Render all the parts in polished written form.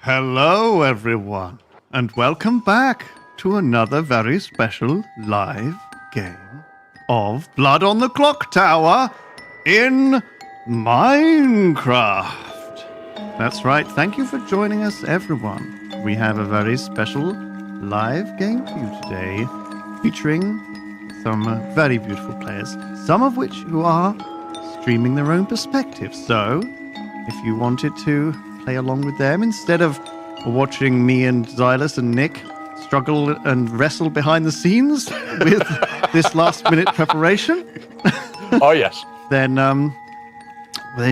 Hello, everyone, and welcome back to another very special live game of Blood on the Clocktower in Minecraft. That's right, thank you for joining us, everyone. We have a very special live game for you today, featuring some very beautiful players, some of which who are streaming their own perspectives. So, if you wanted to play along with them instead of watching me and Xylus and Nick struggle and wrestle behind the scenes with this last-minute preparation. Oh yes. Then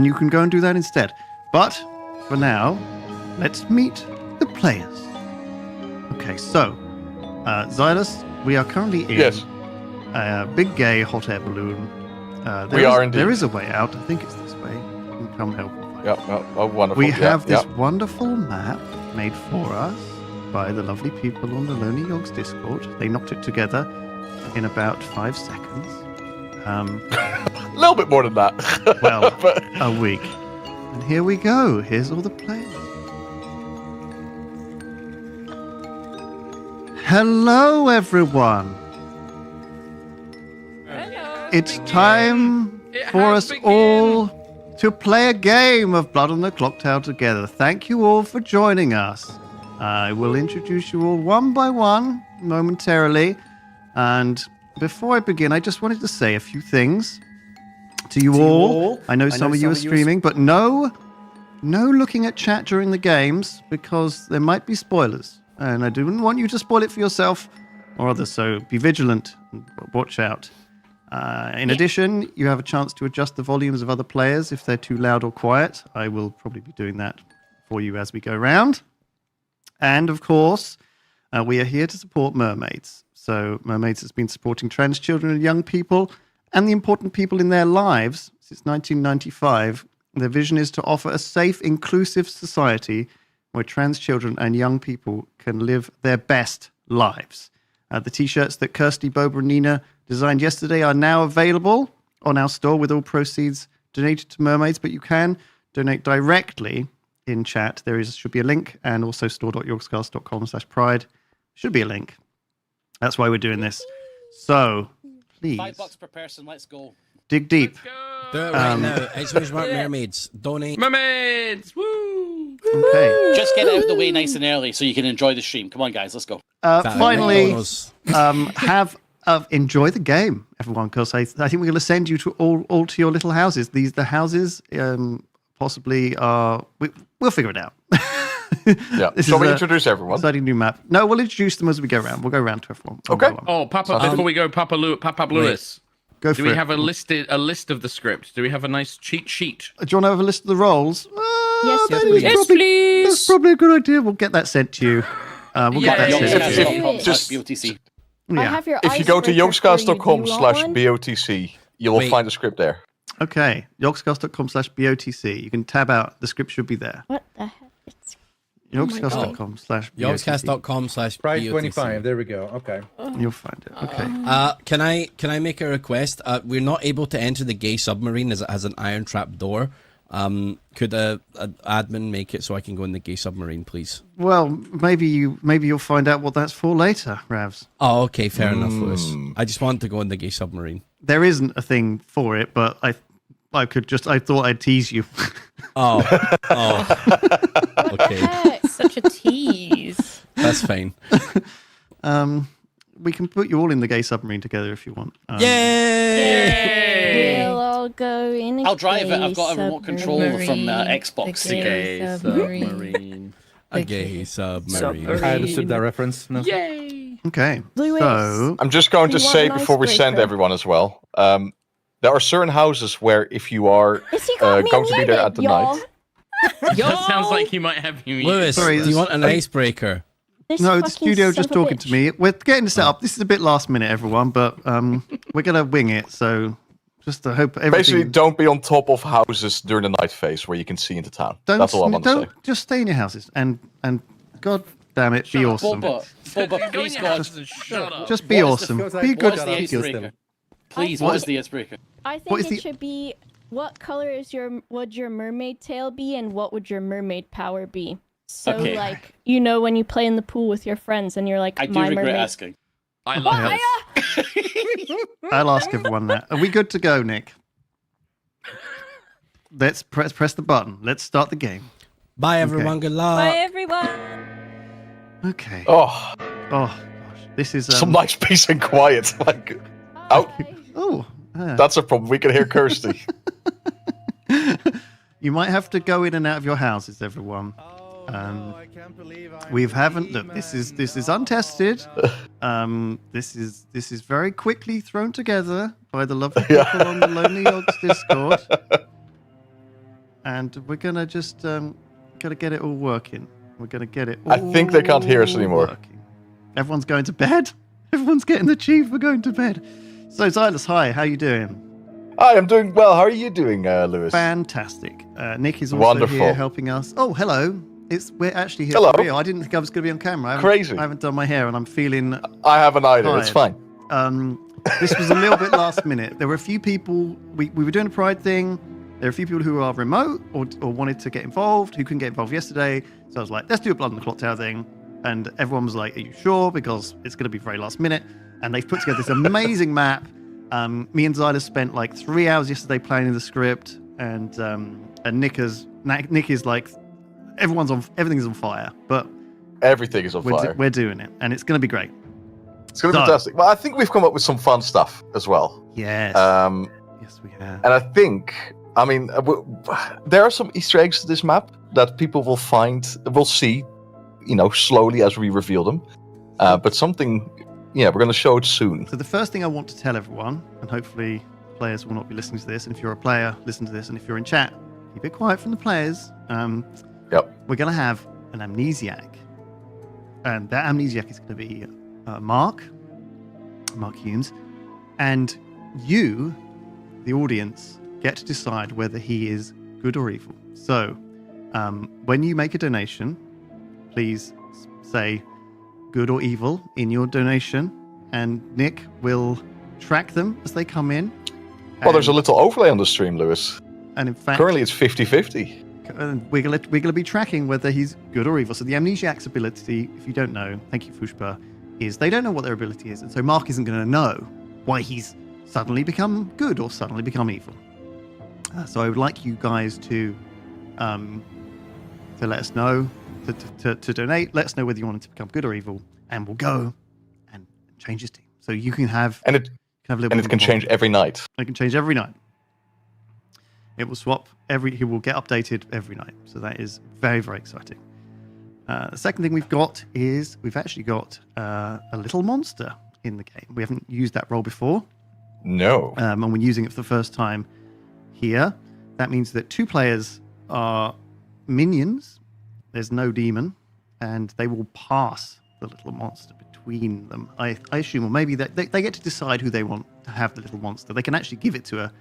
you can go and do that instead. But for now, let's meet the players. Okay, so Xylus, we are currently in a big gay hot air balloon. We are indeed. There is a way out. I think it's this way. You can come help. Yeah, oh, wonderful. We have this wonderful map made for us by the lovely people on the Lonely Yogs Discord. They knocked it together in about 5 seconds. A little bit more than that. Well, a week. And here we go. Here's all the players. Hello, everyone. Hello. It's time for us all to play a game of Blood on the Clocktower together. Thank you all for joining us. I will introduce you all one by one momentarily. And before I begin, I just wanted to say a few things to you all. I know some of you are streaming, but no looking at chat during the games because there might be spoilers. And I didn't want you to spoil it for yourself or others, so be vigilant and watch out. In addition, you have a chance to adjust the volumes of other players if they're too loud or quiet. I will probably be doing that for you as we go around. And of course, we are here to support Mermaids. So Mermaids has been supporting trans children and young people and the important people in their lives since 1995. Their vision is to offer a safe, inclusive society where trans children and young people can live their best lives. The t-shirts that Kirsty, Boba, and Nina designed yesterday are now available on our store with all proceeds donated to Mermaids, but you can donate directly in chat. There should be a link, and also store.yogscast.com/pride should be a link. That's why we're doing this. So, please. $5 per person, let's go. Dig deep. Do it right now. It's Mermaids. Donate. Mermaids! Woo! Okay. Just get it out of the way nice and early so you can enjoy the stream. Come on, guys, let's go. Finally, enjoy the game, everyone, because I think we're going to send you to all to your little houses. The houses possibly are... We'll figure it out. Yeah. So we introduce everyone. Exciting new map. No, we'll introduce them as we go around. We'll go around to everyone. Okay. Oh, before we go, Papa Lewis. Go for it. Do we have a list of the script? Do we have a nice cheat sheet? Do you want to have a list of the roles? Yes, please. That's probably a good idea. We'll get that sent to you. We'll get that sent to you. Just BOTC. I have your If you go to icebreaker for you. Do you want one? yogscast.com/BOTC, you will find the script there. Okay. yogscast.com/BOTC. You can tab out. The script should be there. What the heck? It's... yogscast.com/BOTC. Yogscast.com/BOTC. Pride 25. There we go. Okay. You'll find it. Okay. Can I make a request? We're not able to enter the gay submarine as it has an iron trap door. Could an admin make it so I can go in the gay submarine, please? Well, maybe you'll find out what that's for later, Ravs. Oh, okay, fair enough, Lewis. I just wanted to go in the gay submarine. There isn't a thing for it, but I thought I'd tease you. Oh. Okay. Heck, such a tease. That's fine. We can put you all in the gay submarine together if you want. Yay! We'll all go in a I'll drive it. I've gay got a remote control from Xbox. The gay submarine. A gay submarine. I understood that reference. No. Yay! Okay. Lewis. So I'm just going to You want say an before we send icebreaker? everyone as well. There are certain houses where if you are Is he got me going to be there at the y'all? night, That sounds like he might have you. Lewis, Sorry, do you want an icebreaker? This no, the fucking studio son just of a talking bitch. to me. We're getting this set up. This is a bit last minute, everyone, but we're gonna wing it. So just to hope everything. basically don't be on top of houses during the night phase where you can see into town. That's all I want to say. Just stay in your houses and God damn it, be awesome. Boba, please, God. Shut up. Just be awesome. feels Be like- good. What is the icebreaker? Please, what is the icebreaker? I think What is it the- should be, what color would your mermaid tail be, and what would your mermaid power be? So, Okay. like, you know when you play in the pool with your friends and you're like, I do my regret mermaid. asking. I love this. I'll ask everyone that. Are we good to go, Nick? Let's press the button. Let's start the game. Bye, everyone. Good luck. Bye, everyone. Okay. Oh, Oh gosh, this is some nice peace and quiet. Like, out. Bye. Oh, That's a problem. We can hear Kirsty. you might have to go in and out of your houses, everyone. I can't believe We haven't. Look, this is untested. This is very quickly thrown together by the lovely people on the Lonely Yogs Discord, and we're gonna just gotta get it all working. We're gonna get it. I think they can't hear us all anymore. working. Everyone's going to bed. Everyone's getting the chief for going to bed. So Xylus, hi. How you doing? Hi, I'm doing well. How are you doing, Lewis? Fantastic. Nick is also Wonderful. here helping us. Oh, hello. We're actually here Hello. for real. I didn't think I was going to be on camera. Crazy. I haven't done my hair, and I'm feeling. I haven't either. It's Tired. fine. This was a little bit last minute. There were a few people. We were doing a Pride thing. There are a few people who are remote or wanted to get involved who couldn't get involved yesterday. So I was like, let's do a Blood on the Clocktower thing. And everyone was like, are you sure? Because it's going to be very last minute. And they've put together this amazing map. Me and Xylus spent like 3 hours yesterday planning the script. And Nick is like, everything is on fire. But Everything is on fire. we're doing it. And it's going to be great. It's going to be fantastic. Well, I think we've come up with some fun stuff as well. Yes. Yes, we have. And I think, there are some Easter eggs to this map that people will see, slowly as we reveal them. But something, we're going to show it soon. So the first thing I want to tell everyone, and hopefully players will not be listening to this, and if you're a player, listen to this, and if you're in chat, keep it quiet from the players. Yep. We're going to have an amnesiac. And that amnesiac is going to be Mark Humes. And you, the audience, get to decide whether he is good or evil. So when you make a donation, please say good or evil in your donation, and Nick will track them as they come in. Well, there's a little overlay on the stream, Lewis. And in fact, Currently it's 50-50. we're gonna be tracking whether he's good or evil. So the amnesiac's ability, if you don't know, thank you, Fushpa, is they don't know what their ability is, and so Mark isn't going to know why he's suddenly become good or suddenly become evil. So I would like you guys to let us know, to donate. Let us know whether you want him to become good or evil, and we'll go and change his team. So you can have And it a little and bit it can more. change every night. It can change every night. It will swap he will get updated every night. So that is very, very exciting. The second thing we've got is we've actually got a little monster in the game. We haven't used that role before. No. And we're using it for the first time here. That means that 2 players are minions. There's no demon, and they will pass the little monster between them. I assume, or maybe they get to decide who they want to have the little monster. They can actually give it to a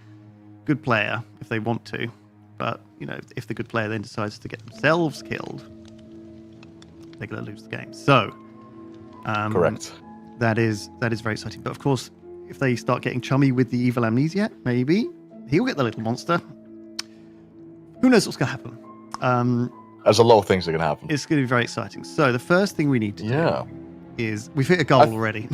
good player if they want to, but if the good player then decides to get themselves killed, they're going to lose the game. So, Correct. That is very exciting. But of course, if they start getting chummy with the evil amnesiac, maybe he'll get the little monster. Who knows what's going to happen? There's a lot of things that can happen. It's going to be very exciting. So the first thing we need to Yeah. do is we've hit a goal already.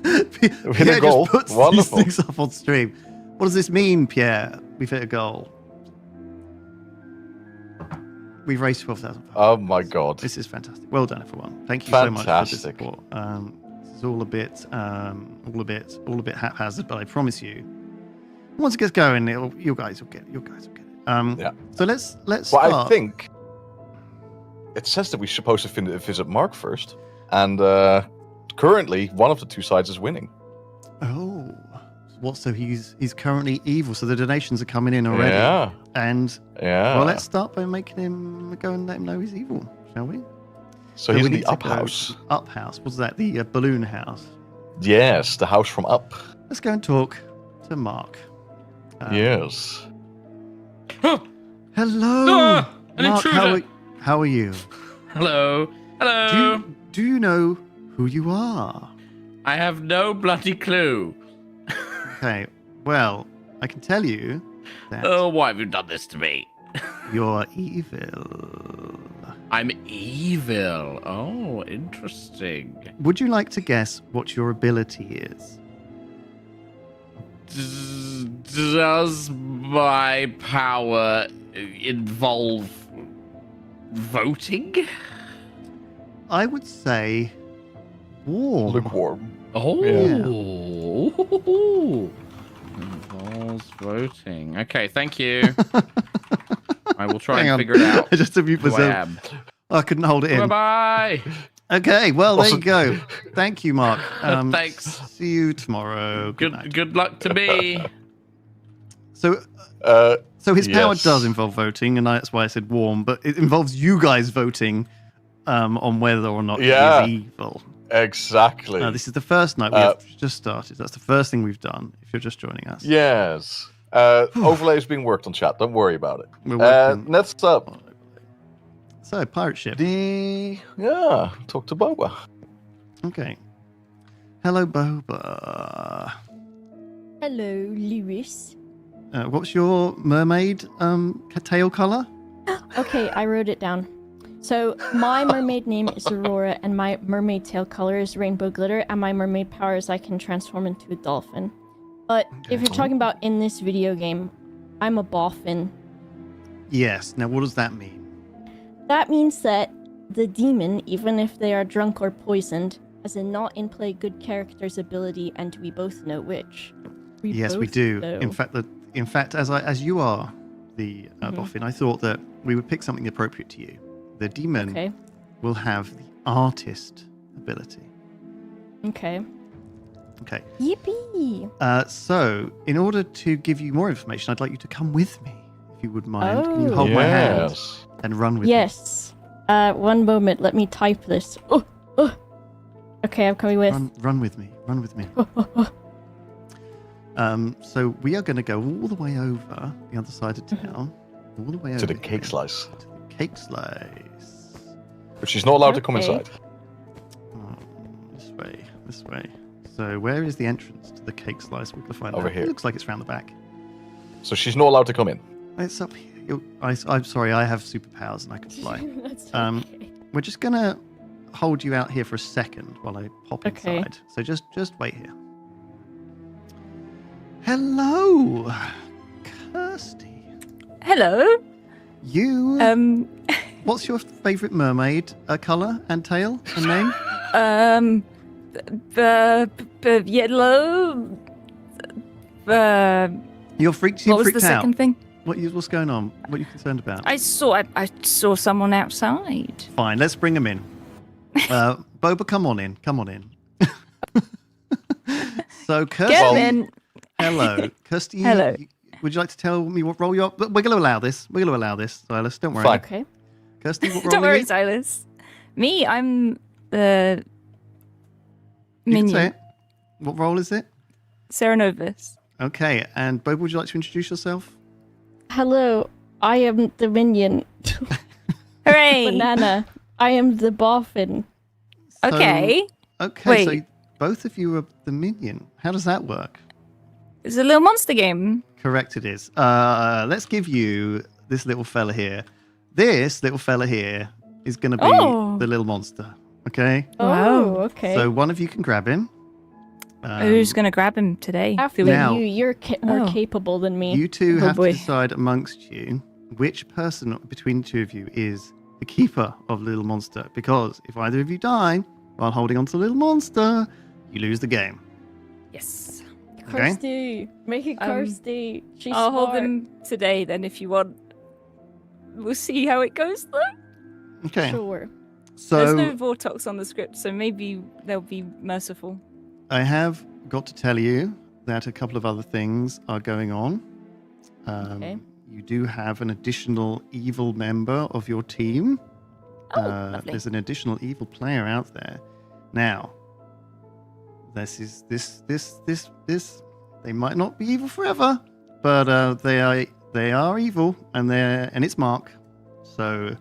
We've hit a goal. Just puts Wonderful. these things up on stream. What does this mean, Pierre? We've hit a goal. We've raised 12,000. Oh my god. This is fantastic. Well done, everyone. Thank you so much for this Fantastic. support. This is all a bit haphazard, but I promise you, once it gets going, you guys will get it. Yeah. So let's Well, start. I think it says that we're supposed to visit Mark first, and currently one of the 2 sides is winning. Oh, what? So he's currently evil. So the donations are coming in already. Yeah. And Yeah. well, let's start by making him go and let him know he's evil, shall we? So he's we in the need to Up go House. to the Up House. What's that? The balloon house. Yes, the house from Up. Let's go and talk to Mark. Yes. Hello, Ah, an Mark. intruder. How are you? Hello. Hello. Do you know who you are? I have no bloody clue. Okay. Well, I can tell you that Oh, why have you done this to me? you're evil. I'm evil. Oh, interesting. Would you like to guess what your ability is? Does my power involve voting? I would say warm. Lukewarm. Oh. Yeah. Involves voting. Okay, thank you. I will try Hang and on. figure it out. Just to mute Who I myself. am. I couldn't hold it in. Bye-bye. Okay, well, there you Awesome. go. Thank you, Mark. Thanks. See you tomorrow. Good night. Good luck to me. So his power Yes. does involve voting, and that's why I said warm, but it involves you guys voting on whether or not Yeah. he is evil. Exactly. This is the first night we have just started. That's the first thing we've done, if you're just joining us. Yes. Overlay is being worked on, chat. Don't worry about it. We're working Next up, on it. So, pirate ship. talk to Boba. Okay. Hello, Boba. Hello, Lewis. What's your mermaid tail color? Okay, I wrote it down. So my mermaid name is Aurora, and my mermaid tail color is rainbow glitter, and my mermaid power is I can transform into a dolphin. But if you're talking about in this video game, I'm a boffin. Yes. Now, what does that mean? That means that the demon, even if they are drunk or poisoned, has a not in play good character's ability, and we both know which. Yes, we both do. know. In fact, as you are the boffin, I thought that we would pick something appropriate to you. The demon Okay. will have the artist ability. Okay. Okay. Yippee! So, in order to give you more information, I'd like you to come with me, if you would mind. Can you hold my hand Yes. and run with Yes. One moment. Let me type this. Oh. Okay, I'm coming with. me? Run with me. Run with me. So we are going to go all the way over the other side of town, all the way over To the here, cake slice. to the cake slice. But she's not allowed to come Okay. inside. Oh, this way. So where is the entrance to the cake slice? We're going to find Over out. here. It looks like it's round the back. So she's not allowed to come in. It's up here. I'm sorry, I have superpowers and I can fly. That's Um, okay. We're just going to hold you out here for a second while I pop Okay. inside. So just wait here. Hello, Kirsty. Hello. You. What's your favorite mermaid color and tail and name? Yellow. You're freaked. You What was freaked the out. second thing? What's going on? What are you concerned about? I saw someone outside. Fine. Let's bring him in. Boba, come on in. Come on in. So, Kirsty. Get in. Hello, Kirsty. Hello. Would you like to tell me what role you're? We're going to allow this. We're going to allow this, Silas. Don't worry. Fine. Okay. Kirsty, what role Don't are worry, you? Silas. Me, I'm the You can say minion. it. What role is it? Sarah Novus. Okay, and Boba, would you like to introduce yourself? Hello, I am the minion. Hooray! Banana. I am the boffin. So- Okay. Okay, so Wait. both of you are the minion. How does that work? It's a little monster game. Correct, it is. Let's give you this little fella here. This little fella here is going to be Oh. the little monster. Okay? Wow. Oh, okay. So one of you can grab him. Who's gonna grab him today? After Do we- Now- you're more Oh. capable than me. You two Oh, have boy. to decide amongst you which person between the two of you is the keeper of Little Monster. Because if either of you die while holding on to the Little Monster, you lose the game. Yes. Okay? Kirsty, make it Kirsty. She's I'll hold smart. him today then if you want. We'll see how it goes though. Okay. Sure. So There's no Vortox on the script, so maybe they'll be merciful. I have got to tell you that a couple of other things are going on. Okay. You do have an additional evil member of your team. Oh, lovely. There's an additional evil player out there. Now, this. They might not be evil forever, but they are evil, and it's Mark. So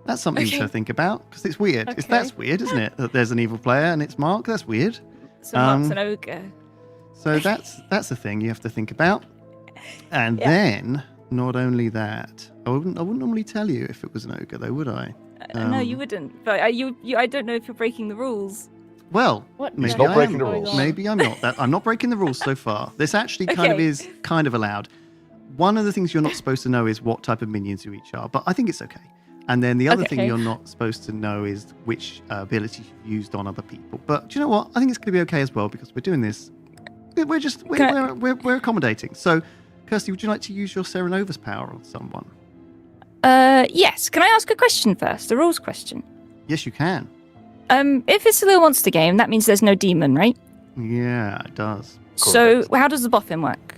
that's something Okay. to think about because it's weird. Okay. That's weird, isn't it? That there's an evil player and it's Mark. That's weird. So Mark's um, an ogre. So that's a thing you have to think about. And Yeah. then, not only that, I wouldn't normally tell you if it was an ogre, though, would I? No, you wouldn't. But I don't know if you're breaking the rules. Well, What maybe He's not I breaking am. the rules. Maybe I'm not. I'm not breaking the rules so far. This actually kind of Okay. is kind of allowed. One of the things you're not supposed to know is what type of minions you each are, but I think it's okay. And then the other thing Okay. you're not supposed to know is which ability you've used on other people. But do you know what? I think it's going to be okay as well because we're doing this. We're accommodating. So, Kirsty, would you like to use your Serenovus power on someone? Yes. Can I ask a question first? A rules question. Yes, you can. If it's a little monster game, that means there's no demon, right? Yeah, it does. So how does the boffin work?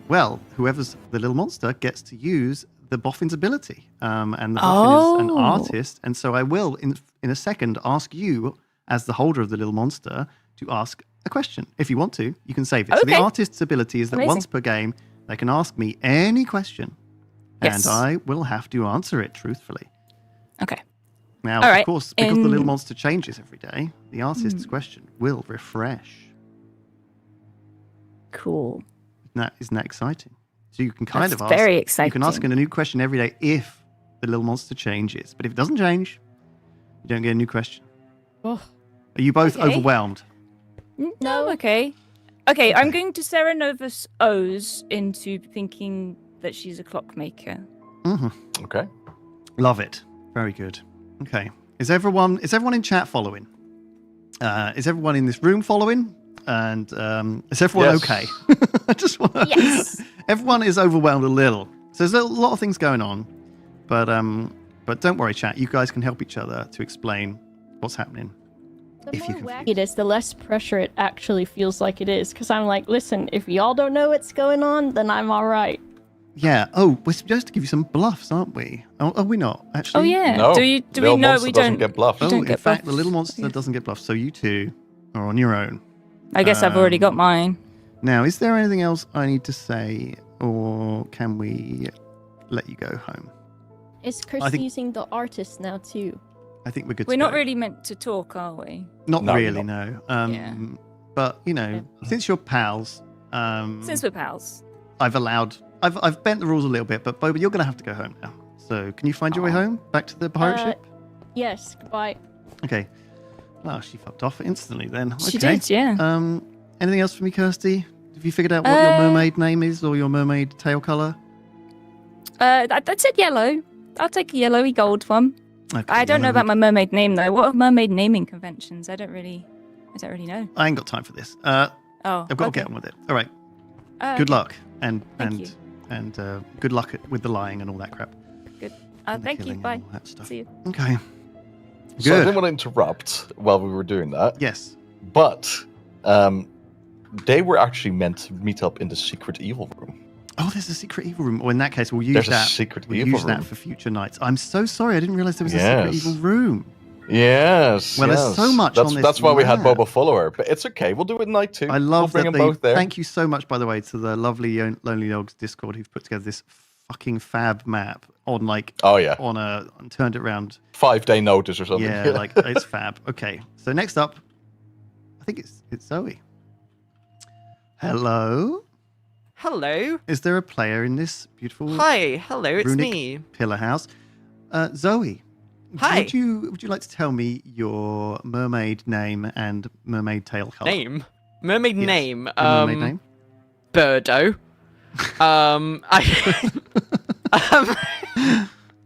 Well, whoever's the little monster gets to use the boffin's ability. And the boffin is an Oh. artist. And so I will, in a second, ask you, as the holder of the little monster, to ask a question. If you want to, you can save it. So the Okay. artist's ability is that Amazing. once per game, they can ask me any question. Yes. And I will have to answer it truthfully. Okay. Now, All right, of course, because the little in- monster changes every day, the artist's question will refresh. Cool. Isn't that exciting? So you can kind That's of ask. very You exciting. can ask a new question every day if the little monster changes. But if it doesn't change, you don't get a new question. Oh, Are you both Okay. overwhelmed? No. Okay. Okay. I'm going to Serenovus O's into thinking that she's a clockmaker. Mm-hmm. Okay. Love it. Very good. Okay. Is everyone in chat following? Is everyone in this room following? And is everyone Yes. okay? I just want to. Yes. Everyone is overwhelmed a little. So there's a lot of things going on, but don't worry, chat. You guys can help each other to explain what's happening. the If you more can wacky it is, the less pressure it actually feels like it is. Because I'm like, listen, if y'all don't know what's going on, then I'm all right. Yeah. Oh, we're supposed to give you some bluffs, aren't we? Oh, are we not actually? Oh yeah. No. Do we Little know monster we doesn't don't get bluffed. we Oh, don't in get fact, the buffs? little monster Yeah. doesn't get bluffed. So you two are on your own. I guess I've already got mine. Now, is there anything else I need to say, or can we let you go home? Is I Kirsty think- using the artist now too? I think we're good. We're to not go. really meant to talk, are we? Not No, really, not. no. Yeah. But you know, since you're pals, Since we're pals. I've bent the rules a little bit. But Boba, you're gonna have to go home now. So can you find your way home back to the pirate ship? Yes. Goodbye. Okay. Well, she fucked off instantly then. She Okay. did, yeah. Anything else for me, Kirsty? Have you figured out what your mermaid name is or your mermaid tail color? I said yellow. I'll take a yellowy gold one. Okay, I don't know yellow. about my mermaid name though. What are mermaid naming conventions? I don't really know. I ain't got time for this. Oh, I've got to get on with it. All right. Good luck and Thank you. good luck with the lying and all that crap. Good. And the Thank you. killing Bye. and all that stuff. See you. Okay. So I Good. didn't want to interrupt while we were doing that, Yes. but they were actually meant to meet up in the secret evil room. Oh, there's a secret evil room. Well, in that case, we'll use There's a that. secret We'll evil use that room. for future nights. I'm so sorry. I didn't realize there was a secret Yes. evil room. Yes. Well, there's yes. so much That's, on this That's why we had map. Boba follower, but it's okay. We'll do it night too. I love we'll bring that them both there. Thank you so much, by the way, to the lovely Lonely Dogs Discord who've put together this fucking fab map on Oh yeah, and turned it around. 5-day notice or something. Yeah, like it's fab. Okay, so next up, I think it's Zoe. Hello. Hello. Is there a player in this beautiful Hi. Hello. It's runic me. pillar house? Zoe. Hi. Would you like to tell me your mermaid name and mermaid tail color? Name. Mermaid Yes, name. your mermaid name. Birdo. I.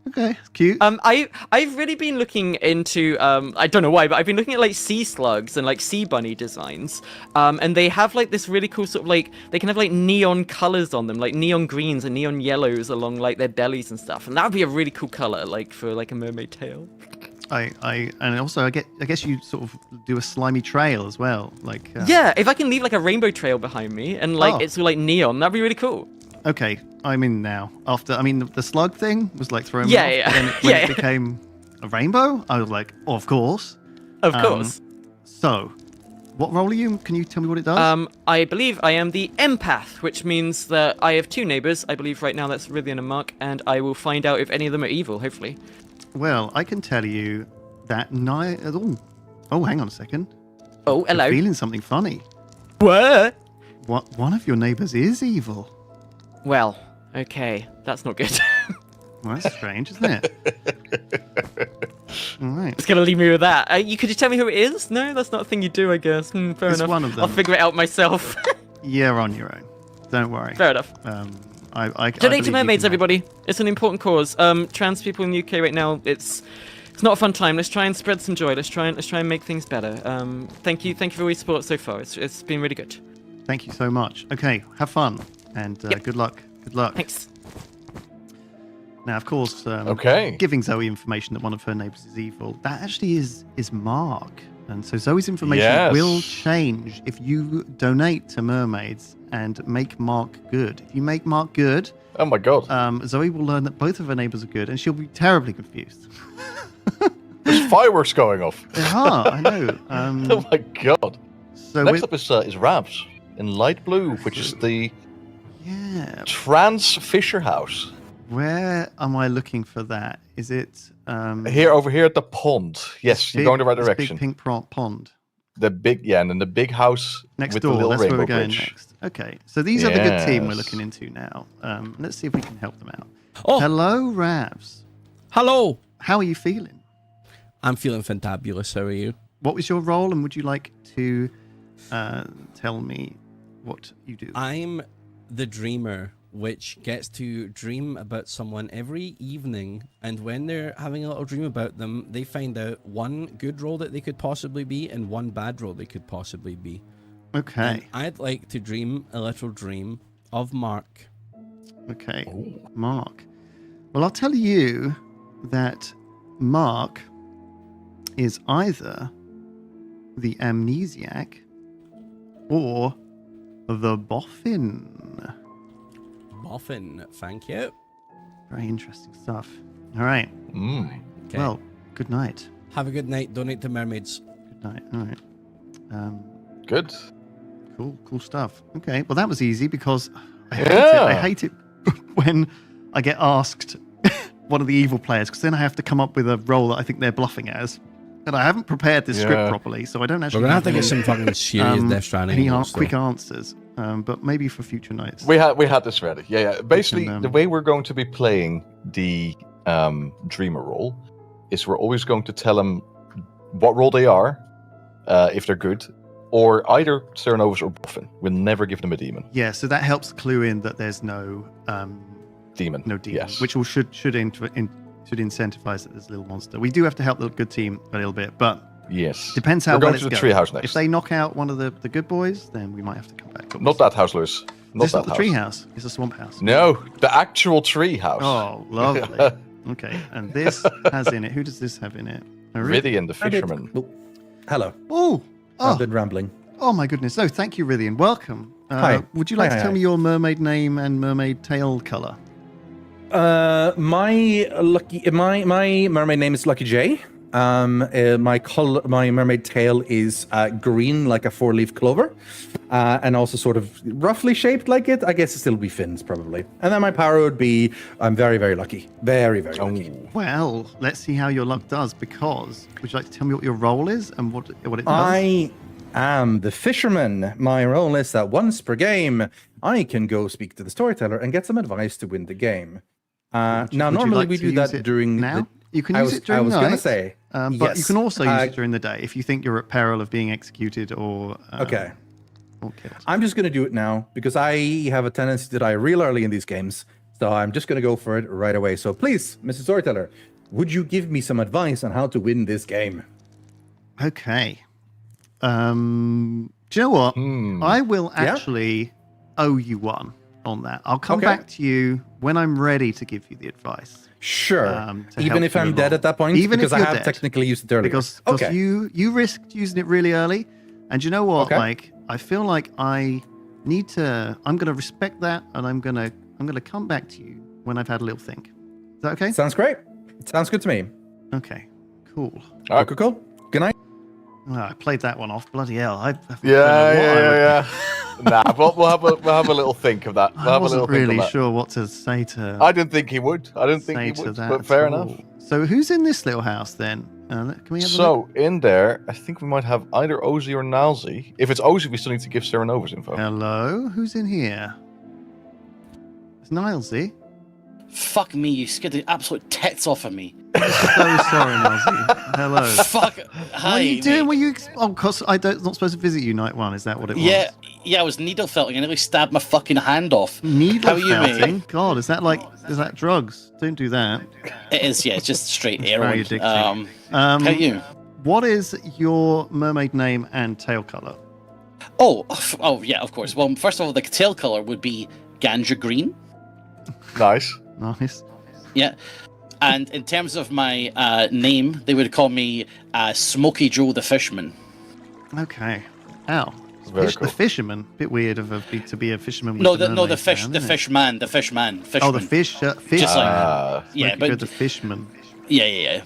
Okay, it's cute. I've really been looking into I don't know why, but I've been looking at like sea slugs and like sea bunny designs. And they have like this really cool sort of like they can have like neon colors on them, like neon greens and neon yellows along like their bellies and stuff. And that would be a really cool color, like for like a mermaid tail. And also I guess you sort of do a slimy trail as well, like Yeah, if I can leave like a rainbow trail behind me and like Oh. it's all like neon, that'd be really cool. Okay, I'm in now. The slug thing was like throwing Yeah, me off. yeah. When it Yeah. became a rainbow, I was like, oh, of course. Of course. So, what role are you? Can you tell me what it does? I believe I am the empath, which means that I have two neighbors. I believe right now that's Rithian and Mark, and I will find out if any of them are evil, hopefully. Well, I can tell you that Oh, hang on a second. Oh, hello. I'm feeling something funny. What? One of your neighbors is evil. Well, okay, that's not good. Well, that's strange, isn't it? gonna leave me with that. Could you tell me who it is? No, that's not a thing you do, I guess. Fair It's enough. one of them. I'll figure it out myself. You're on your own. Don't worry. Fair enough. I Donate believe to you mermaids, can everybody. It's an important cause. Trans people in the UK right now, it's not a fun time. Let's try and spread some joy. Let's try and make things better. Thank you for all your support so far. It's been really good. Thank you so much. Okay, have fun and good luck. Good luck. Thanks. Now, of course, Okay. giving Zoe information that one of her neighbors is evil, that actually is Mark. And so Zoe's information will change if you donate to mermaids and make Mark good. If you make Mark good, Oh my god. Zoe will learn that both of her neighbors are good, and she'll be terribly confused. There's fireworks going off. I know. Oh my god. So Next up is Rabs in light blue, which is the Trans Fisher House. Where am I looking for that? Is it Over here at the pond. Yes, you're going the right this direction. Big pink pond The big, and then the big house next with door. the little That's rainbow where we're going bridge. next. Okay, so these are the good team we're Yes. looking into now. Let's see if we can help them out. Oh, Hello, Ravs. hello. How are you feeling? I'm feeling fantabulous. How are you? What was your role, and would you like to tell me what you do? I'm the dreamer, which gets to dream about someone every evening, and when they're having a little dream about them, they find out one good role that they could possibly be and one bad role they could possibly be. Okay. And I'd like to dream a little dream of Mark. Okay. Mark. Well, I'll tell you that Mark is either the amnesiac or the boffin. Boffin, thank you. Very interesting stuff. All right. Mm. Okay. Well, good night. Have a good night. Donate to mermaids. Good night. All right. Good. Cool stuff. Okay. Well, that was easy because I hate it when I get asked one of the evil players, because then I have to come up with a role that I think they're bluffing as. And I haven't prepared this script properly, so I don't actually We're going to have to any, get some fucking serious Death Stranding. any rules, quick though. answers. But maybe for future nights. We had this ready. Yeah. Basically, can, the way we're going to be playing the dreamer role is we're always going to tell them what role they are, if they're good, or either Serenovus or Boffin. We'll never give them a demon. Yeah, so that helps clue in that there's no Demon. no demon, Yes. which should incentivize that there's a little monster. We do have to help the good team a little bit, but Yes. depends how We're well going it's to the going. treehouse next. If they knock out one of the good boys, then we might have to come back. But Not that house, Lewis. Not It's that not the house. tree house. It's a swamp house. No, the actual tree house. Oh, lovely. Okay, and this has in it. Who does this have in it? Rydian, the I did- fisherman. Oh, hello. Oh, I've been rambling. oh my goodness. No, thank you, Rydian. Welcome. Hi. Would you like Hi, to hi, tell hi. me your mermaid name and mermaid tail color? My mermaid name is Lucky J. My mermaid tail is green, like a 4-leaf clover, and also sort of roughly shaped like it. I guess it still be fins, probably. And then my power would be I'm very, very lucky. Very, very lucky. Well, let's see how your luck does, because would you like to tell me what your role is and what it does? I am the fisherman. My role is that once per game, I can go speak to the storyteller and get some advice to win the game. Now, Would you normally like we to do use that it during now. You can I use was- it during I was the gonna night, say, but you yes, can also use it during the day if you think you're at peril of being executed or Okay. or killed. I'm just going to do it now because I have a tendency to die real early in these games. So I'm just going to go for it right away. So please, Mr. Storyteller, would you give me some advice on how to win this game? Okay. Do you know what? I will actually owe you one on that. I'll come Okay. back to you when I'm ready to give you the advice. Sure. To Even help if you I'm dead along. at that point? Even because if I you're have dead. technically used it earlier. Because okay. you risked using it really early, and you know what? Okay. Like, I feel like I need to. I'm going to respect that, and I'm going to come back to you when I've had a little think. Is that okay? Sounds great. Sounds good to me. Okay. Cool. All right. Cool. Good night. Oh, I played that one off. Bloody hell! I don't know what I Yeah. would- Nah, we'll have a little think of that. We'll I have a wasn't little think really of that. sure what to say to. I didn't think he would. I didn't think say he to would. that But at fair all. enough. So who's in this little house then? Can we have a look? So in there, I think we might have either Ozzy or Nalzi. If it's Ozzy, we still need to give Serenovus info. Hello, who's in here? It's Nilesy. Fuck me, you scared the absolute tits off of me. So sorry, Nazi. Hello. Fuck. What are you doing? Were you? Oh, cause not supposed to visit you night one. Is that what it was? Yeah, I was needle felting and nearly stabbed my fucking hand off. Needle How are you, felting? mate? God, is that drugs? Don't do that. It is, yeah, it's just straight It's heroin. very addicting. How are you? What is your mermaid name and tail color? Oh, yeah, of course. Well, first of all, the tail color would be ganja green. Nice. Nice. Yeah. And in terms of my name, they would call me Smokey Joe the Fishman. Okay. Ow. Very cool. The fisherman. Bit weird to be a fisherman. With No, the the fishman. Oh, the fish. Just like, Yeah, but the fishman. Yeah.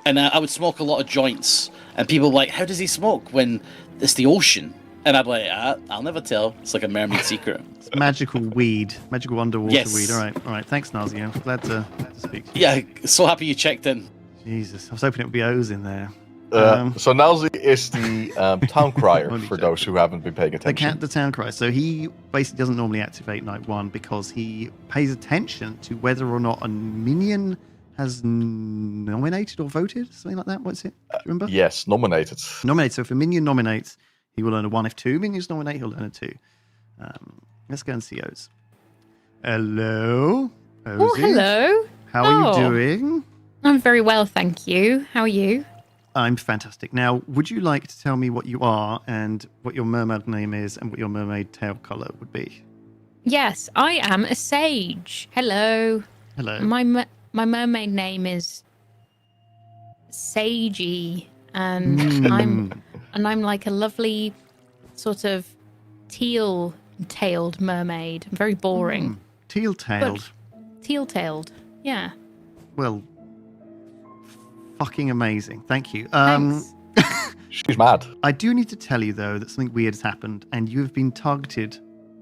And I would smoke a lot of joints, and people were like, "How does he smoke when it's the ocean?" And I'm like, "I'll never tell. It's like a mermaid secret." It's magical weed, magical underwater Yes. weed. All right. Thanks, Nazi. I'm glad to speak to you. Yeah, so happy you checked in. Jesus, I was hoping it would be O's in there. So Nalzi is the town crier Holy for shit. those who haven't been paying attention. The town crier. So he basically doesn't normally activate night one because he pays attention to whether or not a minion has nominated or voted, something like that. What's it? Do you remember? Yes, nominated. Nominated. So if a minion nominates, he will earn a 1. If 2 minions nominate, he'll earn a 2. Let's go and see Oz. Hello. Oh, Ozzy. hello. How are you doing? I'm very well, thank you. How are you? I'm fantastic. Now, would you like to tell me what you are and what your mermaid name is and what your mermaid tail color would be? Yes, I am a sage. Hello. Hello. My mermaid name is Sagey, and I'm like a lovely sort of teal-tailed mermaid. I'm very boring. Teal-tailed. Teal-tailed. Yeah. Well, fucking amazing. Thank you. Thanks. She's mad. I do need to tell you, though, that something weird has happened, and you have been targeted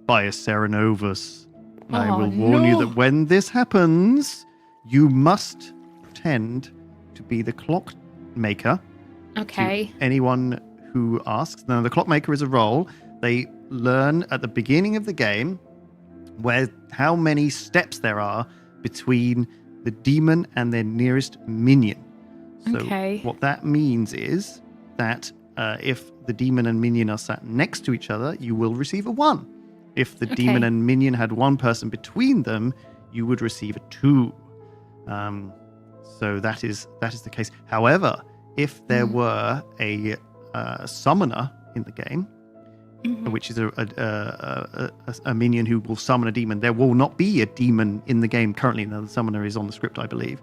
by a Cerenovus. I will warn you that when this happens, you must pretend to be the clockmaker. Okay. To anyone who asks. Now, the clockmaker is a role. They learn at the beginning of the game how many steps there are between the demon and their nearest minion. So what that means is that if the demon and minion are sat next to each other, you will receive a 1. If the demon and minion had one person between them, you would receive a 2. So that is the case. However, if there were a summoner in the game, which is a minion who will summon a demon, there will not be a demon in the game currently. Now, the summoner is on the script, I believe.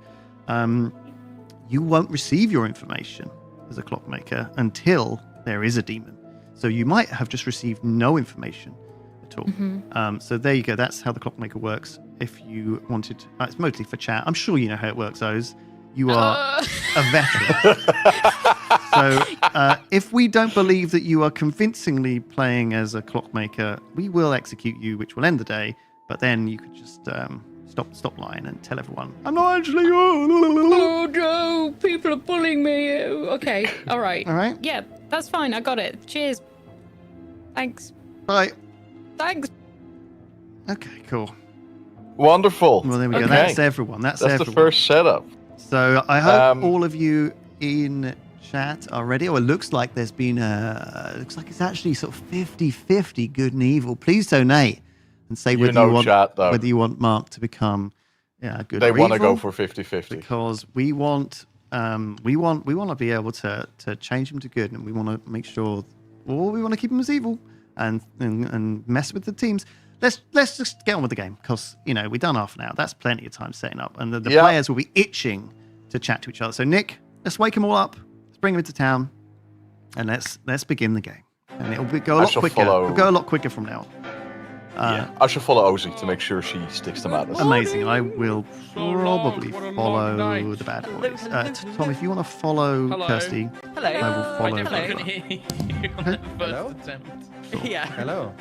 You won't receive your information as a clockmaker until there is a demon. So you might have just received no information at all. So there you go. That's how the clockmaker works. If you wanted, it's mostly for chat. I'm sure you know how it works, Oz. You are a veteran. So if we don't believe that you are convincingly playing as a clockmaker, we will execute you, which will end the day. But then you could just stop lying and tell everyone, I'm not actually. Oh, Joe, people are bullying me. Okay, all right. All right. Yeah, that's fine. I got it. Cheers. Thanks. Bye. Thanks. Okay, cool. Wonderful. Well, there we go. Okay. That's everyone. That's everyone. the first setup. So I hope all of you in chat are ready. Oh, it looks like there's been looks like it's actually sort of 50-50 good and evil. Please donate and say whether you want Mark to become good or evil. They want to go for 50-50 because we want to be able to change him to good, and we want to make sure, or we want to keep him as evil and mess with the teams. Let's just get on with the game, because we've done half an hour. That's plenty of time setting up, and the players will be itching to chat to each other. So Nick, let's wake them all up. Let's bring them into town, and let's begin the game. And it'll go a lot quicker. It'll go a lot quicker from now on. I should follow Ozzy to make sure she sticks to madness. Amazing. I will probably follow the bad boys. Tom, if you want to follow Kirsty, Hello. I will follow. I couldn't hear you on the first attempt. Yeah. Hello.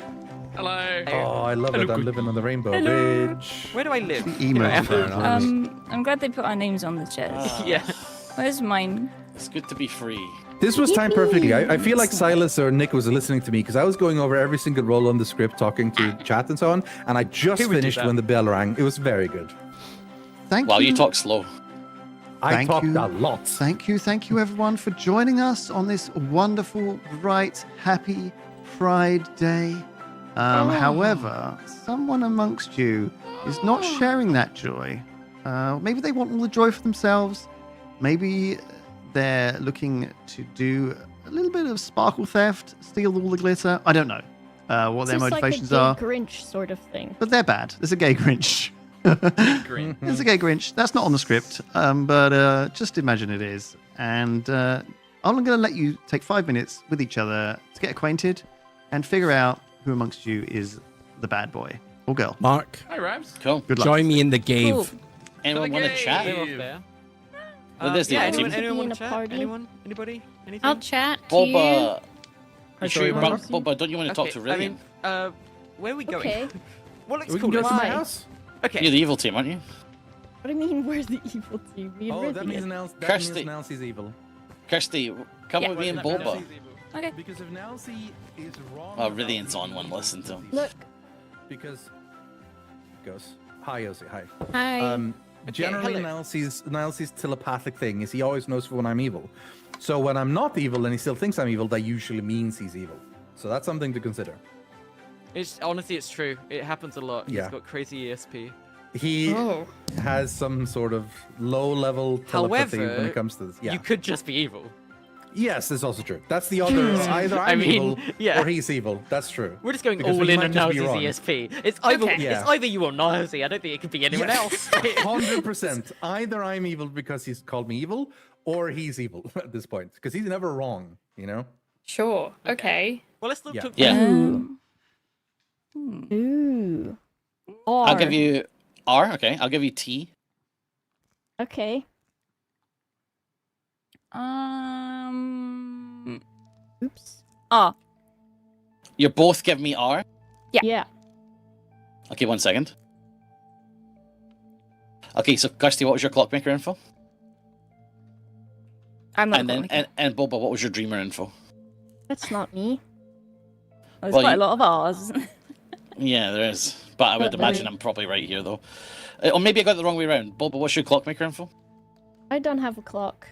Hello. Oh, I love it. I'm living on the Rainbow Bridge. Where do I live? I'm glad they put our names on the chairs. Yeah. Where's mine? It's good to be free. This was timed perfectly. I feel like Silas or Nick was listening to me because I was going over every single role on the script, talking to chat and so on, and I just finished when the bell rang. It was very good. Thank you. Wow, you talk slow. I talked a lot. Thank you, everyone, for joining us on this wonderful, bright, happy Pride Day. However, someone amongst you is not sharing that joy. Maybe they want all the joy for themselves. Maybe they're looking to do a little bit of sparkle theft, steal all the glitter. I don't know what their motivations like a are. gay Grinch sort of thing. But they're bad. There's a gay Grinch. There's a gay Grinch. That's not on the script, but just imagine it is. And I'm going to let you take 5 minutes with each other to get acquainted and figure out who amongst you is the bad boy or girl. Mark, Hi, Rabs. Cool. Good luck. join me in the cave. Cool. Anyone want to chat? Well, there's the yeah, other team. anyone Being want a to chat? party. Anyone? Anybody? Anything? I'll chat to you. Boba. You sorry, sure, Mark? Boba, don't you want to talk to I Rillian? mean, where are we going? Okay. What looks We can cool? go to my Why? house. Okay. You're the evil team, aren't you? What do you mean, where's the evil team? Me and Oh, that means Rithian. Kirsty. Nelsie's evil. Kirsty, come Yeah. with me and Boba. Okay. Because if Nelsie is wrong. Oh, Rillian's on one. Listen to him. Look. Because. Goes. Hi, Yossi. Hi. Hi. Generally, hello. Nelsie's telepathic thing is he always knows when I'm evil. So when I'm not evil and he still thinks I'm evil, that usually means he's evil. So that's something to consider. It's honestly, it's true. It happens a lot. Yeah. He's got crazy ESP. He Oh. has some sort of low-level telepathy when However, it comes to this. Yeah. You could just be evil. Yes, that's also true. That's the other. Either I'm I mean, evil yeah. or he's evil. That's true. We're just going Because all we in might on just be Nowsy's wrong. ESP. It's either Okay. Yeah. it's either you or Nowsy. I don't think it could be anyone else. 100%. Either I'm evil because he's called me evil, or he's evil at this point because he's never wrong. You know. Sure. Okay. Well, let's look. Yeah. Yeah. Ooh. I'll R. give you R. Okay. I'll give you T. Okay. Oops. Ah. You both give me R. Yeah. Okay, 1 second. Okay, so Kirsty, what was your clockmaker info? I'm not. And then and Boba, what was your dreamer info? That's not me. There's well, quite you- a lot of R's. Yeah, there is. But I would But imagine then- I'm probably right here, though. Or maybe I got it the wrong way around. Boba, what's your clockmaker info? I don't have a clock.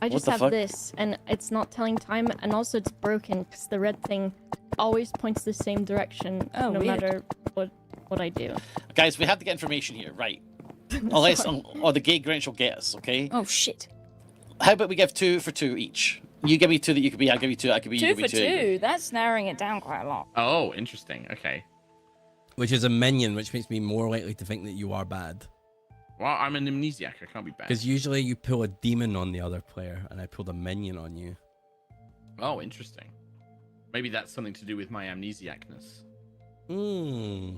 I just the have fuck? this, and it's not telling time, and also it's broken because the red thing always points the same direction Oh, no weird. matter what I do. Guys, we have to get information here, right? Unless, or the gay Grinch will get us, okay? Oh shit. How about we give 2 for 2 each? You give me 2 that you could be, I'll give you 2, I could be, you Two could for be 2. two. That's narrowing it down quite a lot. Oh, interesting. Okay. Which is a minion, which makes me more likely to think that you are bad. Well, I'm an amnesiac. I can't be bad. Because usually you pull a demon on the other player, and I pulled a minion on you. Oh, interesting. Maybe that's something to do with my amnesiacness. Hmm.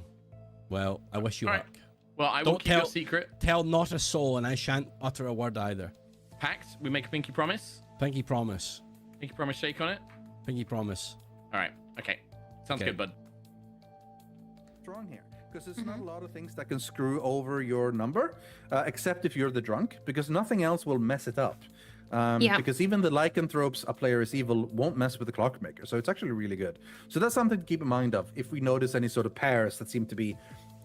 Well, I wish you All right. luck. Well, I will Don't keep your tell- secret. Tell not a soul, and I shan't utter a word either. Pact. We make a pinky promise. Pinky promise. Pinky promise. Shake on it. Pinky promise. All right. Okay. Sounds Okay. good, bud. Wrong here because there's not a lot of things that can screw over your number, except if you're the drunk, because nothing else will mess it up. Yeah. Because even the lycanthropes, a player is evil, won't mess with the clockmaker. So it's actually really good. So that's something to keep in mind of. If we notice any sort of pairs that seem to be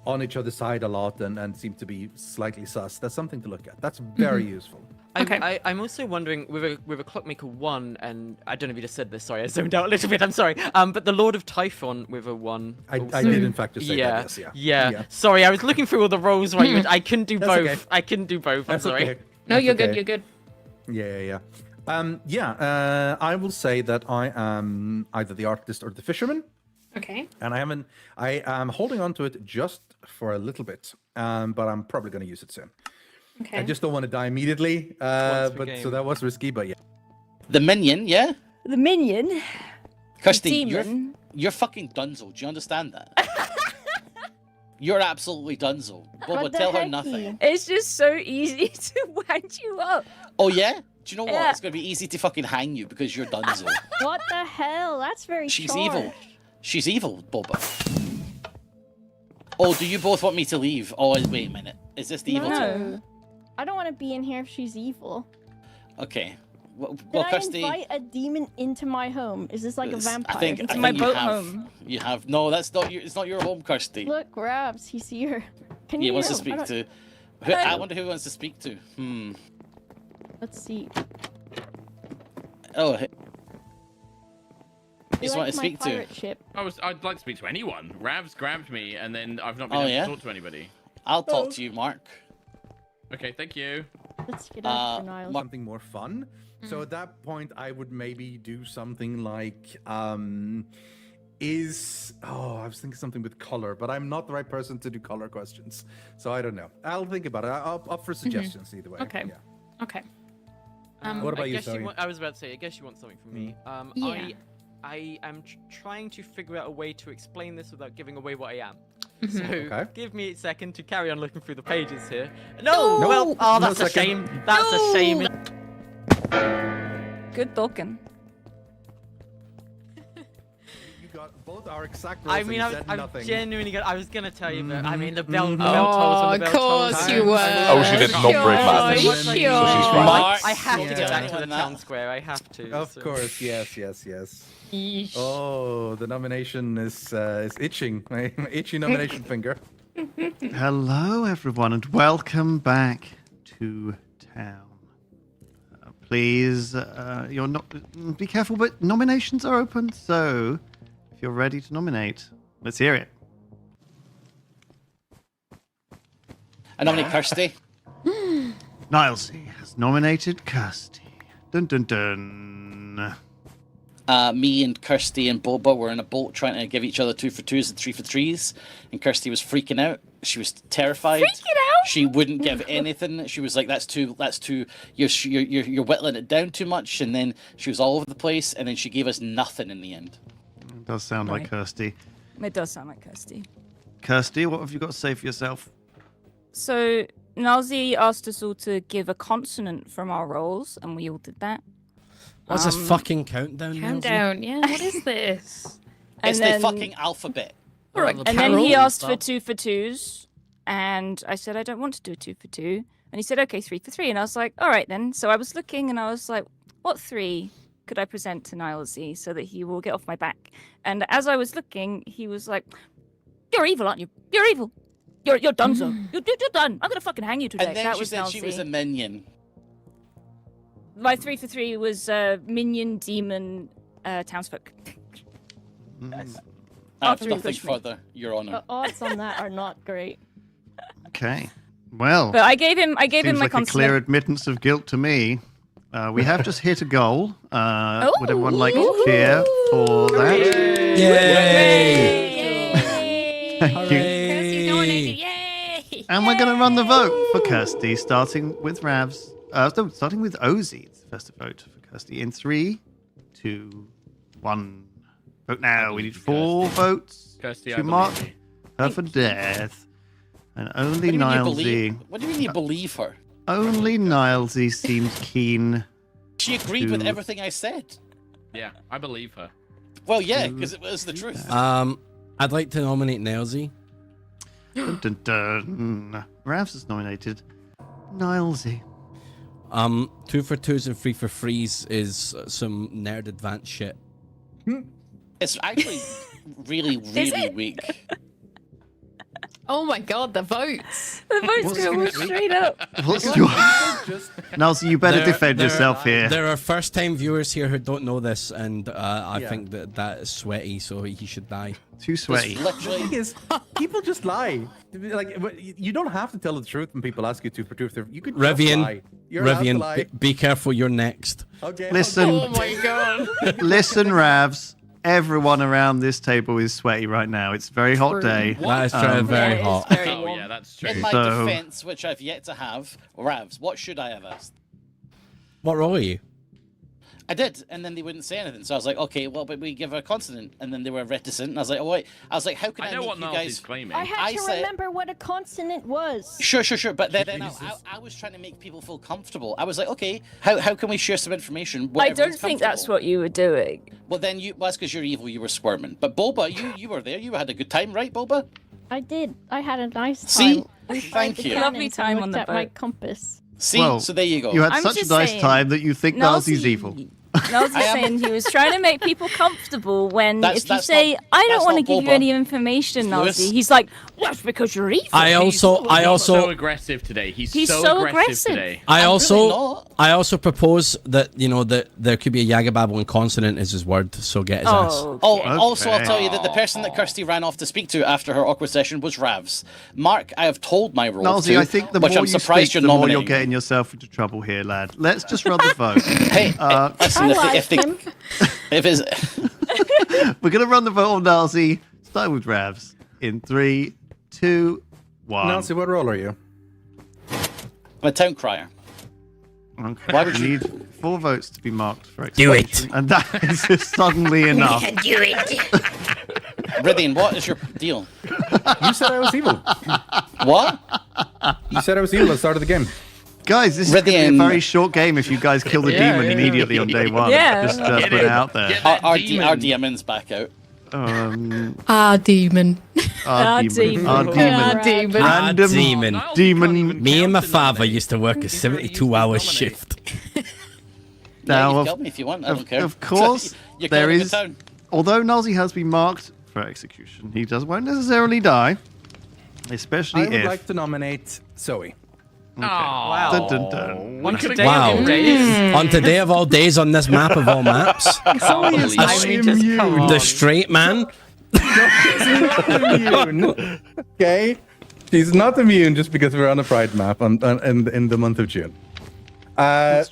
on each other's side a lot and seem to be slightly sus, that's something to look at. That's very useful. I'm also wondering with a clockmaker 1, and I don't know if you just said this. Sorry, I zoned out a little bit. I'm sorry. But the Lord of Typhon with a 1. I also- did in fact just say yeah, that. Yes, yeah. Sorry, I was looking through all the roles while you were, I couldn't do That's both. okay. I couldn't do both. I'm That's sorry. okay. No, That's you're okay. good. You're good. Yeah. I will say that I am either the artist or the fisherman. Okay. And I am holding on to it just for a little bit, but I'm probably going to use it soon. Okay. I just don't want to die immediately, Once per but game. so that was risky, but yeah. The minion, yeah? The minion. Kirsty, demon. you're fucking dunzo. Do you understand that? You're absolutely dunzo. Boba, What the tell her heck? nothing. It's just so easy to wind you up. Oh, yeah? Do you know what? Yeah. It's going to be easy to fucking hang you because you're dunzo. What the hell? That's very She's charged. evil. She's evil, Boba. Oh, do you both want me to leave? Oh, wait a minute. Is this the evil team? No. I don't want to be in here if she's evil. Okay. Well, Did I Kirsty, invite a demon into my home? Is this like a vampire? I think, It's I my think you boat have, home. You have. No, that's not your. It's not your home, Kirsty. Look, Rabs, he's here. Can He you wants to hear him? speak to. I wonder who he wants to speak to. Let's see. Oh, hey. You Just like want to my speak to. pirate ship? I'd like to speak to anyone. Rav's grabbed me, and then I've not been Oh, able yeah? to talk to anybody. I'll talk to you, Mark. Okay, thank you. Let's get after Niles. Something more fun. So at that point, I would maybe do something like, I was thinking something with color, but I'm not the right person to do color questions. So I don't know. I'll think about it. I'll up for suggestions either way. Okay. Yeah. Okay. What about I you, guess Zoe? I was about to say, I guess you want something from me. Yeah. I am trying to figure out a way to explain this without giving away what I am. Mm-hmm. So Okay. give me a second to carry on looking through the pages here. No, well, No that's a second. shame. That's a shame. Good talking. You got both our exact I roles mean, and you I'm said nothing. genuinely good. I was gonna tell you, but I mean, the bell, Oh, tolls when the of bell tolls. course you were. Oh, she did not break my Sure, neck. sure. right. I have to Yeah. get back to the Doing that. town square. I have to. Of so- course, yes. Yeesh. Oh, the nomination is itching. My itchy nomination finger. Hello, everyone, and welcome back to town. Please, you're not. Be careful, but nominations are open. So, if you're ready to nominate, let's hear it. I nominate Kirsty. Nilesy has nominated Kirsty. Dun dun dun. Me and Kirsty and Boba were in a boat trying to give each other 2 for 2s and 3 for 3s, and Kirsty was freaking out. She was terrified. Freaking out? She wouldn't give anything. She was like, "That's too. You're whittling it down too much." And then she was all over the place, and then she gave us nothing in the end. It does sound like Right. Kirsty. It does sound like Kirsty. Kirsty, what have you got to say for yourself? So Nalzi asked us all to give a consonant from our roles, and we all did that. What's this fucking countdown? Nilesy? Countdown. Yeah. What is this? And It's then, the fucking alphabet. Alright, and then he Carol. asked for 2 for 2s, and I said I don't want to do a 2 for 2, and he said okay 3 for 3, and I was like all right then. So I was looking, and I was like, what 3 could I present to Nilesy so that he will get off my back? And as I was looking, he was like, "You're evil, aren't you? You're evil. You're donezo. You're done. I'm gonna fucking hang you today." And then that she was said she was Nilesy. a minion. My 3 for 3 was minion, demon, townsfolk. I have After he nothing pushed me. further, Your Honor. The odds on that are not great. Okay. Well, But I gave him seems my like a consonant. clear admittance of guilt to me. We have just hit a goal. Would everyone like to cheer for that? Thank you. Kirsty's nominated. Yay! And we're going to run the vote for Kirsty, starting with Ravs. Starting with Ozzy. It's the first vote for Kirsty in 3, 2, 1. Vote now. We need 4 votes Kirsty, I to believe mark you. her for death. And What only do you mean you Nilesy. believe? What do you mean you believe her? Only Nilesy seems keen. She agreed with to- everything I said. Yeah, I believe her. Well, yeah, because it was the truth. I'd like to nominate Nilesy. Dun, dun, dun. Ravs is nominated. Nilesy. 2 for 2s and 3 for 3s is some nerd advanced shit. It's actually really, really weak. Oh my god, the votes. The votes go straight up. What's your... Just Nilesy, you better defend yourself here. There are first time viewers here who don't know this, and I Yeah. think that is sweaty, so he should die. Too sweaty. It's literally. thing is, people just lie. Like you don't have to tell the truth when people ask you to for truth. You could just Rivian, lie. You're allowed to Rivian, lie. be careful, you're next. Okay. Listen, Oh my god. listen, Ravs. Everyone around this table is sweaty right now. It's a very hot True. day. That is very, very Yeah, hot. it's very Oh warm. yeah, that's true. In my So- defense, which I've yet to have, Ravs, what should I have asked? What role are you? I did, and then they wouldn't say anything. So I was like, okay, well, but we give her a consonant, and then they were reticent. And I was like, oh wait, I was like, how can I, I know make what you Niles guys? is claiming. I had I to said- remember what a consonant was. Sure. But then Jesus. I was trying to make people feel comfortable. I was like, okay, how can we share some information? I where don't everyone's think that's comfortable? what you were doing. Well, then well, that's because you're evil. You were squirming. But Boba, you were there. You had a good time, right, Boba? I did. I had a nice time. See? I Thank tried you. the Lovely cannons time and on looked the at my boat. compass. See, Well, so there you go. You had I'm such a just nice saying, time that you think Nilesie's Nilesy- evil. Nilesy I am- saying he was trying to make people comfortable when That's- if you that's say, not- I don't that's want to not give you Boba. any information, Lewis. Nilesy, he's like, well, that's because you're evil. I He's also so aggressive today. He's He's so so aggressive aggressive. today. I I'm also, really not. I also propose that that there could be a Yagababbling consonant as his word, so get his ass. Also, I'll Okay. tell you that the person that Kirsty ran off to speak to after her awkward session was Ravs. Mark, I have told my role Nalzi, to, I think the which more I'm you surprised speak, you're the more you're nominating. getting yourself into trouble here, lad. Let's just run the vote. Hey, listen, I if like him. We're going to run the vote on Nalzi. Start with Ravs. In 3, 2, 1. Nancy, what role are you? I'm a town crier. Okay. Why would we you- need 4 votes to be marked for Do execution. And that is just suddenly enough. Rithian, what is your deal? You said I was evil. What? You said I was evil at the start of the game. Guys, this is going to be a Rithian- very short game if you guys kill the demon immediately on day 1. Yeah. Just put it out there. Get Our, that our, demon. our DMN's back out. Demon. Our Demon. demon. Our Ah, demon. demon. Random demon. Niles, you can't demon. even Me and my count to father nominate. used to work a He's already 72-hour nominate. shift. Now, Yeah, you of- kill me if you want. I don't care. Of course, You're there killing the is. town. Although Nalzi has been marked for execution, he won't necessarily die. Especially I would if. like to nominate Zoe. Wow. Dun, dun, dun. One could've today Wow. of all days. On today of all days on this map of all maps, I mean, just come on. the straight man. Immune. Okay? She's not immune just because we're on a Pride map in the month of June.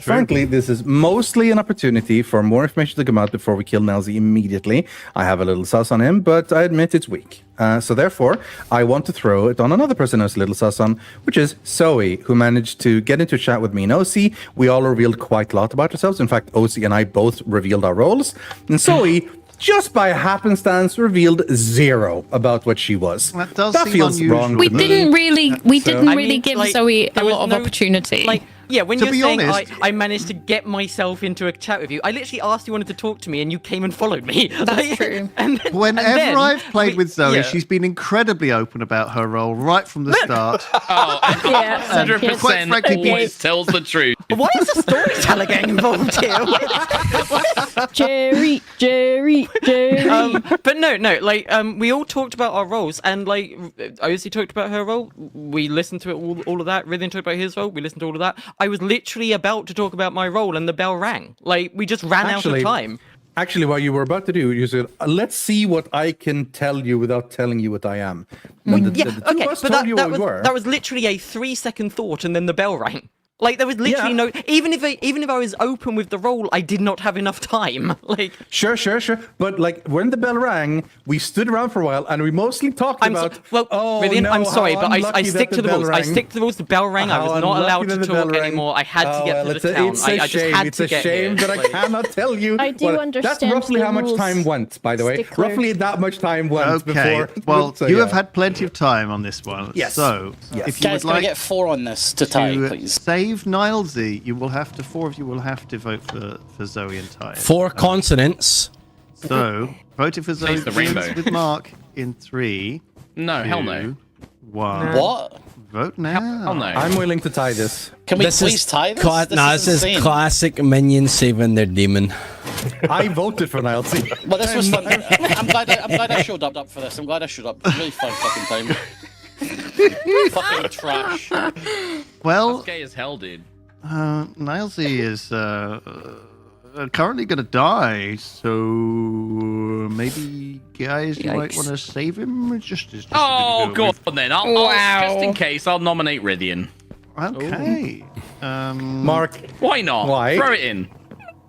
Frankly, this is mostly an opportunity for more information to come out before we kill Nalzi immediately. I have a little sus on him, but I admit it's weak. So therefore, I want to throw it on another person who has a little sus on, which is Zoe, who managed to get into chat with me and OC. We all revealed quite a lot about ourselves. In fact, OC and I both revealed our roles. And Zoe, just by happenstance, revealed 0 about what she was. That does seem feels unusual. wrong. We to me. didn't really, we So- didn't I really mean, give like, Zoe a there was lot of no- opportunity. Like, yeah, when To you're be saying honest- I managed to get myself into a chat with you, I literally asked you wanted to talk to me, and you came and followed me. That's true. And Whenever then I've played with Zoe, yeah. she's been incredibly open about her role right from the start. Oh, Yeah. 100% Quite frankly, always tells the truth. Why is the storyteller getting involved here? Jerry. But no, like we all talked about our roles, and like Ozzy talked about her role. We listened to it, all of that. Rithian talked about his role. We listened to all of that. I was literally about to talk about my role, and the bell rang. Like we just ran out of time. Actually, what you were about to do, you said, let's see what I can tell you without telling you what I am. And the Yeah, two okay, of us but told you what we was were. that was literally a 3-second thought, and then the bell rang. Like there was literally Yeah. no. Even if I was open with the role, I did not have enough time. Like Sure. But like when the bell rang, we stood around for a while and we mostly talked about. Rithian, no, I'm sorry, how but I unlucky stick that to the bell rules. I rang. stick to the rules. The bell rang. I How was not unlucky allowed that to the bell talk rang. anymore. I had to get to the town. It's a I just shame. had It's to a get shame here. that I Like- cannot tell you. I do That's understand roughly the how much rules, time went, by the way. stickler. Roughly that much time went Okay, before. well, so, you yeah. have had plenty of time on this one. Yes. So, Yes. if you Guys, would can I like get 4 on this to tie, to please? save Nilesy, you will have to, 4 of you will have to vote for Zoe and Ty. 4 consonants. So, voting for Zoe Chase the rainbow. begins with Mark in 3, No, hell no. 2, 1. What? Vote now. Hell no. I'm willing to tie this. Can we This please is tie this? This is insane. classic minions saving their demon. I voted for Nilesy. Well, this was fun. I'm glad I showed up for this. I'm glad I showed up. Really fun fucking time. Fucking trash. Well, Gay as hell, dude. Nilesy is currently going to die, so maybe, guys, you might Yikes. want to save him. Just Oh, go on then. Just in case, I'll nominate Rithian. Okay. Mark, Why not? Why? Throw it in.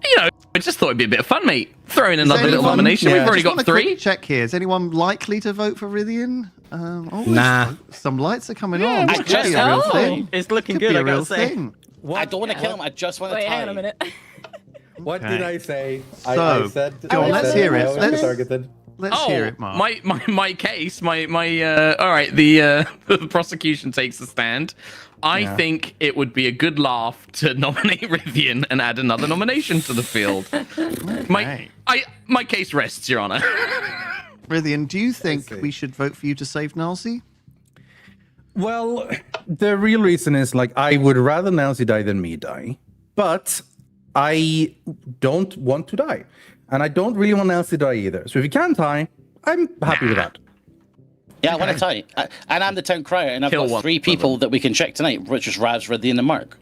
You know, I just thought it'd be a bit of fun, mate. Throw in another little anyone- nomination. yeah. We've already Just want got a quick 3. check here. Is anyone likely to vote for Rithian? Nah. Some lights are coming on. This I could be a just- real Oh, thing. it's looking Could good. be I a real gotta say. thing. I don't want to kill him. I just want to Wait, tie. hang on a minute. what Okay. did I say? So, I said. go on, I let's said hear it. I was Let's- targeted. Let's hear it, Mark. my case, all right, the prosecution takes a stand. I think it would be a good laugh to nominate Rithian and add another nomination to the field. My case rests, Your Honor. Rithian, do you think see. we should vote for you to save Nalsy? Well, the real reason is like I would rather Nancy die than me die, but I don't want to die, and I don't really want Nancy to die either. So if you can die, I'm happy with that. Yeah, I want to tie. And I'm the town crier, and I've Kill got one 3 of people them. that we can check tonight, which is Raz, Rithian, and Mark.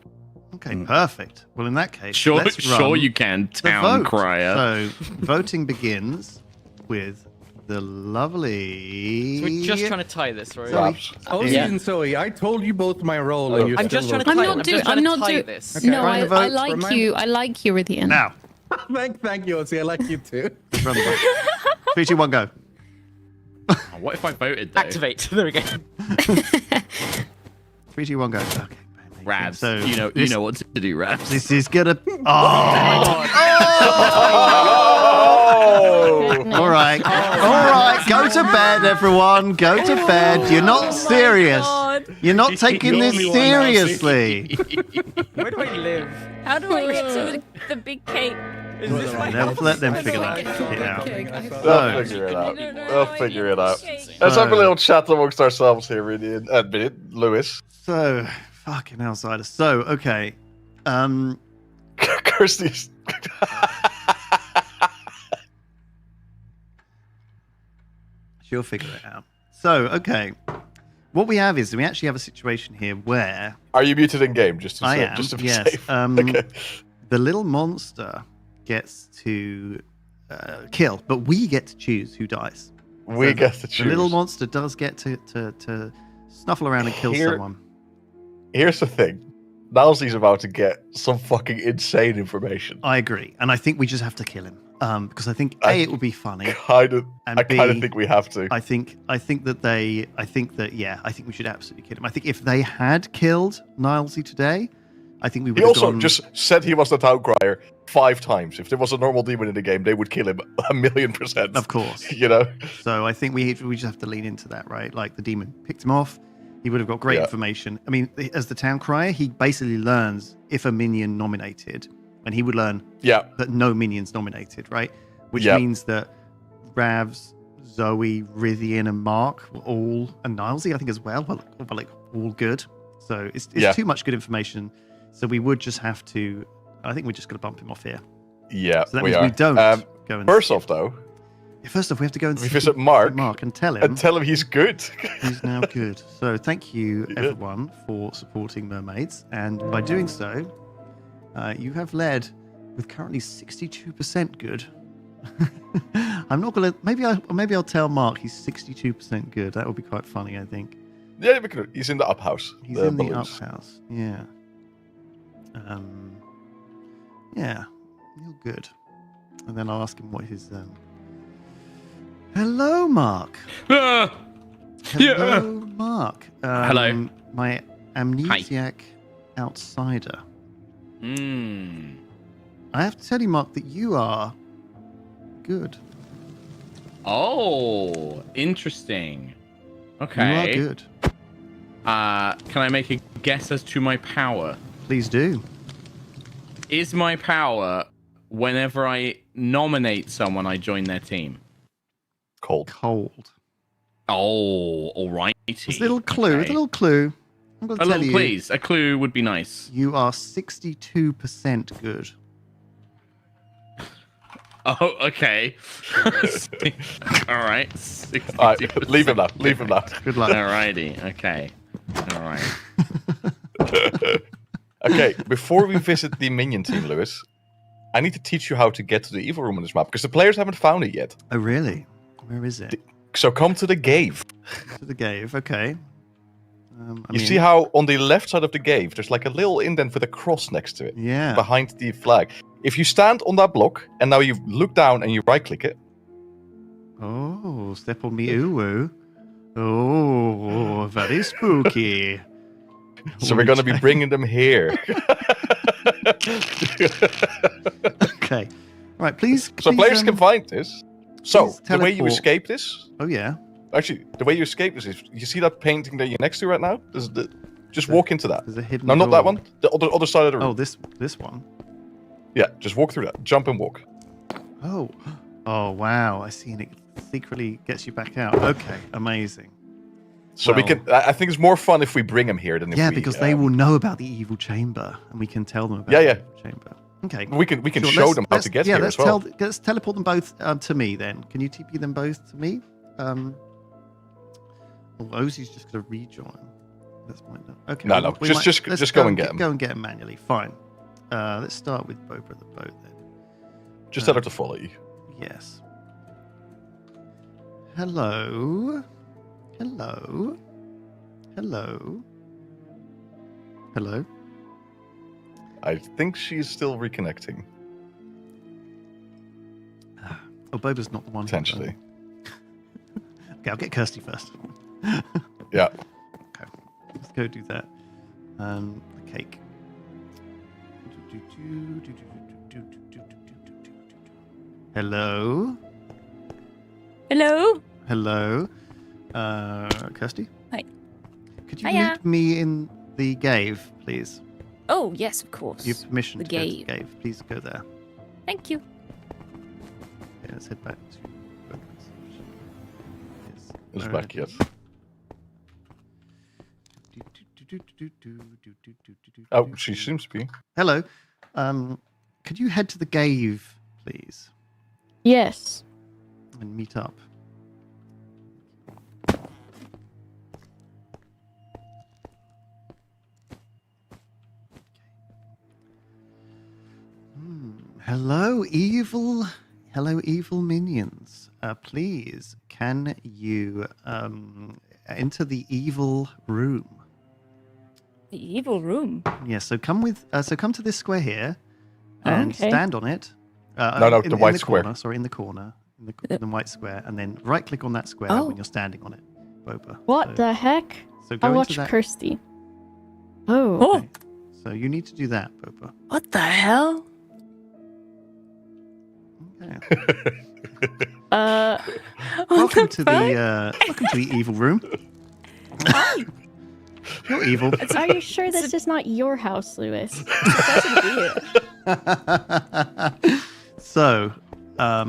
Okay, perfect. Well, in that case, Sure, let's sure run you can, the town vote. crier. So, voting begins with the lovely. So we're just trying to tie this, right? Raps. Ozzy Yeah. and Zoe, I told you both my role, and you're I'm still just trying to voting. tie it. I'm not doing. this. Okay. No, Find the I vote. like Remind- you. I like you, Rithian. Now, Thank you, Ozzy. I like you too. let's run the vote. 3, 2, 1, go. Oh, what if I voted though? Activate. There we go. 3, 2, 1, go. Okay. Rabs. So you know what to do, Rabs. This is gonna. Oh! Oh! All right. All right. Go to bed, everyone. Go to bed. You're not serious. God. You're not taking this seriously. Where do I live? How do I get to the big cake? Is this my Let them figure I that get out. They'll figure it out. I don't know They'll how I figure get it out. the cake. Let's have a little chat amongst ourselves here, really, and admit it, Lewis. So, fucking outsiders. So, okay. Kirsty's. She'll figure it out. So, okay. What we have is we actually have a situation here where Are you muted in game? Just to I say, am. just to be Yes. safe. Okay. The little monster gets to kill, but we get to choose who dies. We So get to The choose. little monster does get to snuffle around and kill someone. Here's the thing. Nalsy's about to get some fucking insane information. I agree, and I think we just have to kill him because I think it would be funny, Kind of. and I kind of B, think we have to. I think we should absolutely kill him. I think if they had killed Nilesy today, I think we would He have also gone. just said he was the town crier 5 times. If there was a normal demon in the game, they would kill him 1,000,000%. Of course. You know? So I think we just have to lean into that, right? Like the demon picked him off. He would have got great Yeah. information. I mean, as the town crier, he basically learns if a minion nominated, and he would learn Yeah. that no minions nominated, right? Which Yep. means that Ravs, Zoe, Rithian, and Mark were all, and Nilesy, I think, as well, were like all good. So it's Yeah. too much good information. So we would just have to. I think we're just going to bump him off here. Yeah, So that we means are. we don't go and. First off, though, First off, we have to go and we see visit Mark and tell him. and tell him he's good. He's now good. So thank you, Yeah. everyone, for supporting Mermaids. And by doing so, you have led with currently 62% good. I'm not gonna. Maybe I'll tell Mark he's 62% good. That would be quite funny, I think. Yeah, he's in the up house. He's in the balloons. uphouse. Yeah. Yeah. You're good. And then I'll ask him what his. Hello, Mark. Ah! Hello, Mark. Hello. My amnesiac outsider. I have to tell you, Mark, that you are good. Oh, interesting. Okay. You are good. Can I make a guess as to my power? Please do. Is my power whenever I nominate someone, I join their team? Cold. Cold. Oh, alrighty. Just a little clue. Okay. A little clue. I'm going A to tell little, you. please. A clue would be nice. You are 62% good. Oh, okay. All right. All right, leave him now. Leave him now. Good luck. Alrighty. Okay. All right. Okay, before we visit the minion team, Lewis, I need to teach you how to get to the evil room on this map because the players haven't found it yet. Oh, really? Where is it? So come to the cave. To the cave. Okay. You see how on the left side of the cave, there's like a little indent with a cross next to it. Yeah. Behind the flag. If you stand on that block and now you look down and you right click it. Oh, step on me, ooh. Oh, very spooky. So we're going to be bringing them here. Okay. All right, please. So please, players can find this. So please the way you teleport. escape this, Oh, yeah. actually, the way you escape this is you see that painting that you're next to right now. Just walk into that. There's a hidden No, not that door. one. The other side of the room. Oh, this one. Yeah, just walk through that. Jump and walk. Oh. Oh, wow. I see. And it secretly gets you back out. Okay. Amazing. So we Well- can. I think it's more fun if we bring them here than if Yeah, we. because they will know about the evil chamber, and we can tell them about Yeah, the yeah. evil chamber. Okay. We can Sure, show them how to get here let's as well. let's teleport them both to me then. Can you TP them both to me? Ozzy's just going to rejoin. Let's find out. Okay. No, we just let's go and get him. Go and get him manually. Fine. Let's start with Boba the boat then. Just tell her to follow you. Yes. Hello. Hello. Hello. Hello. I think she's still reconnecting. Oh, Boba's not the one. Potentially. Okay, I'll get Kirsty first. Yeah. Okay, let's go do that. The cake. Hello. Hello. Hello. Kirsty? Hi. Could you Hiya. meet me in the cave, please? Oh, yes, of course. You have permission The to go to the cave. cave. Please go there. Thank you. Okay, let's head back to Boba's. Yes. It's All back right. yet. Oh, she seems to be. Hello. Could you head to the cave, please, Yes. and meet up? Hello, evil. Hello, evil minions. Please, can you enter the evil room? The evil room. Yes. So come with. So come to this square here, and Okay. stand on it. No, the white in the square. Corner, sorry, in the corner, in the white square, and then right-click on that square Oh. when you're standing on it, Boba. What So, the heck? So go I'll into watch that. Kirsty. Oh. Oh, Okay. So you need to do that, Boba. what the hell? Okay. Uh, Welcome to the evil room. You're evil. are you sure this is not your house, Lewis? So, I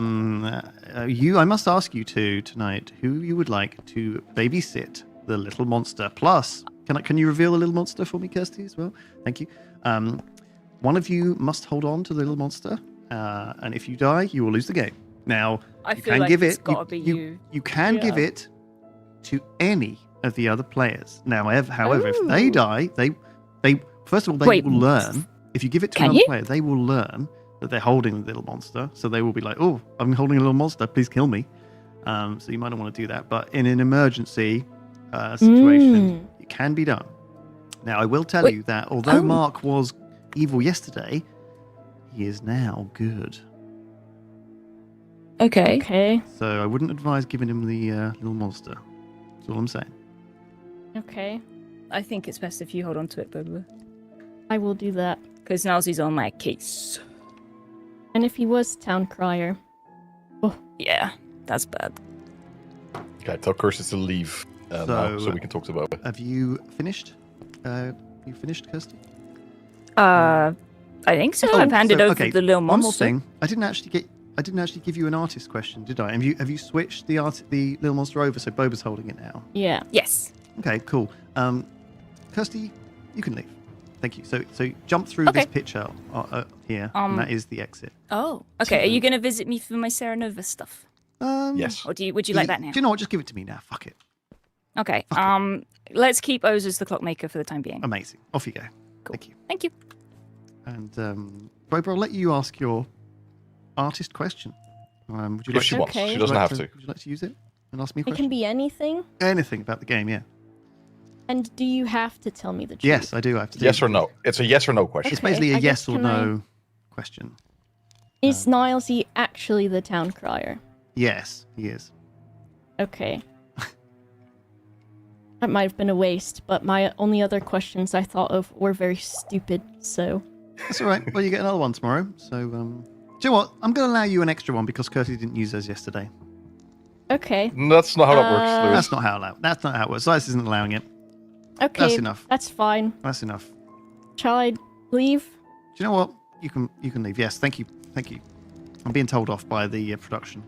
must ask you two tonight who you would like to babysit the little monster. Plus, can you reveal the little monster for me, Kirsty, as well? Thank you. One of you must hold on to the little monster, and if you die, you will lose the game. Now, I you feel can like give it's it. gotta be you. You can give Yeah. it to any of the other players. Now, however, if they die, they first of all they Wait. will learn. If you give it to Can another you? player, they will learn that they're holding the little monster. So they will be like, "Oh, I'm holding a little monster. Please kill me." So you might not want to do that. But in an emergency situation, it can be done. Now, I will tell Wait. you that although Oh. Mark was evil yesterday, he is now good. Okay. Okay. So I wouldn't advise giving him the little monster. That's all I'm saying. Okay. I think it's best if you hold on to it, Boba. I will do that. Because Nowsy's on my case. And if he was town crier, Yeah, that's bad. Okay, tell Kirsty to leave now, so we can talk to Boba. Have you finished? You finished, Kirsty? I think so. I've handed over the little One more monster. thing. I didn't actually give you an artist question, did I? Have you switched the little monster over so Boba's holding it now? yeah. Yes. Okay, cool. Kirsty, you can leave. Thank you. So jump through this Okay. picture here, and that is the exit. Oh. Okay. Are you going to visit me for my Sarah Nova stuff? Yes. Or would you like that now? Do you know what? Just give it to me now. Fuck it. Okay. Let's keep Oz as the clockmaker for the time being. Amazing. Off you go. Cool. Thank you. Thank you. And Boba, I'll let you ask your artist question. Would you If like she to? wants. Okay. She Would doesn't you like have to. Would you like to use it and ask me a It question? can be anything. Anything about the game, yeah. And do you have to tell me the truth? Yes, I do have to. Yes or no? It's a yes or no question. It's Okay, basically a I yes guess or can I- no question. Is Nilesy actually the town crier? Yes, he is. Okay. That might have been a waste, but my only other questions I thought of were very stupid, so... That's all right. Well, you get another one tomorrow. So, do you know what? I'm going to allow you an extra one because Kirsty didn't use hers yesterday. Okay. That's not how that works, Lewis. That's not how That's not how it works. Size isn't allowing it. Okay. That's enough. That's fine. That's enough. Shall I leave? Do you know what? You can leave. Yes, thank you. Thank you. I'm being told off by the production.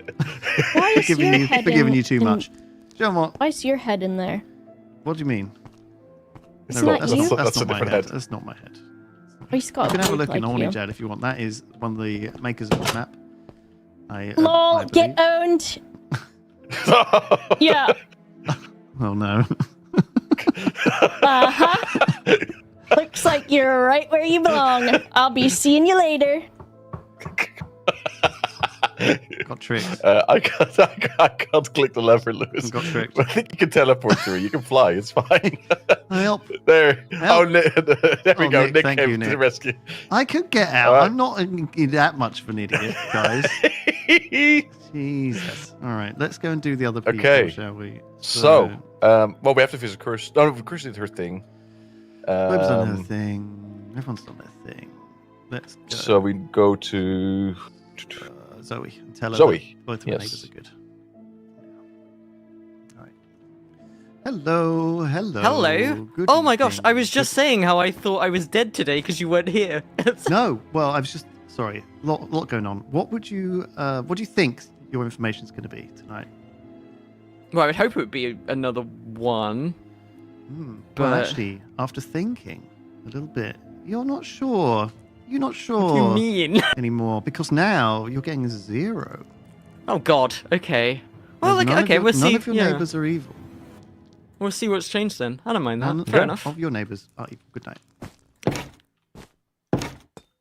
Why is your head for giving in- you too in- much. Do you know what? Why is your head in there? What do you mean? It's not that's you? Not, That's that's a not my different head. head. That's not my head. Oh, he's got You can have a beard look in like Orange you. Ad if you want. That is one of the makers of the map. LOL, I get believe. owned! Yeah. Oh no. Uh-huh. Looks like you're right where you belong. I'll be seeing you later. Got tricked. I can't click the lever, Lewis. Got tricked. I think you can teleport through. You can fly. It's fine. Help. There. Help. Oh, there we Oh, go. Nick, Nick thank came you, to Nick. the rescue. I could get out. Alright. I'm not that much of an idiot, guys. Jesus. All right, let's go and do the other people, Okay. shall we? So, well, we have to visit Curse. No, Curse did her thing. Web's done her thing. Everyone's done their thing. Let's go. So we go to Zoe and tell her Zoe. that both of her Yes. neighbors are good. All right. Hello. Hello. Good Oh my gosh, I evening. was just saying how I thought I was dead today because you weren't here. No, well, I was just sorry. Lot going on. What do you think your information is going to be tonight? Well, I would hope it would be another one. Well, But- actually, after thinking a little bit, you're not sure. You're not What do sure you mean? anymore because now you're getting a 0. Oh God. Okay. Well, There's like, none of okay, your- we'll see. None of your yeah. neighbors are evil. We'll see what's changed then. I don't mind that. None Fair enough. of your neighbors are evil. Good night.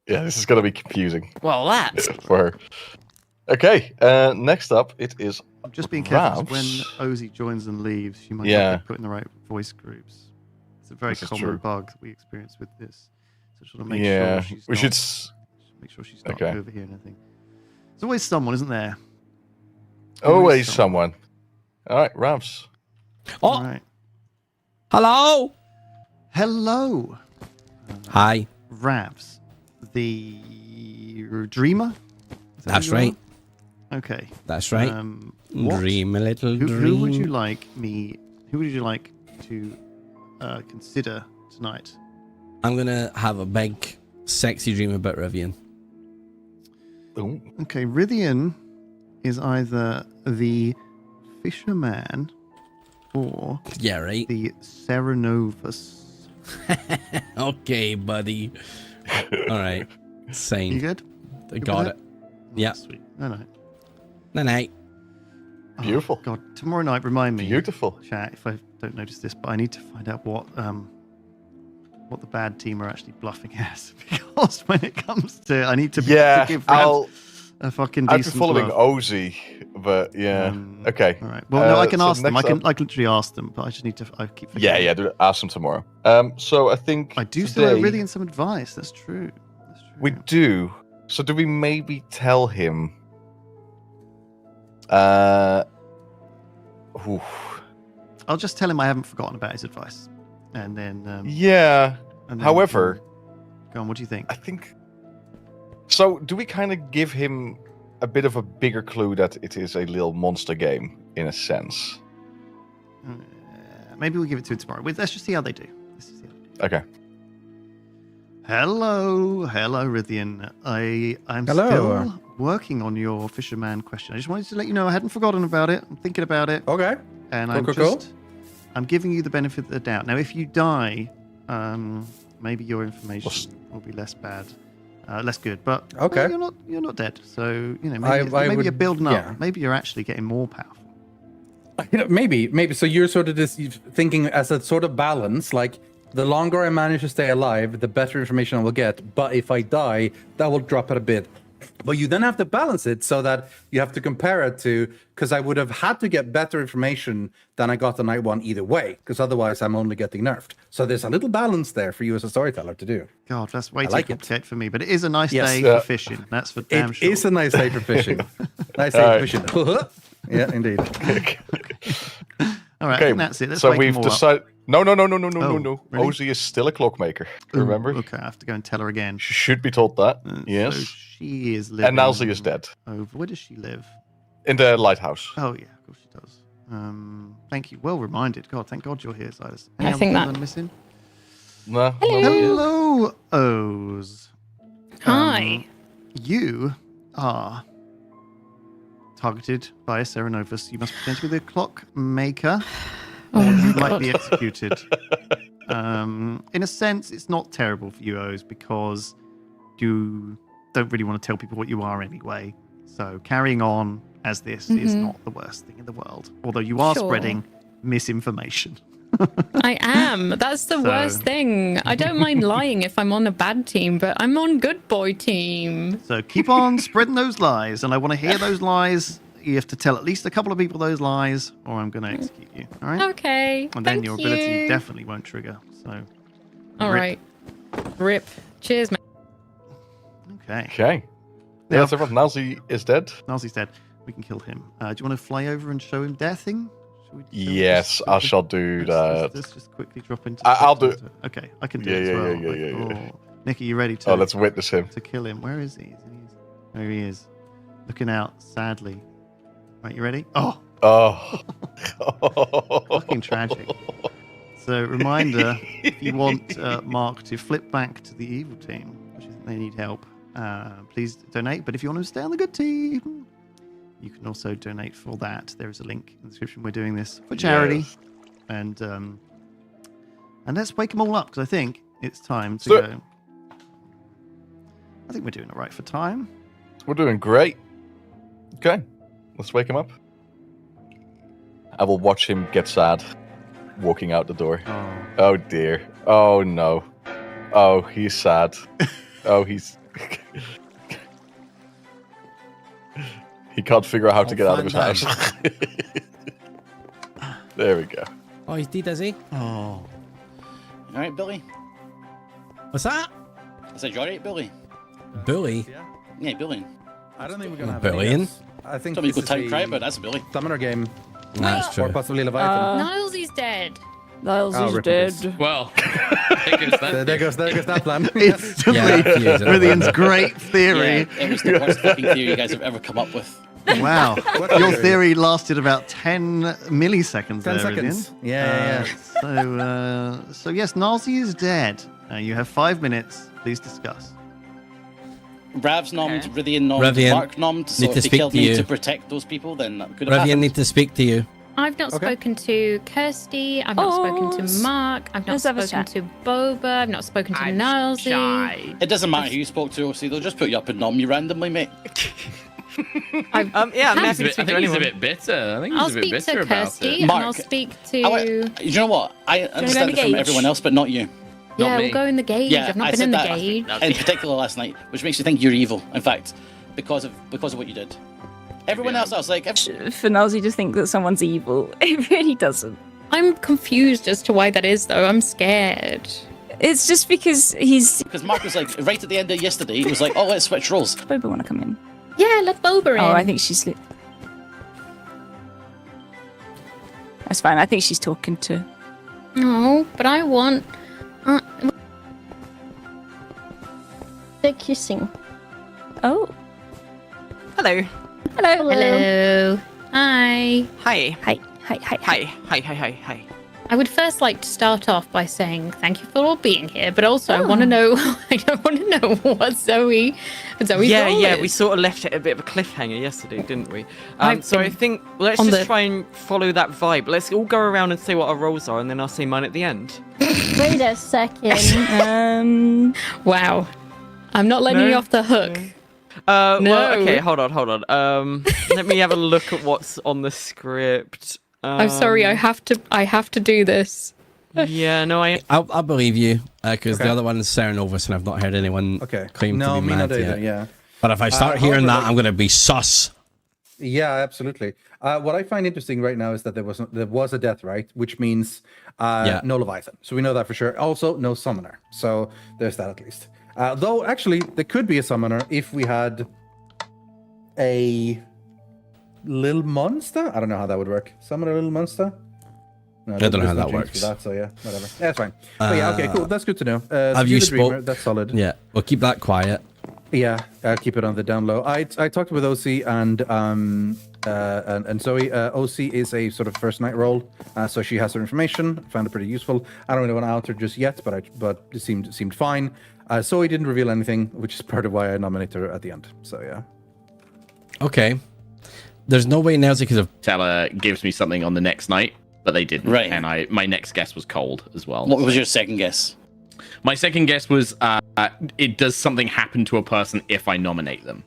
Yeah, this is gonna be confusing Well, that's for her. Okay. Next up, it is Just being careful 'cause Ralph's. when Ozzy joins and leaves, she might Yeah. not be put in the right voice groups. It's a very This is common true. bug we experience with this. So just want to make Yeah, sure she's we not, should. make sure she's not Okay. overhearing anything. There's always someone, isn't there? Always someone. All right, Rams. All Oh, right. hello. Hello, Hi. Ravs, the dreamer. Is that That's who you are? right. Okay. That's right. What? Dream a little Who dream. would you like me? Who would you like to consider tonight? I'm gonna have a big, sexy dream about Rivian. Ooh. Okay, Rithian is either the fisherman or Yeah, right. the Serenovus. Okay, buddy. All right. You Same. good? I with got that? it. Yeah. Sweet. No. Night night. Oh, Beautiful. God, tomorrow night, remind me, Beautiful. chat, if I don't notice this, but I need to find out what the bad team are actually bluffing as, because when it comes to, I need to, Yeah, to give Ravs I'll. a fucking I've been decent following bluff. Ozzy, but yeah. Okay. All right. Well, no, I can so ask them. I next can up- literally ask them, but I just need to. I keep. Yeah, forgetting. yeah. Ask them tomorrow. So I think I do still owe today Rithian some advice. That's true. That's true. we do. So do we maybe tell him? Oof. I'll just tell him I haven't forgotten about his advice, and then. Yeah. And then However, go on. What do you think? I think. So do we kind of give him a bit of a bigger clue that it is a little monster game in a sense? Maybe we'll give it to him tomorrow. Let's just see how they do. Let's just see how they do. Okay. Hello, Rithian. I'm Hello. still working on your fisherman question. I just wanted to let you know I hadn't forgotten about it. I'm thinking about it, Okay. and Cool. I'm giving you the benefit of the doubt. Now, if you die, maybe your information will be less bad, less good. But Okay. you're not dead. So maybe, I maybe would- you're building up. yeah. Maybe you're actually getting more powerful. Maybe. So you're sort of just thinking as a sort of balance, like the longer I manage to stay alive, the better information I will get. But if I die, that will drop it a bit. But you then have to balance it so that you have to compare it to, because I would have had to get better information than I got on night one either way, because otherwise I'm only getting nerfed. So there's a little balance there for you as a storyteller to do. God, that's way too like it. complicated for me. But it is a nice Yes. day Yeah. for fishing. That's for damn It sure. is a nice day for fishing. Nice day Alright. for fishing. Yeah, indeed. All right, I Okay. think that's it. Let's So wake we've them all up. decided. No. Oh, No. really? Ozzy is still a clockmaker. Ooh, Remember? Okay, I have to go and tell her again. She should be told that. Yes. So she is living. And Nalzi is dead. Over. Where does she live? In the lighthouse. Oh yeah, of course she does. Thank you. Well reminded. God, thank God you're here, Silas. Any I other think things that- I'm missing. No. Hello, Oz. Hi. You are targeted by a Serenovus. You must pretend to be the clockmaker, Oh or my you might God. be executed. In a sense, it's not terrible for you, Oz, because you don't really want to tell people what you are anyway. So carrying on as this is Mhm. not the worst thing in the world. Although you are Sure. spreading misinformation. I am. That's the worst thing. I don't mind lying if I'm on a bad team, but I'm on good boy team. So keep on spreading those lies, and I want to hear those lies. You have to tell at least a couple of people those lies, or I'm going to execute you. All right? Okay. And then thank your ability you. definitely won't trigger. So. All right. Rip. Cheers, man. Okay. Okay. Yeah, so everyone, Nazi is dead. Nazi's dead. We can kill him. Do you want to fly over and show him deathing? Shall we Yes, I shall do that. Let's just quickly drop into. I'll do it. Okay, I can do Yeah, it as yeah, well. yeah. Nick, are you ready to? Oh, let's witness him. To kill him. Where is he? There he is. Looking out sadly. Right, you ready? Oh. Oh. Fucking tragic. So, reminder: if you want Mark to flip back to the evil team, which is they need help, please donate. But if you want to stay on the good team, you can also donate for that. There is a link in the description. We're doing this for charity, and let's wake them all up because I think it's time to go. I think we're doing all right for time. We're doing great. Okay, let's wake him up. I will watch him get sad, walking out the door. Oh dear. Oh no. Oh, he's sad. Oh, he's. He can't figure out how to get out of his house. There we go. Oh, he's dead, is he? Oh. All right, Billy. What's that? I said, you all right, Billy? Bully? Yeah, Billy. I don't think we're gonna have Billion? I think Somebody this go time is cry a about that's Billy. summoner game, That's or true. possibly Leviathan. Niles is dead. Niles Oh, is rip in peace. dead. Well, there goes that. There goes that plan. Instantly, Brilliant's great theory. Yeah, it was the worst fucking theory you guys have ever come up with. Wow. Your theory lasted about 10 milliseconds 10 there, seconds. Rillian. Yeah. So yes, Nazi is dead. You have 5 minutes. Please discuss. Rav's nommed, Rithian nommed, Rivian, Mark nommed. So need if to they speak killed to me you. to protect those people, then that could have Rivian happened. need to speak to you. I've not Okay. spoken to Kirsty. I've not spoken to Oh, Mark. I've not let's have a spoken chat. to Boba. I've not spoken to Nilesy. It doesn't matter who you spoke to, OC. They'll just put you up and nom you randomly, mate. Yeah, I'm I happy to think speak to he's a anyone. bit bitter. I think I'll he's a bit speak bitter to about Kirsty it. and Mark, I'll speak to. You know what? I understand it from gauge? everyone else, but not you. Yeah, me. we'll go in the gauge. Yeah, I've not I been in said the that gauge. in particular last night, which makes you think you're evil. In fact, because of what you did. Everyone else, I was like, For Nazi to think that someone's evil, it really doesn't. I'm confused as to why that is, though. I'm scared. It's just because he's. because Mark was like, right at the end of yesterday, he was like, oh, let's switch roles. Boba want to come in? Yeah, let Boba in. Oh, I think she's. That's fine. I think she's talking to. No, but I want. They're kissing. Oh, Hello. hello. Hello. Hi. Hi. Hi. Hi. Hi. Hi. Hi. Hi. Hi. Hi. I would first like to start off by saying thank you for all being here, but also I want to know. I want to know what Zoe's Yeah, role yeah, is. we sort of left it a bit of a cliffhanger yesterday, didn't we? I've So I been think let's on just the- try and follow that vibe. Let's all go around and say what our roles are, and then I'll say mine at the end. Wait a second. Wow. I'm not letting you off the hook. Well, No. okay, hold on. Let me have a look at what's on the script. I'm sorry. I have to do this. Yeah, no, I'll believe you, because Okay. the other one's Cernobus, and I've not heard anyone claim No, to be me mad not yet. either. Yeah. But if I start hearing however, that, like- I'm going to be sus. Yeah, absolutely. What I find interesting right now is that there was a death, right? Which means no Leviathan. So we know that for sure. Also, no summoner. So there's that at least. Though, actually, there could be a summoner if we had a little monster. I don't know how that would work. Summon a little monster? No, I don't know there's how no that change for works. That, so yeah, whatever. Yeah, that's fine. But yeah, okay, cool. That's good to know. Have Skew you the Dreamer, spoke? That's solid. Yeah, we'll keep that quiet. Yeah, I'll keep it on the down low. I talked with OC and Zoe. OC is a sort of first night role, so she has her information. Found it pretty useful. I don't really want to out her just yet, but it seemed fine. Zoe didn't reveal anything, which is part of why I nominated her at the end. So yeah. Okay. There's no way Nelsie could have. Teller gives me something on the next night, but they didn't. Right. And my next guess was cold as well. What was your second guess? My second guess was it does something happen to a person if I nominate them.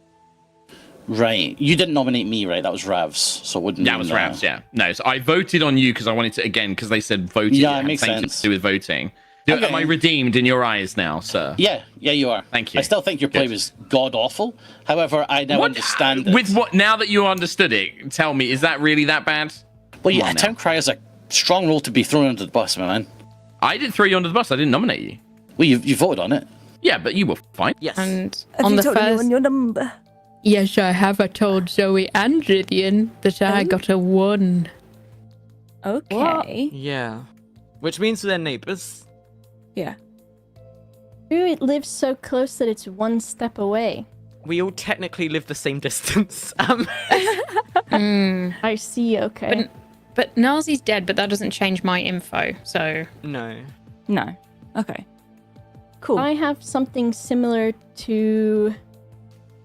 Right. You didn't nominate me, right? That was Ravs, so it wouldn't. That was Ravs, yeah. No, so I voted on you because I wanted to, again, because they said voting. Yeah, it makes something sense. to do with voting. Okay. Am I redeemed in your eyes now, sir? Yeah, you are. Thank you. I still think your play was god awful. However, I now understand it. With what, now that you understood it, tell me, is that really that bad? Well, yeah, Town Cry is a strong role to be thrown under the bus, my man. I didn't throw you under the bus. I didn't nominate you. Well, you voted on it. Yeah, but you were fine. Yes. And Have on you the told first, anyone your number? yes, I have. I told Zoe and Ridian that I got a 1. Okay. Yeah. Which means they're neighbors. Yeah. Ooh, it lives so close that it's 1 step away. We all technically live the same distance. I see, okay. But Nazi's dead, but that doesn't change my info. So No. No. Okay. Cool. I have something similar to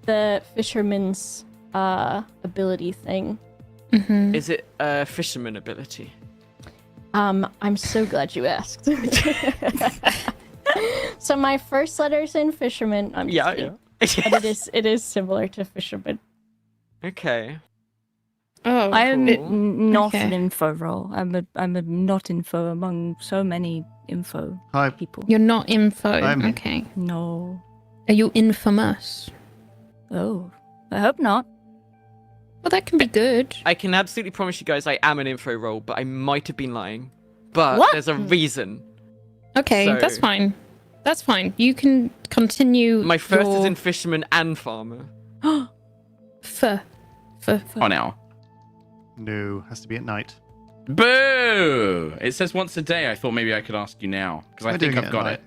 the fisherman's ability thing. Is it a fisherman ability? I'm so glad you asked. So my first letter's in fisherman. I'm just kidding. But it is similar to fisherman. Okay. oh, I am cool. not Okay. an info role. I'm a not info among so many info Hi. people. You're not info. I'm- Okay. No. Are you infamous? Oh. I hope not. Well, that can be good. I can absolutely promise you guys I am an info role, but I might have been lying. But What? there's a reason. Okay, So- that's fine. That's fine. You can continue. My first is your in fisherman and farmer. for. Oh, now. No, has to be at night. Boo! It says once a day. I thought maybe I could ask you now because I We're think doing I've it got at it.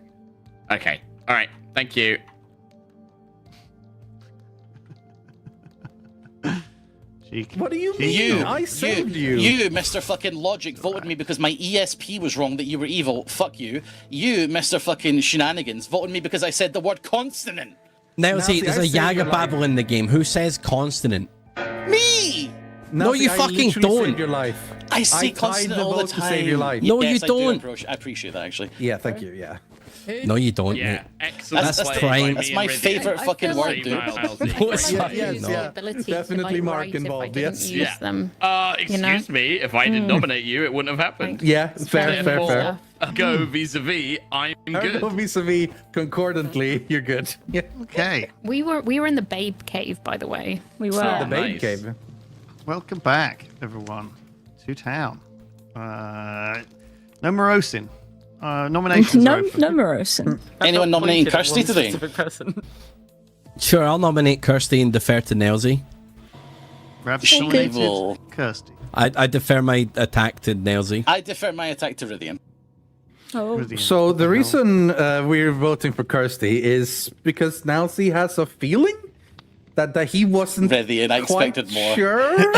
Okay. All right. Thank you. Cheek. What do you mean? You, I saved you. You, Mr. Fucking Logic, voted me because my ESP was wrong that you were evil. Fuck you. You, Mr. Fucking Shenanigans, voted me because I said the word consonant. Nelsie, there's I a saved your Yaga life. babble in the game. Who says consonant? Me! No, you I fucking literally don't. Saved your life. I say tied consonant the all the vote time. to save your life. No, Yes, you I do don't. I appreciate that, actually. Yeah, thank you. Yeah. No, you don't, Yeah. mate. Excellent. That's play crime. by That's me my and Ridian. favorite I fucking feel word, like dude. Niles. What's Yes, that? yeah. ability Definitely to, like, Mark write involved, If I didn't yes. use Yeah. them. Excuse know? me. If I didn't nominate you, it wouldn't have happened. Yeah, fair. Therefore, go vis-a-vis. I'm good. Go vis-a-vis concordantly. You're good. Yeah. Okay. We were in the Babe Cave, by the way. We were. The babe Nice. cave. Welcome back, everyone, to town. No Morosin. Nominations No, are open. no Morosin. Anyone nominating Pointed at Kirsty one today? specific person. Sure, I'll nominate Kirsty and defer to Nelsie. Rav She nominated evil. Kirsty. I defer my attack to Nelsie. I defer my attack to Ridian. Oh. Ridian. So the What reason we're voting for Kirsty is because Nelsie has a feeling that he wasn't Ridian, I quite expected more. sure.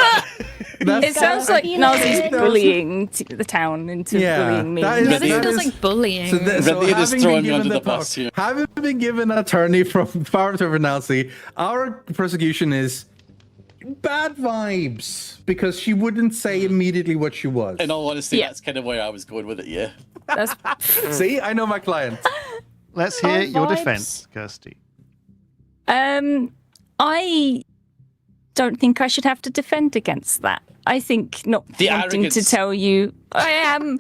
It sounds like you Nazi's know, bullying the town into Yeah, bullying me. that is- No, this that feels is- like bullying. So Ridian is having throwing been me under given the bus here. Having been given an attorney from Farm to Nelsie, our prosecution is bad vibes because she wouldn't say immediately what she was. In all honesty, Yeah. that's kind of where I was going with it, yeah. That's See, I know my client. Let's hear Oh, your vibes. defense, Kirsty. I don't think I should have to defend against that. I think not The wanting arrogance. to tell you I'm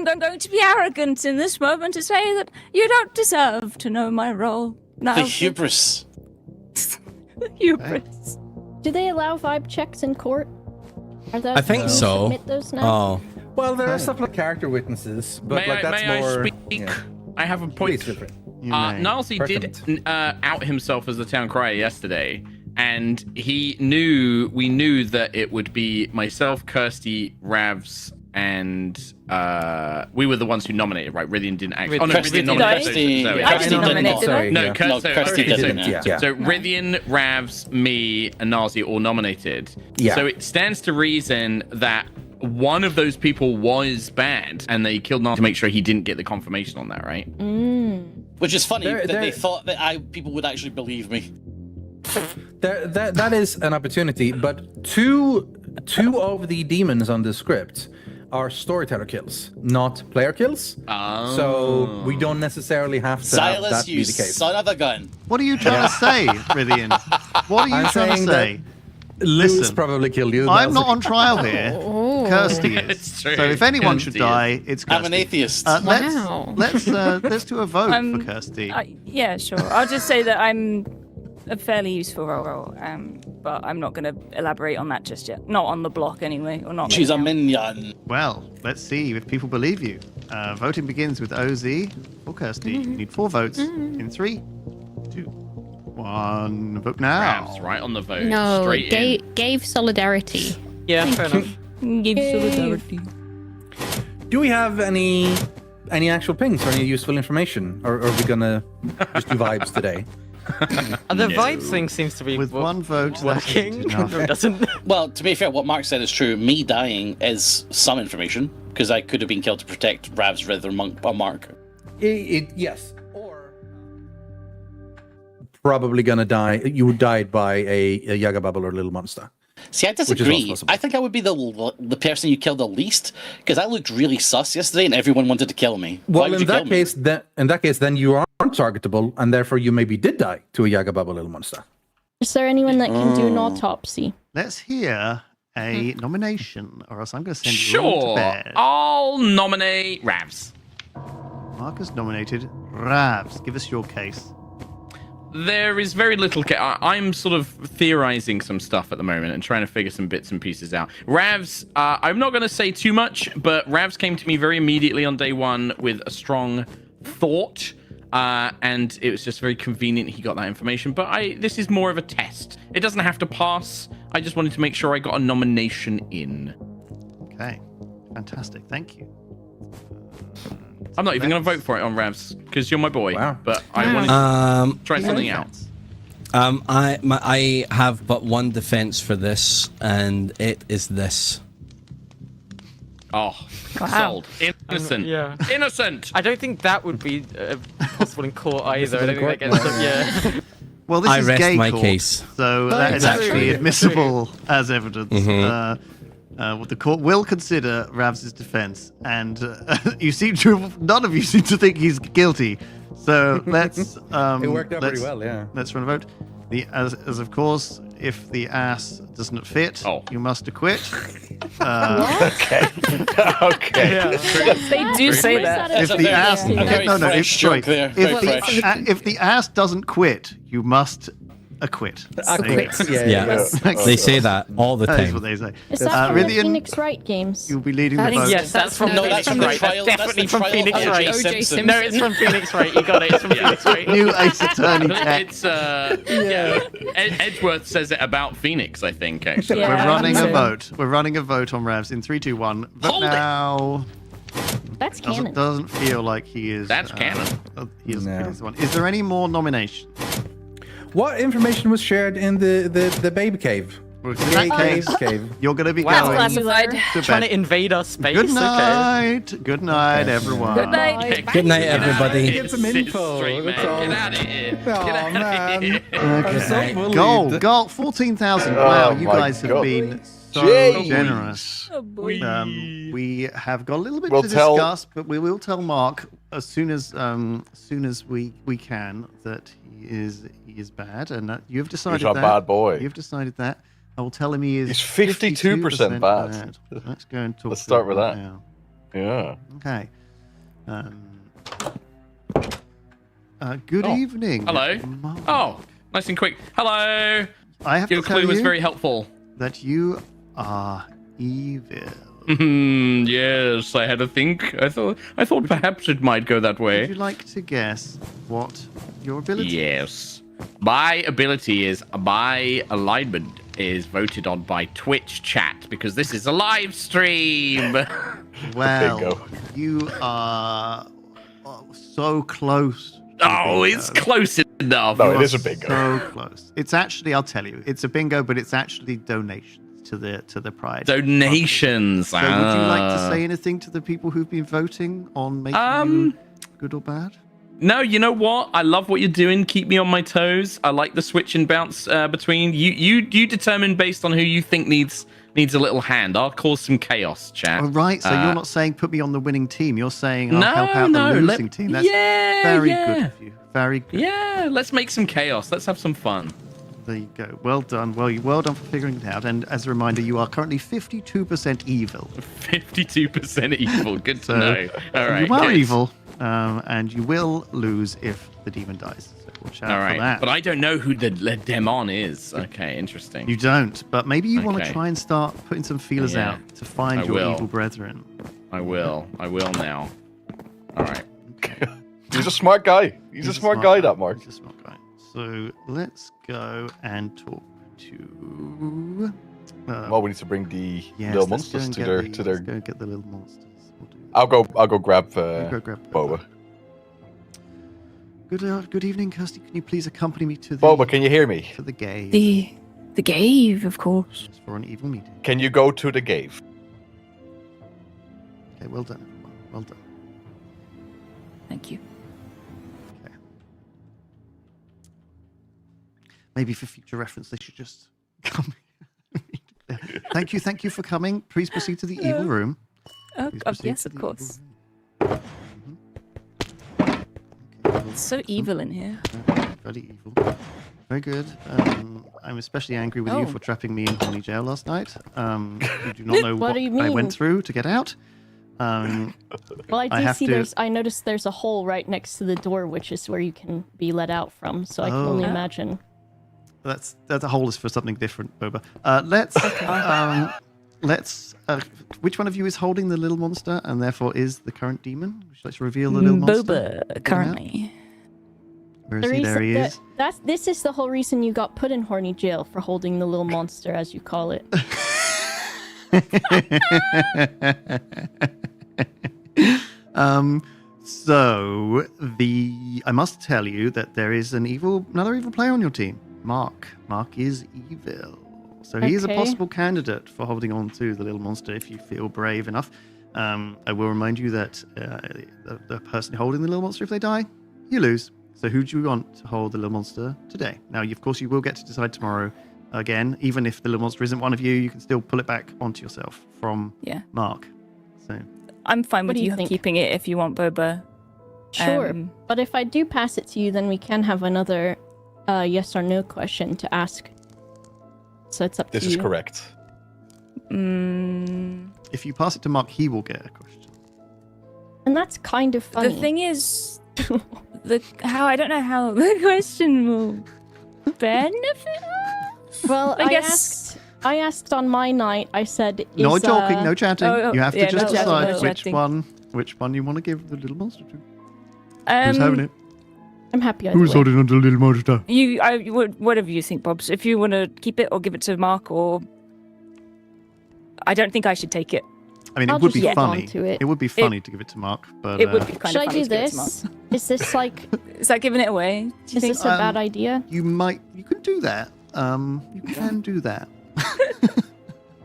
going to be arrogant in this moment to say that you don't deserve to know my role. No, The hubris. hubris. Do they allow vibe checks in court? Are those, I think can you so. Submit those now? Oh, Well, there are stuff like character witnesses, but May like I, that's may more. I speak? yeah. I have a point. Please, feel free. You may. Nalsy did Perfect. out himself as the town crier yesterday, and we knew that it would be myself, Kirsty, Ravs, and we were the ones who nominated, right? Ridian didn't actually. Oh no, Kirsty Ridian did. nominated Kirsty- Zoe. I Kirsty didn't did nominate not. them. Sorry, No, yeah. Kirsty, No, so, Kirsty okay, so, didn't, yeah. so Ridian, Ravs, me, and Nalsy all nominated. Yeah. So it stands to reason that one of those people was bad, and they killed Nalsy to make sure he didn't get the confirmation on that, right? Which is funny There- that there- they thought that people would actually believe me. That is an opportunity, but two of the demons on the script are storyteller kills, not player kills. Oh. So we don't necessarily have to have Silas, that you be the case. son of a gun. What are you trying to say, Ridian? What are you I'm trying to saying say? Lewis Listen, probably killed you. I'm not on trial here. Oh. Kirsty is. It's true. So if anyone should Kirsty is. die, it's Kirsty. I'm an atheist. Wow. Let's do a vote for Kirsty. Yeah, sure. I'll just say that I'm a fairly useful role, but I'm not going to elaborate on that just yet. Not on the block, anyway, or not. She's a right now. minion. Well, let's see if people believe you. Voting begins with OZ for Kirsty. You need 4 votes in 3, 2, 1. Vote now. Ravs, right on the vote. No, Straight in. gave solidarity. Yeah, fair enough. Give solidarity. Do we have any actual pings or any useful information, or are we gonna just do vibes today? The vibes thing seems to be With 1 vote, that working. isn't enough. No, it doesn't. Well, to be fair, what Mark said is true. Me dying is some information because I could have been killed to protect Rav's rather Mark. Yes. Or probably gonna die. You died by a Yaga Bubble or Little Monster. See, I is also disagree. possible. I think I would be the person you killed the least because I looked really sus yesterday and everyone wanted to kill me. Why Well, would in you kill that me? case, then you aren't targetable, and therefore you maybe did die to a Yaga Bubble Little Monster. Is there anyone that can do an autopsy? Let's hear a nomination, or else I'm going to send you all to Sure. bed. I'll nominate Ravs. Marcus nominated Ravs. Give us your case. There is very little. I'm sort of theorizing some stuff at the moment and trying to figure some bits and pieces out. Ravs, I'm not going to say too much, but Ravs came to me very immediately on day 1 with a strong thought, and it was just very convenient he got that information. But this is more of a test. It doesn't have to pass. I just wanted to make sure I got a nomination in. Okay. Fantastic. Thank you. I'm not even going to vote for it on Ravs because you're my boy. Wow. But I wanted to try something out. I have but one defense for this, and it is this. Oh, sold. Innocent. Yeah. Innocent. I don't think that would be possible in court either. I don't think that Court? gets yeah. Well, this I is rest gay my court, case. so that is Exactly. actually admissible as evidence. Mm-hmm. What the court will consider Ravs' defense, and none of you seem to think he's guilty. So let's. It worked out pretty let's- well, yeah. Let's run a vote. As of course, if the ass doesn't fit, you must acquit. Okay. Okay. They do say that. If the ass, a very fresh joke there. Very fresh. if the ass doesn't quit, you must acquit. Acquit. Yeah. They say that all the That is what time. they say. Is that from the Rithian, Phoenix Wright games? you'll be leading the That is- vote. Yes, that's from No, Phoenix that's from the Wright. trial. That's That's the definitely from trial Phoenix of Wright. O.J. O.J. Simpson. No, it's from Phoenix Wright. You got it. It's from Phoenix Wright. New Ace Attorney tech. It's Edgeworth says it about Phoenix, I think. Actually, Yeah. We're running a so- vote. We're running a vote on Ravs in 3, 2, 1. Vote Hold it. now. That's canon. Doesn't feel like he is. That's canon. He is, No. he is the one. Is there any more nominations? What information was shared in the baby cave? Well, in that case, Cave. you're going to be Wow. going Classified. to Trying to bed. invade our space. Good Okay. night. Good night, everyone. Good night. Good night, everybody. Get some info, Straight, man. that's all. Get out of here. Oh, Get out of man. here. I'm so bullied. Goal, 14,000. Oh, Wow, you my guys have God. been so Jeez. generous. Oh, boy. We have got a little bit We'll to tell- discuss, but we will tell Mark as soon as we can that he is bad, and that you've decided He's a that. bad boy. You've decided that. I will tell him he is. He's 52% bad. Let's go and talk. Let's to start him with right that. now. Yeah. Okay. Good evening. Hello. Mark. Oh, nice and quick. Hello. I have Your to tell clue was you very helpful. that you are evil. Yes, I had to think. I thought perhaps it might go that Would way. you like to guess what your ability? Yes. My ability is my alignment is voted on by Twitch chat because this is a live stream. Well, Bingo. you are so close. to Oh, bingo. it's close enough. No, You it are is a bingo. So close. It's actually, I'll tell you, it's a bingo, but it's actually donations to the Pride. Donations. So would you like to say anything to the people who've been voting on making you good or bad? No, you know what? I love what you're doing. Keep me on my toes. I like the switch and bounce between you determine based on who you think needs a little hand. I'll cause some chaos, chat. Oh, right. So you're not saying put me on the winning team. You're saying I'll help out no, the losing team. That's very good of you. Very good. Yeah, let's make some chaos. Let's have some fun. There you go. Well done. Well done for figuring it out. And as a reminder, you are currently 52% evil. 52% evil. Good to So, know. All right. You are good. evil, and you will lose if the demon dies. So watch out All for right. that. But I don't know who the demon is. Okay, interesting. You don't, but maybe you want to Okay. try and start putting some feelers Yeah, out to find I your will. evil brethren. I will now. All right. He's a smart guy. He's a smart guy, that Mark. He's a smart guy. So let's go and talk to. Well, we need to bring the yes, little let's go monsters and to get their the- to their. Let's go and get the little monsters. We'll do I'll go grab You go grab Boba. Good evening, Kirsty. Can you please accompany me to the Boba, can you hear me? to the cave? The cave, of course. Just for an evil meeting. Can you go to the cave? Okay, well done, everyone. Well done. Thank you. Okay. Maybe for future reference, they should just come. Thank you for coming. Please proceed to the evil room. Oh, Please oh proceed yes, to of the course. evil room. Okay, well, It's so evil in here. Very evil. Very good. I'm especially angry with you Oh. for trapping me in horny jail last night. You do not know What what do you I mean? went through to get out. Well, I I do have see to- I noticed there's a hole right next to the door, which is where you can be let out from. So I can only Oh. imagine. That's a hole is for something different, Boba. Let's. Which one of you is holding the little monster and therefore is the current demon? Let's reveal the little monster. Boba, currently. Where is he? There he is. This is the whole reason you got put in horny jail, for holding the little monster, as you call it. So I must tell you that there is another evil player on your team. Mark. Mark is evil. So he is a Okay. possible candidate for holding on to the little monster if you feel brave enough. I will remind you that the person holding the little monster, if they die, you lose. So who do you want to hold the little monster today? Now, of course, you will get to decide tomorrow. Again, even if the little monster isn't one of you, you can still pull it back onto yourself from Yeah. Mark. So I'm fine What with do you you think? keeping it if you want Boba. Sure. Um, But if I do pass it to you, then we can have another yes or no question to ask. So it's up This to is you. correct. if you pass it to Mark, he will get a question. And that's kind of funny. The thing is, I don't know how the question will benefit. Well, I I guess- asked on my night. I said, No talking, no chatting. oh, You have to yeah, just no chatting, decide no which one you want to give the little monster to. Um, Who's having it? I'm happy either Who's way. holding on to the little monster? whatever you think, Bobs. If you want to keep it or give it to Mark, or I don't think I should take it. I mean, I'll it would just be hold on funny. to it. It would be funny to give it to Mark, but It would be kind Should of I funny do to give it to this? Mark. Is this like? Is that giving it away? Do you Is think? this a bad idea? you could do that. You can do that.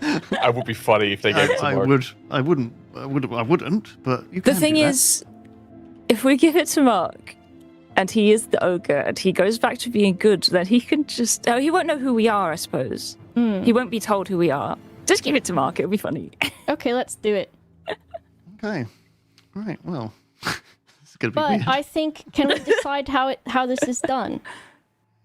It would be funny if they gave it to I Mark. wouldn't. But you The can thing do that. is, if we give it to Mark, and he is the ogre, and he goes back to being good, then he can just. Oh, he won't know who we are, I suppose. Hmm. He won't be told who we are. Just give it to Mark. It'll be funny. Okay, let's do it. Okay. Right. Well, it's gonna be But weird. I think, can we decide how this is done?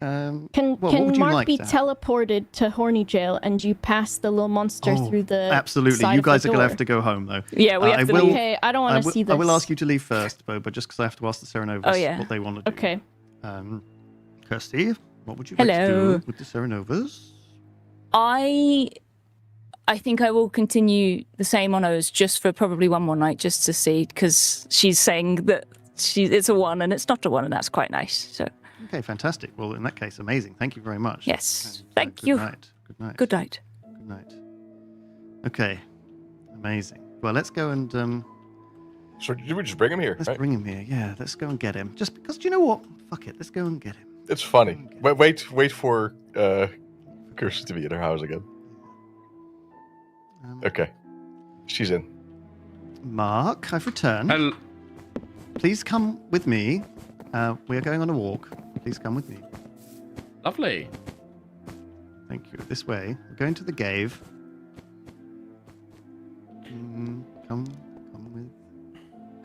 What Can would you Mark like be to have? teleported to horny jail, and you pass the little monster through the absolutely. side You of the guys are gonna door? have to go home though. Yeah, we have I to will- leave. Okay, I don't want to see this. I will ask you to leave first, Boba, just because I have to ask the Serenovas Oh, yeah. what they want to do. Okay. Kirsty, what would you like to Hello. do with the Serenovas? I think I will continue the same on O's just for probably one more night, just to see, because she's saying that it's a 1 and it's not a 1, and that's quite nice. So Okay, fantastic. Well, in that case, amazing. Thank you very much. yes, And, thank good you. Night. Good night. Good night. Good night. Okay, amazing. Well, let's go and So did we just bring him here? let's Right? bring him here. Yeah, let's go and get him. Just because, do you know what? Fuck it. Let's go and get him. It's funny. Wait for Kirsty to be in her house again. Okay, she's in. Mark, I've returned. Please come with me. We are going on a walk. Please come with me. Lovely. Thank you. This way. We're going to the cave.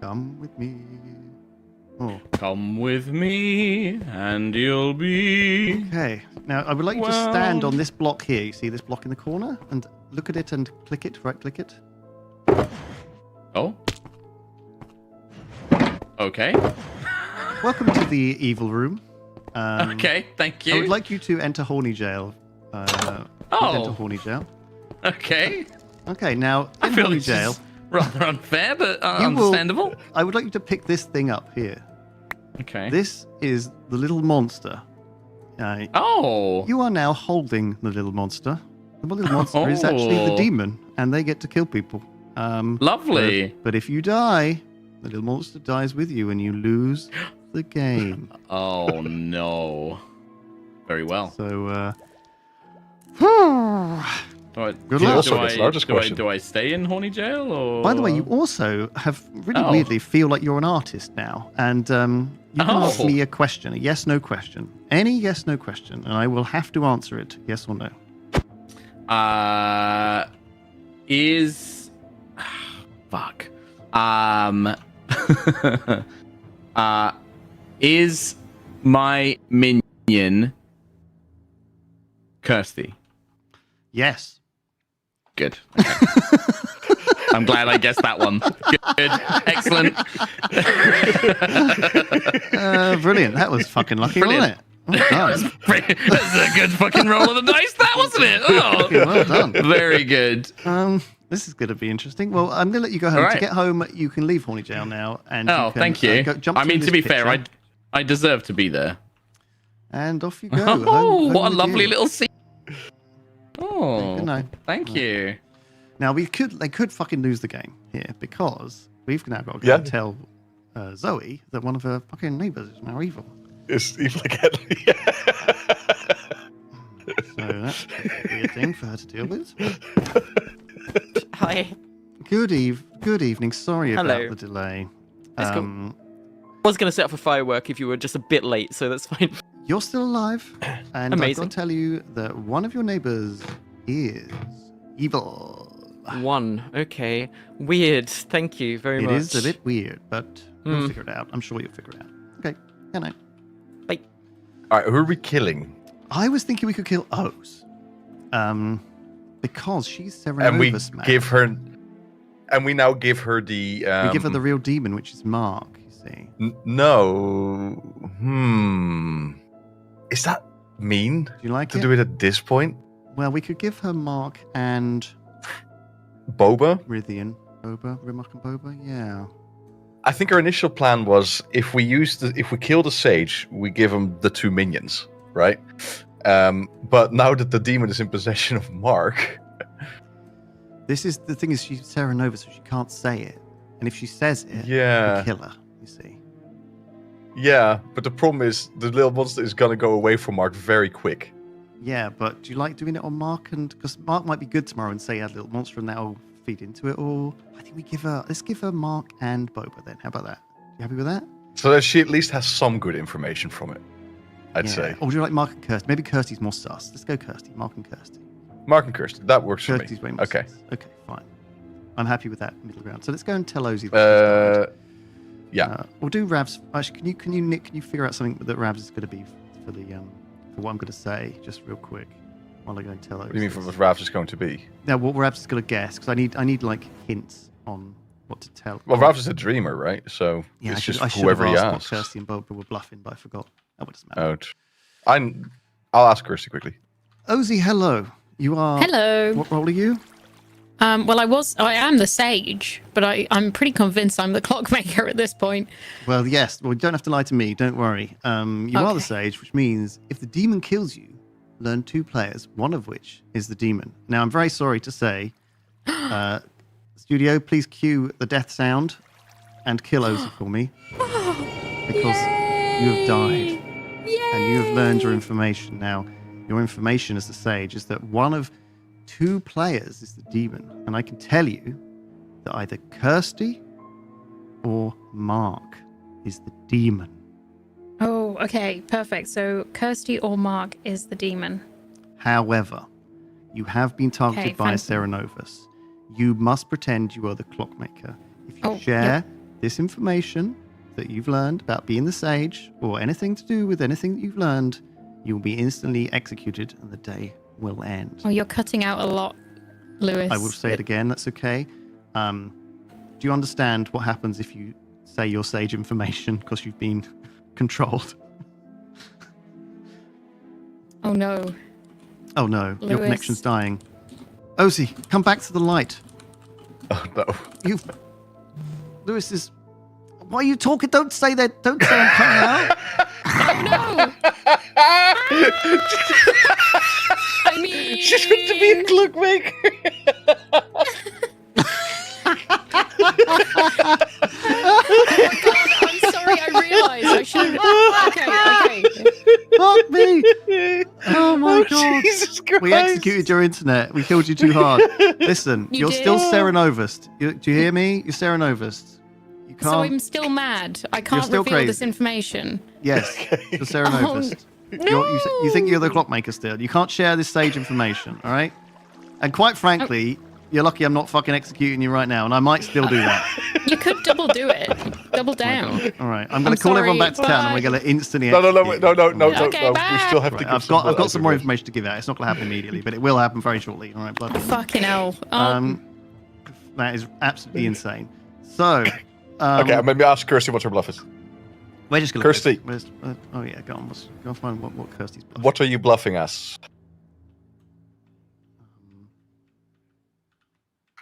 Come with me. Oh. Come with me, and you'll be. Okay. Now, I would like you to stand on this block here. You see this block in the corner? And look at it and click it, right-click it. Oh. Okay. Welcome to the evil room. Okay, thank you. I would like you to enter Horny Jail. Enter Horny Jail. Okay. Okay, now, I in feel Horny this Jail... is rather unfair, but You will- understandable. I would like you to pick this thing up here. Okay. This is the little monster. Oh. You are now holding the little monster. The little monster is actually the Oh. demon, and they get to kill people. Lovely. But if you die, the little monster dies with you, and you lose the game. Oh no. Very well. So, Good luck. Also gets largest question. Do I stay in Horny Jail or? by the way, you also have really Oh. weirdly feel like you're an artist now, and you can ask Oh. me a question, a yes/no question, any yes/no question, and I will have to answer it, yes or no. Is fuck. Is my minion Kirsty? Yes. Good. Okay. I'm glad I guessed that one. Good. Excellent. Brilliant. That was fucking lucky, Brilliant. wasn't it? Well done. That's a good fucking roll of the dice, that wasn't it? Oh, Well done. very good. This is going to be interesting. Well, I'm going to let you go home. All To right. get home, you can leave Horny Jail now. And Oh, you can, thank you. jump I mean, through to be this fair, picture, I deserve to be there. And off you go. Oh, Home what a with lovely you. little scene. Oh, Good night. thank you. Now, they could fucking lose the game here because we've now got to go Yeah. and tell Zoe that one of her fucking neighbours is now evil. It's evil again. So that's a weird thing for her to deal with. Hi. Good evening. Sorry Hello. about the delay. It's cool. I was going to set up a firework if you were just a bit late, so that's fine. You're still alive, and I've Amazing. got to tell you that one of your neighbours is evil. One. Okay. Weird. Thank you very much. It is a bit weird, but we'll figure it out. I'm sure you'll figure it out. Okay, good night. Bye. All right, who are we killing? I was thinking we could kill O's, because she's And we Serenova's man. give her, and we now give her the. We give her the real demon, which is Mark. You see. No. Is that mean Do you like to it? do it at this point? Well, we could give her Mark and Boba? Rithian. Mark and Boba. Yeah. I think our initial plan was if we kill the sage, we give him the 2 minions, right? But now that the demon is in possession of Mark, This is the thing is she's Serenova, so she can't say it, and if she says it, Yeah. we kill her. You see. yeah. But the problem is the little monster is gonna go away from Mark very quick. Yeah, but do you like doing it on Mark? And because Mark might be good tomorrow and say add a little monster and that'll feed into it. Or I think let's give her Mark and Boba then. How about that? You happy with that? So that she at least has some good information from it, I'd Yeah. say. Or would you like Mark and Kirsty? Maybe Kirsty's more sus. Let's go Kirsty. Mark and Kirsty. Mark and Kirsten, that works for Kirsty's way me. more Okay. sus. Okay, fine. I'm happy with that middle ground. So let's go and tell Ozzy that she's died. Yeah. We'll do Rav's. Actually, can you Nick? Can you figure out something that Rav's is going to be for the for what I'm going to say, just real quick, while I go and tell Ozzy. What do you mean for what Rav's is going to be? Now, what Rav's is going to guess because I need like hints on what to tell. Well, Rav's is a dreamer, right? So Yeah, it's just I should whoever have he asked what asks. Kirsty and Boba were bluffing, but I forgot. Oh, it doesn't matter. I'll ask Kirsty quickly. Ozzy, hello. You are. Hello. What role are you? Well, I am the sage, but I'm pretty convinced I'm the clockmaker at this point. Well, yes. Well, you don't have to lie to me. Don't worry. You are the Okay. sage, which means if the demon kills you, learn 2 players, one of which is the demon. Now, I'm very sorry to say, studio, please cue the death sound and kill Ozzy for me. Because you have died. And you have learned your information. Now, your information as the sage is that one of 2 players is the demon. And I can tell you that either Kirsty or Mark is the demon. Oh, okay, perfect. So Kirsty or Mark is the demon. However, you have been targeted Okay, by a fine. Serenovus. You must pretend you are the clockmaker. If you Oh, share yep. this information, that you've learned about being the sage, or anything to do with anything that you've learned, you will be instantly executed and the day will end. Oh, you're cutting out a lot, Lewis. I will say it again, that's okay. Do you understand what happens if you say your sage information because you've been controlled? Oh no. Oh no, your Lewis. connection's dying. Ozzy, come back to the light. Oh no. Lewis is... Why are you talking? Don't say that. Don't say I'm coming out. Oh no! I mean... She's meant to be a clockmaker. Oh my god, I'm sorry, I realised I should... Okay. Fuck me. Oh my god. Jesus Christ. We executed your internet. We killed you too hard. Listen, You you're did? still Serenovist. Do you hear me? You're Serenovist. You can't... So I'm still mad. I can't still reveal this crazy. information. Yes, you're Serenovist. You think you're the clockmaker still. You can't share this sage information, all right? And quite frankly, you're lucky I'm not fucking executing you right now, and I might still do that. You could double do it. Double down. All right, I'm going to call everyone back to town, and we're going to instantly No, execute. no. Okay, We bye. still have to Right, give I've got some more information to give out. It's not going to happen immediately, but it will happen very shortly. All right, bloody. Fucking hell. That is absolutely insane. So, Okay, maybe ask Kirsty what her bluff is. we're just going to... Kirsty. Oh yeah, go on. Go find what Kirsty's bluff. What are you bluffing as?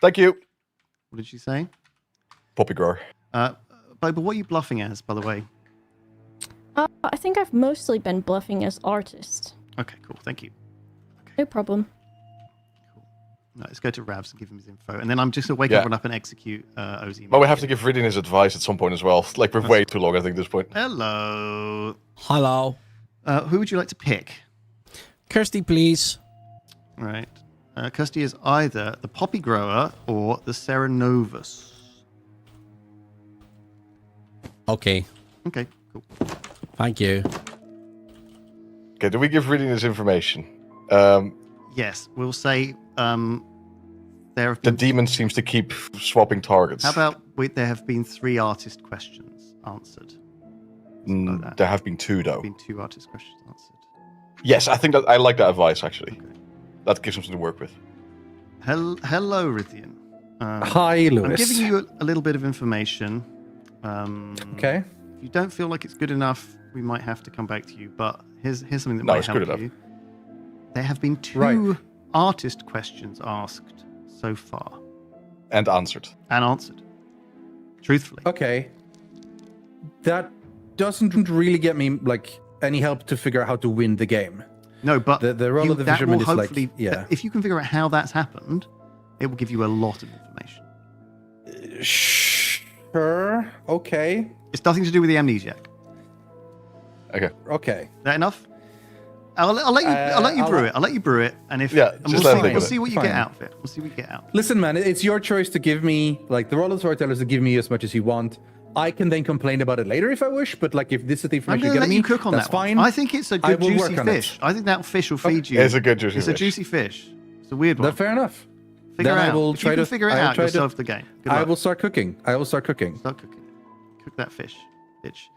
Thank you. What did she say? Poppy grower. But what are you bluffing as, by the way? I think I've mostly been bluffing as artist. Okay, cool. Thank you. No problem. No, let's go to Ravs and give him his info, and then I'm just going to wake Yeah. everyone up and execute Ozzy. But we have to give Ridin his advice at some point as well. Like, we're way too long, I think, at this point. Hello. Hello. Who would you like to pick? Kirsty, please. All right. Kirsty is either the poppy grower or the Serenovus. Okay. Okay, cool. Thank you. Okay, do we give Ridin his information? Yes, we'll say there have The been... demon seems to keep swapping targets. How about there have been 3 artist questions answered? Like that. There have been 2, There though. have been 2 artist questions answered. Yes, I think that I like that advice, actually. Okay. That gives him something to work with. Hello, Rithian. Hi, Lewis. I'm giving you a little bit of information. Okay. If you don't feel like it's good enough, we might have to come back to you. But here's something that No, might it's help good enough. you. There have been 2 Right. artist questions asked so far And answered. and answered. Truthfully. Okay. That doesn't really get me like any help to figure out how to win the game. No, but The role of the that will fisherman is like, hopefully, yeah. if you can figure out how that's happened, it will give you a lot of information. Sure. Okay. It's nothing to do with the amnesiac. Okay. Okay. Is that enough? I'll let you brew it. I'll let you brew it, and if Yeah, and just we'll let him think see, we'll of it. see what you Fine. get out of it. We'll see what you get out. Listen, man, it's your choice to give me like the role of the storyteller is to give me as much as you want. I can then complain about it later if I wish, but like if this is the I'm information going you're to let getting you me, cook on that's that one. fine. I think it's a I good will juicy work on fish. it. I think that fish will feed you. It's a good juicy It's a fish. juicy fish. It's a weird one. That's fair enough. Figure Then it I out. will If try you can to- figure it I'll out, try you'll to- solve the game. Good I luck. will start cooking. Start cooking. Cook that fish, bitch.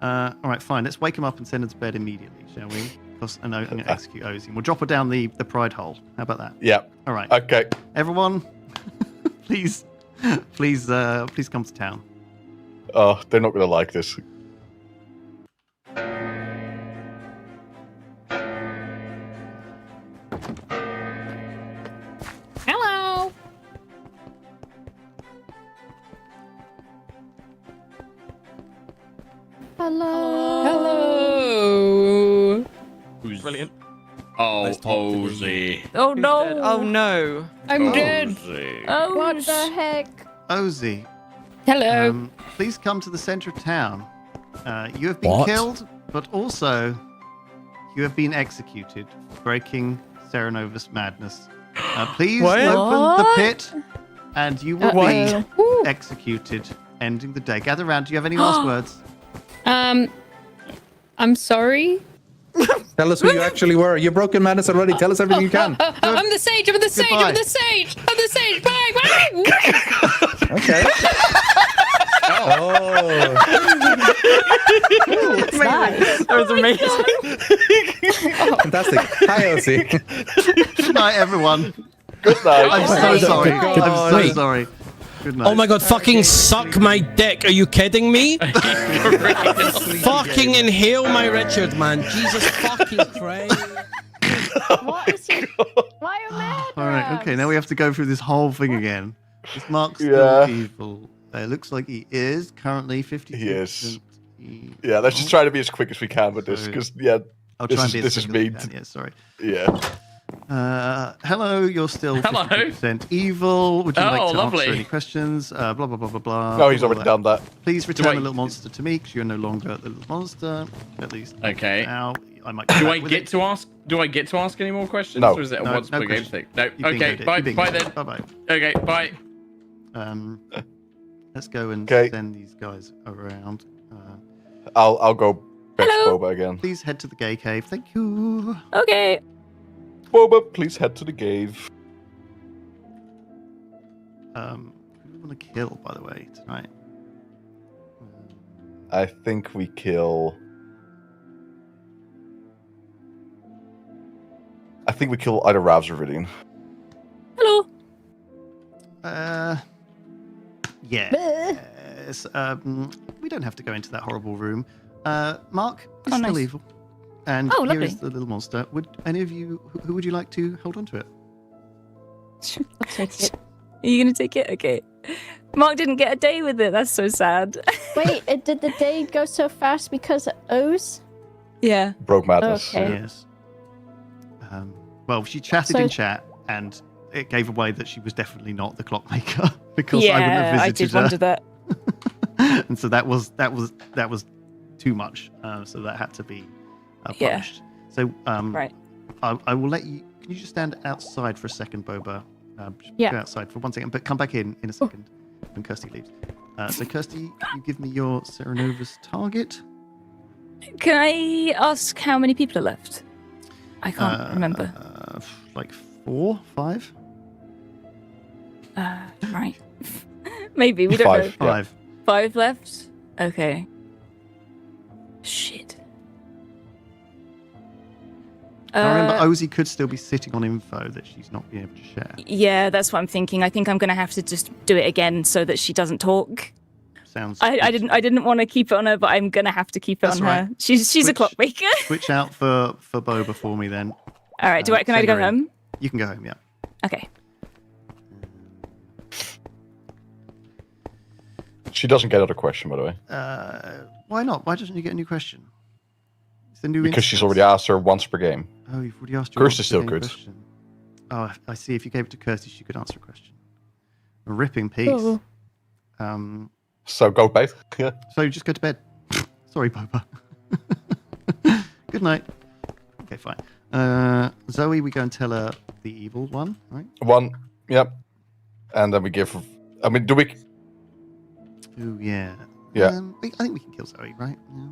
All right, fine. Let's wake him up and send him to bed immediately, shall we? Because I know I'm going to execute Ozzy. We'll drop her down the pride hole. How about that? Yeah. All right. Okay. Everyone, please come to town. Oh, they're not going to like this. Hello. Hello. Hello. Brilliant. Oh, Let's talk to the- Ozzy. Oh Who's no. dead? Oh no. I'm dead. Ozzy. Oh, What the heck? Ozzy, Hello. please come to the center of town. You have been What? killed, but also you have been executed for breaking Serenovus madness. Please What? open the What? pit, and you will Uh-oh. be executed, ending the day. Gather round. Do you have any last words? I'm sorry. Tell us who you actually were. You're broken madness already. Tell us everything you can. I'm the sage. I'm the sage. I'm Goodbye. the sage. I'm the sage. Bye. Bye. Okay. Oh, It's nice. That was amazing. fantastic. Hi, Elsie. Good night, everyone. Good night. I'm so Night. sorry. God. I'm so Wait. sorry. Good night. Oh my god, fucking suck my dick. Are you kidding me? Fucking inhale my Richard, man. Jesus fucking Christ. What is he? Why are you mad? All right. Okay. Now we have to go through this whole thing again. Is Mark still Yeah. evil? It looks like he is currently 50. He is. Yeah, let's just try to be as quick as we can with this, because I'll this try and is- be as this is quick as I me. can. Yeah. Sorry. yeah. Hello, you're still Hello. 50% evil. Would you like Oh, to lovely. answer any questions? Blah, blah, blah, blah, blah. No, he's all already that. done that. Please return I- the little monster to me, because you're no longer the little monster. At least Okay. now. I might. Do I get to ask? Do I get to ask any more questions, No. or is it a No, once no per game questions. thing? No. Okay. Bye. Bye then. Bye bye. Okay. Bye. Let's go and Okay. send these guys around. I'll go fetch Hello. Boba again. Please head to the gay cave. Thank you. Okay. Boba, please head to the cave. Who do we want to kill, by the way, tonight? I think we kill. I think we kill either Ravs or Viridian. Hello. Yes. We don't have to go into that horrible room. Mark is Oh, still nice. evil. And Oh, here lovely. is the little monster. Would any of you, who would you like to hold on to it? I'll take it. Are you gonna take it? Okay. Mark didn't get a day with it. That's so sad. Wait, did the day go so fast because of O's? yeah. Broke madness. Okay. Yes. Well, she chatted So- in chat, and it gave away that she was definitely not the clockmaker because Yeah, I wouldn't have I visited did wonder that. and so that was too much. So that had to be Yeah. punished. So Right. I will let you. Can you just stand outside for a second, Boba? Just Yeah. Go outside for 1 second, but come back in a second when Kirsty leaves. So Kirsty, you give me your Serenova's target. Can I ask how many people are left? I can't remember. Like 4, 5, Right. Maybe we don't know. 5. Yeah. 5. 5 left. Okay. Shit. Now remember, Ozzy could still be sitting on info that she's not being able to share. Yeah, that's what I'm thinking. I think I'm gonna have to just do it again so that she doesn't talk. Sounds. I didn't want to keep it on her, but I'm gonna have to keep it That's on right. her. She's a Switch. clockmaker. Switch out for Boba for me then. All right. Can I send go her in. home? You can go home, yeah. Okay. She doesn't get another question, by the way, Why not? Why doesn't you get a new question? It's a new because she's instance. already asked her once per game. Oh, you've already asked her. Kirsty's still good. Question. Oh, I see. If you gave it to Kirsty, she could answer a question. A ripping piece. Oh. So go bait. Yeah. So just go to bed. Sorry, Boba. Good night. Okay, fine. Zoe, we go and tell her the evil one, right? 1. Yep. And then we give. I mean, do we? Oh, yeah. Yeah. I think we can kill Zoe, right? Yeah.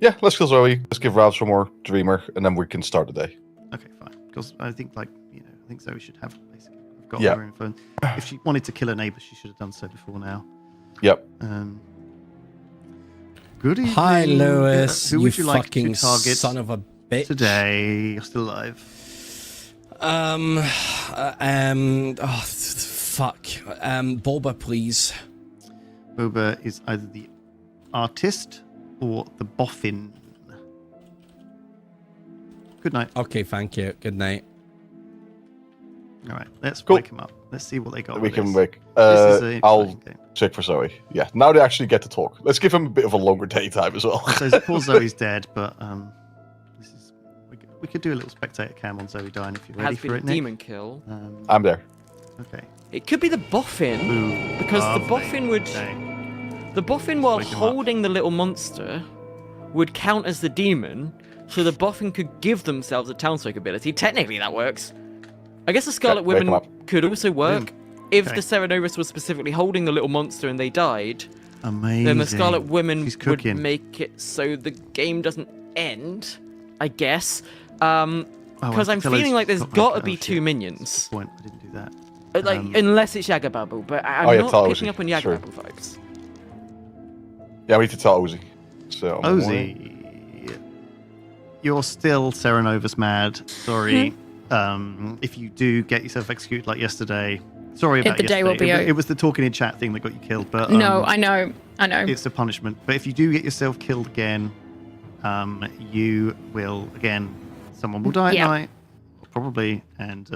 Yeah. Let's kill Zoe. Let's give Ravs one more Dreamer, and then we can start the day. Okay, fine. Because I think, I think Zoe should have basically got Yeah. her info. If she wanted to kill her neighbour, she should have done so before now. Yep. Good evening. Hi, Lewis. Who would you like fucking to target son of a bitch. today? You're still alive. Fuck. Boba, please. Boba is either the artist or the boffin. Good night. Okay, thank you. Good night. All right, let's Cool. wake him up. Let's see what they got. We with can this. make. This is a I'll exciting game. check for Zoe. Yeah. Now they actually get to talk. Let's give him a bit of a longer daytime as well. So poor Zoe's dead, but this is we could do a little spectator cam on Zoe dying if you're ready Has for been a it, Nick. demon kill. I'm there. Okay. It could be the boffin, Ooh, because the lovely. boffin would. Okay. The boffin, while wake him up. holding the little monster, would count as the demon, so the boffin could give themselves a townsfolk ability. Technically, that works. I guess the Scarlet wake 'em Women up. could also work. If Okay. the Serenovus was specifically holding the little monster and they died, Amazing. then the Scarlet Women She's would cooking. make it so the game doesn't end, I guess. Oh, Because I I'm can tell feeling it's like there's not got to like- be oh, 2 shit. minions. That's the point. I didn't do that. Like, unless it's Yagababu, but I'm Oh, yeah, not Talo picking is- up on sure. Yagababu vibes. Yeah, we need to tell Ozzy. So Ozzy, you're still Serenovus mad. Sorry. If you do get yourself executed like yesterday, sorry about The day will be yesterday. over. It was the talking in chat thing that got you killed, but No, I know. it's a punishment. But if you do get yourself killed again, you will again. Someone will die at Yeah. night, probably, and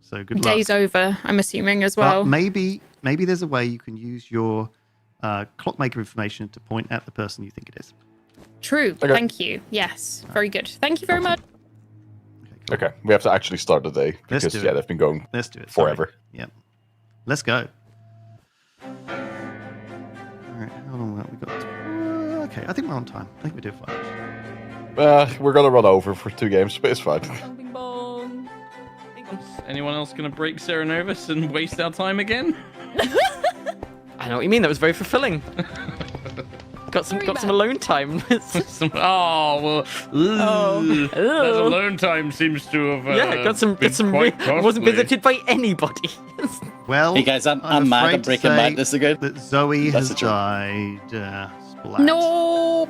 so good luck. Day's over, I'm assuming as well. But maybe there's a way you can use your clockmaker information to point at the person you think it is. True. Okay. Thank you. Yes. Very good. Thank you very much. Okay, we have to actually start the day Let's because do it. they've been going Let's do it. forever. Sorry. Yep. Let's go. All right, how long have we got? Okay, I think we're on time. I think we do fine. We're gonna run over for 2 games, but it's fine. Bing bong. Anyone else gonna break Serenovus and waste our time again? I know what you mean. That was very fulfilling. got some alone time. Oh well. That alone time seems to have. got some. quite Wasn't costly. visited by anybody. Well, Hey guys, I'm mad. afraid I'm to breaking say madness again. that Zoe That's has the truth. died. Splat. No.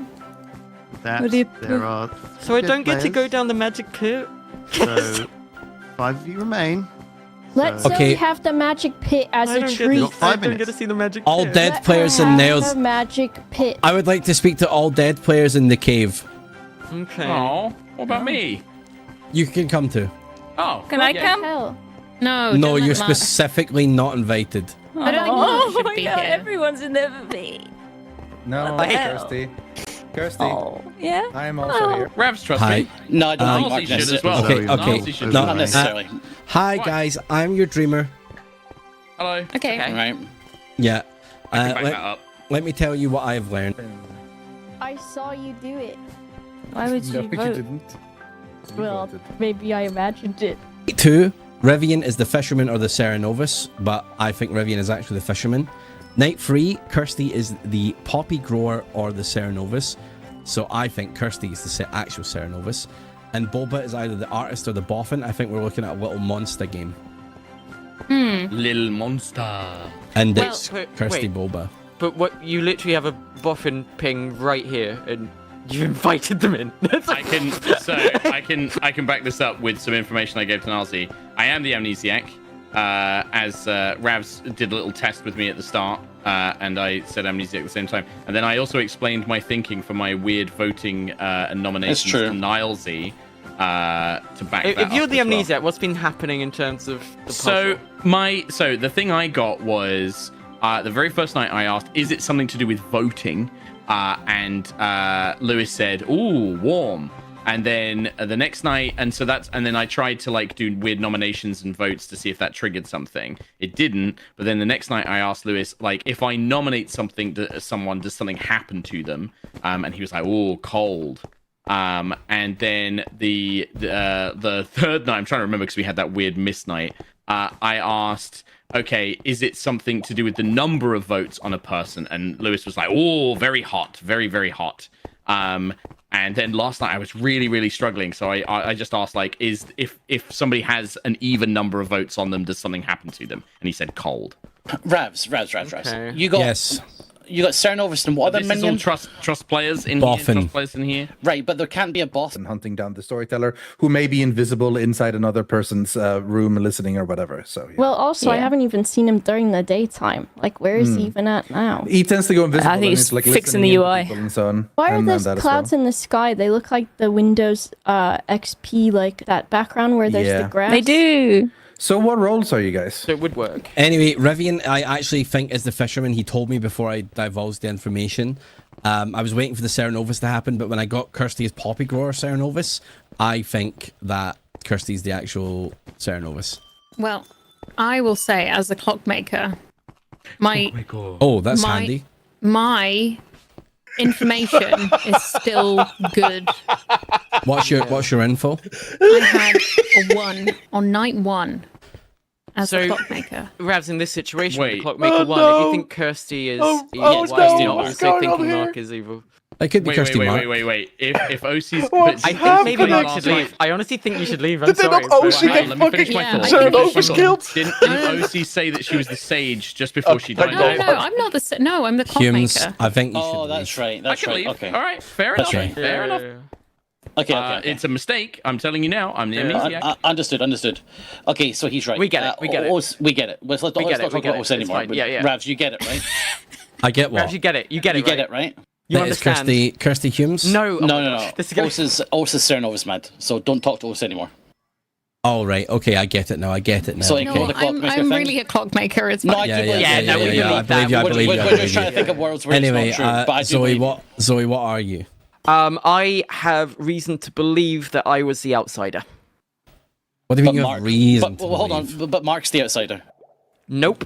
That What do you- there are. So I good don't get to go players, down the magic pit. So 5 of you remain. Let So- Okay. Zoe have the magic pit as I a don't treat. got 5 I don't get minutes. to see the magic All pit. dead Let players her in have nails. the magic pit. I would like to speak to all dead players in the cave. Okay. Oh, what about me? You can come too. Oh, Can I yeah. come? Hell. No. No, don't let you're Matt- specifically not invited. I don't think Oh Matt should my be god, here. everyone's in there for me. No, What the hell? Kirsty, Oh, yeah? I am also here. Ravs, trust Hi. me. No, I don't Um, think Nalsy Mark should necessarily. as well. Okay, okay. Nalsy should No, as Not well. necessarily. Hi Why? guys, I'm your dreamer. Hello. Okay. Right. Yeah. I can back let, that up. let me tell you what I've learned. I saw you do it. Why would No, you you vote? didn't. You Well, voted. maybe I imagined it. 2, Revian is the fisherman or the Serenovus, but I think Revian is actually the fisherman. Night 3, Kirsty is the poppy grower or the Serenovus, so I think Kirsty is the actual Serenovus. And Boba is either the artist or the boffin. I think we're looking at a little monster game. Little monster. And Well, it's wait, Kirsty wait. Boba. But what? You literally have a boffin ping right here, and you invited them in. I can back this up with some information I gave to Nalsy. I am the amnesiac, as Ravs did a little test with me at the start, and I said amnesiac at the same time. And then I also explained my thinking for my weird voting and nominations true. to Nilesy to back that If you're up the as well. amnesiac, what's been happening in terms of the puzzle? So the thing I got was the very first night I asked, is it something to do with voting? And Lewis said, "Ooh, warm." And then the next night, and then I tried to like do weird nominations and votes to see if that triggered something. It didn't. But then the next night I asked Lewis, like, if I nominate something to someone, does something happen to them? And he was like, "Oh, cold." And then the third night, I'm trying to remember because we had that weird miss night. I asked, okay, is it something to do with the number of votes on a person? And Lewis was like, oh, very hot, very, very hot. And then last night I was really, really struggling. So I just asked, like, if somebody has an even number of votes on them, does something happen to them? And he said cold. Ravs. Okay. You got Yes. you got Serenovus and what other This is all minion? trust players in Boffin. here. Trust players in here. Right, but there can't be a boss. And hunting down the storyteller who may be invisible inside another person's room listening or whatever. So yeah. Well, also, I Yeah. haven't even seen him during the daytime. Like, where is he even at now? He tends to go invisible. I think and he's it's like fixing listening the in to UI. people and so on. Why are and there that as clouds well. in the sky? They look like the Windows XP, like that background where there's Yeah. the grass. They do. So what roles are you guys? So it would work. Anyway, Rivian, I actually think is the fisherman. He told me before I divulged the information. I was waiting for the Serenovus to happen, but when I got Kirsty as Poppy Grower Serenovus, I think that Kirsty's the actual Serenovus. Well, I will say, as the clockmaker, my Oh, that's My- handy. my information is still good. What's your info? I had a 1 on night 1 as So- a clockmaker. Ravs, in this situation, with Wait. the clockmaker Oh, one, no. if you think Kirsty is Oh, evil, oh, why are you no, not what's also going on thinking here? Mark is evil? It could be Wait, Kirsty wait, Mark. wait. If OC's... What? I think maybe Mark should leave. I honestly think you should leave. I'm Did they sorry. not but- OC get Let me finish my Yeah, thought. I Sharon think was killed? Didn't OC say that she was the sage just before she Okay, died? No, go no, I'm not the. No, I'm the Humes, clockmaker. I think you should Oh, that's leave. right. I That's can right. leave. Okay. All right, fair That's enough. right. Fair enough. Okay. It's a mistake. I'm telling you now. I'm the amnesiac. Understood. Okay, so he's right. We get it, we get it. We get it. Let's not We get talk it, we about get Os it. It's anymore. fine. but Yeah. Ravs, you get it, right? I get what? Perhaps you get it. You get it. You get it, right? You That is understand? Kirsty Humes? No. Oh my No. gosh, This is gonna... Os is Serenovus mad, so don't talk to Os anymore. Oh, right. Okay, I get it now. So No, the I'm clockmaker thing? really a clockmaker. It's No, fine. I do believe yeah, you. no, we believe I that. believe you. I We're believe you. I just believe trying to you. think of worlds where Anyway, it's not true. But I do Zoe, believe- Zoe, what are you? I have reason to believe that I was the outsider. What do you But mean you Mark, have reason but, to well, hold believe? on, but Mark's the outsider. Nope.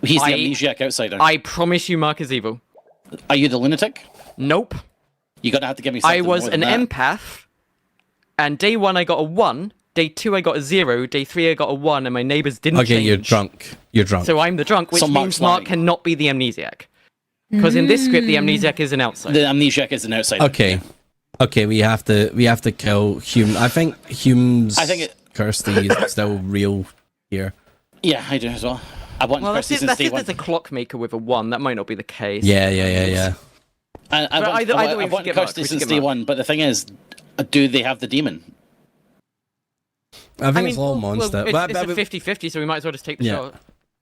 He's the I- amnesiac outsider. I promise you, Mark is evil. Are you the lunatic? Nope. You're gonna have to give me something I was more an than that. empath, and day 1 I got a 1, day 2 I got a 0, day 3 I got a 1, and my neighbors didn't Okay, change. you're drunk. You're drunk. So I'm the drunk, which So means Mark's Mark lying. cannot be the amnesiac. Because in this script, the amnesiac is an outsider. The amnesiac is an outsider. Okay, we have to kill Hume. I think Hume's I think Kirsty is still real here. Yeah, I do as well. I want Well, Kirsty that's since if day one. there's a clockmaker with a 1. That might not be the case. Yeah. I But either way, we want should get Mark, Kirsty we should since get day Mark. one, but the thing is, do they have the demon? I think it's all well, monster. it's, But- it's a but- 50-50, so we might as well just take the Yeah. shot.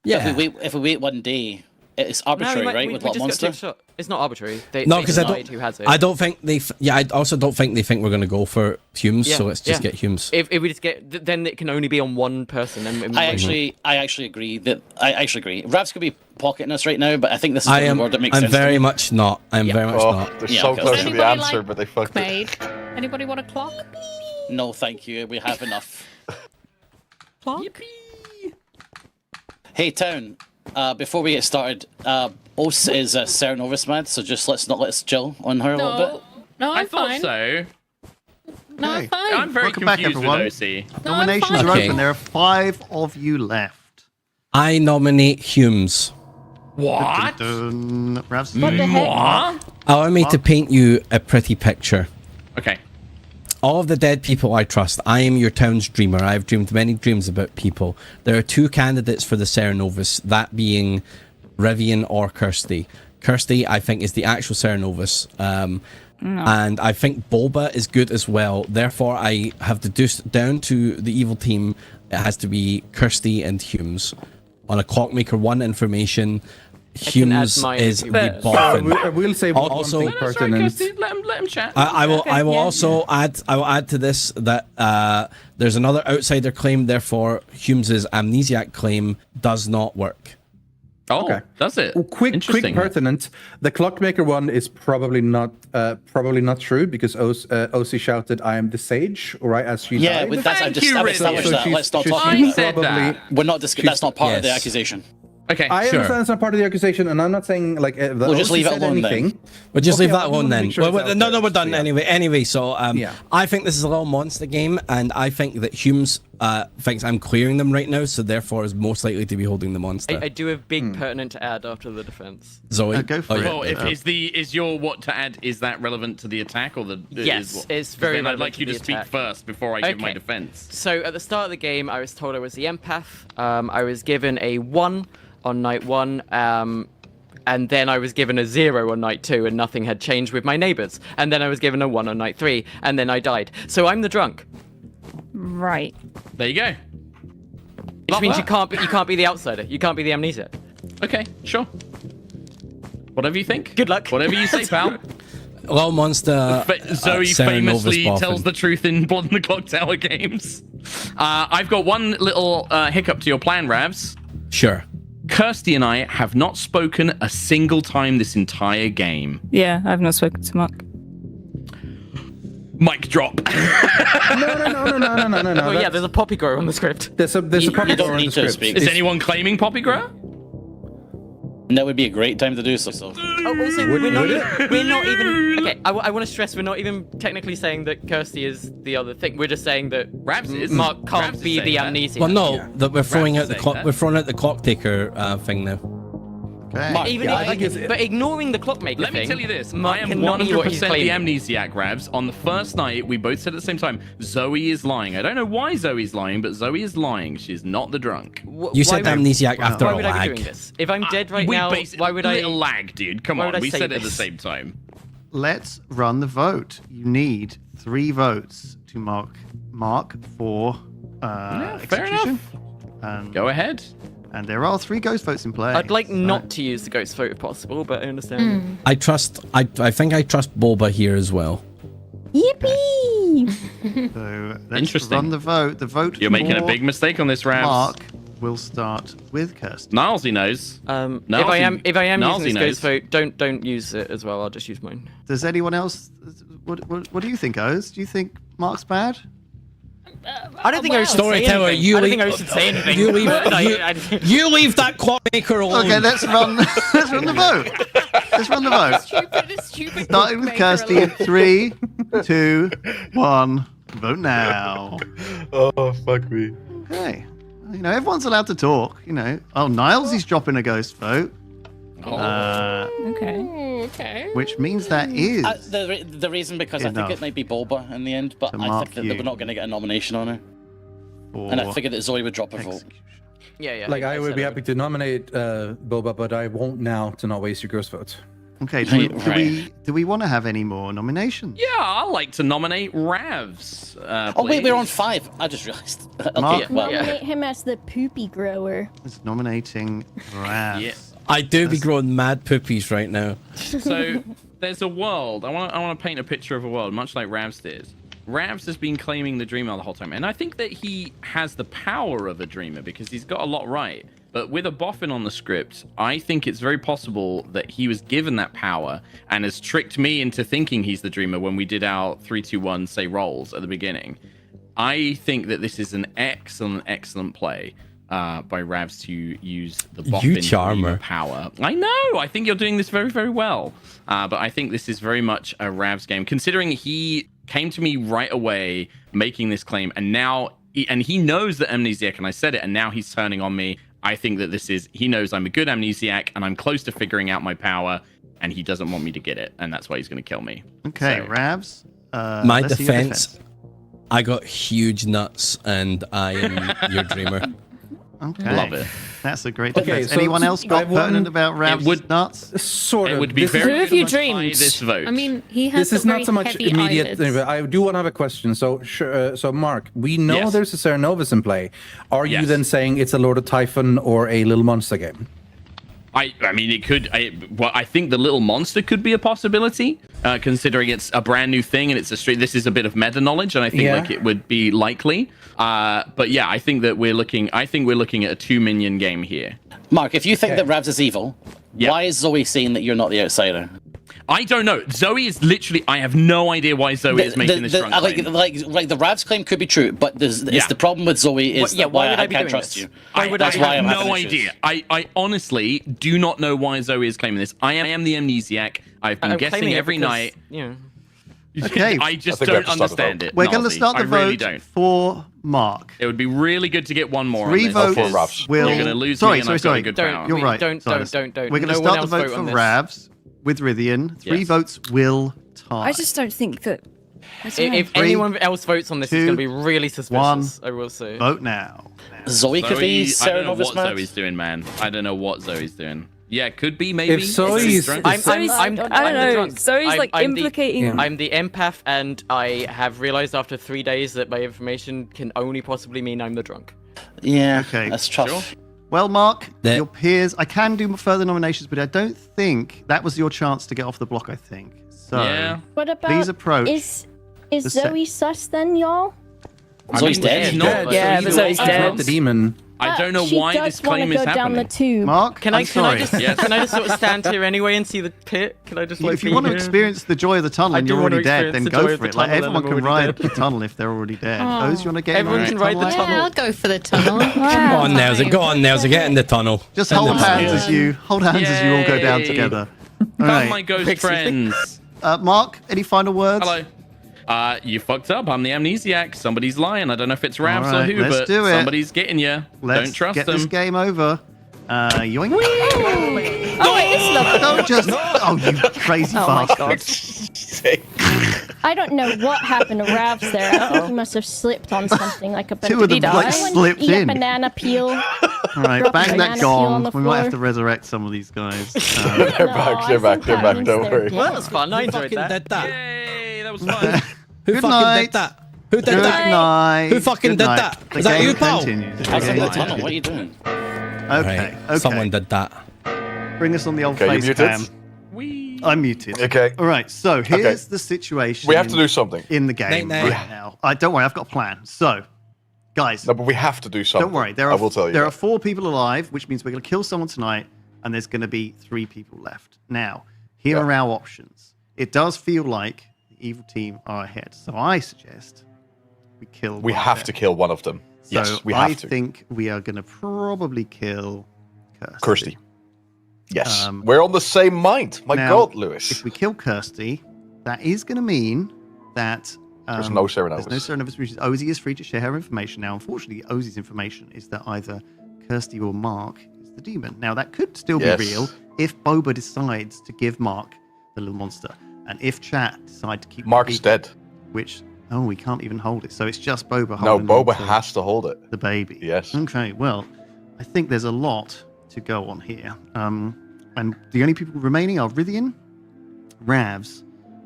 yeah. If we wait one day, it's No, arbitrary, right? we With just what got to monster? take the shot. It's not arbitrary. They No, because I decide don't. who has it. I don't think they. I also don't think they think we're going to go for Humes. Yeah, So let's just yeah. get Humes. If we just get, then it can only be on one person. And I actually agree that I actually agree. Ravs could be pocketing us right now, but I think this is I the am. word that makes I'm sense. to very me. much not. I'm very much Oh, not. they're Yeah, so okay. close to Anybody the answer, like but they fucked it. Maid. Anybody want a clock? No, thank you. We have enough. Clock? Hey, Town. Before we get started, Os is Serenovus mad, so just let's chill on her a little bit. No, I I'm thought fine. so. No, I'm Okay. fine. I'm very Welcome back, confused everyone. with OC. No, I'm Nominations fine. are Okay. open. There are 5 of you left. I nominate Humes. What? Dun, Ravs. What the heck? What? Allow me to paint you a pretty picture. Okay. All of the dead people I trust. I am your town's dreamer. I have dreamed many dreams about people. There are 2 candidates for the Serenovus, that being Rivian or Kirsty. Kirsty, I think, is the actual Serenovus. And I think Bulba is good as well. Therefore, I have deduced down to the evil team, it has to be Kirsty and Humes. On a Clockmaker 1 information, can add Humes mine is if you the want. boffin. I will say Also- one No, thing Sorry, pertinent. Kirsty. Let him chat. I will. Okay, I will yeah. also add. I will add to this that there's another outsider claim. Therefore, Humes' amnesiac claim does not work. Oh, Okay. does it? Well, quick Interesting. pertinent. The Clockmaker one is probably not true because OC shouted, "I am the sage," right as she Yeah, died. but that's Thank I've you, established Rivian. that. Let's not talk I about said that. that. We're not that's not part of the Yes. accusation. Okay. I Sure. understand it's not part of the accusation, and I'm not saying like the We'll just OC leave it said alone then. anything. But just Okay, leave I that just alone wanna then. make sure it's No, out no, there. we're done Yeah. anyway. So Yeah. I think this is a little monster game, and I think that Humes thinks I'm clearing them right now, so therefore is most likely to be holding the monster. I do have big pertinent to add after the defense. Zoe, Go for it. Well, is your what to add? Is that relevant to the attack or the? Yes, is what, it's very Then I'd relevant like to you to the speak attack. first before I give my Okay. defense. So at the start of the game, I was told I was the empath. I was given a 1 on night 1. And then I was given a 0 on night 2, and nothing had changed with my neighbors. And then I was given a 1 on night 3, and then I died. So I'm the drunk, Right. There you go. which Love means that. you can't be the outsider. You can't be the amnesiac. Okay, sure. Whatever you think. Good luck. Whatever you say, pal. little monster. Zoe Serenovus famously boffin. tells the truth in Blood and the Clocktower games. I've got one little hiccup to your plan, Ravs. Sure. Kirsty and I have not spoken a single time this entire game. Yeah, I've not spoken to Mark. Mic drop. No. Oh yeah, there's a poppy grower on the script. There's a proper you don't door in need the to script. speak. Is anyone claiming Poppy Grower? And that would be a great time to do so. Oh, also, we're not even. Okay, I want to stress we're not even technically saying that Kirsty is the other thing. We're just saying that Ravs is. Mark can't Ravs is be saying the that. amnesia. Well, no, that we're throwing Raph out the saying clock. that. We're throwing out the clock taker thing now. Okay. Mark, Even Yeah, I if, think it's- but ignoring the clockmaker Let me thing, tell you this. Mark I am cannot mean what he's 100% the claiming. amnesiac, Rabs. On the first night, we both said at the same time, Zoe is lying. I don't know why Zoe's lying, but Zoe is lying. She's not the drunk. You said Why would- amnesiac after Why a would I be doing lag. this? If I'm dead right we now, why would I? Little lag, dude. Come why on. would I We say said it at the this? same time. Let's run the vote. You need 3 votes to mark for fair execution. And, Go ahead. and there are 3 ghost votes in play. I'd like so- not to use the ghost vote if possible, but I understand. I think I trust Boba here as well. Yippee! So let's Interesting. run the vote. The vote You're making a for big mistake on this, Rabs. Mark will start with Kirsty. Nilesy knows. If I am Nilesy using this knows. ghost vote, don't use it as well. I'll just use mine. Does anyone else? What do you think, Oz? Do you think Mark's bad? I don't think I should Storyteller, say anything. you I don't leave- think I should say anything. you leave- but I- you- I- You leave that clockmaker alone. Okay, let's run. Let's run the vote. Let's run the vote. Stupid Starting with Kirsty in 3, 2, 1. Vote now. Oh, fuck me. Okay. You know, everyone's allowed to talk. You know. Oh, Niles is dropping a ghost vote. Okay. Okay. Which means that is. The reason because I Enough. think it might be Boba in the end, but To I mark think that you. we're not going to get a nomination on her. for And I figured that Zoe would drop a vote. execution. yeah. Like, I would said be it. happy to nominate Boba, but I won't now to not waste your ghost vote. Okay. Right. Do we want to have any more nominations? Yeah, I like to nominate Ravs. Oh wait, we're on please. 5. I just realized. Okay, Mark? well, Nominate him as the poopy grower. It's nominating Ravs. Yeah. I do be growing mad poopies right now. So there's a world. I want to paint a picture of a world, much like Ravs did. Ravs has been claiming the dreamer the whole time, and I think that he has the power of a dreamer because he's got a lot right. But with a boffin on the script, I think it's very possible that he was given that power and has tricked me into thinking he's the dreamer when we did our 3, 2, 1 say rolls at the beginning. I think that this is an excellent play by Ravs to use the boffin charmer. power. I know. I think you're doing this very, very well. But I think this is very much a Ravs game, considering he came to me right away making this claim, and now he knows that amnesiac, and I said it, and now he's turning on me. I think that he knows I'm a good amnesiac, and I'm close to figuring out my power, and he doesn't want me to get it, and that's why he's going to kill me. Okay, So- Ravs. My let's see your defense, I got huge nuts, and I am your dreamer. Okay. Love it. That's a great Okay, defense. so Anyone else got I've won- pertinent about Ravs' would- nuts? Sort of. It would be This is- very Who have you much by dreamed? this vote. I mean, he has This is some very not so much heavy immediate eyelids. thing, but I do want to have a question. So, so Mark, we know Yes. there's a Ceranovus in play. Are you Yes. then saying it's a Lord of Typhon or a Little Monster game? I mean, it could. I think the little monster could be a possibility, considering it's a brand new thing and it's a street. This is a bit of meta knowledge, and I think Yeah. like it would be likely. But yeah, I think we're looking at a 2-minion game here. Mark, if you think Okay. that Ravs is evil, Yeah. why is Zoe saying that you're not the outsider? I don't know. Zoe is literally. I have no idea why Zoe is making this drunk like, claim. like the Ravs claim could be true, but it's Yeah. the problem with Zoe is Yeah, that why would I I be can't doing trust this? you. Why would I That's be why have I'm having no issues. idea. I honestly do not know why Zoe is claiming this. I am the amnesiac. I've been I'm guessing claiming it every because, night. you know, Okay. I just I think we have don't to start the understand vote. it. We're going to Nilesy. start the I vote really don't. for Mark. It would be really good to get one more. 3 on votes this. For Ravs. will. You're gonna lose sorry, me, and sorry, I've got a sorry. good Don't- power. You're we- right. don't- Sorry. don't. We're going to No one start the else vote vote for on this. Ravs with Rithian. 3 Yes. votes will tie. I just don't think that. I don't know. if 3, anyone else votes on this, it's 2, going to be really suspicious. I will say. vote now. Zoe could be Zoe, I don't know Ceranovus what mad. Zoe's doing, man. I don't know what Zoe's doing. Yeah, could be maybe. If Zoe's- Zoe's drunk. if- Zoe's- I don't know. drunk. Zoe's like I'm the- implicating. Yeah. I'm the empath, and I have realized after 3 days that my information can only possibly mean I'm the drunk. Yeah, Okay. that's tough. Sure. Well, Mark, There- your peers. I can do further nominations, but I don't think that was your chance to get off the block. I think so. Yeah. What about Please approach Is the se- Zoe sus then, y'all? Zoe's I mean, dead. she's not, Yeah, she's but Zoe's not- dead. Not the demon. I don't know She why does this claim wanna is go down the happening. tube. Mark, Can I'm I sorry. just Yes. can I just sort of stand here anyway and see the pit? Can I just like If you be want to here? experience the joy of the tunnel I and do you're want to already dead, then experience the go joy of for the it. Like tunnel and everyone I'm can already ride dead. the tunnel if they're already dead. Oh. Those you want to get in Everyone on can the ride the tunnel? tunnel. Yeah, I'll go for the tunnel. Go on, Nelsa. Go on, Nelsa. Get in the tunnel. Just In hold the hands tunnel. as you all go down Yay. together. All Found my right. ghost friends. Mark, any final words? Hello. You fucked up. I'm the amnesiac. Somebody's lying. I don't know if it's Ravs All right, or who, let's but do it. somebody's getting you. Let's Don't trust get them. this game over. Yoink. Oh, it is lovely. Don't just. Oh, you crazy Oh my bastard. god. I don't know what happened to Ravs there. I think he must have slipped on something like a Two of them die? like Someone slipped eat a in. banana peel. All right, Drop bang a that banana peel on gong. the We might have floor. to resurrect some of these guys. They're back. They're back. They're back. Don't worry. Well, that was fun. I Who enjoyed fucking that. did that? Yay, that was fun. Who Good fucking night. did that? Who did Good that? night. Who fucking Good did night. that? The Is that game you, pal? continues. I was in the Okay. tunnel. What are you doing? Okay. Okay. Someone did that. Bring us on the old Okay, you face muted? cam. Wee. I'm muted. Okay. All right. So here's the situation. We have to do something. in the game Night, right night. now. Don't worry, I've got a plan. So, guys, No, but we have to do something. don't worry. I will tell you. There are 4 people alive, which means we're going to kill someone tonight, and there's going to be 3 people left. Now, here Yeah. are our options. It does feel like the evil team are ahead, so I suggest we kill. We one of have them. to kill one of them. So Yes, we have I to. think we are going to probably kill Kirsty. Yes. Um, We're on the same mind. My now, God, Lewis. If we kill Kirsty, that is going to mean that There's no Sarah There's no Novus. Sarah Novus. Ozzy is free to share her information. Now, unfortunately, Ozzy's information is that either Kirsty or Mark is the demon. Now, that could still Yes. be real if Boba decides to give Mark the little monster. And if chat decide to keep Mark's the dead. which, we can't even hold it. So it's just Boba No, holding Boba on to has to hold it. the baby. Yes. Okay, well, I think there's a lot to go on here. And the only people remaining are Rithian, Ravs,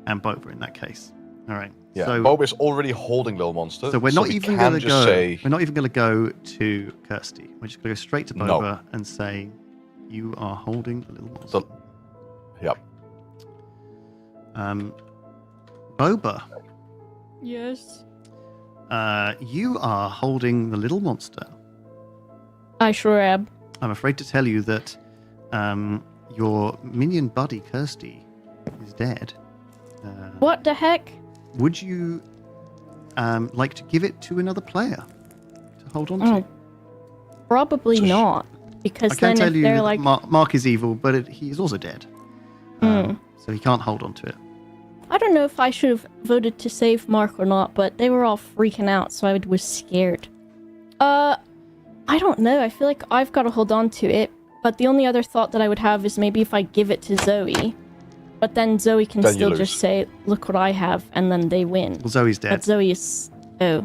and Boba in that case. All right. Yeah. So, Boba is already holding Little Monster. so we're not we even can going to just go. say We're not even going to go to Kirsty. We're just going to go straight to No. Boba and say, "You are holding the little monster." the. Yep. Boba, Yes. you are holding the little monster. I sure am. I'm afraid to tell you that your minion buddy Kirsty is dead. What the heck? Would you like to give it to another player to hold on to? Oh, probably not. Because I can then tell if you they're that like, Mark is evil, but he is also dead. So he can't hold on to it. I don't know if I should have voted to save Mark or not, but they were all freaking out, so I was scared. I don't know. I feel like I've got to hold on to it. But the only other thought that I would have is maybe if I give it to Zoe. But then Zoe can Then you still lose. just say, look what I have, and then they win. Well, Zoe's dead. But Zoe is... Oh.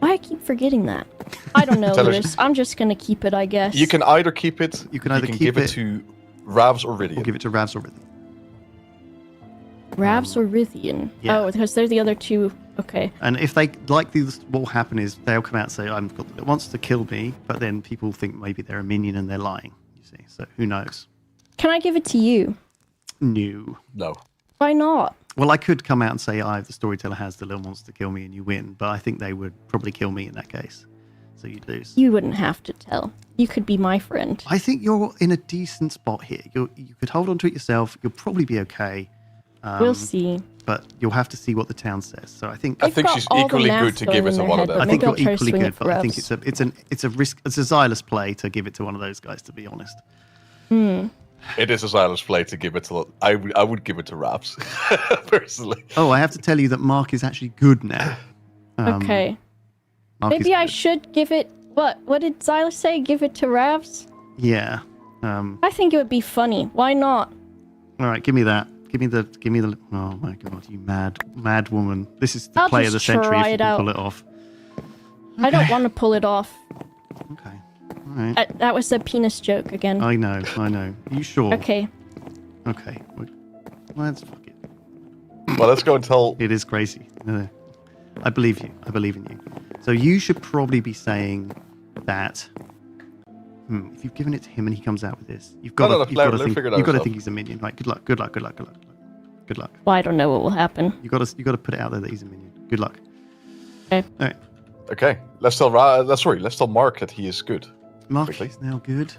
Why I keep forgetting that? I don't know, Tell her- Lewis. I'm just gonna keep it, I guess. You can either keep it. You can either keep give it it- to Ravs or Or Rithian. give it to Ravs or Rithian. Ravs or Rithian? yeah. Oh, because they're the other two. Okay. And if they like these, what will happen is they'll come out and say, "I've got it wants to kill me," but then people think maybe they're a minion and they're lying. You see, so who knows? Can I give it to you? No. No. Why not? Well, I could come out and say, "The storyteller has the little monster kill me," and you win. But I think they would probably kill me in that case, so you'd lose. You wouldn't have to tell. You could be my friend. I think you're in a decent spot here. You could hold on to it yourself. You'll probably be okay. We'll see. But you'll have to see what the town says. So I think I They've think got she's all the equally math good to going give it in to their one of head, them. but I think maybe you're I'll try to equally swing good, it for but I think Ravs. it's a risk. It's a Xylus play to give it to one of those guys. To be honest, It is a silence play to give it to. I would give it to Ravs personally. oh, I have to tell you that Mark is actually good now. Okay. Mark is Maybe I good. should give it... What did Xylus say? Give it to Ravs? Yeah. I think it would be funny. Why not? All right, give me that. Give me the. Oh my god, you mad woman! This is the I'll play of the just century try if you it can out. pull it off. I don't want to pull it off. Okay. All right. That was a penis joke again. I know. Are you sure? Okay. Okay. Let's fuck it. Well, let's go and tell. It is crazy. No. I believe you. I believe in you. So you should probably be saying that. If you've given it to him and he comes out with this, you've got No, to let her figure it out herself. think he's a minion. Right. Good luck. Good luck. Good luck. Good luck. Good luck. Well, I don't know what will happen. You got to put it out there that he's a minion. Good luck. Okay. All right. Okay, let's tell. Let's tell Mark that he is good. Mark Quickly. is now good.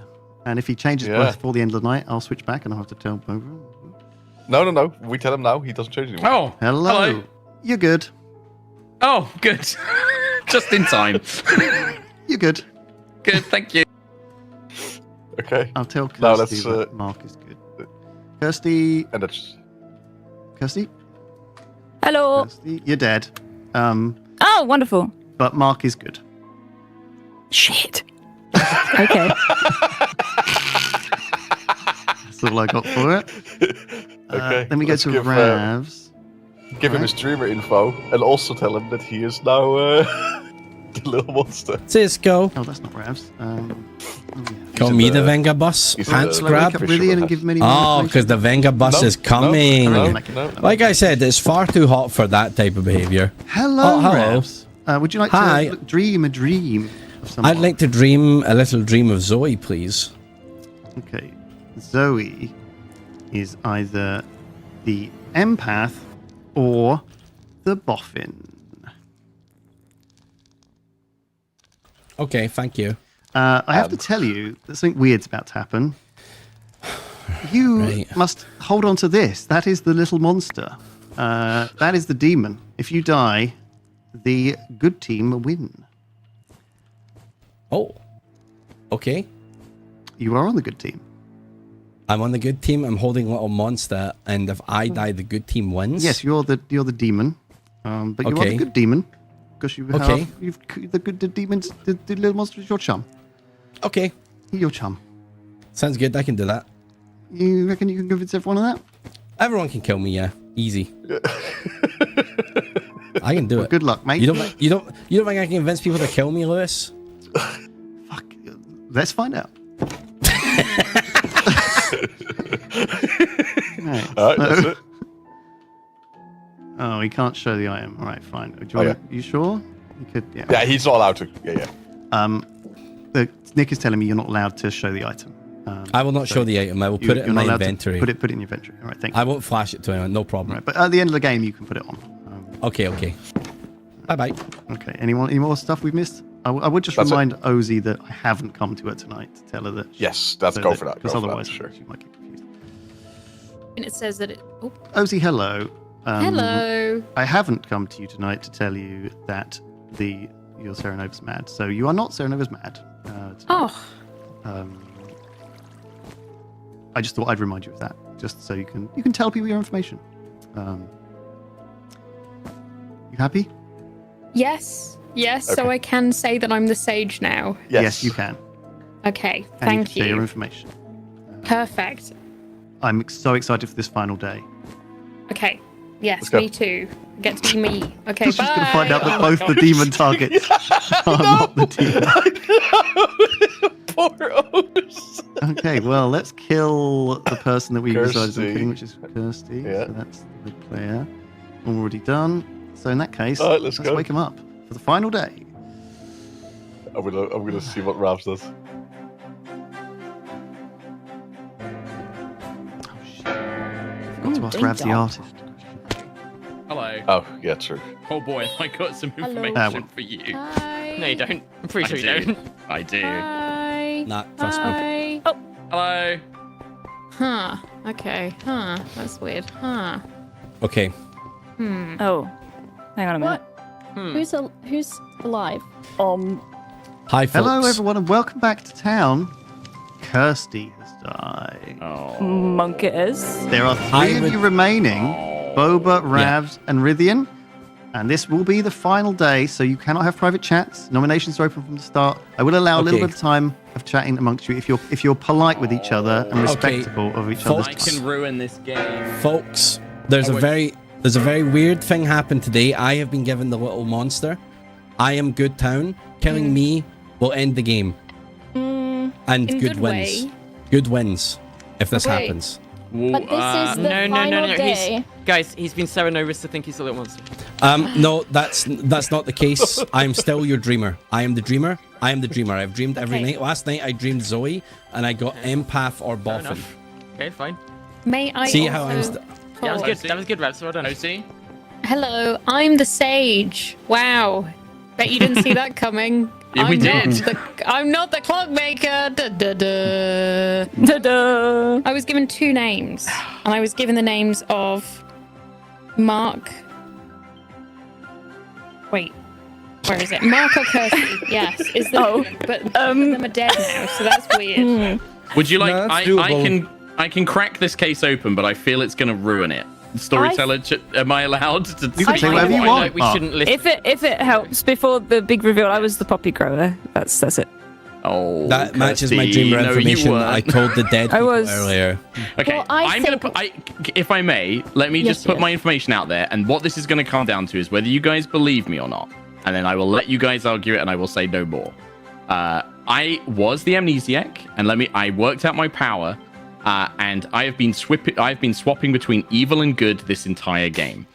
And if he changes Yeah. before the end of the night, I'll switch back and I'll have to tell Boba. No. We tell him now. He doesn't change anymore. Oh, Hello. You're good. Oh, good. Just in time. You're good. Good, thank you. Okay. I'll tell Kirsty Now let's, that Mark is good. Kirsty. And that's. Kirsty? Hello. Kirsty, you're dead. Oh, wonderful. But Mark is good. Shit. Okay. all I got for it. Okay, Then we go let's to give, Ravs. Give him his streamer info and also tell him that he is now the little monster. Cisco. Oh, that's not Ravs. Call in me the- the Venga bus. he's in Pants the- Shall I grab. wake up Rillian and give him any more Oh, information? because the Venga bus No, is coming. No, Make it. no. Like I said, it's far too hot for that type of behavior. Hello, Oh, hello. Ravs. Would you like Hi. to dream a dream of someone? I'd like to dream a little dream of Zoe, please. Okay. Zoe is either the empath or the boffin. Okay, thank you. I have to tell you that something weird's about to happen. You Right. must hold on to this. That is the little monster. That is the demon. If you die, the good team win. Oh. Okay. You are on the good team. I'm on the good team. I'm holding little monster, and if I die, the good team wins. Yes, you're the demon, but you are Okay. the good demon because you have Okay. the demons. The little monster is your chum. Okay. Your chum. Sounds good. I can do that. You reckon you can convince everyone of that? Everyone can kill me. Yeah, easy. I can do Well, it. good luck, mate. You don't think I can convince people to kill me, Lewis? Fuck. Let's find out. Right. Alright, that's it. Oh, he can't show the item. All right, fine. Do you, Oh, want you sure? You could. Yeah. Yeah, he's not allowed to. Yeah. Nick is telling me you're not allowed to show the item. I will not show the item. I will put it in you're my not allowed to inventory. Put it in your inventory. All right, thank you. I won't flash it to anyone. No problem. Right, but at the end of the game, you can put it on. Okay. Bye bye. Okay. Any more stuff we've missed? I would just That's it. remind Ozzy that I haven't come to her tonight to tell her that. Yes, go for that. Because Go for that, otherwise, sure. she might get confused. And it says that it. Oh, Ozzy, hello. hello. I haven't come to you tonight to tell you that your Serenova's mad. So you are not Serenova's mad. tonight. Oh, I just thought I'd remind you of that, just so you can tell people your information. You happy? yes. So Okay. I can say that I'm the sage now. Yes, you can. Okay, And thank you. Can share your you. information. Perfect. I'm so excited for this final day. Okay. Yes, Let's go. me too. Get to be me. Okay, She's bye. going to find out that Oh my both the gosh. demon targets are not the demon. Poor Oz. Okay, well, let's kill the person that we decided on Kirsty. killing, which is Kirsty. Yeah. So that's the player. Already done. So in that case, All right, let's go. wake him up for the final day. I'm gonna see what Ravs does. Oh, shit. I forgot to ask ding Ravs the dong. artist. Hello. Oh, yeah, true. Oh boy, I got some Hello. information for you. Hi. No, you don't. I'm pretty sure I you do. don't. I do. Hi. Nah, trust me. Hi. Hello. Huh. Okay. Huh. That's weird. Huh. Okay. Hmm. Oh, hang on a minute. Who's alive? Hi, folks. Hello, everyone, and welcome back to town. Kirsty has died. Oh. Monk it is. There are I three of would- you remaining: Boba, Ravs, and Rithian. And this will be the final day, so you cannot have private chats. Nominations are open from the start. I will allow a little Okay. bit of time of chatting amongst you if you're polite with each other and Okay. respectful of each Folks. other's I time. can ruin this game. Folks, there's I a would- very weird thing happened today. I have been given the little monster. I am good town. Killing me will end the game. And in good good wins. way. Good wins if this Okay. happens. But this is the No. final day. Guys, he's been Serenovus to think he's a little monster. No, that's not the case. I'm still your dreamer. I am the dreamer. I've dreamed every Okay. night. Last night I dreamed Zoe, and I got empath or Fair boffin. enough. Okay, fine. May I See also how I'm? Yeah, that was good. see. That was good, Ravs. Well done. OC? Hello, I'm the sage. Wow. Bet you didn't see that coming. Yeah, we did. I'm not the clockmaker. Da, da, da. Ta-da! I was given two names, and I was given the names of Mark. Wait, where is it? Mark or Kirsty? Yes, is the Oh, but both of them are dead now, so that's weird. Would you like? No, that's I doable. can crack this case open, but I feel it's gonna ruin it. Storyteller, am I allowed to? You can say whatever you Why want. not? We Mark. shouldn't listen. If it helps, before the big reveal, I was the poppy grower. That's it. Oh, That matches my Kirsty. dreamer No, you information that I weren't. told the dead I people was- earlier. Okay, Well, I I'm gonna think- put. If I may, let me Yes, just put yes. my information out there, and what this is going to come down to is whether you guys believe me or not, and then I will let you guys argue it, and I will say no more. I was the amnesiac, and I worked out my power, and I have been swapping between evil and good this entire game.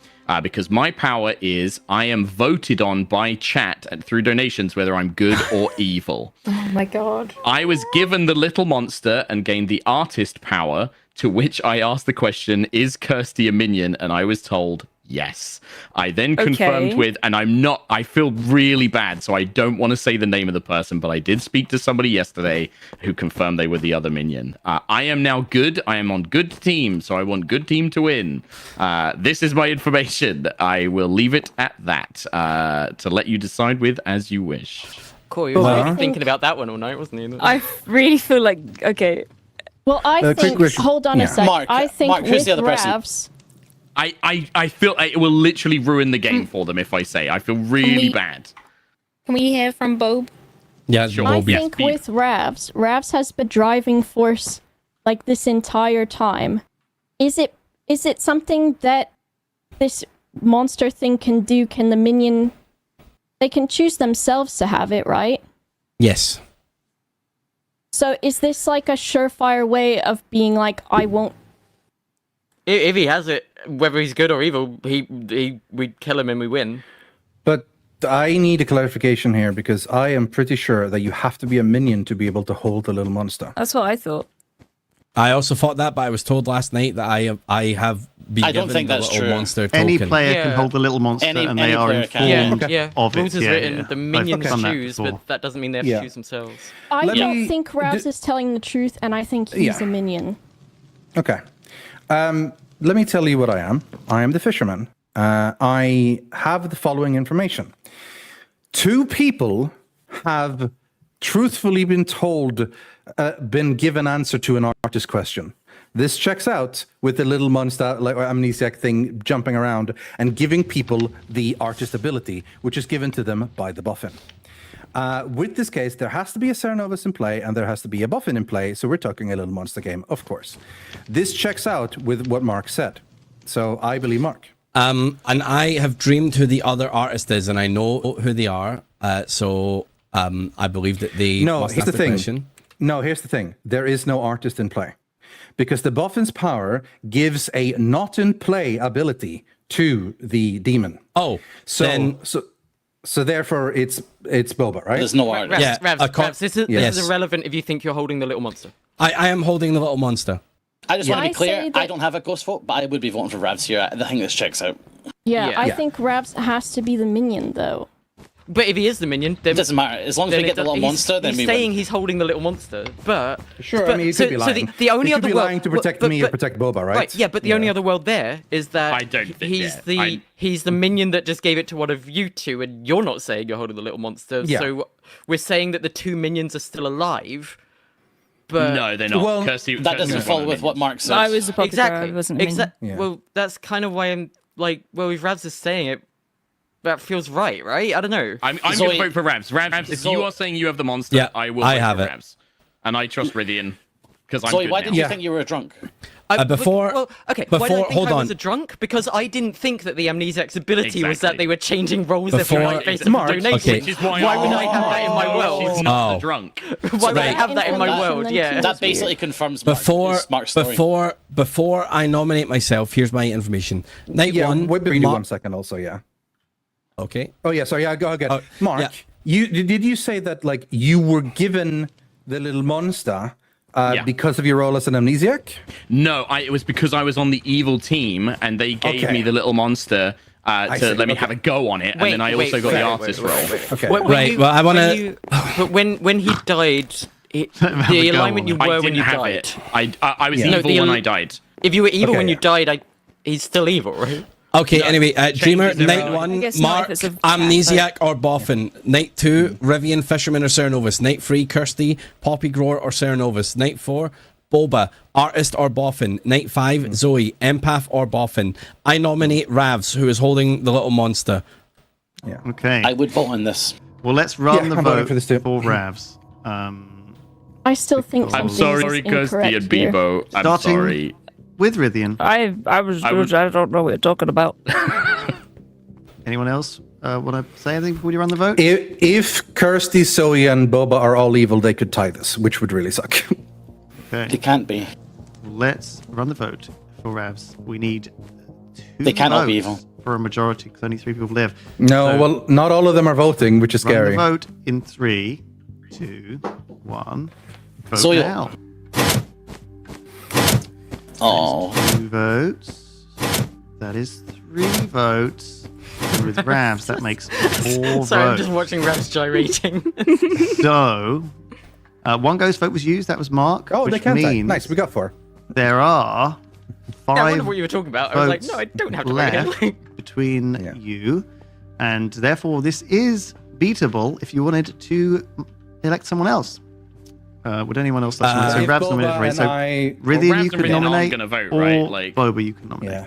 Because my power is I am voted on by chat and through donations whether I'm good or evil. Oh my god. I was given the little monster and gained the artist power, to which I asked the question, is Kirsty a minion? And I was told yes. I then confirmed Okay. with, and I feel really bad, so I don't want to say the name of the person, but I did speak to somebody yesterday who confirmed they were the other minion. I am now good. I am on good team, so I want good team to win. This is my information. I will leave it at that to let you decide with as you wish. Cool, he was Well, really I thinking about that one all night, wasn't he? I really feel like okay. Well, I quick think. question. Hold on Yeah. a sec. Mark, I think Mark, who's with the other person? Ravs, I feel it will literally ruin the game for them if I say. I feel really bad. Can we hear from Bob? Yeah, Sure. I Bob, yeah. think with Ravs has been driving force like this entire time. Is it something that this monster thing can do? Can the minion? They can choose themselves to have it, right? Yes. So is this like a surefire way of being like, I won't? If he has it, whether he's good or evil, we kill him and we win. But I need a clarification here because I am pretty sure that you have to be a minion to be able to hold the little monster. That's what I thought. I also thought that, but I was told last night that I have been I don't given think the that's little true. monster token. Any player can Yeah. hold the little monster, Any- and any they are player can. informed Yeah, of rules it. is Yeah, written, yeah. the I've minions done that choose, before. but that doesn't mean they have Yeah. to choose themselves. I Let don't me- think Ravs is telling the truth, and I think he's Yeah. a minion. Okay. Let me tell you what I am. I am the fisherman. I have the following information. 2 people have truthfully been told, been given answer to an artist question. This checks out with the little monster, like amnesiac thing, jumping around and giving people the artist ability, which is given to them by the boffin. With this case, there has to be a Cernobus in play and there has to be a boffin in play, so we're talking a little monster game, of course. This checks out with what Mark said. So I believe Mark. And I have dreamed who the other artist is, and I know who they are. So I believe that they No, must here's ask the thing. question. No, here's the thing. There is no artist in play. Because the boffin's power gives a not in play ability to the demon. Oh, So then so therefore it's Boba, right? There's no art. Ravs, Yeah, Ravs, I can't- Ravs, this is Yes. irrelevant if you think you're holding the little monster. I am holding the little monster. I just want to I be clear. say that- I don't have a ghost vote, but I would be voting for Ravs here. I think this checks out. Yeah, Yeah. I Yeah. think Ravs has to be the minion, though. But if he is the minion, then It doesn't matter. As long as we then get the little he's- monster, then he's we saying win. he's holding the little monster. But Sure, but, I mean, you so, could be lying. So the only you could other be world, lying to protect me or protect Boba, right? Yeah, but the only other world there is that I don't think- he's yeah, he's the minion that just gave it to one of you two, and you're not saying you're holding the little monster. Yeah. So we're saying that the 2 minions are still alive. But No, they're not. Well, Kirsty, That Kirsty's doesn't one follow of with the what Mark said. I was the pocket exactly, I wasn't a minion. Yeah. Well, that's kind of why I'm like, well, if Ravs is saying it, that feels right? I don't know. I'm Zoe- going to vote for Ravs. Ravs, if Zoe- you are saying you have the monster, Yeah, I will I vote have for it. Ravs. And I trust Rydian. Because I'm Zoe, good why now. did you Yeah. think you were drunk? Before- well, okay. before- why do I think hold I on. was a drunk? Because I didn't think that the amnesiac's ability was that Exactly. they were changing roles every Before- night based Mark, on donations. okay. Which is why, Why would I have that in my world? She's not Oh. the drunk. Why would I Right. have that in my Information world? then Yeah. too. That basically confirms Mark's story. before I nominate myself, here's my information. Night Yeah, one. wait, you Mark- 1 second also, yeah. Okay. Oh yeah, sorry, yeah, go again. Oh, Mark, yeah. did you say that like you were given the little monster Yeah. because of your role as an amnesiac? No, it was because I was on the evil team and they gave Okay. me the little monster to see, let me okay. have a go on it. And Wait, then I wait, also got wait, the wait, artist wait, role. Okay. Right, well, I wanna- But when he died, the a go alignment you on I were didn't when you have died. it. I was Yeah. No, evil the when al- I died. If you were evil Okay, when you yeah. died, he's still evil, right? Okay, No, anyway, Dreamer, changes night every- I one, guess not if Mark, it's a chat, Amnesiac or Boffin. Night two, Rivian, Fisherman or Cernovus. Night three, Kirsty, Poppy Grower or Cernovus. Night four, Boba, Artist or Boffin. Night five, Zoe, Empath or Boffin. I nominate Ravs, who is holding the little monster. Okay. I would vote on this. Well, let's run Yeah, the I'm voting vote for this too. for Ravs. I still think I'm something sorry, is Kirsty incorrect and here. Bebo. I'm Starting sorry. with Rithian. I don't know what you're talking about. Anyone else want to say anything before you run the vote? If Kirsty, Zoe, and Boba are all evil, they could tie this, which would really suck. Okay. It can't be. Let's run the vote for Ravs. We need 2 They cannot be votes evil. for a majority because only 3 people live. No, So, well, not all of them are voting, which is run scary. the vote in 3, 2, 1. Vote Zoe- now. Oh. 2 votes. That is 3 votes. And with Ravs, that makes 4 Sorry, I'm votes. just watching Ravs gyrating. So, 1 ghost vote was used. That was Mark. Oh, which they can tie. means Nice, we got 4. there are 5 I wonder what you were talking about. I was like, votes no, I don't have to left vote. between Yeah. you, and therefore this is beatable if you wanted to elect someone else. Would anyone else like to nominate? If So Rav's Boba nominated Ray. and So I- Rithian, Ravs you and could Rithian aren't nominate, gonna vote, or right? Like- Boba, you can nominate.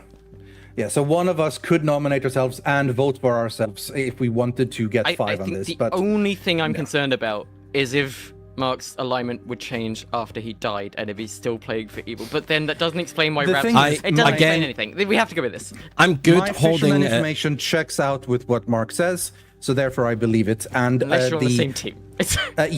Yeah, so one of us could nominate ourselves and vote for ourselves if we wanted to get I 5 on think this. the But only thing I'm concerned about is if Mark's alignment would change after he died and if he's still playing for evil. But then that doesn't explain why The Ravs... thing is- It doesn't again- explain anything. We have to go with this. I'm good my holding fisherman it. information checks out with what Mark says, so therefore I believe it. And Unless you're on the same team.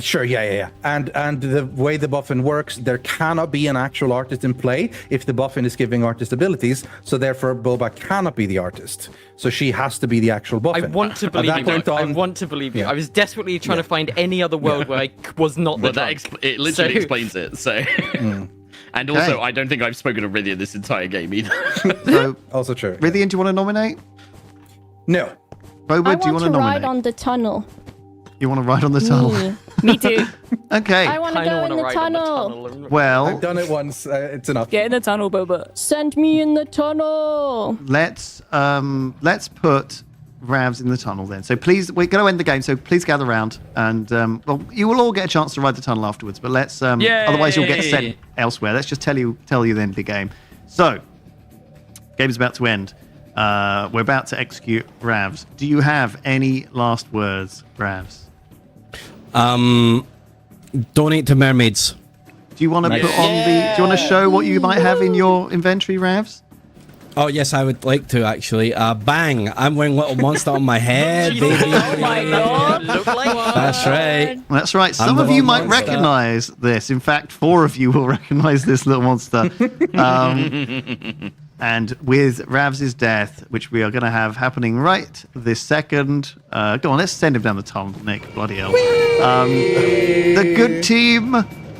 Sure, yeah. And the way the buffin works, there cannot be an actual artist in play if the buffin is giving artist abilities. So therefore, Boba cannot be the artist. So she has to be the actual buffin. I want to believe At you. that point Mark. I on- want to believe you. Yeah. I was desperately trying to find any other world where I was not the But that drunk. it literally So- explains it. So, and also, I don't think I've spoken to Rithian this entire game either. So Also true. Rithian, do you want to nominate? No. Boba, I do you want want to to ride nominate? on the tunnel. You want to ride on the tunnel? Me. Me too. Okay. I want to Kinda go wanna in the ride on tunnel. tunnel. Well, I've done it once. It's enough. Get in the tunnel, Boba. Send me in the tunnel. let's put Ravs in the tunnel then. So please, we're going to end the game. So please gather around, and well, you will all get a chance to ride the tunnel afterwards. But let's otherwise you'll get sent Yay. elsewhere. Let's just tell you the end of the game. So, game's about to end. We're about to execute Ravs. Do you have any last words, Ravs? Donate to mermaids. Do you want to put on the? Do you want to show what you might have in your inventory, Ravs? Oh yes, I would like to actually. Bang! I'm wearing little monster on my head, baby. Oh my god. Look like That's right. That's right. I'm Some the of you little might monster. recognize this. In fact, 4 of you will recognize this little monster. And with Ravs' death, which we are going to have happening right this second. Go on, let's send him down the tunnel, Nick. Bloody hell. The good team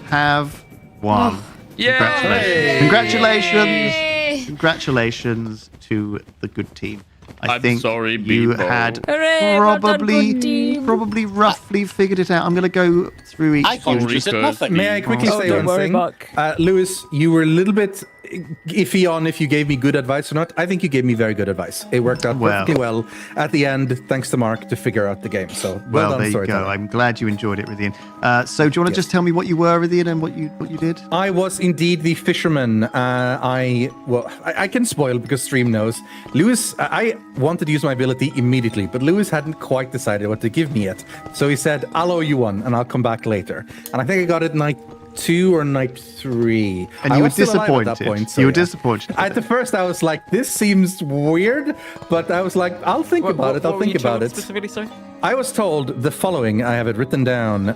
have won. Yay! Congratulations. Congratulations to the good team. I I'm think sorry, you Bebo. had Hooray, well done, good team. probably roughly figured it out. I'm going to go through each. I contributed Rico. nothing. May I quickly Oh, say don't one worry, thing? Buck. Lewis, you were a little bit iffy on if you gave me good advice or not. I think you gave me very good advice. It worked out Well. perfectly well at the end, thanks to Mark, to figure out the game. So Well, done, there you go. storyteller. I'm glad you enjoyed it, Rithian. So, do you want to just tell me what you were, Rithian, and what you did? I was indeed the fisherman. I can spoil because stream knows. Lewis, I wanted to use my ability immediately, but Lewis hadn't quite decided what to give me yet. So he said, "I'll owe you one, and I'll come back later." And I think I got it night 2 or night 3. And I you were was still alive disappointed. at that point, so You were yeah. disappointed. At the first, I was like, "This seems weird," but I was like, "I'll think about it. I'll What were you think about told it." Specifically, sorry? I was told the following. I have it written down.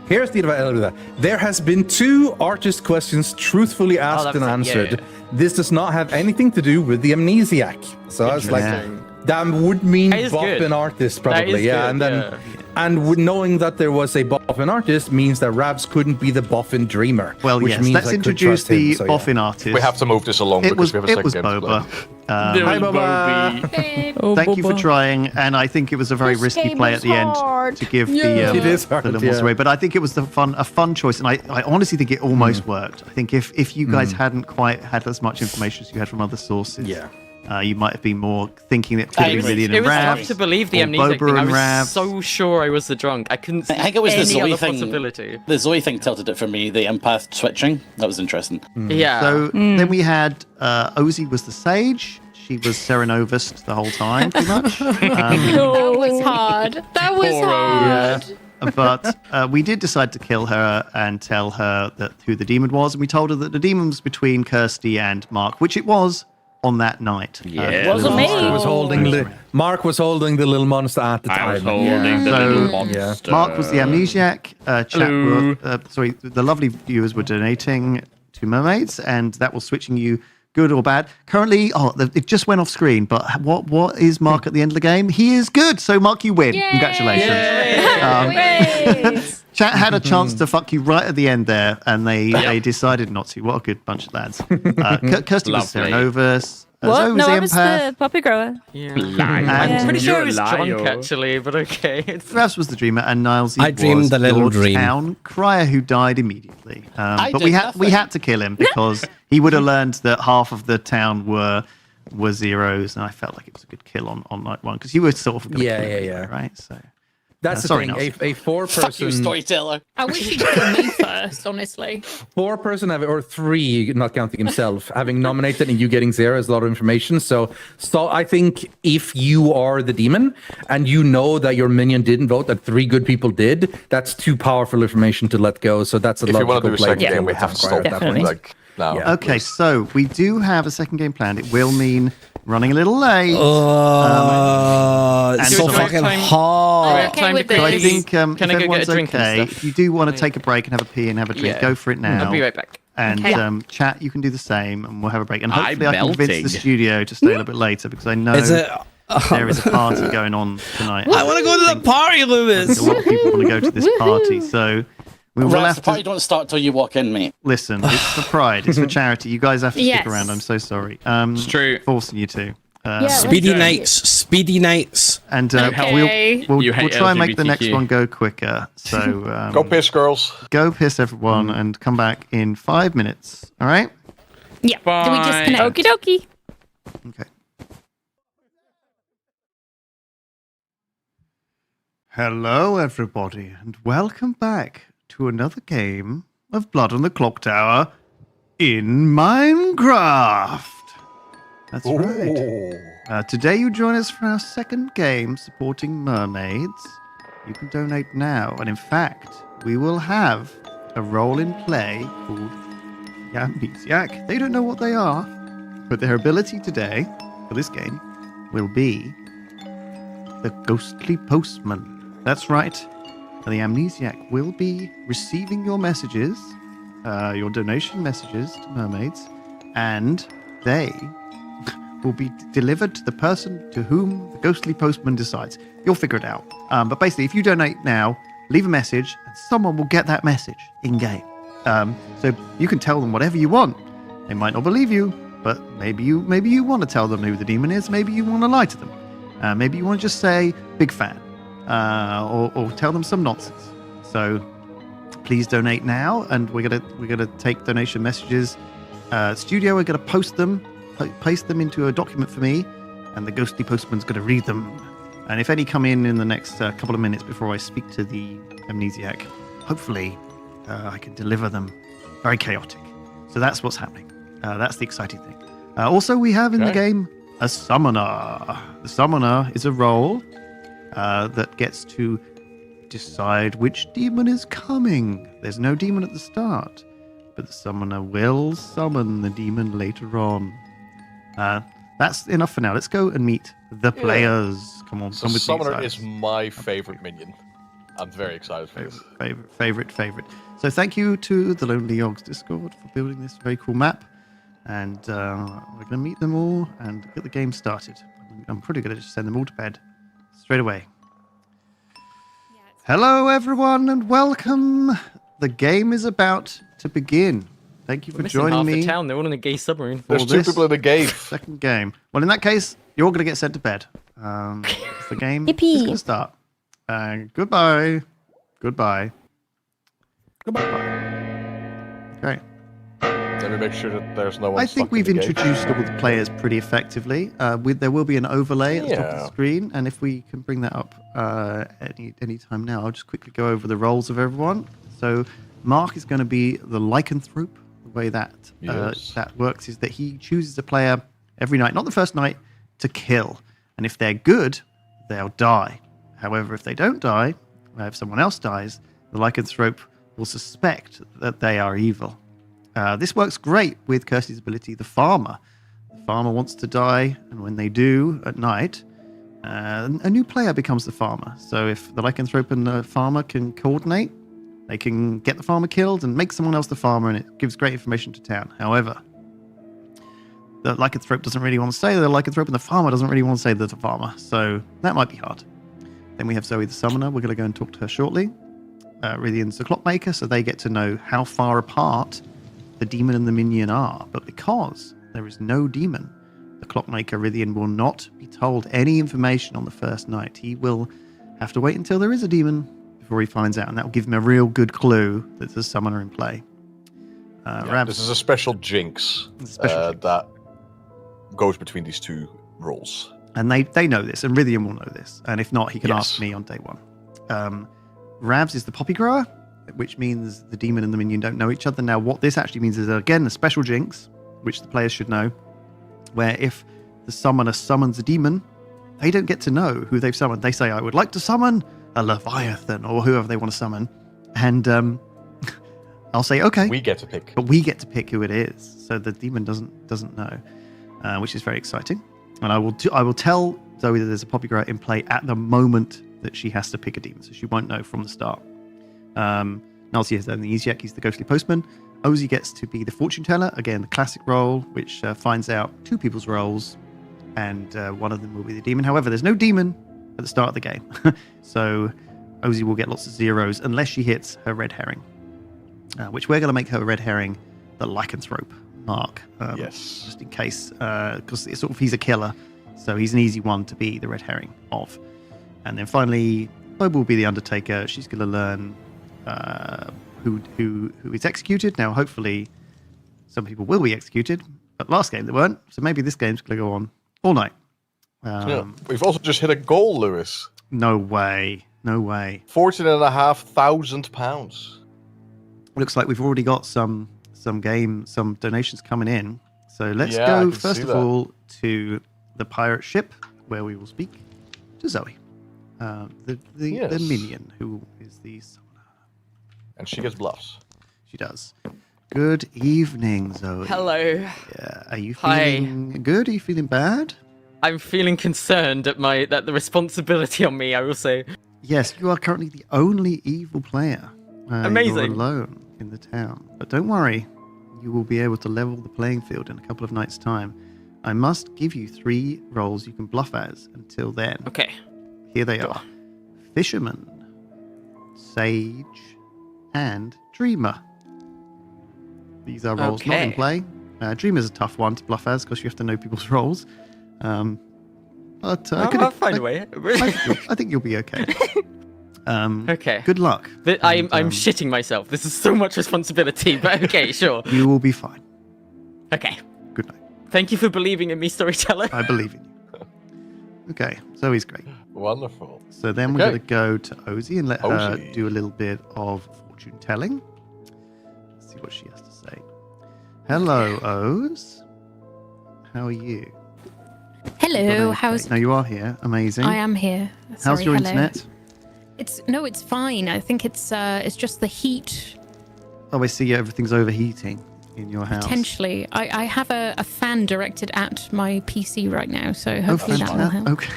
Here's the advice. There has been 2 artist questions truthfully asked that and was it, yeah, answered. This does not have anything to do with the amnesiac. So I was like, Interesting. that would mean That is Boffin good. artist That probably, is yeah. good, And then, yeah. and knowing that there was a Boffin artist means that Ravs couldn't be the Boffin dreamer. Well, which yes. means Let's I could introduce trust him, the so yeah. boffin artist. We have to move this along It was because we have a second game to Boba. play. There Hi, was Boba. Bobby. Oh, Thank you for Boba. trying, and I think it was a very This risky game play is at the end hard. to give Yeah. the It is hard, the little monster yeah. away. But I think it was a fun choice, and I honestly think it almost worked. I think if you guys hadn't quite had as much information as you had from other sources, Yeah. you might have been more thinking that it could I be agree. Rithian It and was tough Ravs. to believe the or amnesiac Boba thing. I and was Ravs. so sure I was the drunk. I couldn't see I think it was the any Zoe other thing. possibility. The Zoe thing tilted it for me. The empath switching. That was interesting. Yeah. So then we had Ozzy was the sage. She was Serenovus the whole time, pretty much. That was hard. That was Poor hard. But we did decide to kill her and tell her who the demon was, and we told her that the demon was between Kirsty and Mark, which it was on that night. Yeah. Wasn't me. Mark was holding the little monster at the time. I was holding the So, little monster. Mark was the amnesiac. The lovely viewers were donating to mermaids, and that was switching you good or bad. Currently, it just went off screen, but what is Mark at the end of the game? He is good. So, Mark, you win. Yay! Congratulations. Chat had a chance to fuck you right at the end there, and they decided not to. What a good bunch of lads. Kirsty was Lovely. Serenovus. What? Zoe No, I the was empath. the puppy grower. I'm pretty sure it was You're a drunk, liar. actually, but okay. Ravs was the dreamer, and Niles I dreamed a little dream. town crier who died immediately. But did we nothing. had to kill him because he would have learned that half of the town were zeros, and I felt like it was a good kill on night one because you were sort of gonna kill him anyway, right? So That's the sorry, thing. Nelson. A Fuck you, 4-person, storyteller. I wish you'd kill me first, honestly. 4-person or 3, not counting himself, having nominated and you getting 0 is a lot of information. So I think if you are the demon and you know that your minion didn't vote, that 3 good people did, that's too powerful information to let go. So that's a If you want to logical do a play. second game, we have to stop. Definitely. Like now. Yeah. Okay, so we do have a second game planned. It will mean running a little late. It's and so so fucking I'm hot. okay time with to So I this. think Can if I go get a everyone's drink and okay, stuff? if you do want to take a break and have a pee and have a drink, Yeah. go for it now. I'll be right back. And Okay. chat, you can do the same, and we'll have a break. And I'm hopefully, I can convince the melting. studio to stay a little bit later because I know Is it? there is a party going on tonight. I want to go to the party, A Lewis. lot of people want to go to this party, so we will Rats, have the party to don't start till you walk in, mate. listen. It's for pride. It's for charity. You guys have to stick Yes. around. I'm so sorry. It's true. Forcing you to. Speedy Okay. nights. Speedy nights. And Okay. we'll You hate try and make the next LGBTQ. one go quicker. So Go piss, girls. go piss everyone and come back in 5 minutes. All right? Yeah. Do we Bye. disconnect? Okie dokie. Okay. Hello, everybody, and welcome back to another game of Blood on the Clocktower in Minecraft. That's right. Today you join us for our second game supporting mermaids. You can donate now, and in fact, we will have a role in play called the Amnesiac. They don't know what they are, but their ability today for this game will be the Ghostly Postman. That's right. The Amnesiac will be receiving your messages, your donation messages to mermaids, and they will be delivered to the person to whom the Ghostly Postman decides. You'll figure it out. But basically, if you donate now, leave a message, and someone will get that message in-game. So you can tell them whatever you want. They might not believe you, but maybe you want to tell them who the demon is. Maybe you want to lie to them. Maybe you want to just say big fan, or tell them some nonsense. So please donate now, and we're gonna take donation messages. Studio, we're gonna post them, paste them into a document for me, and the Ghostly Postman's gonna read them. And if any come in the next couple of minutes before I speak to the Amnesiac, hopefully I can deliver them. Very chaotic. So that's what's happening. That's the exciting thing. Also, we have in the game a summoner. The summoner is a role that gets to decide which demon is coming. There's no demon at the start, but the summoner will summon the demon later on. That's enough for now. Let's go and meet the players. Come on, So come with Summoner me. is my favorite minion. I'm very excited for this. Favorite. So thank you to the Lonely Yogs Discord for building this very cool map. And we're going to meet them all and get the game started. I'm probably going to just send them all to bed straight away. Hello, everyone, and welcome. The game is about to begin. Thank you for Missing joining half me the town. They're all in a gay submarine. for There's two this people in the cave. second game. Well, in that case, you're all going to get sent to bed. The game is Yippee. going to start. Goodbye. Goodbye. Okay. Let me make sure that there's no one. I think stuck we've in the cave. introduced all the players pretty effectively. There will be an overlay at the top of the Yeah. screen, and if we can bring that up any time now, I'll just quickly go over the roles of everyone. So Mark is going to be the lycanthrope. The way that Yes. that works is that he chooses a player every night, not the first night, to kill. And if they're good, they'll die. However, if they don't die, If someone else dies, the lycanthrope will suspect that they are evil. This works great with Kirsty's ability, the Farmer. The Farmer wants to die, and when they do at night, a new player becomes the Farmer. So if the lycanthrope and the Farmer can coordinate, they can get the Farmer killed and make someone else the Farmer, and it gives great information to town. However, the lycanthrope doesn't really want to say the lycanthrope, and the Farmer doesn't really want to say they're the Farmer. So that might be hard. Then we have Zoe the Summoner. We're going to go and talk to her shortly. Rythian's the Clockmaker, so they get to know how far apart the demon and the minion are. But because there is no demon, the Clockmaker Rythian will not be told any information on the first night. He will have to wait until there is a demon before he finds out, and that will give him a real good clue that there's a summoner in play. Rabs, this is a special jinx, that goes between these two roles. and they know this, and Rythian will know this. And if not, he can ask me on day one. Ravs is the Poppy Grower, which means the demon and the minion don't know each other. Now, what this actually means is, again, a special jinx, which the players should know, where if the summoner summons a demon, they don't get to know who they've summoned. They say, I would like to summon a Leviathan, or whoever they want to summon. And I'll say, okay. We get to pick. But we get to pick who it is. So the demon doesn't know, which is very exciting. And I will tell Zoe that there's a Poppy Grower in play at the moment that she has to pick a demon, so she won't know from the start. Nalsi has done the Easiak, he's the Ghostly Postman. Ozzy gets to be the Fortune Teller, again, the classic role, which finds out two people's roles, and one of them will be the demon. However, there's no demon at the start of the game, so Ozzy will get lots of zeros unless she hits her red herring, which we're going to make her red herring the lycanthrope mark. Yes. Just in case, because it's sort of, he's a killer, so he's an easy one to be the red herring of. And then finally, Boba will be the Undertaker. She's going to learn who is executed. Now, hopefully, some people will be executed, but last game they weren't. So maybe this game's going to go on all night. We've also just hit a goal, Lewis. No way. No way. £14,500. Looks like we've already got some donations coming in. So let's go first of all to the pirate ship, where we will speak to Zoe. The minion, who is the summoner. And she gets bluffs. She does. Good evening, Zoe. Hello. Yeah. Are you feeling good? Are you feeling bad? I'm feeling concerned at the responsibility on me, I will say. Yes, you are currently the only evil player. Amazing. You're alone in the town. But don't worry, you will be able to level the playing field in a couple of nights' time. I must give you 3 roles you can bluff as until then. Okay. Here they are. Fisherman, Sage, and Dreamer. These are roles not in play. Dreamer's a tough one to bluff as because you have to know people's roles. But I'll find a way. I think you'll be okay. Okay. Good luck. I'm shitting myself. This is so much responsibility, but okay, sure. You will be fine. Okay. Good night. Thank you for believing in me, storyteller. I believe in you. Okay, Zoe's great. Wonderful. So then we're going to go to Ozzy and let her do a little bit of fortune telling. Let's see what she has to say. Hello, Oz. How are you? Hello, how's... No, you are here. Amazing. I am here. How's your hello. internet? It's fine. I think it's just the heat. Oh, I see everything's overheating in your house. Potentially. I have a fan directed at my PC right now, so hopefully that will help. Okay.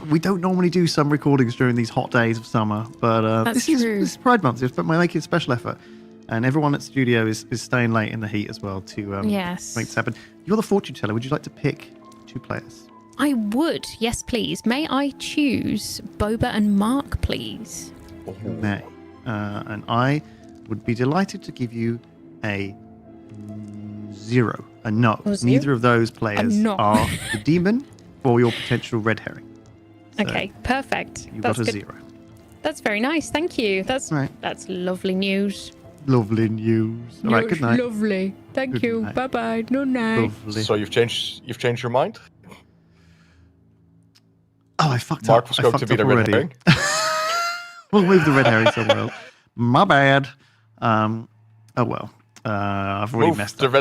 We don't normally do some recordings during these hot days of summer, but this is Pride Month, but we're making a special effort. And everyone at the studio is staying late in the heat as well to make this happen. You're the fortune teller. Would you like to pick 2 players? I would. Yes, please. May I choose Boba and Mark, please? You may. And I would be delighted to give you a 0. A no. Neither of those players are the demon or your potential red herring. So okay, perfect. You got a 0. That's very nice. Thank you. That's lovely news. Lovely news. All right, good night. Lovely. Thank you. Bye bye. No night. Lovely. So you've changed your mind? Oh, I fucked Mark up. was going to be the red herring. We'll move the red herring somewhere else. My bad. Oh well. I've already messed up.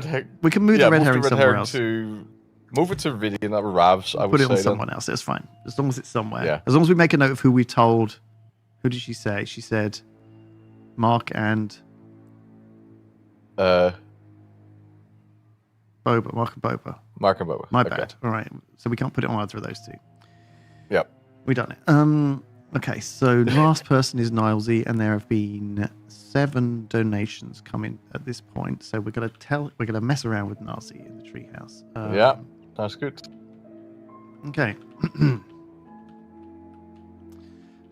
We can move the red herring somewhere else. To Move it to Vidian or Ravs, I would Put it say. on then. someone else. It's fine. As long as it's somewhere. Yeah. As long as we make a note of who we told. Who did she say? She said Mark and Uh, Boba. Mark and Boba. Mark and Boba. My Okay. bad. All right. So we can't put it on either of those two. Yep. We done it. Okay, so last person is Nilesy, and there have been 7 donations coming at this point. So we're gonna mess around with Nilesy in the treehouse. Yeah, that's good. Okay.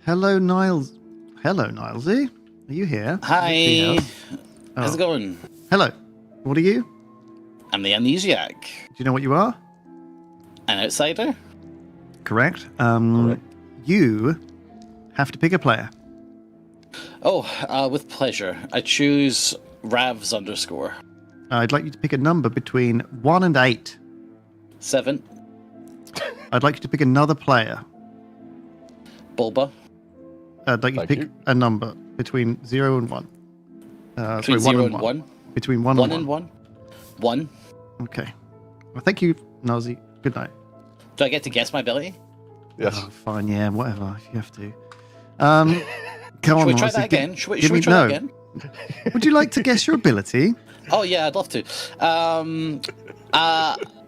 Hello, Niles. Hello, Nilesy. Are you here? Hi. Treehouse? How's it going? Hello. What are you? I'm the amnesiac. Do you know what you are? An outsider? Correct. You have to pick a player. Oh, with pleasure. I choose Ravs _. I'd like you to pick a number between 1 and 8. 7. I'd like you to pick another player. Bulba. I'd like you to Thank pick you. a number between 0 and 1. Between 0 and 1. Between 1 1 and and 1. 1. 1. Okay. Well, thank you, Nazi. Good night. Do I get to guess my ability? Yes. Oh, fine, yeah, whatever, if you have to. Come Should on, we try Nazi, that again? Should we give me- try no. that again? Would you like to guess your ability? Oh, yeah, I'd love to.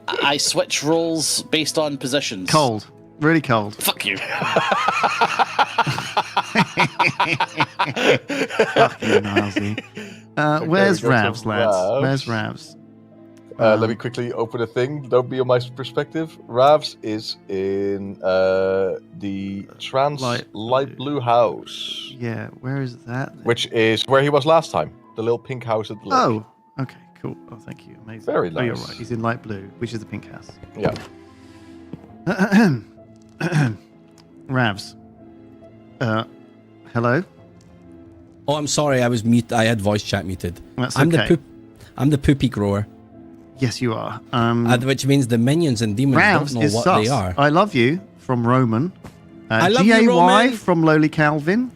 I switch roles based on positions. Cold. Really cold. Fuck you. Fuck you, Nazi. Where's we go to Ravs, lads? Ravs. Where's Ravs? Let me quickly open a thing. Don't be on my perspective. Ravs is in the light blue house, Yeah, where is that? which is where he was last time. The little pink house at the lake. Oh, okay, cool. Oh, thank you. Amazing. Very Oh, you're nice. right. He's in light blue, which is the pink house. Yeah. Ravs. Hello? Oh, I'm sorry. I was mute. I had voice chat muted. That's I'm okay. I'm the poopy grower, Yes, you are. which means the minions and demons Ravs don't know is what sus. they are. I love you from Roman. I love you, GAY Roman. from Lowly Calvin.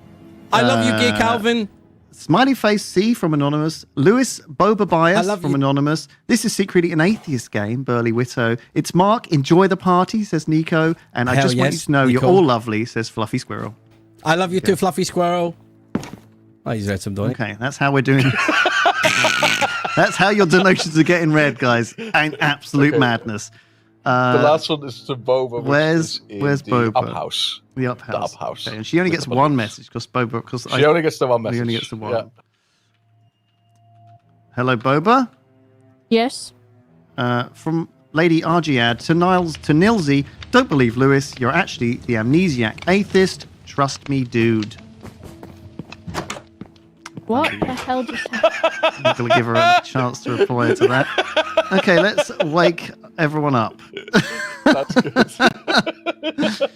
I love you, gay Calvin. Smiley Face C from Anonymous. Lewis Boba Bias love from you. Anonymous. This is secretly an atheist game, Burly Witto. It's Mark. Enjoy the party, says Nico. And I Hell just want you yes, to know Nico. you're all lovely, says Fluffy Squirrel. I love you too, Fluffy Squirrel. Oh, he's read some donate. Okay, that's how we're doing. That's how your donations are getting read, guys. An absolute Okay. madness. The last one is to Boba. Which where's- is in where's the Boba? Up house. The up house. up house. Okay, and she only With gets the one bunnies. message because Boba. Because She only gets the one message. He only gets the one. Yeah. Hello, Boba. Yes. From Lady Argiad to Nilsy. Don't believe Lewis. You're actually the amnesiac atheist. Trust me, dude. What the hell just happened? I'm not going to give her a chance to reply to that. Okay, let's wake everyone up. That's good.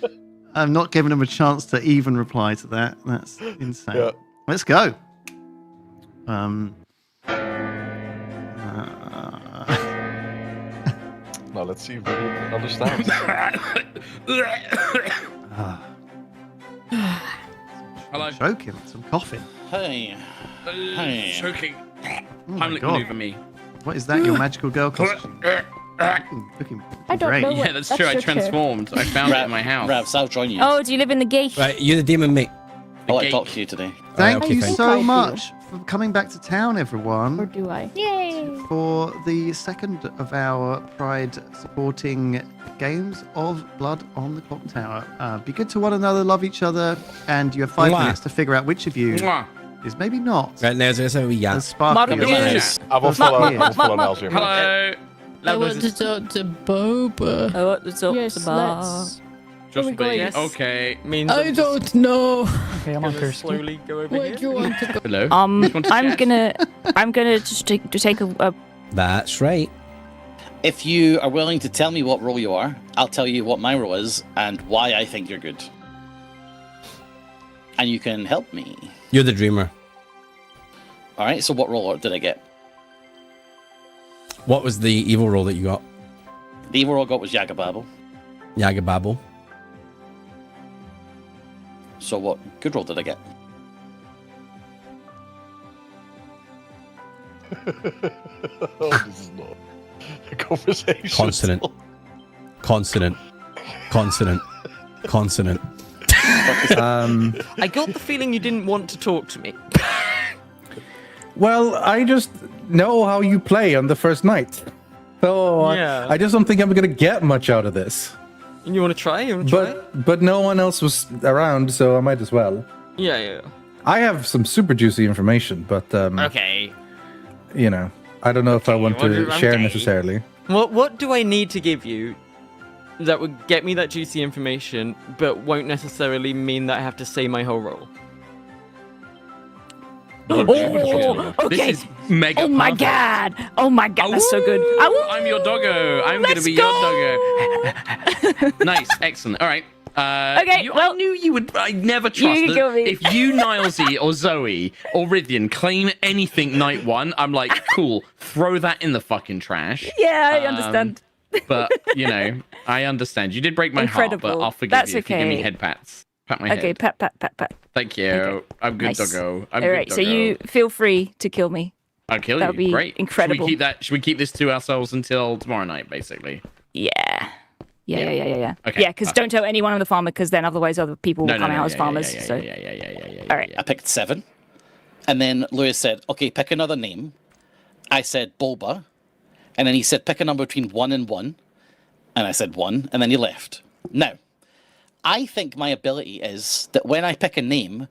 I'm not giving him a chance to even reply to that. That's insane. Yeah. Let's go. Now let's see if we understand. Hello. Choking. Some coughing. Hey. Hey. Choking. Oh my Heimlich God. maneuver me. What is that? Your magical girl costume? Looking I don't great. know Yeah, what- that's that's true. I your chair. transformed. I found it in my house. Ravs, I'll join you. Oh, do you live in the gate? Right, you're the demon, mate. I want to gate. talk to you today. Thank okay, you fine. so I do. much for coming back to town, Or everyone, do I? Yay! for the second of our Pride supporting games of Blood on the Clocktower. Be good to one another, love each other, and you have 5 Mwah. minutes to figure out which of you Mwah. is maybe not Right, there's how we as got. sparkly Mark, as yes. that. I will Mark, follow. Mark, I will follow Mark, Nels here. Hello. I want to talk to Boba. Oh, what's up? Yes, let's. Just we going? be Yes. okay. Means I don't know. Okay, I'm on gonna Kirsty. slowly go over Where here. do you want to go? Hello. Just want to I'm chat. gonna just take a That's right. If you are willing to tell me what role you are, I'll tell you what my role is and why I think you're good. And you can help me. You're the dreamer. All right, so what role did I get? What was the evil role that you got? The evil role I got was Yagababble. Yagababble. So what good role did I get? Oh, this is not a conversation. Consonant. Consonant. Consonant. Consonant. I got the feeling you didn't want to talk to me. Well, I just know how you play on the first night. So Yeah. I just don't think I'm gonna get much out of this. You want to try? You want to try? But no one else was around, so I might as well. Yeah. I have some super juicy information, but Okay. you know, I don't know if I want to share necessarily. What do I need to give you that would get me that juicy information, but won't necessarily mean that I have to say my whole role? Oh, okay. This is mega Oh my perfect. god! Oh my god, that's so good. I'm your doggo. I'm going to Let's be go. your doggo. Nice, excellent. All right. Okay, I well, knew you would. I never trust can that kill me. if you, Nilesy, or Zoe, or Rythian claim anything night one, I'm like, cool, throw that in the fucking trash. Yeah, I understand. But, you know, I understand. You did break my Incredible. heart, but I'll forgive That's you if you give me okay. head pats. Pat my head. Okay, pat. Thank you. Okay. I'm good, Nice. doggo. I'm All good, right, so doggo. you feel free to kill me. I'll kill that you. would be Great. incredible. Should we keep this to ourselves until tomorrow night, basically? Yeah. Yeah. Okay, Yeah, because don't tell anyone on the farmer, because then otherwise other people will come out as farmers. Yeah, So yeah. All right. I picked 7. And then Lewis said, okay, pick another name. I said Bulba. And then he said, pick a number between 1 and 1. And I said 1. And then he left. Now, I think my ability is that when I pick a name,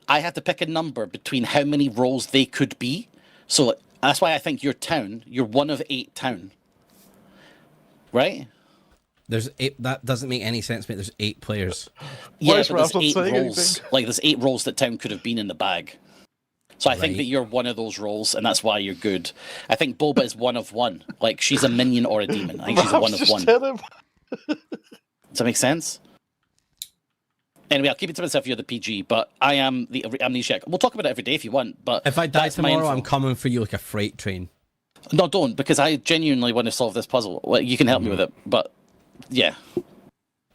I have to pick a number between how many roles they could be. So that's why I think you're 1 of 8 town. Right? There's 8. That doesn't make any sense, mate. There's 8 players. Yeah, Where's but there's Ralph not 8 saying roles. anything? Like, there's 8 roles that town could have been in the bag. So I think Right. that you're one of those roles, and that's why you're good. I think Boba is 1 of 1. Like, she's a minion or a demon. I think she's a 1 of Just 1. tell him. Does that make sense? Anyway, I'll keep it to myself. You're the PG, but I am the amnesiac. We'll talk about it every day if you want. But If I die that's my tomorrow, info. I'm coming for you like a freight train. No, don't, because I genuinely want to solve this puzzle. Well, you can help me with it, but yeah.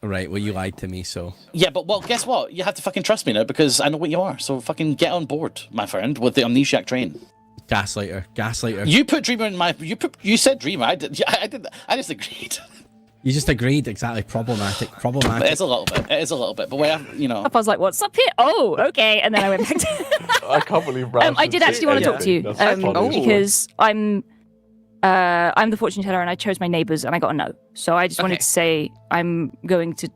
Right, well, you lied to me, so... Yeah, but well, guess what? You have to fucking trust me now because I know what you are. So fucking get on board, my friend, with the amnesiac train. Gaslighter. You put Dreamer in my. You said Dreamer. I did. I did. I just agreed. You just agreed, exactly. Problematic. It is a little bit. It is a little bit. But I was like, what's up here? Oh, okay. And then I went back to... I can't believe Ralph I did actually want to talk to you That's funny. because I'm the fortune teller and I chose my neighbors and I got a no. So I just wanted to say I'm going to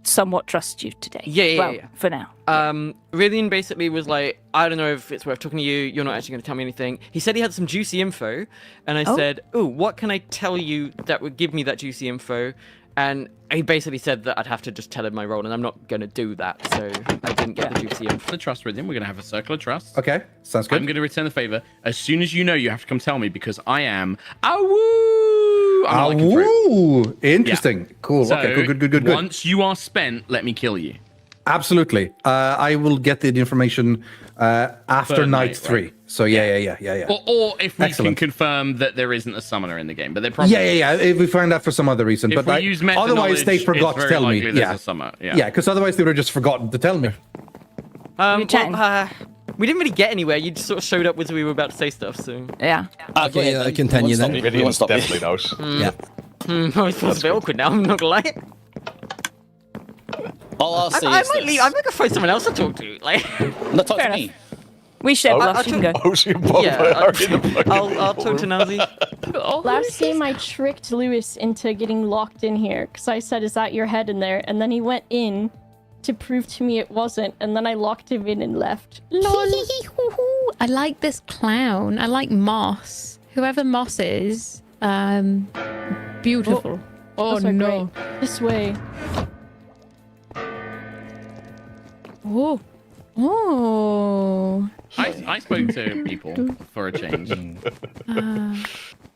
somewhat trust you today. Yeah. For now. Rythian basically was like, I don't know if it's worth talking to you. You're not actually going to tell me anything. He said he had some juicy info, and I said, "Oh, what can I tell you that would give me that juicy info?" And he basically said that I'd have to just tell him my role, and I'm not going to do that, so I didn't get the juicy info. The trust with him. We're going to have a circle of trust. Okay, sounds good. I'm going to return the favor. As soon as you know, you have to come tell me because I am. Awoo! I'm not looking for it. Ooh, interesting. Cool. So, Okay, good. Once you are spent, let me kill you. Absolutely. I will get the information after Third night night, 3. right? So yeah. Or if we Excellent. can confirm that there isn't a summoner in the game, but they're probably Yeah. If we find out for some other reason, If but we use meta otherwise they knowledge, forgot it's to very tell me. likely there's Yeah, a summoner. Yeah. because otherwise they would have just forgotten to tell me. Well, chatting. we didn't really get anywhere. You just sort of showed up as we were about to say stuff, so... Yeah. Okay, continue then. We won't stop you. Definitely knows. Yeah. Oh, it feels a bit awkward now, I'm not gonna lie. All I'll say I is might this. leave. I'm gonna find someone else to talk to. Like, Not talk Fair to enough. me. We share Oh, bluff. You can go. Oshi and Boba yeah, are in the fucking I'll talk to Nazi. Last game, I tricked Lewis into getting locked in here because I said, "Is that your head in there?" And then he went in to prove to me it wasn't, and then I locked him in and left. Lol. I like this clown. I like Moss. Whoever Moss is, beautiful. Oh, Those are no. great. This way. Oh. Oh. I spoke to people for a change. I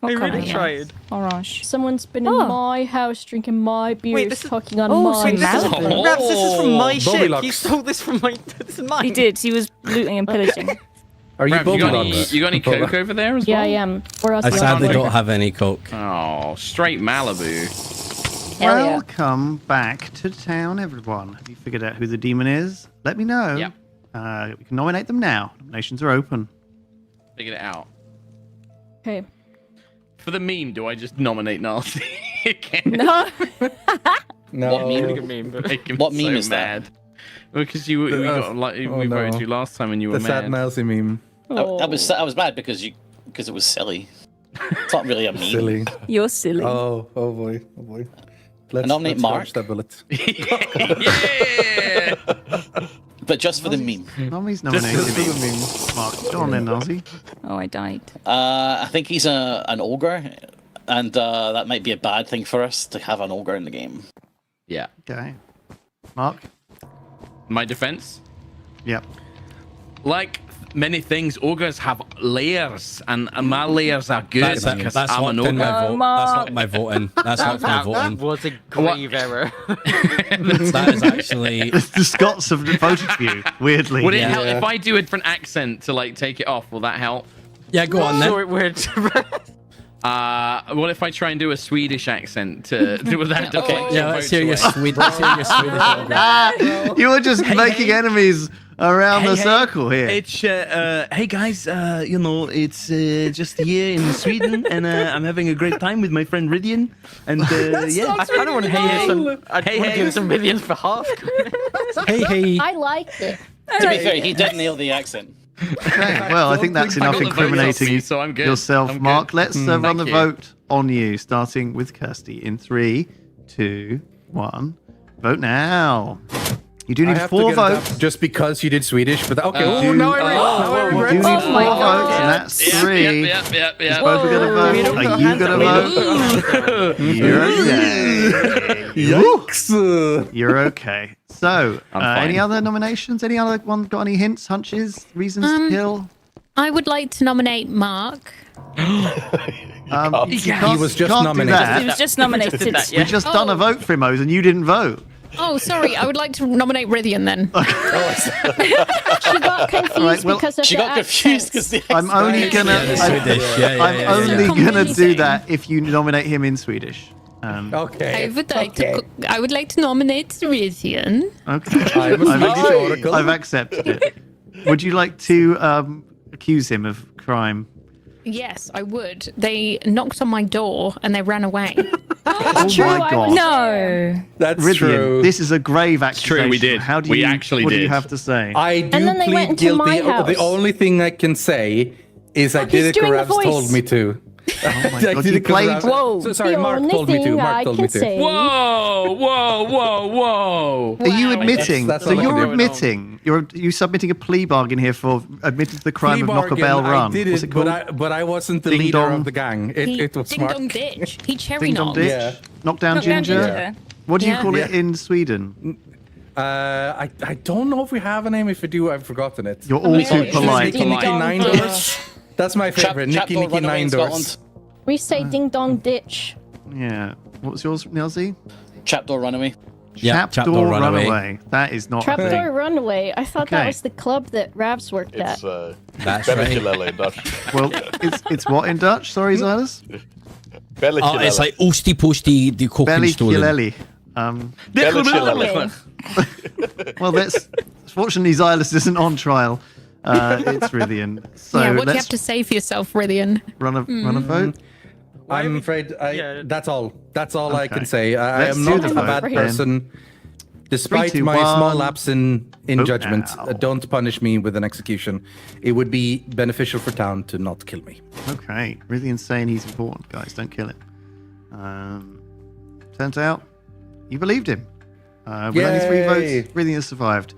colour really is tried. Orange. Someone's been in Oh. my house drinking my beers, this is- talking on Oh, my so Wait, this is, Malibu. Raps, this is from my ship. You Goldilocks. stole this from my. This is mine. He did. He was looting and pillaging. Are you Rav, you got Goldilocks? any coke over there as Yeah, well? I am. Or else I you sadly are. don't have any coke. Oh, straight Malibu. Hell yeah. Welcome back to town, everyone. Have you figured out who the demon is? Let me know. Yep. We can nominate them now. Nominations are open. Figured it out. Okay. For the meme, do I just nominate Nazi? again. No. No. What meme? Really good meme, but- Make him What so meme is mad. that? Because we got like we oh, voted no. you last time and you were The sad mad. Nilesy meme. I was mad because it was silly. It's not really a meme. Silly. You're silly. Oh boy. Let's nominate dodge Mark. that bullet. Yeah. But just for the meme. Nomi's Just nominated for the me. meme. Mark, go on then, Nazi. Oh, I died. I think he's an ogre, and that might be a bad thing for us to have an ogre in the game. Yeah. Okay. Mark? My defense, Yep. like many things, ogres have layers, and my layers are good because I'm an locked in ogre. my vote. That's not my voting. That's not my That voting. was a grave error. That is actually. The Scots have voted for you, weirdly. Would it Yeah. help if I do a different accent to like take it off? Will that help? Yeah, go on then. Sure it would. What if I try and do a Swedish accent to do that? Okay. Yeah, let's hear your Swedish. Let's hear your Swedish. You were just making enemies around the Hey, circle here. It's hey guys, it's just here in Sweden, and I'm having a great time with my friend Rydian, and yeah. I kind of want to hear some. I Hey, want to hey. give some millions for half. Hey. I liked it. To be fair, he did nail the accent. Okay, well, I think that's I got enough the votes off incriminating me, so I'm good. yourself, I'm good. Mark. Let's run Thank the you. vote on you, starting with Kirsty in 3, 2, 1. Vote now. You do I need have 4 to get it up votes. just because you did Swedish, but okay. You now I you regret. do need Oh 4 my votes, God. and that's 3. Yep. Is both are gonna vote? Are you gonna vote? You're okay. Yikes! You're okay. So, I'm fine. any other nominations? Any other one got any hints, hunches, reasons to kill? I would like to nominate Mark. You He can't- was you just can't do nominated. that. He was just nominated. did that, We just done a Oh. vote for him, Oz, and you didn't vote. Oh, sorry. I would like to nominate Rydian then. She got confused Alright, well, because of She the got confused accents. because I'm only gonna. Yeah, the Swedish. Yeah, I'm only yeah. gonna do Confusing. that if you nominate him in Swedish. Okay. I would like to nominate Rydian. Okay. I'm a Swedish I've, oracle. I've accepted it. Would you like to accuse him of crime? Yes, I would. They knocked on my door and they ran away. Oh True, my I god. was No. That's Rydian, true. this is a grave accusation. true, we did. How do We you, actually what do you did. have to say? I do then they plead went into guilty. my house. The only thing I can say is I he's did it doing the because Ravs told voice. me to. Oh my God, you played. Whoa. So, sorry, The Mark only told me to. thing Mark I told can me to. say- Whoa! Are you Wow. admitting? That's so all I you're can do. admitting? Are you submitting a plea bargain here for admitting to the crime Plea of Knock a bargain, Bell Run? I did What's it, it called? but I wasn't the Ding leader dong. of the gang. He It was ding Mark. dong ditch. He cherry Ding dong knocked. ditch. Yeah. Knockdown Knockdown ginger. ginger. What do you Yeah. call it Yeah. in Sweden? I don't know if we have a name. If we do, I've forgotten it. You're all too Yeah. polite. Nicky Nicky Dong Nine ditch. Doors. That's my favorite. Nicky Chapel Nicky Runaway Nine in Doors. Scotland. We say ding dong ditch. Yeah. What's yours, Nilsy? Trapdoor Runaway. Yeah, Trapdoor Runaway. That is not a Trapdoor thing. Runaway. I thought that Okay. was the club that Ravs worked It's at. That's right. Bellekilele in Dutch. Well, it's what in Dutch? Sorry, Silas? Oh, Bellekilele. it's like Oosty Posty, the Belly cooking Kileli. Bellekilele. Well, that's fortunately Xylus isn't on trial. It's Rydian. So Yeah, what do you let's have to say for yourself, Rydian? run a vote. I'm afraid. Yeah. That's all. That's all I Okay. can say. I Let's am do not the a vote bad then. person. Despite 3, 2, my 1. small lapse in Vote judgment, now. don't punish me with an execution. It would be beneficial for town to not kill me. Okay, Rydian's saying he's important, guys. Don't kill him. Turns out you believed him. With only 3 Yay. votes, Rydian has survived.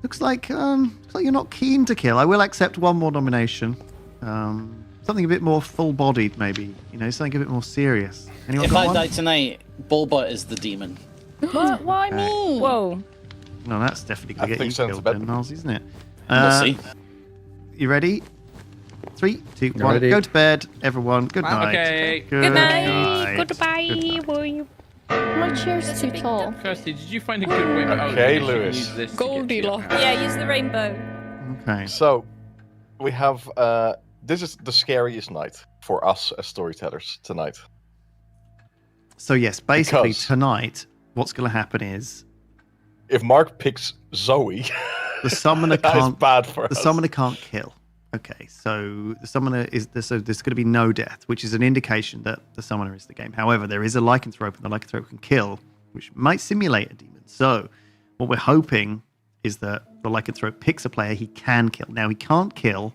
Looks like you're not keen to kill. I will accept one more nomination. Something a bit more full-bodied, maybe. You know, something a bit more serious. Anyone If got I one? die tonight, Bulba is the demon. What? Why me? Whoa. No, that's definitely I gonna get think you sounds killed, better. then, Niles, isn't it? We'll see. You ready? 3, 2, You're 1. ready. Go to bed, everyone. Good night. Okay. Good night. Goodbye. Good night. My chair's too tall. Kirsty, did you find a good way? Okay, maybe you Lewis. use this to get you Goldilocks. out. Yeah, use the rainbow. Okay. So, we have. This is the scariest night for us as storytellers tonight. So yes, basically Because- tonight, what's going to happen is If Mark picks Zoe, the summoner that is can't. bad for The us. summoner can't kill. Okay, so the summoner is so there's going to be no death, which is an indication that the summoner is the game. However, there is a lycanthrope, and the lycanthrope can kill, which might simulate a demon. So, what we're hoping is that the lycanthrope picks a player he can kill. Now, he can't kill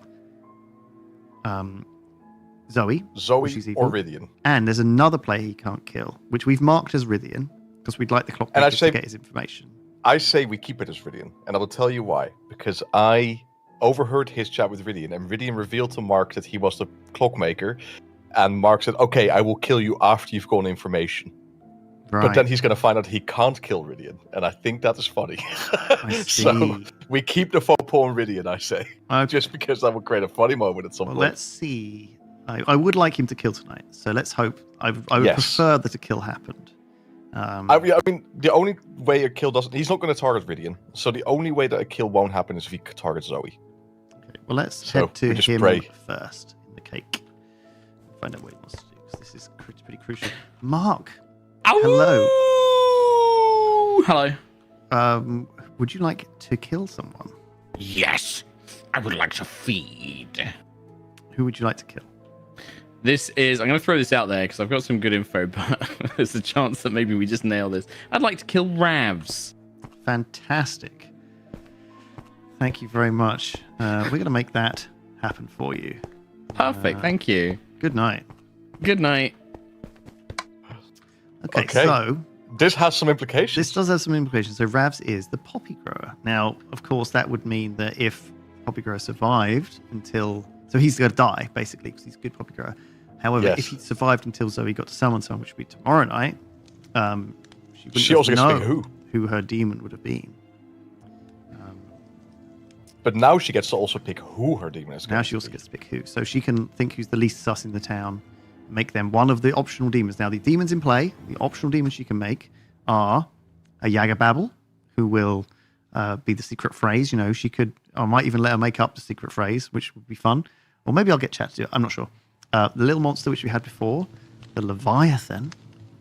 Zoe which is evil, or Rydian. and there's another player he can't kill, which we've marked as Rydian because we'd like the clockmaker to get his information. I say we keep it as Rydian, and I will tell you why. Because I overheard his chat with Rydian, and Rydian revealed to Mark that he was the clockmaker, and Mark said, "Okay, I will kill you after you've gotten information." Right. But then he's going to find out he can't kill Rydian, and I think that is funny. I see. So we keep the faux pas on Rydian, I say, Okay. just because that would create a funny moment at some Well, point. let's see. I would like him to kill tonight, so let's hope. I would Yes. prefer that a kill happened. I mean, the only way a kill doesn't... He's not going to target Rydian, so the only way that a kill won't happen is if he targets Zoe. Okay, well, let's So, head to we just him pray. first in the cake. Find out what he wants to do, because this is pretty crucial. Mark, hello. Hello. Would you like to kill someone? Yes, I would like to feed. Who would you like to kill? This is, I'm going to throw this out there because I've got some good info, but there's a chance that maybe we just nail this. I'd like to kill Ravs. Fantastic. Thank you very much. We're going to make that happen for you. Perfect, thank you. Good night. Good night. Okay, Okay. so This has some implications. this does have some implications. So Ravs is the poppy grower. Now, of course, that would mean that if poppy grower survived until... So he's going to die, basically, because he's a good poppy grower. However, Yes. if he survived until Zoe got to summon someone, which would be tomorrow night, She also gets to know pick who. her demon would have been. But now she gets to also pick who her demon is. Now going she to also be. gets to pick who. So she can think who's the least sus in the town, make them one of the optional demons. Now, the demons in play, the optional demons she can make are a Yagababble, who will be the secret phrase. You know, she could, I might even let her make up the secret phrase, which would be fun. Or maybe I'll get chat to do it. I'm not sure. The little monster which we had before, the Leviathan,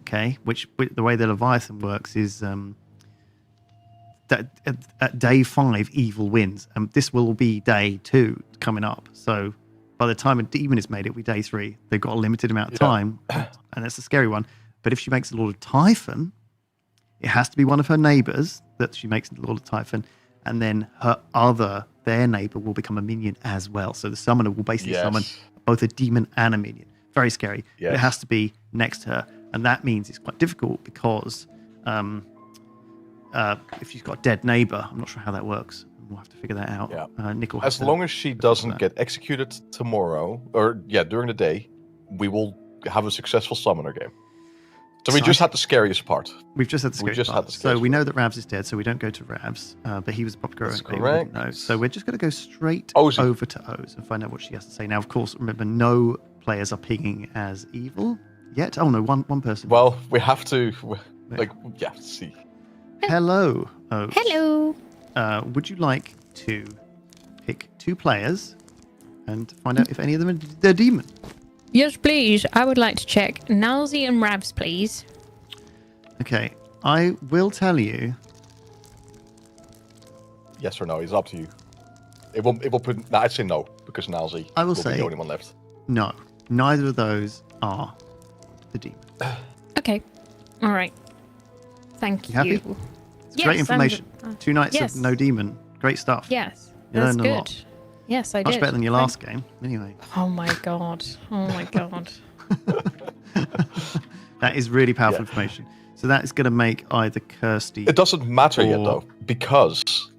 okay, which the way the Leviathan works is that at day 5, evil wins. And this will be day 2 coming up. So by the time a demon is made, it'll be day 3. They've got a limited amount of time, and that's a scary one. But if she makes a Lord of Typhon, it has to be one of her neighbors that she makes into Lord of Typhon, and then their neighbor will become a minion as well. So the summoner will basically summon both a demon and a minion. Very scary. But it Yes. has to be next to her, and that means it's quite difficult because if she's got a dead neighbor, I'm not sure how that works. We'll have to figure that out. Yeah. Nick will have As to long as she doesn't get executed tomorrow, or during the day, we will have a successful summoner game. So we So just had the scariest part. We've just had the We scary just part. had the So scary we know that Ravs is dead, so we don't go to Ravs. But he was a pop grower. That's and we didn't correct. know. So we're just going to go straight Ozzy. over to Oz and find out what she has to say. Now, of course, remember, no players are pinging as evil yet. Oh, no, one person. Well, we have to, see. Hello, Oz. Hello. Would you like to pick 2 players and find out if any of them are the demon? Yes, please. I would like to check Nalzi and Ravs, please. Okay, I will tell you. Yes or no, it's up to you. It will put, I'd say no, because Nalzi I will be say the only one left. No, neither of those are the demon. Okay. All right. Thank You happy? you. It's great information. 2 nights yes. of no demon. Great stuff. Yes. You That's learned a good. lot. Yes, I Much did. better than your last game. Anyway. Oh my god. Oh my god. That is really powerful Yeah. information. So that is going to make either Kirsty. It doesn't matter yet, Or- though, because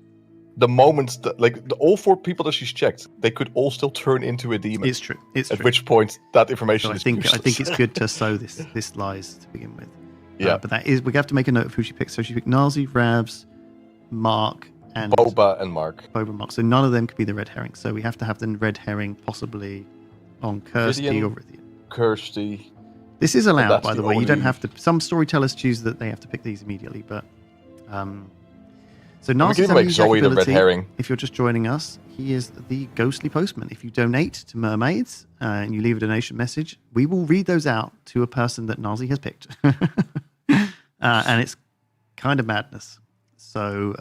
the moment that, all 4 people that she's checked, they could all still turn into a demon. It's true. It's At true. which point, that information So I is think useless. it's good to sow this lies to begin with. Yeah. But that is, we have to make a note of who she picked. So she picked Nazi, Ravs, Mark, and Boba and Mark. Boba and Mark. So none of them could be the red herring. So we have to have the red herring possibly on Kirsty Rydian. or Rydian. Kirsty. This is allowed, that's by the the way. You don't only- have to. Some storytellers choose that they have to pick these immediately, but so We Narcissus can even make has Zoe the red ability. herring. If you're just joining us, he is the ghostly postman. If you donate to Mermaids and you leave a donation message, we will read those out to a person that Nazi has picked, and it's kind of madness. So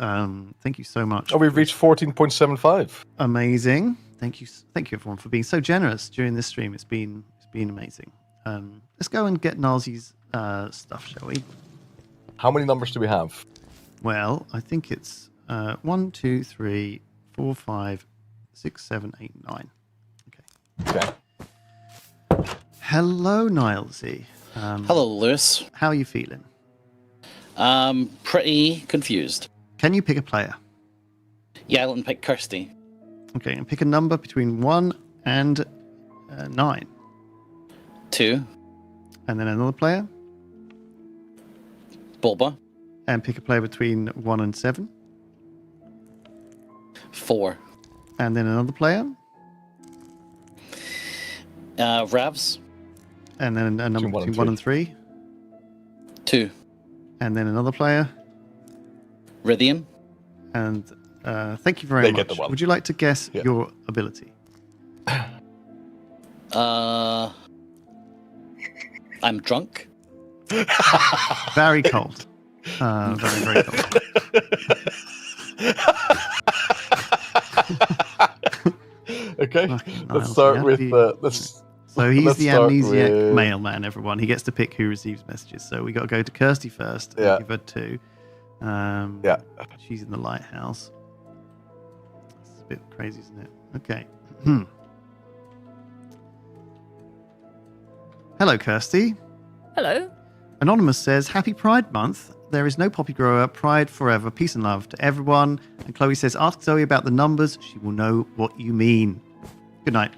thank you so much. Oh, we've reached 14.75. Amazing. thank you everyone for being so generous during this stream. It's been amazing. Let's go and get Nazi's stuff, shall we? How many numbers do we have? Well, I think it's 1, 2, 3, 4, 5, 6, 7, 8, 9. Okay. Hello, Nilesy. Hello, Lewis. How are you feeling? Pretty confused. Can you pick a player? Yeah, let me pick Kirsty. Okay, and pick a number between 1 and 9. 2. And then another player. Bulba. And pick a player between 1 and 7. 4. And then another player. Ravs. And then a number between 1 and 3. 2. And then another player. Rythian. And thank you very Get much. the one. Would you like to guess your ability? I'm drunk. Very cold. Very, very cold. Okay. Fucking Let's Niles, start yeah. with let's. So he's let's the start amnesiac with- mailman, everyone. He gets to pick who receives messages. So we got to go to Kirsty first. Yeah. Give her 2. Yeah. She's in the lighthouse. It's a bit crazy, isn't it? Okay. Hello, Kirsty. Hello. Anonymous says, Happy Pride Month. There is no poppy grower. Pride forever. Peace and love to everyone. And Chloe says, ask Zoe about the numbers. She will know what you mean. Good night.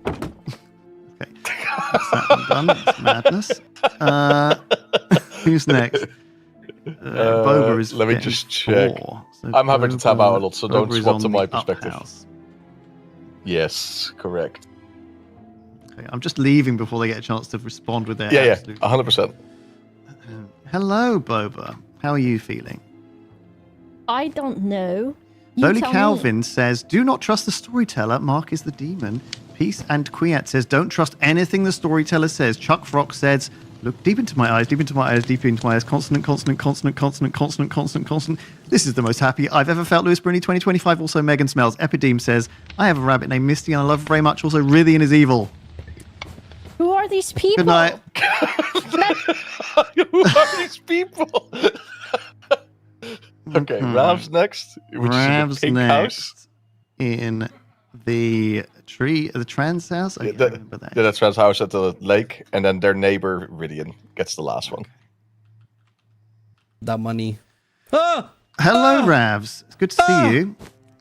Okay. That's that one done. It's madness. Who's next? Boba is let me getting just check. 4. So I'm having to tab Boba- out a lot, so don't Boba is swap on to my the up perspective. house. Yes, correct. Okay, I'm just leaving before they get a chance to respond with their Yeah, absolute... 100%. Hello, Boba. How are you feeling? I don't know. You Lowly tell Calvin me. says, do not trust the storyteller. Mark is the demon. Peace and Quiat says, don't trust anything the storyteller says. Chuck Frock says, look deep into my eyes, deep into my eyes, deep into my eyes. Consonant, consonant, consonant, consonant, consonant, consonant, consonant. This is the most happy I've ever felt. Lewis Bruni 2025. Also, Megan Smells. Epideme says, I have a rabbit named Misty and I love her very much. Also, Rythian is evil. Who are these people? Good night. Who are these people? Okay, Rav's next. Which Rav's is the pink next house. in the tree, the trans house. I Yeah, can't remember that. Yeah, that's Rav's house at the lake, and then their neighbor Rydian gets the last one. That money. Ah! Hello, Ravs. It's good to see you.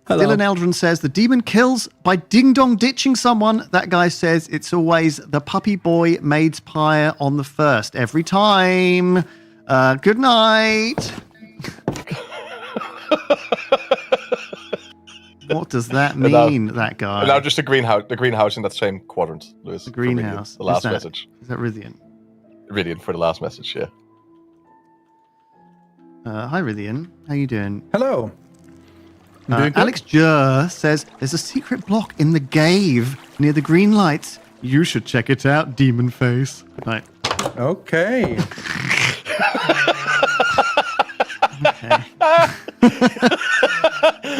Hello. Dylan Eldrin says the demon kills by ding dong ditching someone. That guy says it's always the puppy boy maid's pie on the first every time. Good night. What does that mean? That guy. And now just the greenhouse in that same quadrant, Lewis. The for Rydian, greenhouse. The last Is that- message. Is that Rythian? Rydian for the last message, yeah. Hi, Rythian. How you doing? Hello. I'm doing good. Alex Jur says there's a secret block in the cave near the green lights. You should check it out, demon face. Good night. Okay. Okay.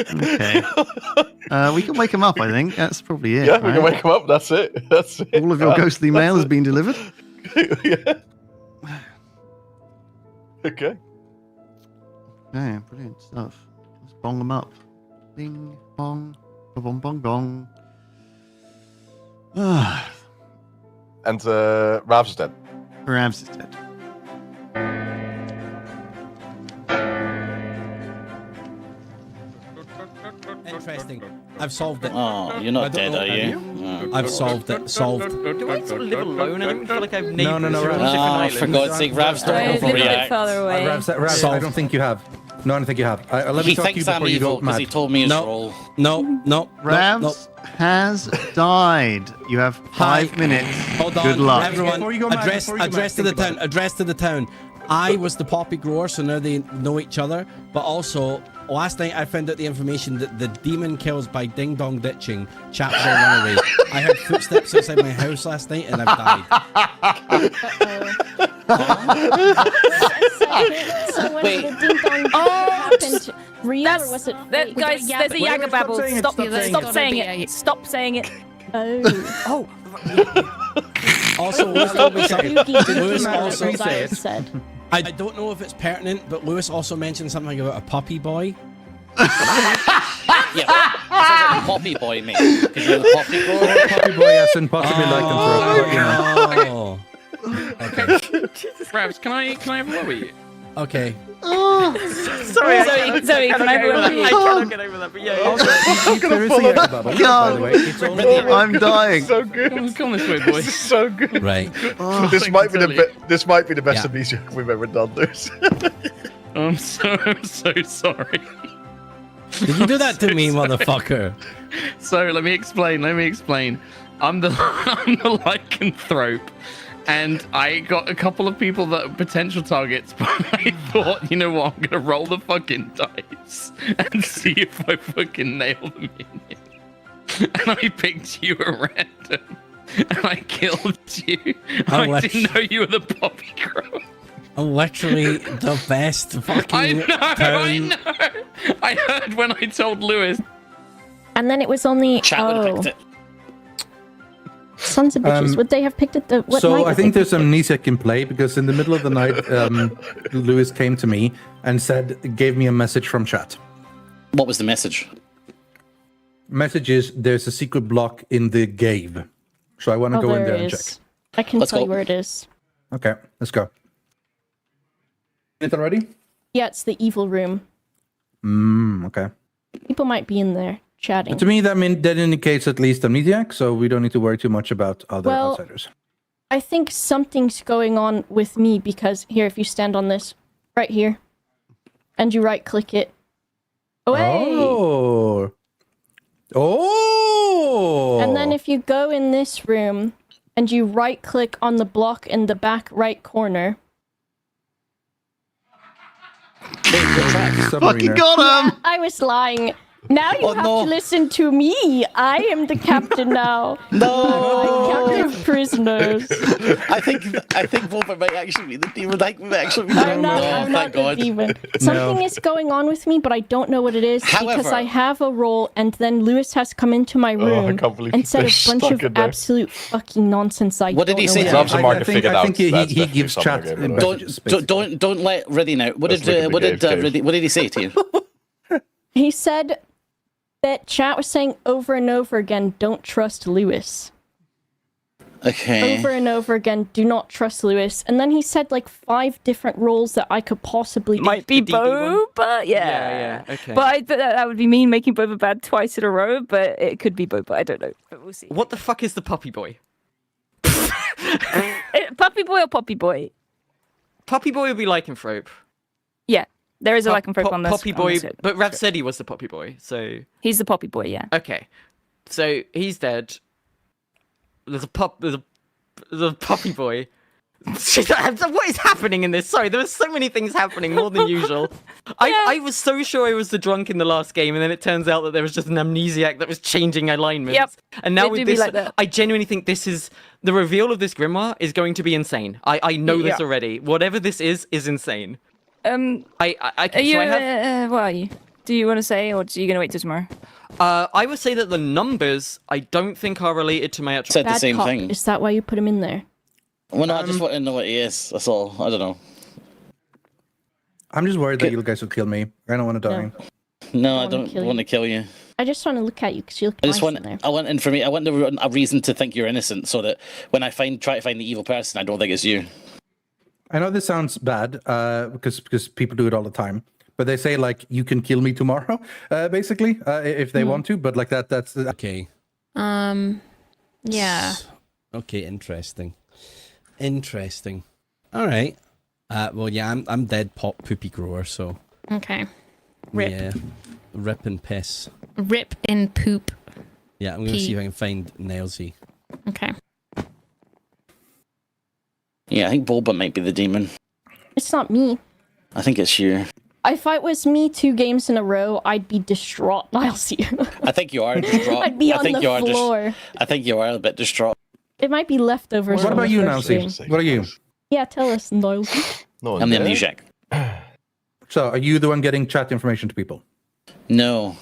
Okay. We can wake him up, I think. That's probably it. Yeah, we can right? wake him up. That's it. That's it. All of your ghostly mail has been delivered. Yeah. Okay. Yeah, brilliant stuff. Let's bong them up. Bing, bong, bong, bong, bong. And Rav's is dead. Rams is dead. Interesting. I've solved it. Oh, you're I not don't dead, know, are have you? Oh. I've solved it. Solved. Do I sort of live alone? I don't feel like I've No, neighbors no, who are on Ravs. different Oh, islands. for God's sake, Rav's I don't live a bit overreact. further away. Ravs, I Solved. don't think you have. No, I don't think you have. Let me He talk to you thinks I'm before you evil go because mad. he told me his No. role. No. Rams has died. You have 5 minutes. Hold on, Good luck. everyone. Before you go mad, Address, before you go address mad, to the think about town. Address to the town. I was the poppy grower, so now they know each other. But also, last night I found out the information that the demon kills by ding dong ditching. Chaps all run away. I heard footsteps outside my house last night, and I've died. So when Wait. the ding dong happened, real or was it fake? guys, there's a Yaga babble. Stop saying it. Stop saying it. Oh. Also, Lewis told me something. Lewis also said. I don't know if it's pertinent, but Lewis also mentioned something about a puppy boy. Yeah, sounds like a poppy boy, mate. Because you're the poppy boy. Puppy boy, yes, and possibly like Oh. Okay. Rabs, can I have a word with you? Okay. Sorry, Zoe, can I have a word with you? I cannot get over that, but yeah. there is a Yaga bubble, by the way. It's only I'm dying. So good. Come this way, boy. This is so good. Right. This might be this might be the best Yeah. amnesia we've ever done. This. I'm so sorry. Did you do that to me, motherfucker? So let me explain. I'm the lycanthrope, and I got a couple of people that are potential targets, but I thought, you know what, I'm gonna roll the fucking dice and see if I fucking nail them in it. And I picked you at random, and I killed you. I didn't know you were the poppy crow. I'm literally the best fucking I know. I heard when I told Lewis. And then it was only Chat would have picked it. Sons of bitches. Would they have picked it? What So night I would think they there's pick it? amnesiac in play because in the middle of the night, Lewis came to me and gave me a message from chat. What was the message? Message is there's a secret block in the cave, so I want to Oh, go in there there it and is. check. I can Let's tell go. you where it is. Okay, let's go. Anything ready? Yeah, it's the evil room. Okay. People might be in there chatting. To me, that indicates at least amnesiac, so we don't need to worry too much about other Well, outsiders. I think something's going on with me because here, if you stand on this right here, and you right click it. Oh. And then if you go in this room and you right click on the block in the back right corner. Fucking got him! I was lying. Now you have to listen to me. I am the captain now. No. Captive prisoners. I think Volva might actually be the demon. Like, actually be I'm not, no, I'm thank not the God. demon. Something is going on with me, but I don't know what it is because However- I have a role, and then Lewis has come into my room can't believe and said they're a bunch stuck of in there. absolute fucking nonsense. What did he don't say know to what you? it Mark I to think, figure it I out. think he That's gives definitely chat something I gave messages. Don't let Riddy know. What Let's did look at the Riddy, what did he say to you? He said that chat was saying over and over again, don't trust Lewis. Okay. Over and over again, do not trust Lewis. And then he said like 5 different roles that I could possibly do. Might be The DD one? Boba, yeah. Yeah, okay. But that would be mean making Boba bad twice in a row, but it could be Boba. I don't know. But we'll see. What the fuck is the puppy boy? Puppy boy or poppy boy? Puppy boy would be lycanthrope. Yeah, there is a lycanthrope on this. Poppy on boy, this but Rav said he was the poppy boy, so he's the poppy boy, yeah. okay. So he's dead. There's a puppy boy. What is happening in this? Sorry, there were so many things happening more than usual. I was so sure I was the drunk in the last game, and then it turns out that there was just an amnesiac that was changing alignments. Yep. And now It with do be this, like that. I genuinely think this is the reveal of this grimoire is going to be insane. I know this Yeah. already. Whatever this is insane. Are you? So I have. What are you? Do you want to say, or are you going to wait till tomorrow? I would say that the numbers I don't think are related to my actual. Said the Bad same cop. thing. Is that why you put him in there? Well, no, I just want to know what he is. That's all. I don't know. I'm just worried that you guys will kill me. I don't want to die. No, I wanna don't kill you. want to kill you. I just want to look at you because you look I nice just want. in there. I want information. I want a reason to think you're innocent, so that when I try to find the evil person, I don't think it's you. I know this sounds bad because people do it all the time, but they say like you can kill me tomorrow, basically, if they want to. But like that's Okay. Yeah. Okay, interesting. All right. Well, yeah, I'm dead pop poopy grower, so Okay. Rip. yeah, rip and piss. Rip in poop. Yeah, I'm gonna Pee. see if I can find Nailsy. Okay. Yeah, I think Bulba might be the demon. It's not me. I think it's you. If it was me 2 games in a row, I'd be distraught. I'll see you. I think you are distraught. I'd be I on think the you are floor. I think you are a bit distraught. It might be leftovers. What from about the you, first Nancy? game. What are you? Yeah, tell us, Niles. No, I'm the amnesiac. So, are you the one getting chat information to people? No.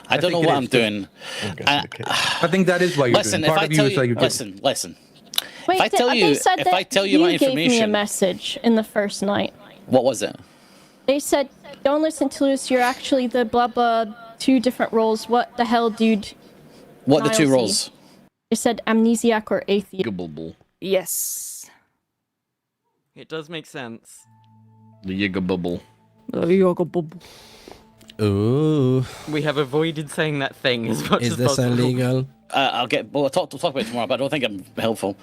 I don't know think what it I'm is, doing. I think that is why you're Listen, doing. if Part I of you tell is you, like you're listen. Wait, If I tell they you, said if I that tell you my gave me a information, message in the first night. what was it? They said, "Don't listen to us. You're actually the blah blah 2 different roles. What the hell, dude?" What are the 2 Nilesy. roles? They said amnesiac or atheist. Yes. It does make sense. The Yiga bubble. Ooh, We have avoided saying that thing as much is as this possible. illegal? We'll talk about it tomorrow, but I don't think I'm helpful.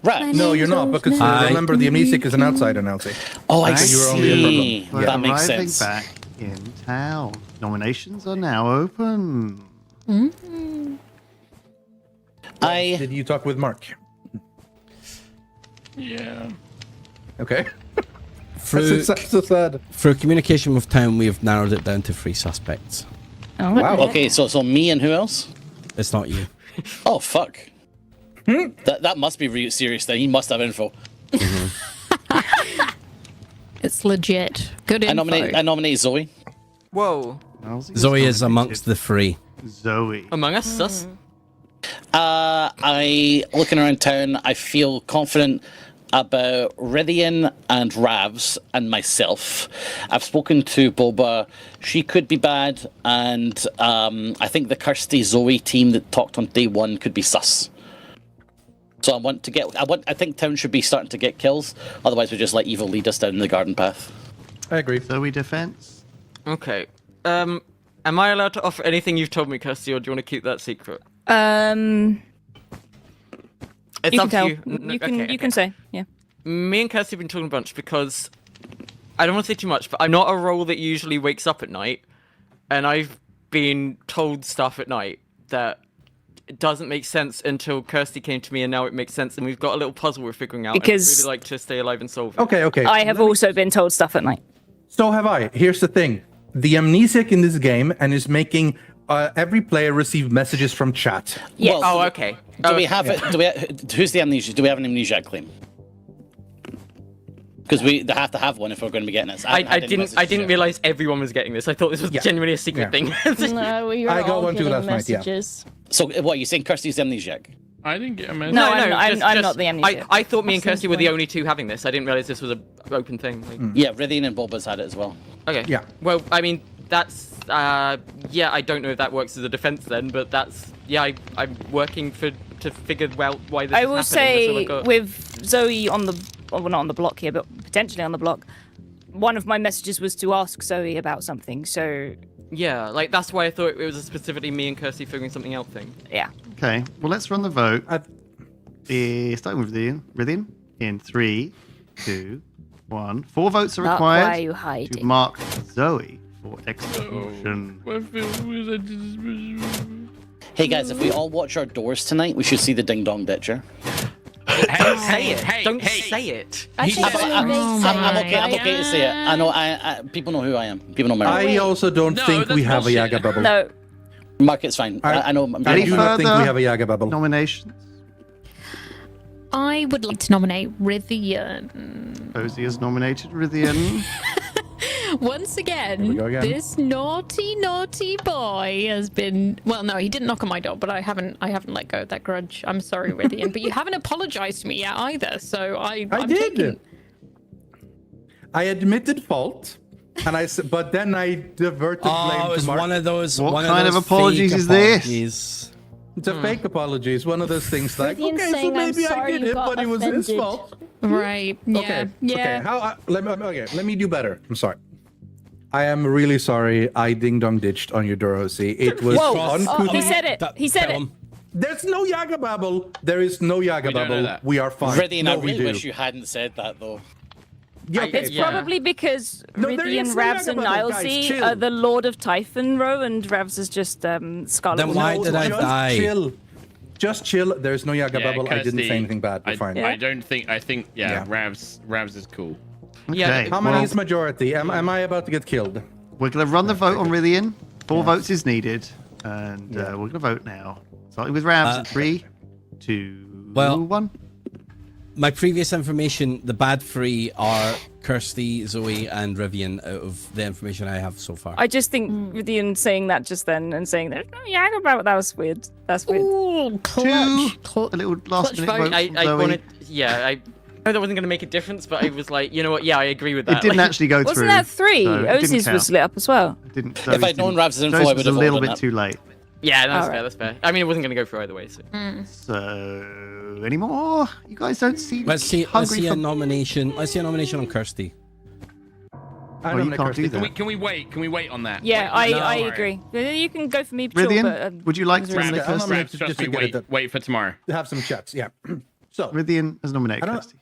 Right. No, you're not, because remember the amnesic is an outsider, Nancy. Oh, I So you're only a see. problem. We're That makes arriving sense. back in town. Nominations are now open. Did you talk with Mark? Yeah. Okay. Through, That's so sad. through communication with town, we have narrowed it down to 3 suspects. Oh, Wow. Okay, so me and who else? It's not you. Oh, fuck. That must be really serious then. He must have info. It's legit. Good info. I nominate Zoe. Whoa. Zoe is amongst the 3. Zoe. Among Us, sus. Looking around town, I feel confident about Rithian and Ravs and myself. I've spoken to Boba. She could be bad, and I think the Kirsty Zoe team that talked on day 1 could be sus. So I think town should be starting to get kills. Otherwise, we just let evil lead us down the garden path. I agree. Zoe defense. Okay. Am I allowed to offer anything you've told me, Kirsty, or do you want to keep that secret? It's you up can tell. to you. You can say, yeah. Me and Kirsty have been talking a bunch because I don't want to say too much, but I'm not a role that usually wakes up at night, and I've been told stuff at night that it doesn't make sense until Kirsty came to me, and now it makes sense, and we've got a little puzzle we're figuring out. Because- I'd really like to stay alive and solve it. Okay. I have also been told stuff at night. So have I. Here's the thing. The amnesiac in this game and is making every player receive messages from chat. Yes. Oh, okay. Do we have it? Who's the amnesia? Do we have an amnesiac claim? Because they have to have one if we're going to be getting this. I didn't realize everyone was getting this. I thought this was genuinely a secret thing. No, we were I got all one too getting last night, yeah. messages. So what, are you saying Kirsty's the amnesiac? I didn't get a message. No, I'm not the amnesia. I thought me and That Kirsty seems were the fine. only 2 having this. I didn't realize this was an open thing. Like, Yeah, Rithian and Boba's had it as well. Okay. Yeah. Well, I mean, that's yeah. I don't know if that works as a defense then, but that's I'm working to figure out why this I is will happening. That's all say I've got. with Zoe on the, well, not on the block here, but potentially on the block, one of my messages was to ask Zoe about something. So Yeah, like that's why I thought it was a specifically me and Kirsty figuring something out thing. yeah. Okay, well, let's run the vote. Starting with Rithian in 3, 2, 1. 4 votes are Mark, required why are you to hiding? mark Zoe for execution. Hey guys, if we all watch our doors tonight, we should see the Ding Dong Ditcher. Don't say it. Don't say it. Actually, I'm- it's really I'm- vague I'm saying I'm it, okay. I'm right? okay to say it. I know. I people know who I am. People know my I name. also don't No, think we that's have bullshit. a Yaga bubble. No, Mark, it's fine. I know. I Any do not think we further have a Yaga bubble. Nominations? I would like to nominate Rithian. Posey has nominated Rithian. Once we again, go again. this naughty boy has been. Well, no, he didn't knock on my door, but I haven't let go of that grudge. I'm sorry, Rithian, but you haven't apologized to me yet either. So I'm did. taking- I admitted fault, and but then I diverted blame Oh, it was to Mark. one of those. What one kind of those apologies fake is this? apologies. It's a fake apology. It's one of those things like, Rithian's okay, so saying, "I'm maybe I sorry did you it, got but it was his offended." fault. Right? Yeah. Okay. Yeah. Okay. Let me do better. I'm sorry. I am really sorry. I ding dong ditched on your Dorothy. It was Whoa. uncouth. He said it. He said Tell it. him. There's no Yaga bubble. There is no Yaga We don't know bubble. that. We are fine. Rithian, no, I we really do. wish you hadn't said that though. Yeah, okay, It's Yeah. probably because No, there Rithian, is no Ravs, and Yaga bubble, guys, Nilesy chill. are the Lord of Typhon row, and Ravs is just Scarlet. Then Woman. why did I just die? Chill. Just chill. There's no Yaga Yeah, bubble. I didn't Kirsty, say anything bad. We're I fine. I don't think. I think. Yeah, Yeah. Ravs is cool. Yeah, Okay, How many well, is majority? Am I about to get killed? we're going to run the vote on Rithian. 4 votes is needed, and we're going to vote now. Starting with Ravs in 3, 2, Well- 1. My previous information, the bad three are Kirsty, Zoe, and Rivian out of the information I have so far. I just think Ridian saying that just then and saying that, that was weird. That's weird. Ooh, Two, clutch. a little last minute vote I from Zoe. wanted, I know that wasn't going to make a difference, but I was like, you know what? Yeah, I agree with that. It didn't actually go through. Wasn't that 3? so it didn't Ozzy's count. was lit up as well. It didn't. If I'd known Rav's info, I Zoe's would was a have little voted bit that. too late. Yeah, that's Alright. fair. That's fair. I mean, it wasn't going to go through either way. So. So, any more? You guys don't seem Let's see hungry a for... nomination. Let's see a nomination on Kirsty. I you nominate can't Kirsty. do that. Can we wait? Can we wait on that? Yeah, Wait, I no. agree. You can go for me, sure, Ridian, but, would you like to Ravs- nominate I'll Kirsty? nominate- Ravs, trust just me, to get wait, it- wait for tomorrow. To have some chats, yeah. So, Ridian has nominated Kirsty.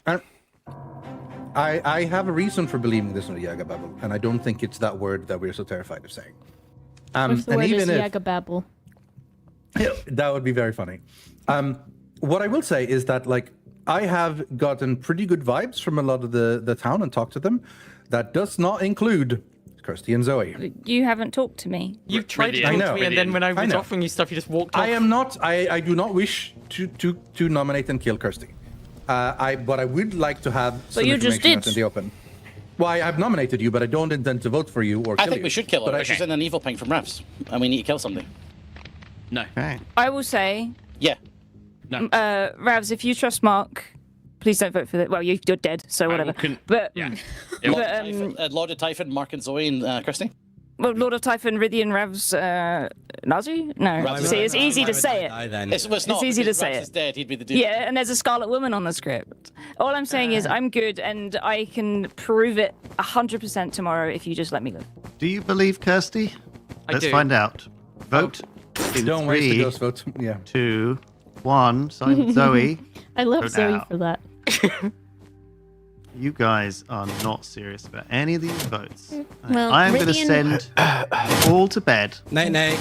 I have a reason for believing this in the Yaga Babel, and I don't think it's that word that we're so terrified of saying. What if the and word is even if Yagababble? that would be very funny. What I will say is that, like, I have gotten pretty good vibes from a lot of the town and talked to them. That does not include Kirsty and Zoe. you haven't talked to me. You've tried to Ridian. talk I to know. me, and then when I was know. offering you stuff, you just walked off. I am not. I do not wish to nominate and kill Kirsty. But I would like to have some you just information did. out in the open. Why, I've nominated you, but I don't intend to vote for you or kill I think you. we should kill her. But She's in an evil ping from Ravs, and we need to kill somebody. No. Okay. I will say, Yeah. No. Ravs, if you trust Mark, please don't vote for that. Well, you're dead, so whatever. But Yeah. but Lord of Typhon, Mark and Zoe, and Kirsty. well, Lord of Typhon, Ridian, Ravs, Nazi? No. Ravs- See, it's easy Why to would say I it. die then? It's not. easy to because say Ravs it. is dead. He'd be the dude. Yeah, and there's a Scarlet Woman on the script. All I'm saying is I'm good, and I can prove it 100% tomorrow if you just let me live. Do you believe Kirsty? I Let's do. find out. Vote in Don't waste the 3, ghost vote. Yeah. 2, 1. Starting with Zoe. I love Go Zoe now. for that. You guys are not serious about any of these votes. Well, I am going to Ridian- send you all to bed Night night.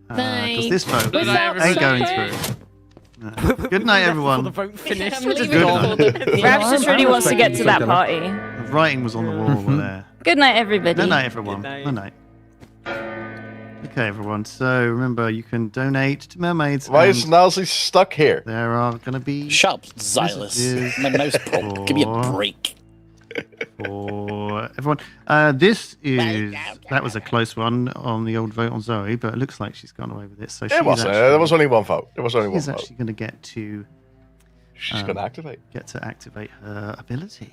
because this vote Good night, ain't going everybody. through. Good night, Before the everyone. vote finished. I'm which is leaving gone. good. before the- Ravs just really wants to get to that party. The writing was on the wall over there. Good night, everybody. Good night, everyone. Good Good night. night. Okay, everyone. So remember, you can donate to mermaids. Why and is Nazi stuck here? there are going to be Shut up, Xylus. Messages My mouse broke. Give me a for- break. for everyone. That was a close one on the old vote on Zoe, but it looks like she's gone away with it. So It wasn't. There was only one vote. There was only one she's vote. actually going to get to She's going to activate. activate her ability.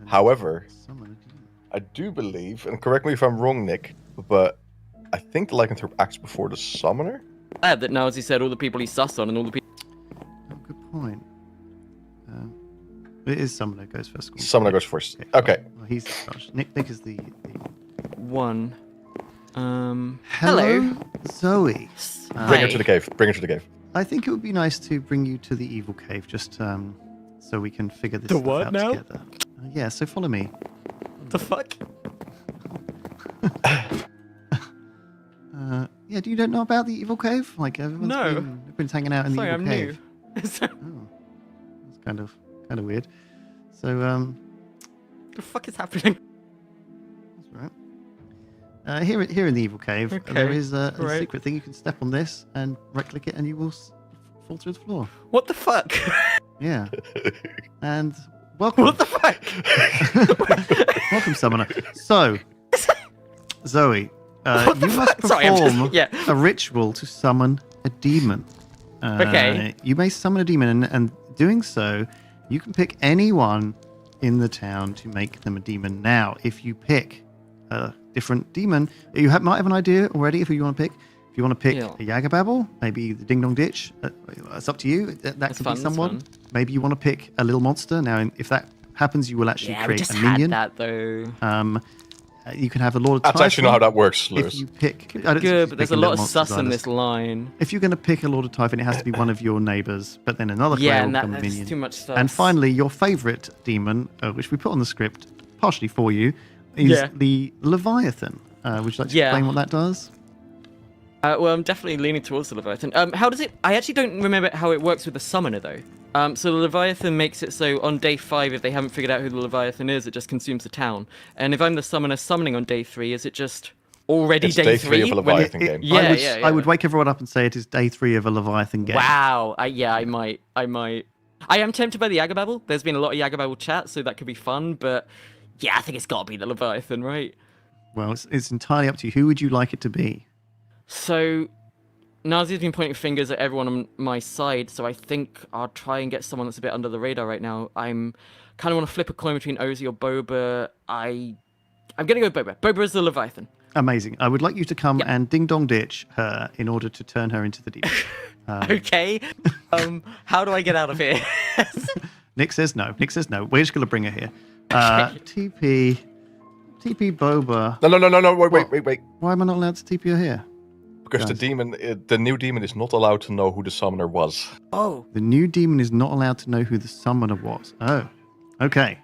And However, summon a demon. I do believe, and correct me if I'm wrong, Nick, but I think the lycanthrope acts before the summoner. Glad that now, as he said, all the people he sus on and all the people. Oh, good point. It is summoner goes first. School. Summoner goes first. Okay. Well, he's Nick is the. One. Hello, Zoe. Bring her to the cave. Bring her to the cave. I think it would be nice to bring you to the evil cave, just so we can figure this The stuff what out now? together. Yeah, so follow me. The fuck? Yeah, you don't know about the evil cave? Like everyone's No. everyone's hanging out in Sorry, the I'm evil cave. new. Oh, that's kind of weird. So The fuck is happening? that's all right. Here in the evil cave, there Okay, is a right. secret thing. You can step on this and right-click it, and you will fall through the floor. What the fuck? Yeah. And welcome. What the fuck? Welcome, summoner. So, Zoe, What the you must fuck? Sorry, I'm just- perform yeah. a ritual to summon a demon. Okay. You may summon a demon, and doing so, you can pick anyone in the town to make them a demon. Now, if you pick a different demon, might have an idea already of who you want to pick. If you want to pick Yeah. a Yagababble, maybe the Ding Dong Ditch, it's up to you. That That's could fun, be that's someone. fun. Maybe you want to pick a little monster. Now, if that happens, you will actually Yeah, we create just a had minion. that though. You can have a Lord of That's actually not how Typhon. that works, If Lewis. you pick, I don't think you Good, should but there's pick a lot little of monsters sus in either. this line. If you're going to pick a Lord of Typhon, it has to be one of your neighbours, but then another Yeah, player and will become a that's minion. too much sus. And finally, your favourite demon, which we put on the script partially for you, is Yeah. the Leviathan. Would you like to Yeah. explain what that does? Well, I'm definitely leaning towards the Leviathan. How does it? I actually don't remember how it works with the summoner though. So the Leviathan makes it so on day 5, if they haven't figured out who the Leviathan is, it just consumes the town. And if I'm the summoner summoning on day 3, is it just already It's day day 3 of a when Leviathan game. Yeah, I would wake everyone up and say it is day 3 of a Leviathan game. Wow. I might. I am tempted by the Yagababble. There's been a lot of Yagababble chat, so that could be fun. But yeah, I think it's got to be the Leviathan, right? Well, it's entirely up to you. Who would you like it to be? So Nazi's been pointing fingers at everyone on my side, so I think I'll try and get someone that's a bit under the radar right now. I'm kind of want to flip a coin between Ozzy or Boba. I'm gonna go Boba. Boba is the Leviathan. Amazing. I would like you to come and ding-dong ditch her in order to turn her into the demon. Okay. How do I get out of here? Nick says no. We're just going to bring her here. TP Boba. No. Wait. Why am I not allowed to TP her here? Because the new demon is not allowed to know who the summoner was. Oh. The new demon is not allowed to know who the summoner was. Oh. Okay.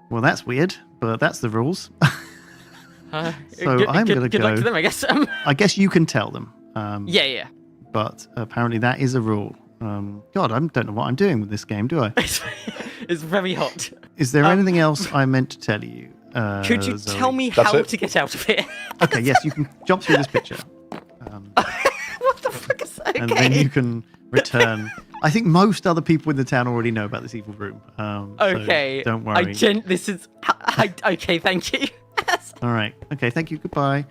Well, that's weird, but that's the rules. So I'm going to go. Good luck to them, I guess. I guess you can tell them. Yeah. But apparently that is a rule. God, I don't know what I'm doing with this game, do I? It's very hot. Is there anything else I meant to tell you? Could you Zoe? tell me how to get out of here? Okay, yes, you can jump through this picture. What the fuck is that? And then you can return. I think most other people in the town already know about this evil room. Okay. So don't worry. Okay, thank you. All right. Okay, thank you. Goodbye.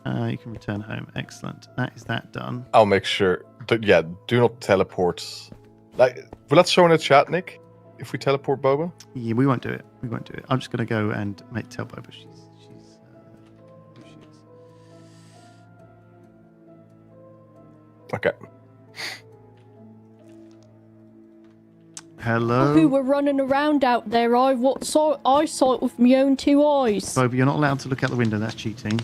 You can return home. Excellent. That is that done. I'll make sure. Do not teleport. Will that show in the chat, Nick? If we teleport Boba? Yeah, we won't do it. I'm just going to go and tell Boba she's who she is. Okay. Hello? Who were running around out there? I saw it with my own two eyes. Boba, you're not allowed to look out the window. That's cheating.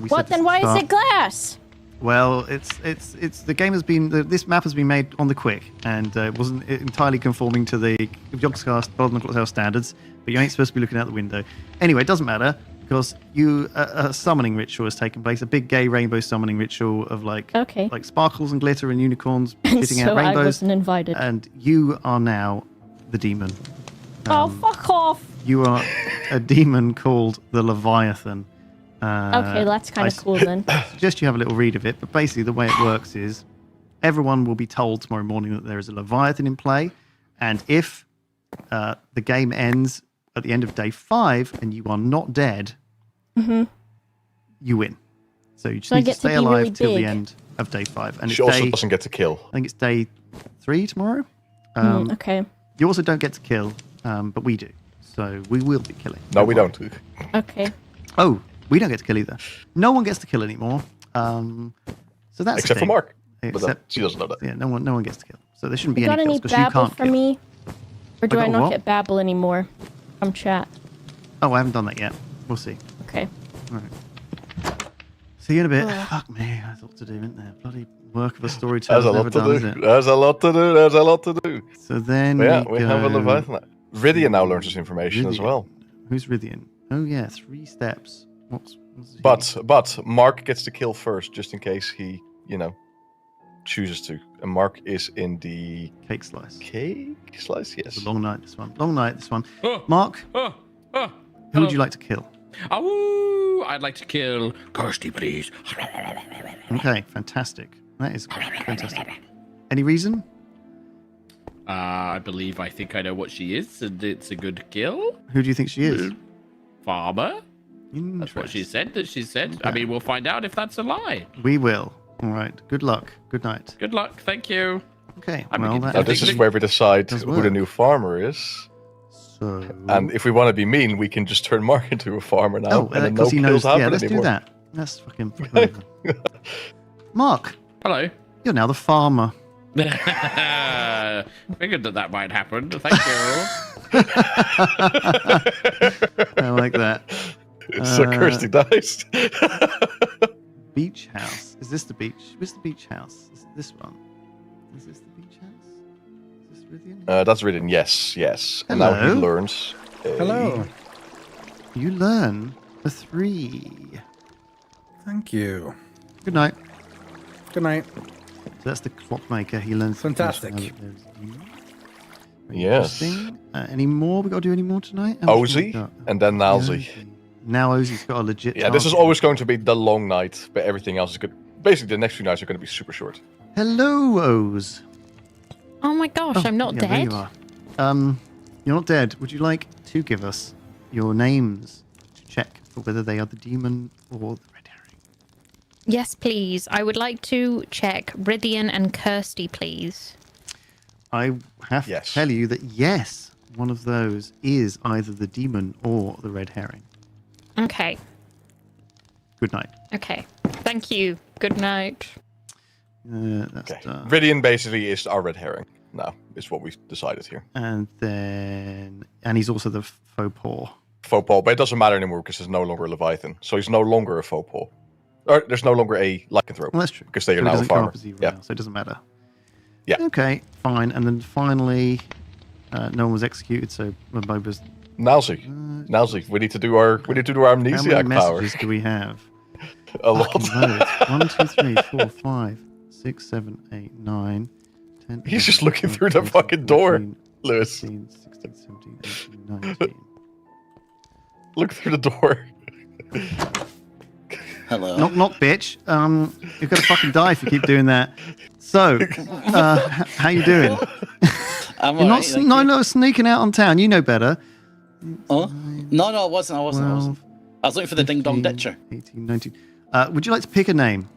What then? Why is it glass? Well, it's the game has been this map has been made on the quick, and it wasn't entirely conforming to the Yogscast Bristol Clocktower standards. But you ain't supposed to be looking out the window. Anyway, it doesn't matter because a summoning ritual has taken place, a big gay rainbow summoning ritual of like sparkles and glitter and unicorns hitting out rainbows. I wasn't invited. And you are now the demon. Oh, fuck off! You are a demon called the Leviathan. Okay, that's kind of cool then. I suggest you have a little read of it, but basically the way it works is everyone will be told tomorrow morning that there is a Leviathan in play, and if the game ends at the end of day 5 and you are not dead, you win. So you just need to stay alive really till the big. end of day 5. And She also doesn't get to kill. I think it's day 3 tomorrow. Okay. You also don't get to kill, but we do. So we will be killing. No, we don't. Okay. Oh, we don't get to kill either. No one gets to kill anymore. So that's Except for Mark. But Except she doesn't know that. Yeah, no one gets to kill. So there shouldn't be You got any any kills because you babble can't for kill. me? Or do I I got not what? get babble anymore from chat? Oh, I haven't done that yet. We'll see. Okay. All right. See you in a bit. Fuck me, there's a lot to do, isn't there? Bloody work of a storyteller. There's a lot to do. There's a lot to do. So then Yeah, we have a go- Leviathan. Rydian now learns this information as Rydian. well. Who's Rydian? Oh yeah, 3 steps. What's he? But Mark gets to kill first, just in case he, chooses to. And Mark is in the Cake slice. cake slice. Yes. It's a long night, this one. Long night, this one. Oh. Mark, Oh, who would you like to kill? Oh, I'd like to kill Kirsty, please. Okay, fantastic. That is fantastic. Any reason? I think I know what she is, and it's a good kill. Who do you think she is? Farmer? That's what she said. I mean, we'll find out if that's a lie. We will. All right. Good luck. Good night. Good luck. Thank you. Okay. I'm Well, beginning that Now this is where we decide Does who the work. new farmer is. So. And if we want to be mean, we can just turn Mark into a farmer now. Oh, and then because no he kills knows. happen Yeah, let's anymore. do that. Let's fucking. Mark, Hello. you're now the farmer. Figured that might happen. Thank you. I like that. So Kirsty dies. Beach house. Is this the beach? Where's the beach house? Is it this one? Is this the beach house? Is this Rydian? That's written. Yes. And now he Hello. learns. Hello. You learn a 3. Thank you. Good night. Good night. So that's the clockmaker. He learns. Fantastic. Very Yes. interesting. Any more? We got to do any more tonight? How much have we Ozzy got? and then Nalzi. Ozzy. Now Ozzy's got a legit. Yeah, this is task. always going to be the long night, but everything else is good. Basically, the next few nights are going to be super short. Hello, Oz. Oh my gosh, I'm not yeah, there dead. you are. You're not dead. Would you like to give us your names to check for whether they are the demon or the red herring? Yes, please. I would like to check Rythian and Kirsty, please. I have to tell you that yes, one of those is either the demon or the red herring. Okay. Good night. Okay. Thank you. Good night. That's Okay. done. Rydian basically is our red herring now, is what we've decided here. And he's also the faux paw. Faux paw, but it doesn't matter anymore because there's no longer a Leviathan. So he's no longer a faux paw. Or there's no longer a lycanthrope. Well, that's true. Because they are So he now a doesn't come farmer. up as evil Yeah. now, so it doesn't matter. Yeah. Okay, fine. And then finally, no one was executed, so Maboba's. Nowsy, we need to do our How many amnesiac power. messages do we have? A lot. Fucking loads. 1, 2, 3, 4, 5, 6, 7, 8, 9, 10. He's 11, just looking 12, through the 13, fucking door, 14, Lewis. 15, 16, 17, 18, 19. Look through the door. Hello. Knock, knock, bitch. You're gonna fucking die if you keep doing that. So, how you doing? I'm You're alright, thank you. not sneaking out on town. You know better. Oh? No, I wasn't. I was looking for the Ding Dong 15, Ditcher. 18, 19. Would you like to pick a name?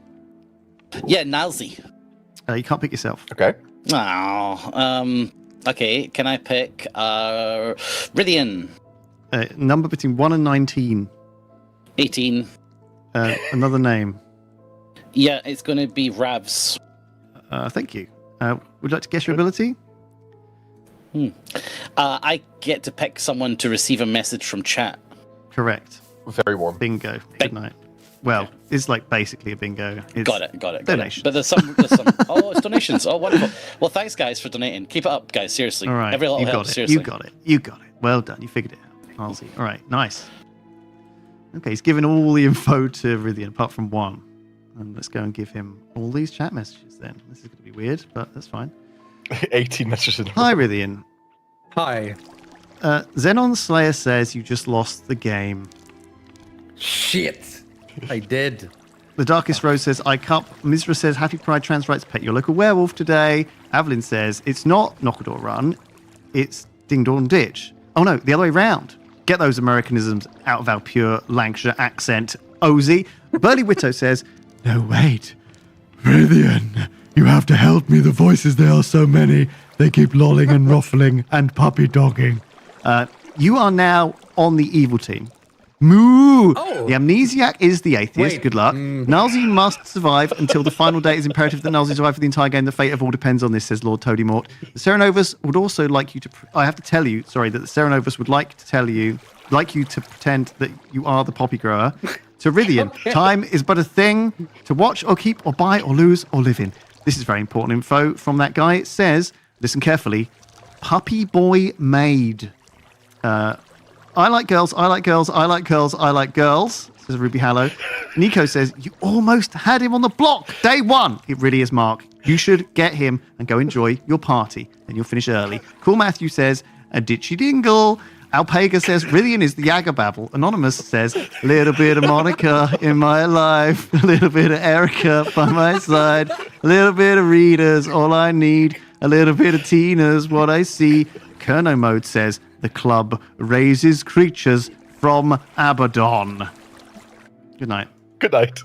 Yeah, Nalzi. You can't pick yourself. Okay. Oh, okay. Can I pick Rythian? Number between 1 and 19. 18. Another name. Yeah, it's going to be Ravs. Thank you. Would you like to guess your ability? I get to pick someone to receive a message from chat. Correct. Very warm. Bingo. Good night. Well, it's like basically a bingo. It's Got it. Donations. But there's some. Oh, it's donations. Oh, wonderful. Well, thanks, guys, for donating. Keep it up, guys. Seriously. All right. Every little you got helps. it. Seriously. You got it. Well done. You figured it out. I'll see. All right. Nice. Okay. He's given all the info to Rythian apart from one. And let's go and give him all these chat messages then. This is going to be weird, but that's fine. 18 messages in a Hi, row. Rythian. Hi. Xenon Slayer says you just lost the game. Shit. I did. The Darkest Rose says, I cup. Mizra says, Happy Pride Trans Rights Pet Your Local Werewolf today. Avalyn says, it's not Knockador Run, it's Ding Dong Ditch. Oh no, the other way round. Get those Americanisms out of our pure Lancashire accent, Ozzy. Burley Witto says, no, wait. Rythian, you have to help me. The voices, there are so many. They keep lolling and ruffling and puppy dogging. You are now on the evil team. Moo! Oh. The amnesiac is the atheist. Wait. Good luck. Nalzi must survive until the final day. It is imperative that Nalzi survive for the entire game. The fate of all depends on this, says Lord Toady Mort. The Serenovus would also like you to... I have to tell you, sorry, that the Serenovus would like you to pretend that you are the poppy grower. To Rythian, time is but a thing to watch or keep or buy or lose or live in. This is very important info from that guy. It says, listen carefully, puppy boy maid. I like girls, I like girls, I like girls, I like girls, says Ruby Hallow. Nico says, you almost had him on the block, day one. It really is, Mark. You should get him and go enjoy your party, and you'll finish early. Cool Matthew says, a ditchy dingle. Alpega says, Rythian is the Yagababble. Anonymous says, a little bit of Monica in my life, a little bit of Erica by my side, a little bit of readers, all I need, a little bit of Tina's what I see. Kerno Mode says, the club raises creatures from Abaddon. Good night. Good night.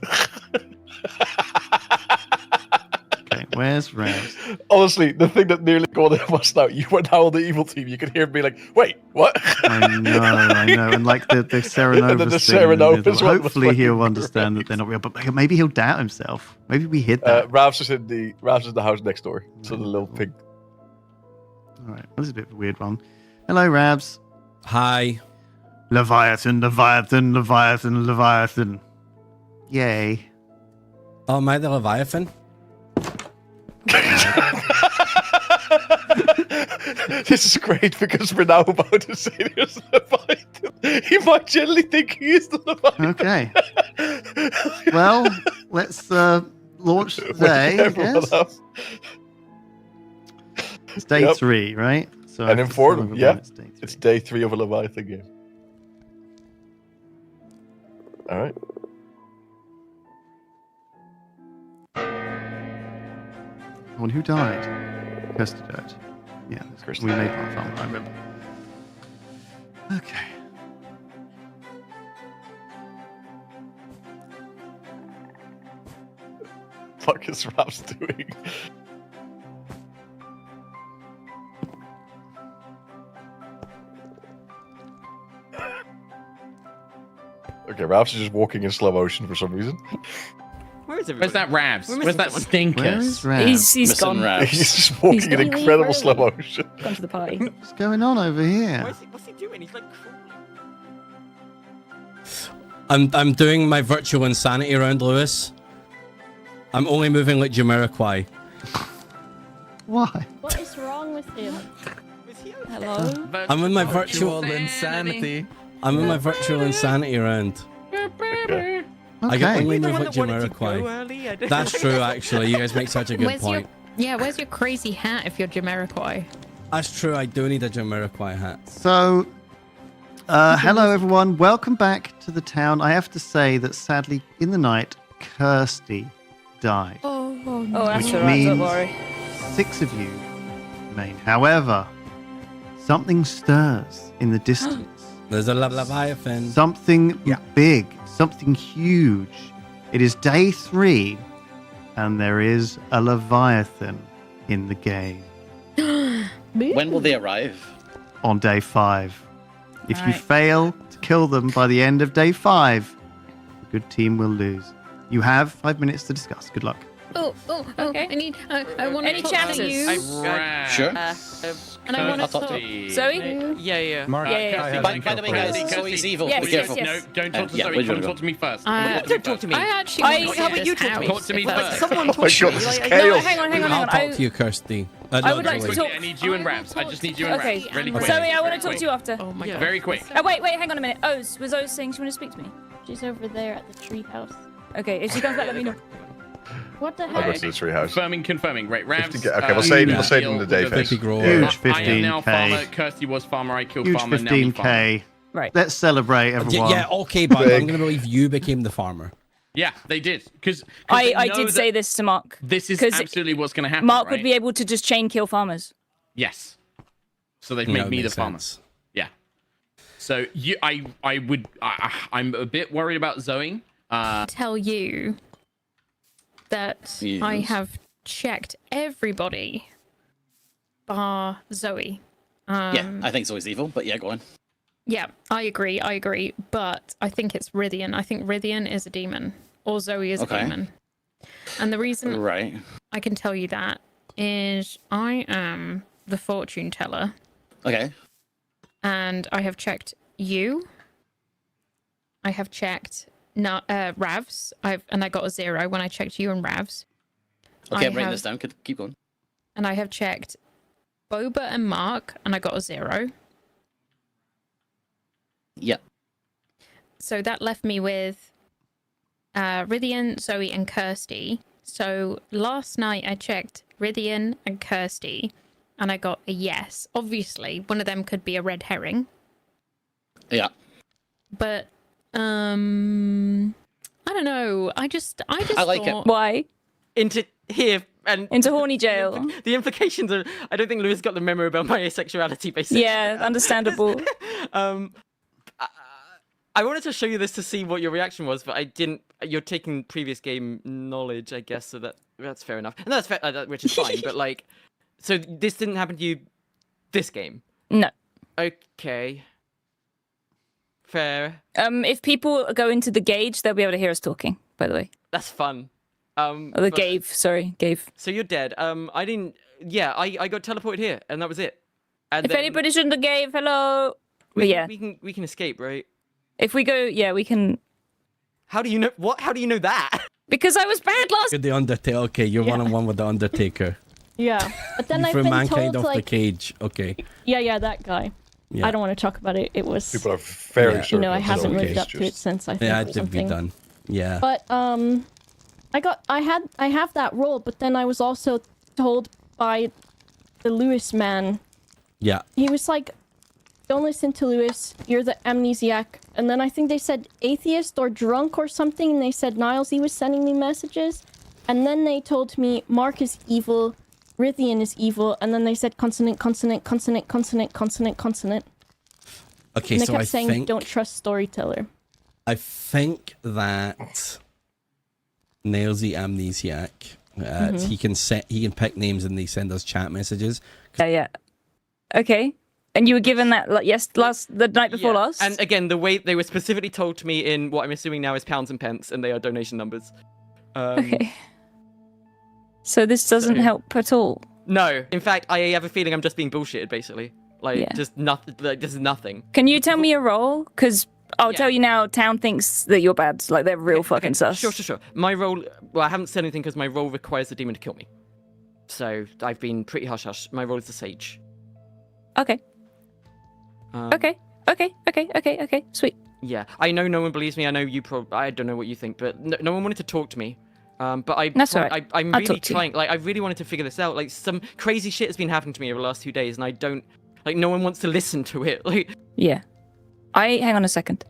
Okay, where's Rams? Honestly, the thing that nearly got it was now you were now on the evil team. You could hear me like, wait, what? I know. And like the Serenovus And then the thing, Serenovus one was hopefully fucking he'll understand that they're not real, but maybe he'll doubt himself. Maybe we hid that. Ravs is in the house next door. So the little pig. All right, this is a bit of a weird one. Hello, Rabs. Hi. Leviathan, Leviathan, Leviathan, Leviathan. Yay. Oh, am I the Leviathan? This is great because we're now about to say there's a Leviathan. He might generally think he is the Leviathan. Okay. Well, let's launch the day, I guess. It's day 3, right? So And inform him, yeah. It's day 3. It's day 3 of a Leviathan game. Alright. Who died? Kirsty died. Yeah, Kirsty we died. made one farmer, I remember. Okay. Fuck is Raps doing? Okay, Raps is just walking in slow motion for some reason. Where is everybody? Where's that Ravs? We're Where's missing that someone. Stinker? Where is Ram? He's Missing gone. Ravs. He's just walking in Did he leave incredible early? slow motion. Gone to the party. What's going on over here? What's he doing? He's like crawling. I'm doing my virtual insanity round, Lewis. I'm only moving like Jamiroquai. Why? What is wrong with him? Is he Hello? I'm in my virtual. insanity. I'm in my virtual insanity round. Okay. I can Okay. only the move one like that wanted to go Jamiroquai. early? I don't That's know. true, actually. You guys make such a good Where's point. where's your crazy hat if you're Jamiroquai? That's true. I do need a Jamiroquai hat. So, hello everyone. Welcome back to the town. I have to say that sadly, in the night, Kirsty died. Oh, Oh, that's Which alright, don't means- worry. 6 of you remain. However, something stirs in the distance. There's a Leviathan. Something big, something huge. It is day 3, and there is a Leviathan in the game When will they arrive? on day 5. If you Right. fail to kill them by the end of day 5, the good team will lose. You have 5 minutes to discuss. Good luck. Okay. I want to Any talk chances? to you. Ravs. Sure. And I want I'll to talk talk. to Kirsty. Zoe? Yeah. Mark, Yeah, yeah, I yeah. have By the way, guys, Kirsty, Zoe's evil. Yes, Be yes, careful. yes. No, don't talk to Yeah, Zoe. where'd you Come go? talk to me first. Don't talk to me. I actually I- want to how see about you this talk to me? house. Talk to me if that's first. okay. Someone Oh talk my to god, me. this is Like, No, chaos. hang on. I'll talk I to you, Kirsty. I would like to Zoe. talk- I need you and Ravs. I just need you and Okay. Ravs. Really quick. Zoe, I want to Very talk to quick. you after. Oh my Yeah. god. Very quick. Oh, wait, hang on a minute. Oz, was Oz saying she want to speak to me? She's over there at the treehouse. Okay, if she comes back, let me know. What the I'll go heck? to the treehouse. Confirming. Right, Ravs. 50K. Okay, we'll save we'll save them the day deal with phase. 50 grow. Huge I am now 15K. farmer. Kirsty was farmer. I killed Huge farmer. Now me farmer. 15K. Right. Let's celebrate, everyone. Yeah, okay, but Big. I'm going to believe you became the farmer. Yeah, they did. Because I did say this to Mark. This is 'Cause absolutely what's going to happen. Mark right? would be able to just chain kill farmers. Yes. So they've Yeah, made that me the makes farmer. sense. Yeah. So I'm a bit worried about Zoe. Tell you that I Yes. have checked everybody bar Zoe. Yeah, I think Zoe's evil, but yeah, go on. Yeah, I agree. But I think it's Rithian. I think Rithian is a demon, or Zoe is Okay. a demon. And the reason Right. I can tell you that is I am the fortune teller, Okay. and I have checked you. I have checked Ravs. I got a 0 when I checked you and Ravs. Okay, I I'm writing have- this down. Keep going. And I have checked Boba and Mark, and I got a 0. Yeah. So that left me with Rithian, Zoe, and Kirsty. So last night I checked Rithian and Kirsty, and I got a yes. Obviously, one of them could be a red herring, Yeah. but I don't know. I just I like it. thought, Why? Into here and Into horny jail. the implications are. I don't think Lewis got the memo about my asexuality, basically. Yeah, understandable. I wanted to show you this to see what your reaction was, but I didn't. You're taking previous game knowledge, I guess, so that's fair enough, and that's fair, which is fine. But like, so this didn't happen to you this game. No. Okay. Fair. If people go into the gauge, they'll be able to hear us talking. By the way, That's fun. or the but- Gave. Sorry, Gave. So you're dead. I didn't. Yeah, I got teleported here, and that was it. And If then anybody's in the Gave, hello. But yeah, we can escape, right? if we go, yeah, we can. How do you know what? How do you know that? Because I was bad last. You're the Undertaker. Okay, you're one-on-one with the Undertaker. Yeah. But then You I've threw been mankind told, off the like, cage. Okay. yeah, that guy. Yeah. I don't want to talk about it. It was, People are very Yeah. certain. you know, I it's haven't okay. lived up to it since I think Yeah, or it did be something. done. Yeah. But I have that role, but then I was also told by the Lewis man. Yeah. He was like, "Don't listen to Lewis. You're the amnesiac." And then I think they said atheist or drunk or something, and they said Niles he was sending me messages. And then they told me Mark is evil, Rithian is evil, and then they said consonant, consonant, consonant, consonant, consonant, consonant. Okay, And they so kept I saying, think "Don't trust storyteller." I think that Nailsy Amnesiac. He can pick names and they send us chat messages. Yeah. Okay. And you were given that the night before last. And again, the way they were specifically told to me in what I'm assuming now is pounds and pence, and they are donation numbers. Okay. So this doesn't help at all. No, in fact, I have a feeling I'm just being bullshitted, basically. Just nothing. Like, this is nothing. Can you tell me your role? Because I'll tell you now, town thinks that you're bad. Like, they're real fucking sus. Sure. My role... Well, I haven't said anything because my role requires the demon to kill me. So, I've been pretty hush-hush. My role is the sage. Okay. Okay. Sweet. Yeah. I know no one believes me. I know you I don't know what you think, but no one wanted to talk to me. But That's all right. I'm I'll really talk to you. trying... Like, I really wanted to figure this out. Like, some crazy shit has been happening to me over the last 2 days, and I don't... Like, no one wants to listen to it. Like... Yeah. Hang on a second.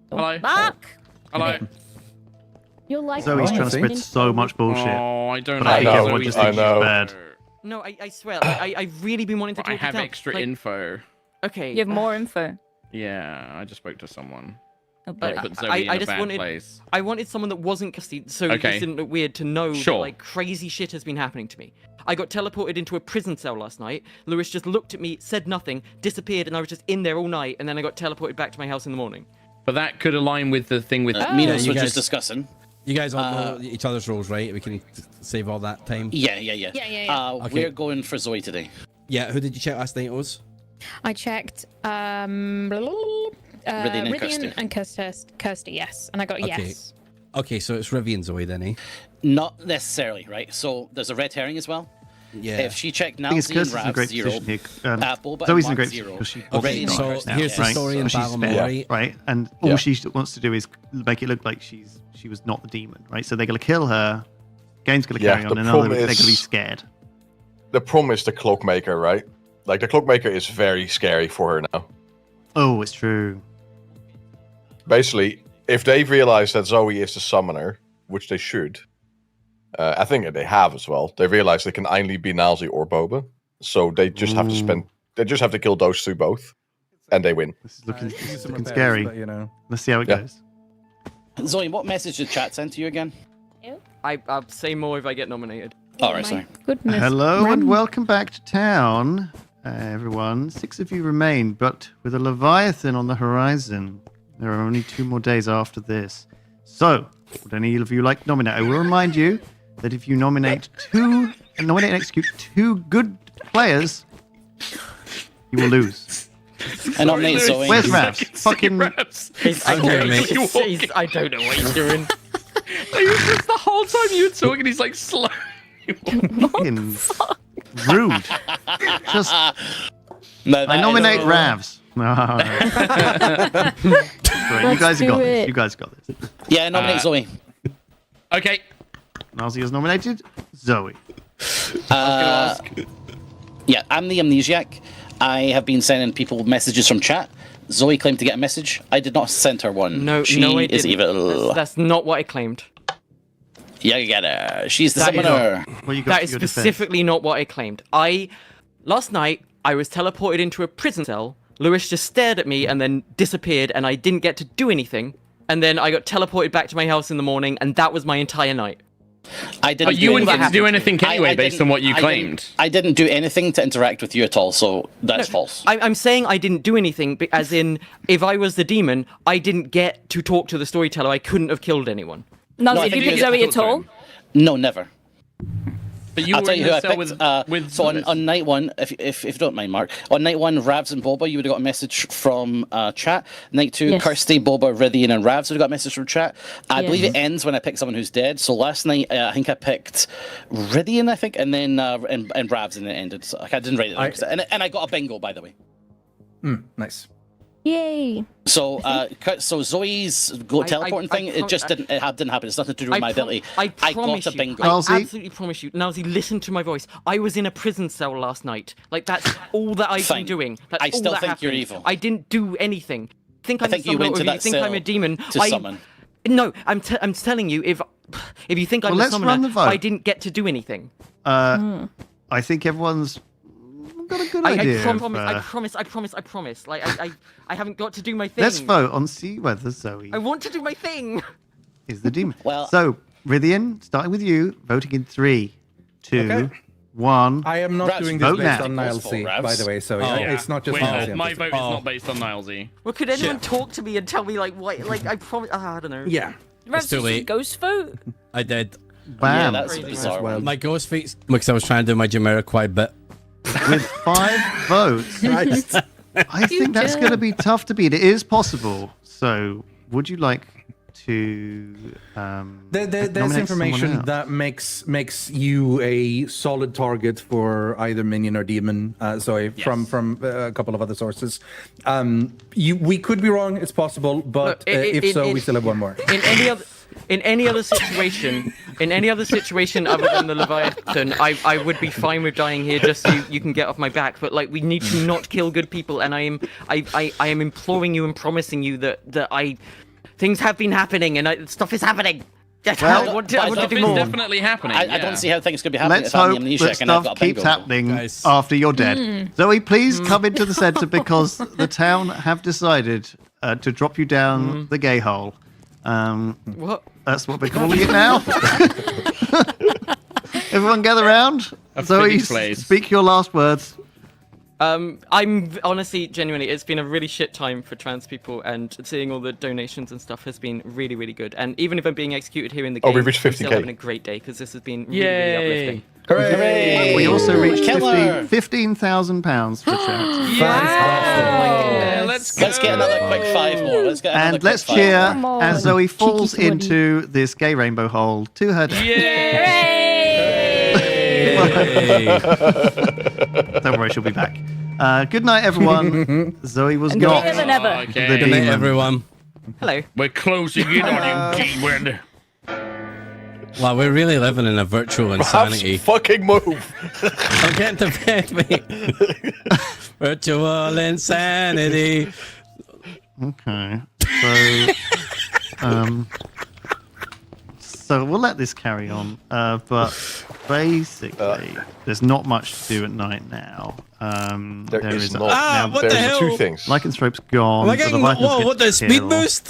Hello. Mark! Hello. You're like Zoe's trying to see. spread so much bullshit. Oh, I don't But know. I think know, everyone just thinks she's I know. bad. No, I swear, like, I've really been wanting to But talk I have to town. extra Like, info. Okay. You have more info. Yeah, I just spoke to someone. Oh, That boy. put Zoe I in a just bad wanted- place. I wanted someone that wasn't custody, so Okay. this didn't look weird to know Sure. that, like, crazy shit has been happening to me. I got teleported into a prison cell last night. Lewis just looked at me, said nothing, disappeared, and I was just in there all night, and then I got teleported back to my house in the morning. But that could align with the thing with... Minos you was guys- just discussing. You guys all know each other's roles, right? We can save all that time. Yeah. Yeah. Okay. We're going for Zoe today. Yeah, who did you check last night, Oz? I checked Rithian and Kirsty. Rithian and Kirsty, yes. And I got Okay. yes. Okay, so it's Rivi and Zoe then, eh? Not necessarily, right? So there's a red herring as well. Yeah. If she checked I think it's Nancy and Kirsty's in a Rav, great 0. position here. Boba Zoe's and in a great Mark, position 0. because she Okay, obviously so knows now, here's the right? story in So she's Balmore, fair, right? right? And all she wants to do is make it look like she was not the demon, right? So they're gonna kill her. Game's gonna carry on, the and problem they're gonna be is- scared. The problem is the Cloakmaker, right? Like, the Cloakmaker is very scary for her now. Oh, it's true. Basically, if they realize that Zoe is the summoner, which they should, I think they have as well, they realize they can only be Nalzi or Boba. So they just have to they just have to kill those two both, and they win. This is looking, Do some looking repairs, scary. but, you know. Let's see how it Yeah. goes. Zoe, what message did chat send to you again? I'll say more if I get nominated. All right, sorry. Goodness. Hello and Ram. welcome back to town, everyone. 6 of you remain, but with a Leviathan on the horizon. There are only 2 more days after this. So, would any of you like to nominate? I will remind you that if you nominate and execute 2 good players, you will lose. I nominate Lewis. Zoe. Where's Ravs? Fucking Raps. I'm here, mate. I don't know what he's doing. He was just the whole time you were talking, he's like slow. fucking rude. Just, No, that I is- nominate Ravs. No. Right, you guys have do got it. this. You guys got this. Yeah, I nominate Zoe. Okay. Nazi is nominated. Zoe. Yeah, I'm the amnesiac. I have been sending people messages from chat. Zoe claimed to get a message. I did not send her one. No, she no, I is didn't. evil. That's not what I claimed. Yeah, you get her. She's the That is summoner. What you got That for is your defense? specifically not what I claimed. Last night, I was teleported into a prison cell. Lewis just stared at me and then disappeared, and I didn't get to do anything. And then I got teleported back to my house in the morning, and that was my entire night. I didn't. You wouldn't anything. get to do anything anyway, I based didn't- on what you I claimed. didn't- I didn't do anything to interact with you at all, so that's false. I'm saying I didn't do anything, as in, if I was the demon, I didn't get to talk to the storyteller. I couldn't have killed anyone. No, I did think you pick you get Zoe to at talk to all? him. No, never. But you I'll were tell in you who the I cell picked. with So Lewis. on night one, if you don't mind, Mark, on night one, Ravs and Boba, you would have got a message from chat. Night two, Yes. Kirsty, Boba, Rithian, and Ravs would have got a message from chat. I Yes. believe it ends when I pick someone who's dead. So last night, I think I picked Rithian, I think, and then and Ravs, and it ended. So I didn't write it down. And I got a bingo, by the way. Nice. Yay! So, so Zoe's teleporting thing, it just didn't happen. It's nothing to do with my ability. I got promise a you. bingo. I Nalzi? absolutely promise you. Nalzi, listen to my voice. I was in a prison cell last night. Like, that's all that I've Fine. been doing. That's I all still that think you're happened. evil. I didn't do anything. I think you went to or if that you think I'm a cell demon. to summon. No, I'm telling you, if If you think I'm Well, the let's summoner, run the vote. I didn't get to do anything. I think everyone's got a good idea. I of, promise. Like I haven't got to do my thing. let's vote on see whether Zoe I want to do my thing. is the demon. Well- so Rithian, starting with you, voting in 3, 2, Okay. 1. I am not Ravs, doing this vote based now. on Nilesy, Ravs. by the way, so Oh. it's not just Wait, Nilesy. my vote is Oh. not based on Nilesy. Well, could anyone talk to me and tell me like what? Like I promise. I don't know. Yeah. Ravs, too did you late. ghost vote? I did. Yeah, Bam. that's Crazy. bizarre. Well, My ghost feet, because I was trying to do my Jamiroquai bit. With 5 votes, Christ. I think that's going to be tough to beat. It is possible. So, would you like to There's nominate someone information else? that makes you a solid target for either minion or demon. From a couple of other sources. We could be wrong. It's possible, but Look, if so, we still have one more. In any other situation, other than the Leviathan, I would be fine with dying here just so you can get off my back. But like, we need to not kill good people, and I am imploring you and promising you that things have been happening and stuff is happening. Well, I want to do It's more. definitely happening. I don't see how things could be happening Let's if I'm hope the that amnesiac and I've stuff got a keeps bingo. happening Guys. after you're dead. Zoe, please come into the center because the town have decided to drop you down the gay hole. What? That's what we're calling it now. Everyone gather round. A Zoe, fitting place. speak your last words. I'm honestly, genuinely, it's been a really shit time for trans people, and seeing all the donations and stuff has been really, really good. And even if I'm being executed here in the game, we reached I'm still 50K. having a great day because this has been really, really uplifting. Hooray! We also reached Killer! £15,000 for charity. Yeah, let's go. Let's get another quick 5 more. Let's get another And let's quick 5 cheer more. Come on, as Zoe falls cheeky into this gay rainbow hole to her death. Don't worry, she'll be back. Good night, everyone. Zoe was And not gayer than ever. Okay. the Good night, demon. everyone. Hello. We're closing in on you, demon. Wow, we're really living in a virtual insanity. Fucking move. I'm getting to bed, mate. Virtual insanity. Okay. So we'll let this carry on. But basically, there's not much to do at night now. There is not. Ah, what the There's hell? two things. Lycanthrope's gone. Am I the getting, Leviathan's whoa, been what the speed killed. boost?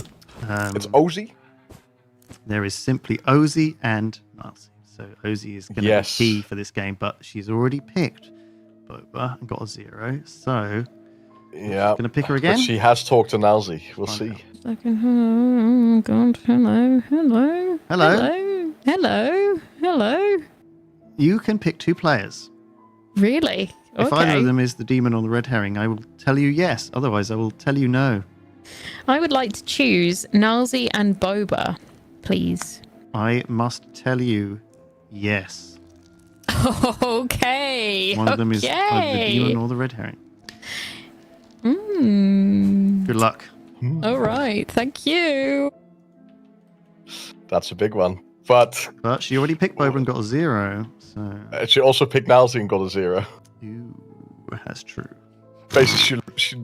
It's Ozzy. There is simply Ozzy and Nazi. So Ozzy is going to Yes. be key for this game, but she's already picked Boba and got a 0. So Yeah. going to pick her again. But she has talked to Nalzi. We'll see. Oh God! Hello. Hello. Hello. Hello. Hello. You can pick 2 players. Really? If either Okay. of them is the demon or the red herring, I will tell you yes. Otherwise, I will tell you no. I would like to choose Nalzi and Boba, please. I must tell you yes. Okay. One of them is either the demon or the red herring. Good luck. All right. Thank you. That's a big one. But But she already picked Boba and got a 0. So, she also picked Nalzi and got a 0. that's true. Basically,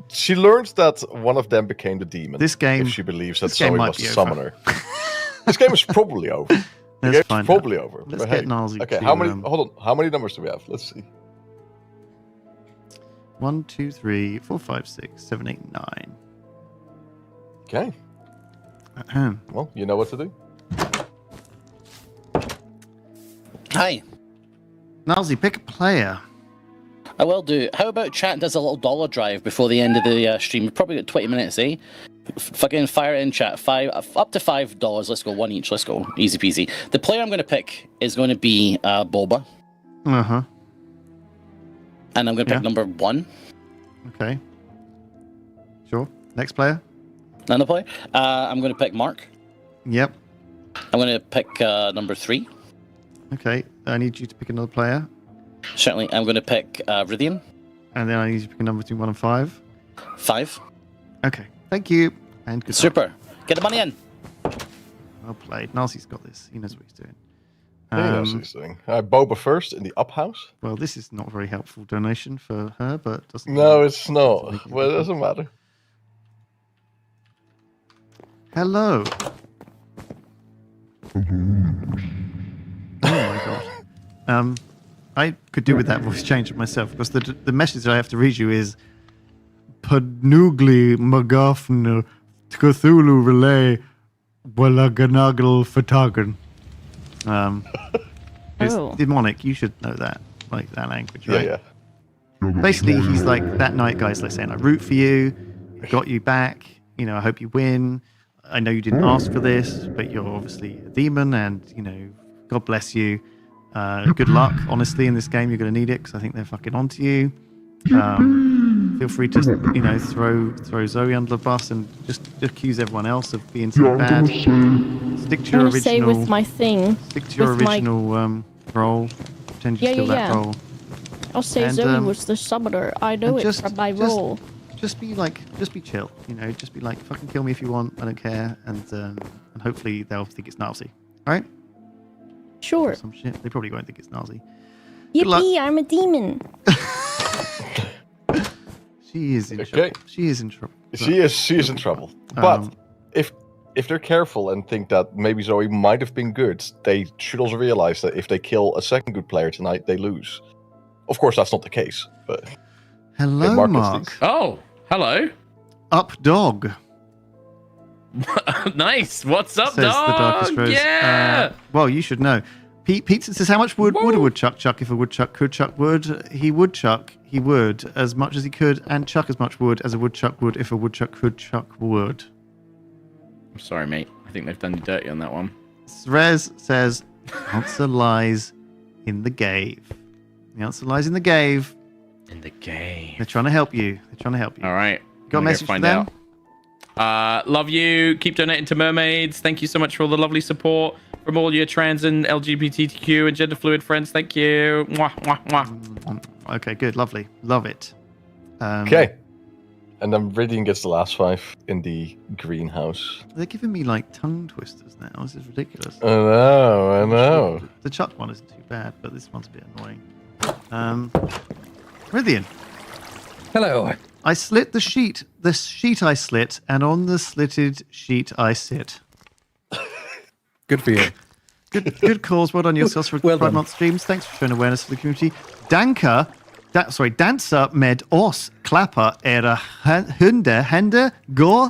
she learns that one of them became the demon. This game- if she believes that this game Zoe might was be the over. summoner. This game is probably over. The Let's game's find probably out. over. Let's but get hey. Nalzi Okay, to, how many? Hold on. How many numbers do we have? Let's see. 1, 2, 3, 4, 5, 6, 7, 8, 9. Okay. Ahem. Well, you know what to do. Hi. Nalzi, pick a player. I will do. How about chat does a little dollar drive before the end of the stream? We've probably got 20 minutes, eh? Fucking fire it in chat. Up to $5. Let's go. 1 each. Let's go. Easy peasy. The player I'm going to pick is going to be Boba. Uh-huh. And I'm going to pick Yeah. number 1. Okay. Sure. Next player. Another player. I'm going to pick Mark. Yep. I'm going to pick number 3. Okay. I need you to pick another player. Certainly. I'm going to pick Rithian. And then I need you to pick a number between 1 and 5. 5. Okay. Thank you. And good luck. Super. Get the money in. Well played. Nalzi's got this. He knows what he's doing. Yeah, that's what he's doing. Boba first in the up house. Well, this is not a very helpful donation for her, but doesn't. No, it's not. Doesn't make Well, it any doesn't matter. my god. I could do with that voice change myself because the message I have to read you is Padnugli Magafn Cthulhu Relay Wallaganagal Fatagan. It's demonic. You should know that, like that language, right? Yeah. Basically, he's like, that night, guys, like saying, I root for you, I got you back, I hope you win. I know you didn't ask for this, but you're obviously a demon, and, God bless you. Good luck, honestly, in this game. You're going to need it, because I think they're fucking onto you. Feel free to, throw Zoe under the bus and just accuse everyone else of being so bad. Stick to your original... Say with my thing. Stick to your original role. Pretend you're still that role. I'll say Zoe was the summoner. I know it from my role. Just be chill. Just be like, fucking kill me if you want. I don't care. And hopefully they'll think it's Nazi. Right? Sure. Some shit. They probably won't think it's Nazi. Yippee! I'm a demon. She is in trouble. She is in trouble. She is in trouble. But if they're careful and think that maybe Zoe might have been good, they should also realize that if they kill a second good player tonight, they lose. Of course, that's not the case. But hello, Mark. Oh, hello. Up, dog. Nice. What's up, says dog? The Darkest Rose. Yeah. Well, you should know. Pizza says, how much wood would a woodchuck chuck if a woodchuck could chuck wood? He would chuck. He would as much as he could, and chuck as much wood as a woodchuck would if a woodchuck could chuck wood. I'm sorry, mate. I think they've done you dirty on that one. Rez says, the answer lies in the cave. The answer lies in the cave. In the cave. They're trying to help you. All right. Got a message for them? Love you. Keep donating to mermaids. Thank you so much for all the lovely support from all your trans and LGBTQ and gender fluid friends. Thank you. Mwah, mwah, mwah. Okay, good. Lovely. Love it. Okay. And then Ridian gets the last 5 in the greenhouse. They're giving me like tongue twisters now. This is ridiculous. I know. The chuck one isn't too bad, but this one's a bit annoying. Ridian. Hello. I slit the sheet. The sheet I slit, and on the slitted sheet I sit. Good for you. Good cause. Well done yourselves for 5 month streams. Thanks for showing awareness for the community. Dancer med oss klappa era hände går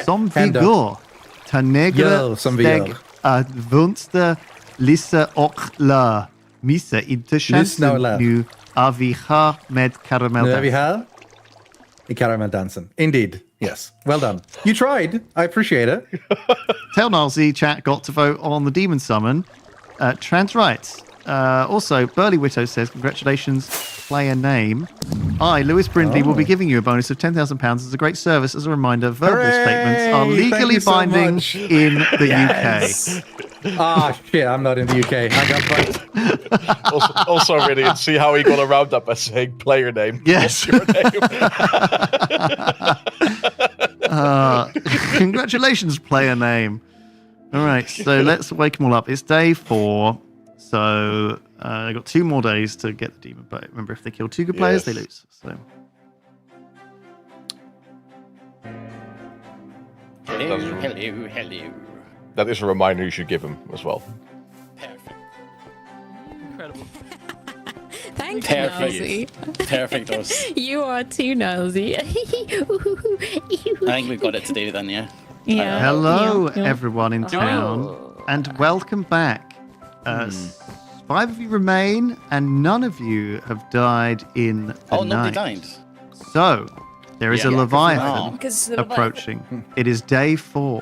som vi går. Ta negra steg att vunsta lissa och la. Missa inte chansen nu är vi här med karamelldansen. Nu är vi här i karamelldansen. Indeed. Yes. Well done. You tried. I appreciate it. Tell Nazi chat got to vote on the demon summon. Trans rights. Also, Burly Witto says, congratulations, player name. I, Lewis Brindley, will be giving you a bonus of £10,000 as a great service. As a reminder, verbal statements are legally binding in the UK. Ah, shit, I'm not in the UK. I got fucked. also, Ridian, see how he got around that by saying player name. Yes. Congratulations, player name. All right, so let's wake them all up. It's day 4. So I got 2 more days to get the demon. But remember, if they kill 2 good players, they lose. So Hello. That is a reminder you should give him as well. Perfect. Incredible. Thank you, Nosy. Perfect, us. You are too nosy. I think we've got it to do then, yeah. Yeah. hello, Yeah. everyone in town, and welcome back. 5 of you remain, and none of you have died in the Oh, nobody night. died. So there is a Leviathan Because the approaching. It is day 4.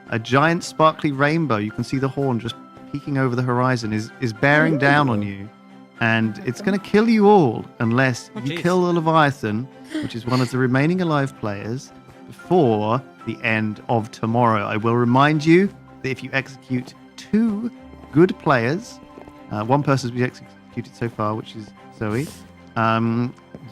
A giant sparkly rainbow, you can see the horn just peeking over the horizon, is bearing down on you. And it's going to kill you all unless you kill the Leviathan, which is one of the remaining alive players, before the end of tomorrow. I will remind you that if you execute 2 good players, one person's been executed so far, which is Zoe,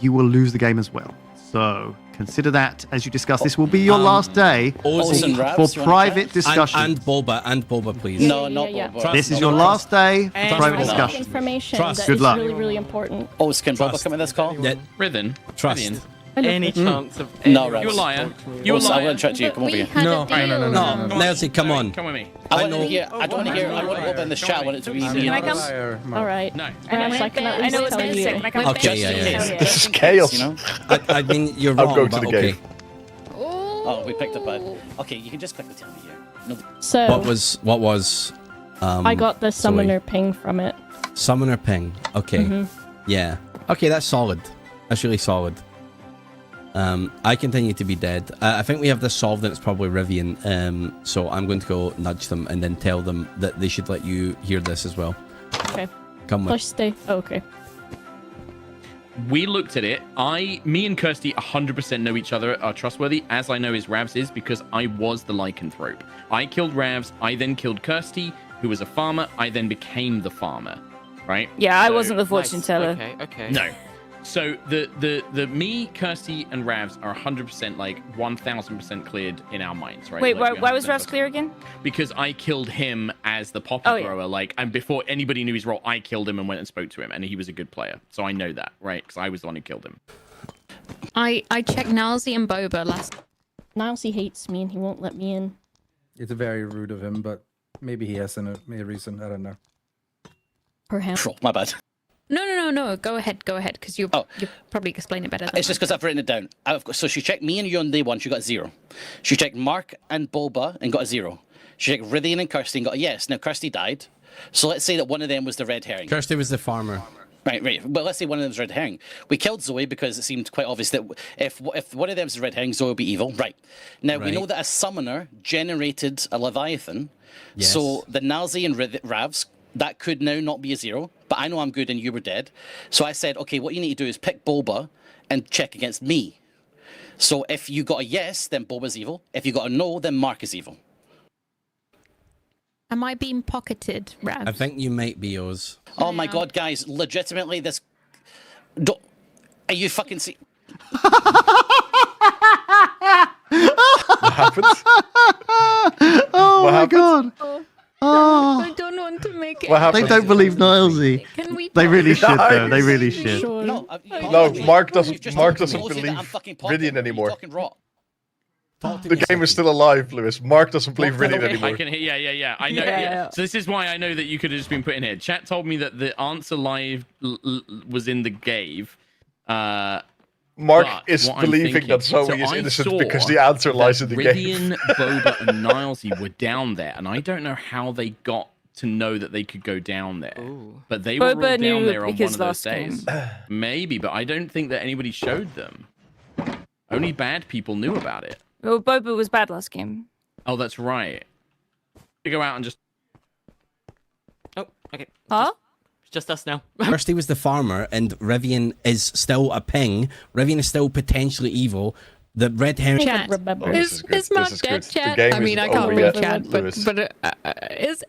you will lose the game as well. So consider that as you discuss. This will be your last day for private discussion. And Bulba, please. No, not Yeah. Boba. This is your last day for private That's discussion. information Trust. that Good is luck. really, really important. Oh, can Boba Trust. come in this call? Yeah. Rithen. Trust. Rithen, any chance of No, anyone You a Ravs. liar. talking to me. You a Also, I liar. want to chat to you. Come But over we here. had No. a deal. No. No, Nelsie, come on. Come with me. I want know- to hear. I don't want to hear. I want to open the chat. I want it to be me Can I and come? us. All right. No. Perhaps I can at I least know it's tell been you. sick. Can I come? Okay, Just yeah, in yeah, case, yeah. just This is in case, chaos. You know? I mean, you're I'm wrong, going to but the okay. game. Oh, we picked up bad. Okay, you can just quickly tell me here. No, So What was? I got the Zoe. summoner ping from it. Summoner ping. Okay. Yeah. Okay, that's solid. That's really solid. I continue to be dead. I think we have this solved and it's probably Rivian. So I'm going to go nudge them and then tell them that they should let you hear this as well. Okay. Come with. Let's stay. Oh, okay. We looked at it. Me and Kirsty 100% know each other, are trustworthy, as I know is Ravs is, because I was the lycanthrope. I killed Ravs, I then killed Kirsty, who was a farmer, I then became the farmer, right? Yeah, I So- wasn't the fortune Nice. teller. Okay. No. So the me, Kirsty, and Ravs are 100% like 1000% cleared in our minds, right? Wait, Like, why was 100% Ravs clear again? Because I killed him as the poppy Oh, yeah. grower, like, and before anybody knew his role, I killed him and went and spoke to him, and he was a good player. So I know that, right? Because I was the one who killed him. I checked Nalzi and Boba last. Niles, he hates me and he won't let me in. It's very rude of him, but maybe he has a reason. I don't know. Perhaps. my bad. No. Go ahead, because you probably explain it better. Than It's just because I've written it down. So she checked me and you on day one. She got a 0. She checked Mark and Boba and got a 0. She checked Rithian and Kirsty and got a yes. Now Kirsty died. So let's say that one of them was the red herring. Kirsty was the farmer. Right. But let's say one of them was red herring. We killed Zoe because it seemed quite obvious that if one of them is red herring, Zoe will be evil. Right. Now we Right. know that a summoner generated a Leviathan. Yes. So the Nalzi and Ravs, that could now not be a 0. But I know I'm good and you were dead. So I said, okay, what you need to do is pick Boba and check against me. So if you got a yes, then Boba's evil. If you got a no, then Mark is evil. Am I being pocketed, Ravs? I think you might be Oz. Oh my god, guys, legitimately, this. Are you fucking see? What happened? Oh What my happened? god. Oh, I don't want to make it. What they happened? don't believe Nilesy. Can we? They really talk? should, though. They really should. Sure. No, No, Mark You've doesn't. just Mark told doesn't me that believe I'm fucking pocket. Ridian anymore. You're talking rot. Talk to The me game is second. still alive, Lewis. Mark doesn't believe What the Ridian hell? anymore. I can hear. Yeah. I know. Yeah, Yeah. yeah. So this is why I know that you could have just been put in here. Chat told me that the answer live was in the cave. Mark But is what I'm believing thinking- that Zoe so is I innocent saw because the answer lies in the game. Ridian, Boba, and Nilesy were down there, and I don't know how they got to know that they could go down there. Ooh. But they were all Boba down knew there on one because of those last days. game. Maybe, but I don't think that anybody showed them. Only bad people knew about it. Well, Boba was bad last game. Oh, that's right. To go out and just Oh, okay. Huh? Just us now. Kirsty was the farmer, and Rivian is still a ping. Rivian is still potentially evil. The red herring. I Chat. could remember. this is good. Is Mark This is dead, good. The chat? game I mean, isn't I can't over believe yet, chat, Lewis. but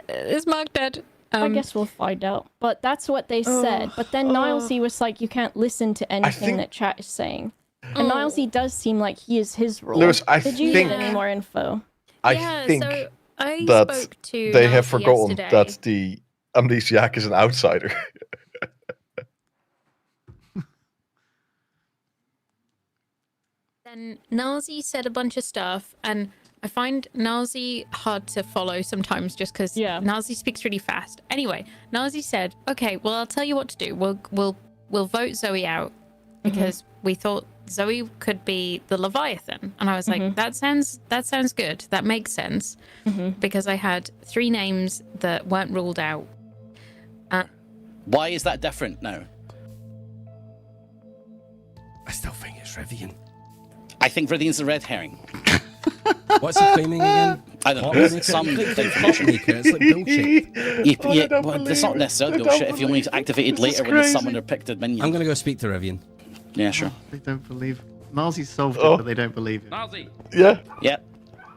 is Mark dead? I guess we'll find out. But that's what they said. But then Nilesy was like, you can't listen to anything think- that chat is saying. And Nilesy does seem like he is his role. Lewis, I Did you think get any more info? Yeah, I think so I that spoke to they have Nalzi forgotten yesterday. that the amnesiac is an outsider. Then Nalzi said a bunch of stuff, and I find Nalzi hard to follow sometimes just because Nalzi speaks really fast. Anyway, Nalzi said, "Okay, well, I'll tell you what to do. We'll vote Zoe out because we thought Zoe could be the Leviathan." And I was like, "That sounds good. That makes sense," because I had 3 names that weren't ruled out. Why is that different now? I still think it's Rivian. I think Rithian's the red herring. What's he claiming again? I don't know. Clockmaker? Some information. Clockmaker, it's like bullshit. Well, it's not necessarily bullshit if you only activated later when the summoner picked a minion. I'm gonna go speak to Rivian. Yeah, sure. They don't believe. Nilesy solved Oh. it, but they don't believe it. Nilesy, Yeah. Yeah.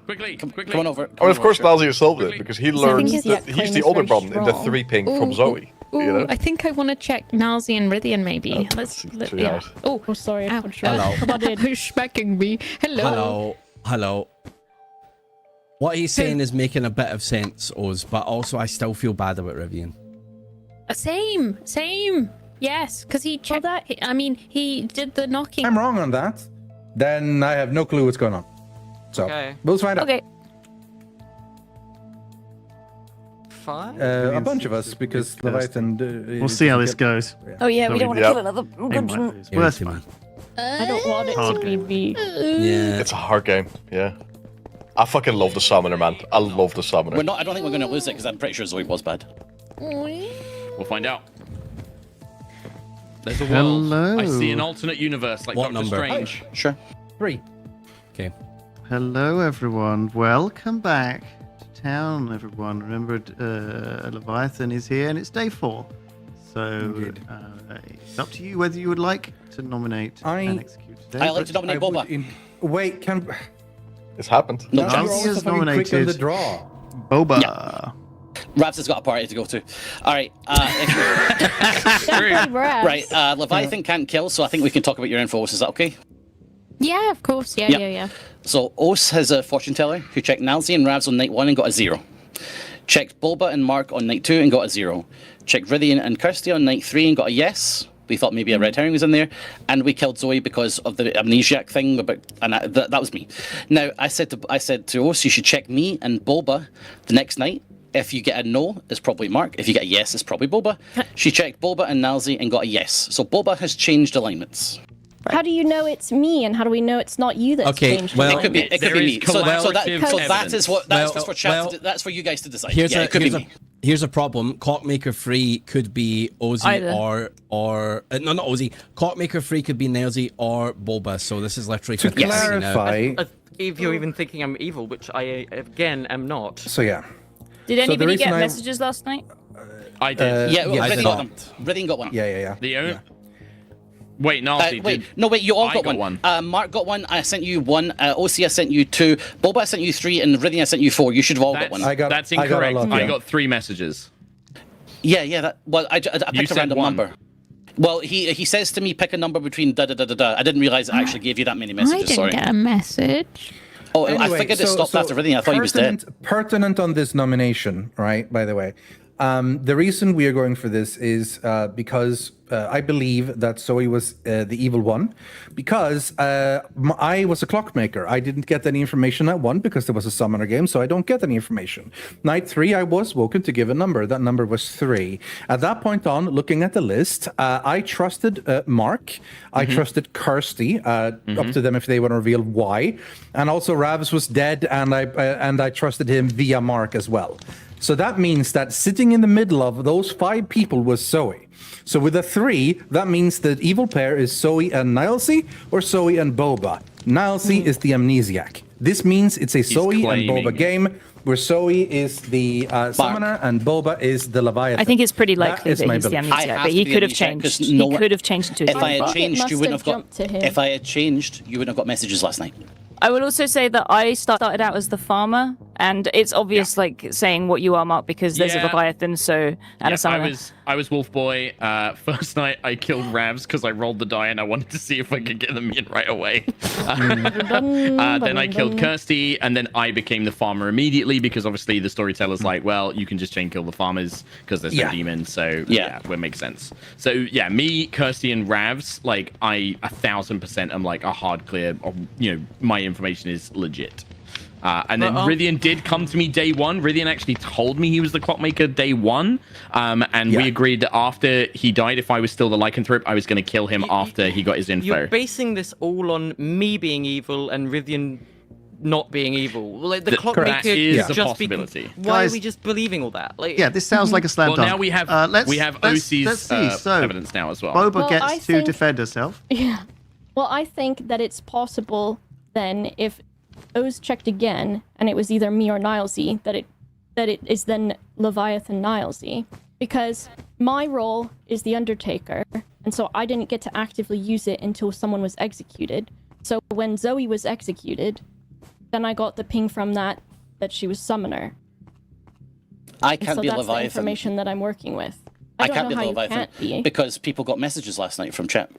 quickly. Come on over. Oh, of course, Nalzi. Nalzi has solved it because he learned his that claim he's is the older very brother in the strong. 3 ping from Ooh, Zoe. Ooh, You know? I think I want to check Nalzi and Rivian maybe. Let's see how it- Oh, Oh, sorry. Ow. Hello. Come on in. Who's smacking me? Hello. What he's saying is making a bit of sense, Oz, but also I still feel bad about Rivian. Same. Yes, because he checked. I mean, he did the knocking. I'm wrong on that. Then I have no clue what's going on. So Okay. we'll find out. Okay. 5? A bunch of us, because Leviathan. We'll see how this goes. Oh yeah, we don't want to Yep. kill another He might goblin. lose. Well, that's fine. I don't want it Hard to be game. me. Yeah. It's a hard game. Yeah. I fucking love the summoner, man. I love the summoner. We're not. I don't think we're going to lose it because I'm pretty sure Zoe was bad. We'll find out. There's a world. Hello. I see an alternate universe like What Doctor number? Strange. Sure. 3. Okay. Hello, everyone. Welcome back to town, everyone. Remember, Leviathan is here, and it's day 4. So Indeed. it's up to you whether you would like to nominate and execute today. I like to nominate Boba. Wait, can. It's happened. No Chance. You're chance. also is fucking quick on nominated. the draw. Boba. Ravs has got a party to go to. All right. Right. Leviathan can't kill, so I think we can talk about your info. Is that okay? Yeah, of course. Yeah, Yep. yeah. So Os has a fortune teller who checked Nalzi and Ravs on night 1 and got a 0. Checked Bulba and Mark on night 2 and got a 0. Checked Rythian and Kirsty on night 3 and got a yes. We thought maybe a red herring was in there, and we killed Zoe because of the amnesiac thing. That was me. Now I said to Os, you should check me and Bulba the next night. If you get a no, it's probably Mark. If you get a yes, it's probably Bulba. She checked Bulba and Nalzi and got a yes. So Bulba has changed alignments. How do you know it's me, and how do we know it's not you that's Okay, changed? well- the It could be. alignment? It could There be is me. So that collaborative is what. That's Well, for chat. well, That's for you guys to decide. Here's Yeah, a it could be here's a me. here's a problem. Clockmaker Free could be Ozzy Either. or no, not Ozzy. Clockmaker Free could be Nailsy or Boba. So this is literally To 50-50 now. clarify. If you're even thinking I'm evil, which I again am not. So yeah. Did the anybody reason get I- messages last night? I did. Yeah, Yes, I Rythian did got not. them. Rythian got one. Yeah. The only... Wait, Nazi, Wait, did... no, wait, you all I got got one. one. Mark got one. I sent you one. OC, I sent you 2. Boba, I sent you 3, and Rythian, I sent you 4. You should have all got That's, one. that's I got a incorrect. lot, I yeah. got 3 messages. Yeah. Well, I picked a said random one. number. Well, he says to me, pick a number between da da da da da. I didn't realize I actually gave you that many I messages. didn't Sorry. get a message. Oh, I Anyway, figured it stopped after Rythian. I thought he was dead. Pertinent on this nomination, right? By the way, the reason we are going for this is because I believe that Zoe was the evil one, because I was a clockmaker. I didn't get any information at 1 because there was a summoner game, so I don't get any information. Night 3, I was woken to give a number. That number was 3. At that point on, looking at the list, I trusted Mark. I trusted Kirsty. Up to them if they want to reveal why. And also Ravs was dead, and I trusted him via Mark as well. So that means that sitting in the middle of those 5 people was Zoe. So with a 3, that means the evil pair is Zoe and Nilesy or Zoe and Boba. Nilesy is the amnesiac. This means it's a Zoe and claiming Boba it. game where Zoe is the summoner and Boba is the Leviathan. I think it's pretty likely is that my he's the belief. I amnesiac, have but to he be could have amnesiac, changed. 'cause He no one- could have changed into his If I name. had it changed, must you wouldn't have have got. jumped to him. If I had changed, you wouldn't have got messages last night. I would also say that I started out as the farmer, and it's obvious, like saying what you are, Mark, because there's a Yeah. Leviathan, so and a summoner. I was Wolf Boy. First night I killed Ravs because I rolled the die and I wanted to see if I could get them in right away. Then I killed Kirsty, and then I became the farmer immediately because obviously the storyteller's like, well, you can just chain kill the farmers because there's no Yeah. demons. So Yeah. it makes sense. So yeah, me, Kirsty, and Ravs, like I 1000% am like a hard clear. My information is legit. And then Rythian did come to me day 1. Rythian actually told me he was the clockmaker day 1. And we agreed that after he died, if I was still the lycanthrope, I was going to kill him after he got his info. You're basing this all on me being evil and Rythian not being evil. Like the clockmaker that is could a just be. possibility. Why Guys- are we just believing all that? Like, Yeah, this sounds like a slam Well, dunk. now we have let's OC's see. So evidence now as well. Boba Well, gets I to think- defend herself. Yeah. Well, I think that it's possible then if O's checked again and it was either me or Nilesy that it is then Leviathan Nilesy, because my role is the Undertaker, and so I didn't get to actively use it until someone was executed. So when Zoe was executed, then I got the ping from that she was summoner. I And can't so be that's the Leviathan. information that I'm working with. I don't can't know be how you Leviathan can't be. because people got messages last night from chat.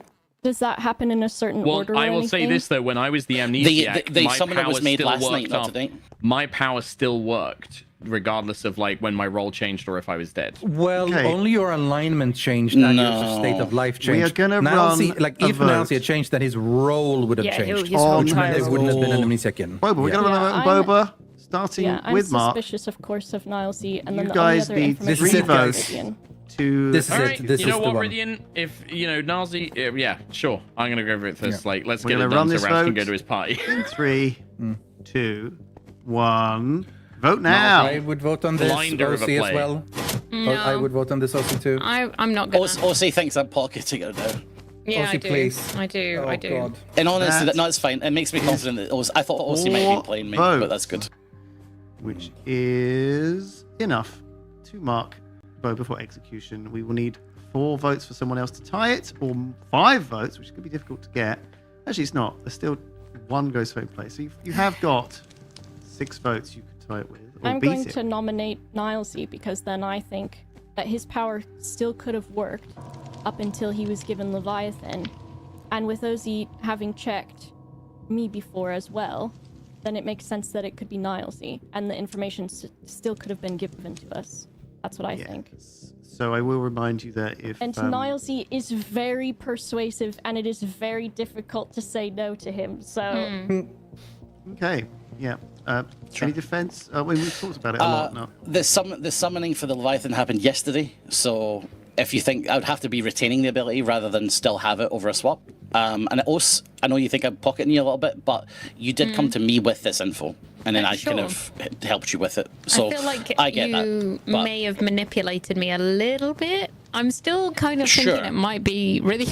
Does that happen in a certain Well, order? I or will say anything? this though: when I was the amnesiac, The my summoner power was made still last night, worked not up. today. My power still worked regardless of like when my role changed or if I was dead. Well, Okay. only your alignment changed and your No. state of life changed. We are gonna Nalsi, run like a if vote. Nalsi had changed, then his role would have Yeah, changed. his whole Which entire There role. wouldn't have been an Emisekian. Boba, we're going to Yeah, run a I'm- vote on Boba, starting Yeah, I'm with Mark. suspicious, of course, of Nilesy, and then You the only guys other need information This is I it, have guys. Vivian. To This is All it. right, This you is know the what, one. Ridian? If you know Nazi, yeah, sure. I'm gonna go with this. Yeah. Like, let's We're get it gonna done run so this Ralph can vote. go to his party. 3, Hmm. 2, 1. Vote now. I would vote on this. Blinder of a OC as play. well. No. I would vote on this OC too. I'm not gonna. OC thinks I'm pocketing it now. Yeah, OC, I do. please. I do. Oh, I do. God. And honestly, That no, it's fine. It makes me confident that I thought OC might have been playing me, votes. but that's good. Which is enough to mark Boba for execution. We will need 4 votes for someone else to tie it, or 5 votes, which could be difficult to get. Actually, it's not. There's still 1 ghost vote play. So you have got 6 votes you could tie it with, or I'm beat going it. to nominate Nilesy because then I think that his power still could have worked up until he was given Leviathan. And with Ozzy having checked me before as well, then it makes sense that it could be Nilesy, and the information still could have been given to us. That's what I think. Yes. So I will remind you that if... And Nilesy is very persuasive, and it is very difficult to say no to him, so... Okay, yeah. Any defense? We've talked about it a lot. No. The summoning for the Leviathan happened yesterday, so if you think I would have to be retaining the ability rather than still have it over a swap. And Os, I know you think I'm pocketing you a little bit, but you did come to me with this info, and then I Sure. kind of helped you with it. So I feel like I get you that. But may have manipulated me a little bit. I'm still kind of thinking Sure. it might be really.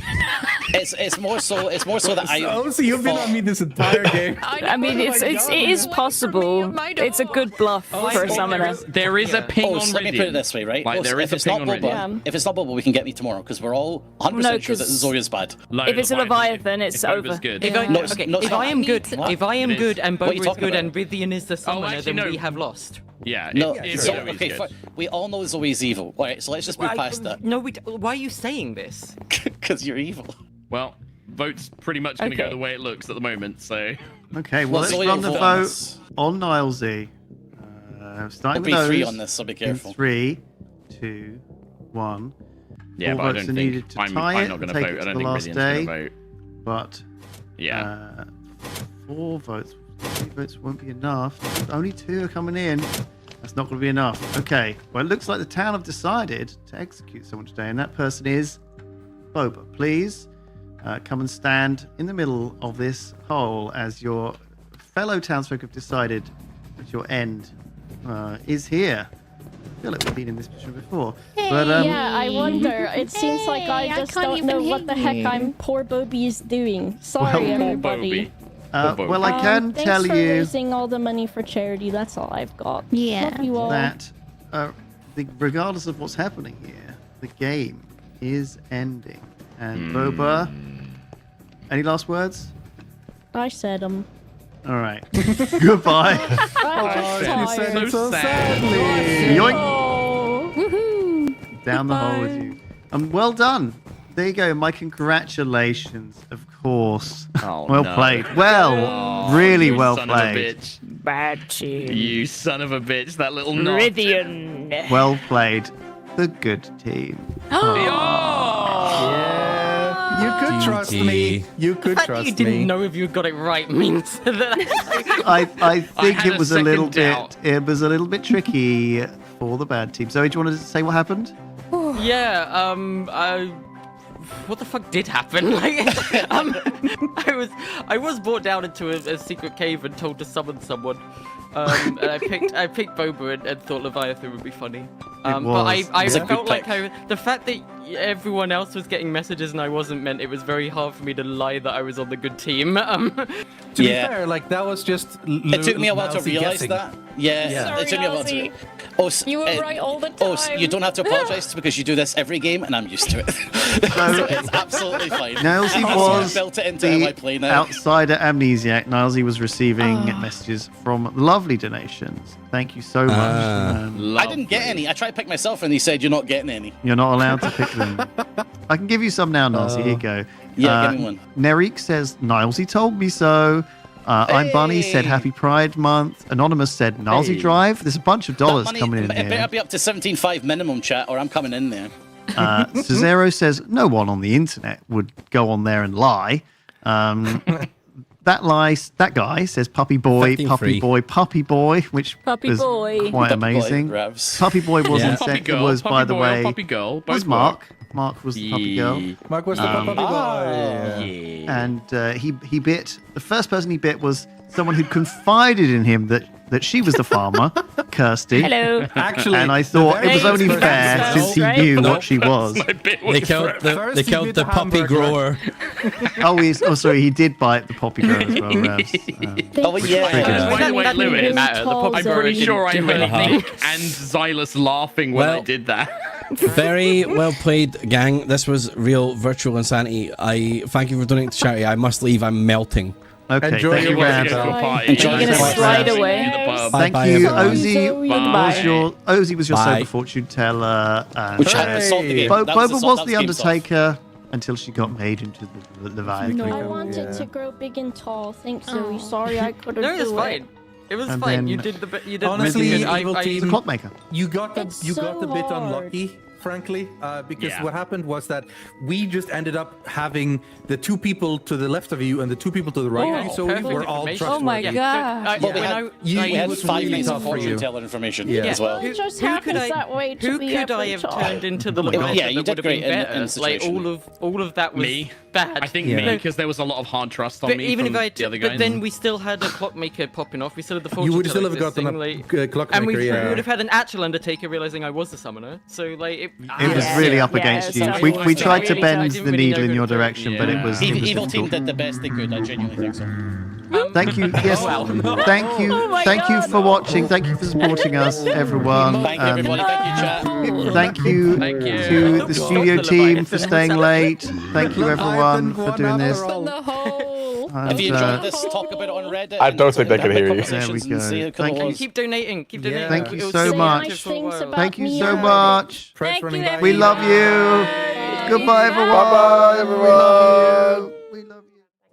it's more so that I. Oh, so you've been thought- on me this entire game. I mean, it is possible. It's a good bluff for a summoner. There is a ping on Os, let me put it this way, right? Like, Os, there is if a it's ping not on Boba, Ridian. if it's not Boba, we can get me tomorrow because we're all 100% No, sure that 'cause Zoya's bad. No, If it's a Leviathan, it's Boba's over. good. If I, No, it's- okay, no, it's if not. I am good, What? if I am It good is. and What are you Boba is talking good about? and Ridian is the summoner, actually, then no. we have lost. Yeah. No, if so, Zoe's okay, good. we all know Zoe's evil. All right, so let's just move past that No, why are you saying this? because you're evil. Well, vote's pretty much going to go Okay. the way it looks at the moment, so... Okay, well, Well, let's Zoya run the vote on vote this. on Nilesy. Starting There'll with be 3 those on this, so be in careful. 3, 2, 1. Yeah, 4 but I votes don't are needed think... to I'm tie it not going and to take vote. it I to don't the think last Ridian's day. going to vote. But Yeah. 4 votes. 3 votes won't be enough. Only 2 are coming in. That's not going to be enough. Okay. Well, it looks like the town have decided to execute someone today, and that person is Boba. Please come and stand in the middle of this hole as your fellow townsfolk have decided that your end is here. I feel like we've been in this position before. But Yeah, I wonder. It seems like Hey, I I just can't don't know even what the hear heck you. I'm poor Bobby is doing. Sorry, Well, poor everybody. Bobby. well, I can Thanks tell for you raising all the money for charity. That's all I've got. Yeah. Love you all. that regardless of what's happening here, the game is ending. And Boba, any last words? I said them. All right. Goodbye. I'm You just said tired. it so sad. sadly. Yoink. Oh. Woohoo! Down the hole with you. Well done. There you go. My congratulations, of course. Oh, well no. played. Well, Oh, really you well son played. Of a bitch. Bad team. You son of a bitch. That little knot. Ridian. Well played. The good team. Yeah, you could trust GG. me. You The could fact that trust you didn't me. know if you got it right means that I think had it a was a second little doubt. bit. It was a little bit tricky for the bad team. Zoe, do you want to say what happened? yeah, what the fuck did happen? Like, I was brought down into a secret cave and told to summon someone. And I picked Boba and thought Leviathan would be funny. But was. I It's a good felt like pick. the fact that everyone else was getting messages and I wasn't meant it was very hard for me to lie that I was on the good team. To be Yeah. fair, like that was just. It took me a while to lousy realize guessing. that. Yeah, Sorry, it took me a while to. Alzy. Os, You were right all the Os, time. you don't have to apologize because you do this every game, and I'm used to it. so it's absolutely fine. Nilesy I've was built it into how I the play now. outsider amnesiac. Nilesy was receiving messages from lovely donations. Thank you so much. I didn't get any. I tried to pick myself, and he said you're not getting any. You're not allowed to pick them. I can give you some now, Nilesy. Here you go. Yeah, give me one. Nerik says, Nilesy told me so. I'm Bunny said Happy Pride Month. Anonymous said Nazi Drive. There's a bunch of dollars That money, coming in it here. better be up to 17.5 minimum, chat, or I'm coming in there. Cesaro says no one on the internet would go on there and lie. That guy says puppy boy, 15 puppy free. boy, puppy boy, which Puppy was boy. quite Puppy boy, amazing. Revs. Puppy boy wasn't Puppy sent. girl, Was puppy by the boy, or way puppy girl. was both Mark. work. Mark was the puppy girl, Mark was the puppy boy. and he bit. The first person he bit was someone who'd confided in him that she was the farmer, Kirsty. Hello. Actually, And I thought it was very only first fair person, since he right? knew what she was. They killed First they he killed bit the the puppy hamburger. grower. Sorry, he did bite the puppy girl as well, Revs. Oh, yeah. By the way, Lewis, tall, I'm so pretty we sure I didn't heard do it. Nick and Xylus laughing when I Well- did that. Very well played, gang. This was real virtual insanity. I thank you for donating to charity. I must leave. I'm melting. Okay, Enjoy thank your you, work, Revs. Enjoy. Enjoy Are you your gonna work, slide Revs. away? Thank Bye-bye, you, everyone. Ozzy. Ozzy was your Bye. sober fortune teller. And, Which had the salt the game. Boba That was the the game Undertaker until she got made into the Leviathan. I wanted to grow big and tall. Thanks, Zoe. Sorry I couldn't No, it's do fine. It was And fine. then- You did the bit. You did Honestly, really good. Evil I, Team- The clockmaker. You got It's you got so a bit hard. unlucky, frankly, because Yeah. what happened was that we just ended up having the two people to the left of you and the two people to the right of you, so we perfect were all information. trustworthy. Oh my Yeah. god. Well, we when had, I- you- we had was 5 really minutes of tough for fortune you. teller information Yeah. as well. It just who could happens I- that way to Who be could I every have tall. turned into the my Leviathan God. Yeah, you that did would have been great in better? Like situation. all of that was Me? bad. I think Yeah. me, because there was a lot of hard trust on But me even from if I the other but guys. then we still had a clockmaker popping off. We still had the fortune You would still teller have gotten existing, a like, clockmaker, and we yeah. would have had an actual Undertaker realizing I was the summoner. So like It was Yeah. really up Yeah, against you. so We it was tried to really bend tight. the Didn't really needle know in who your to- direction, but it Yeah. was Evil Team difficult. did the best they could. I genuinely think so. Thank you. Yes. Thank you. Oh my Thank you God. for watching. Thank you for supporting us, everyone. Thank you, everybody. Thank you, chat. Thank you Thank you. to the studio The team for Leviathan. staying late. Thank you, everyone, for Leviathan doing won this. after all. The hole. If you And, enjoyed this, talk about it on Reddit. I and don't think they can have hear you. conversations There we and go. see how cool Thank it you. was. keep donating. Keep donating. Thank you It was so so much. active for a Things while. about Thank you me so already. much. Fred's Thank running you, by. We love you. Goodbye, everyone. Bye bye, everyone. We love you.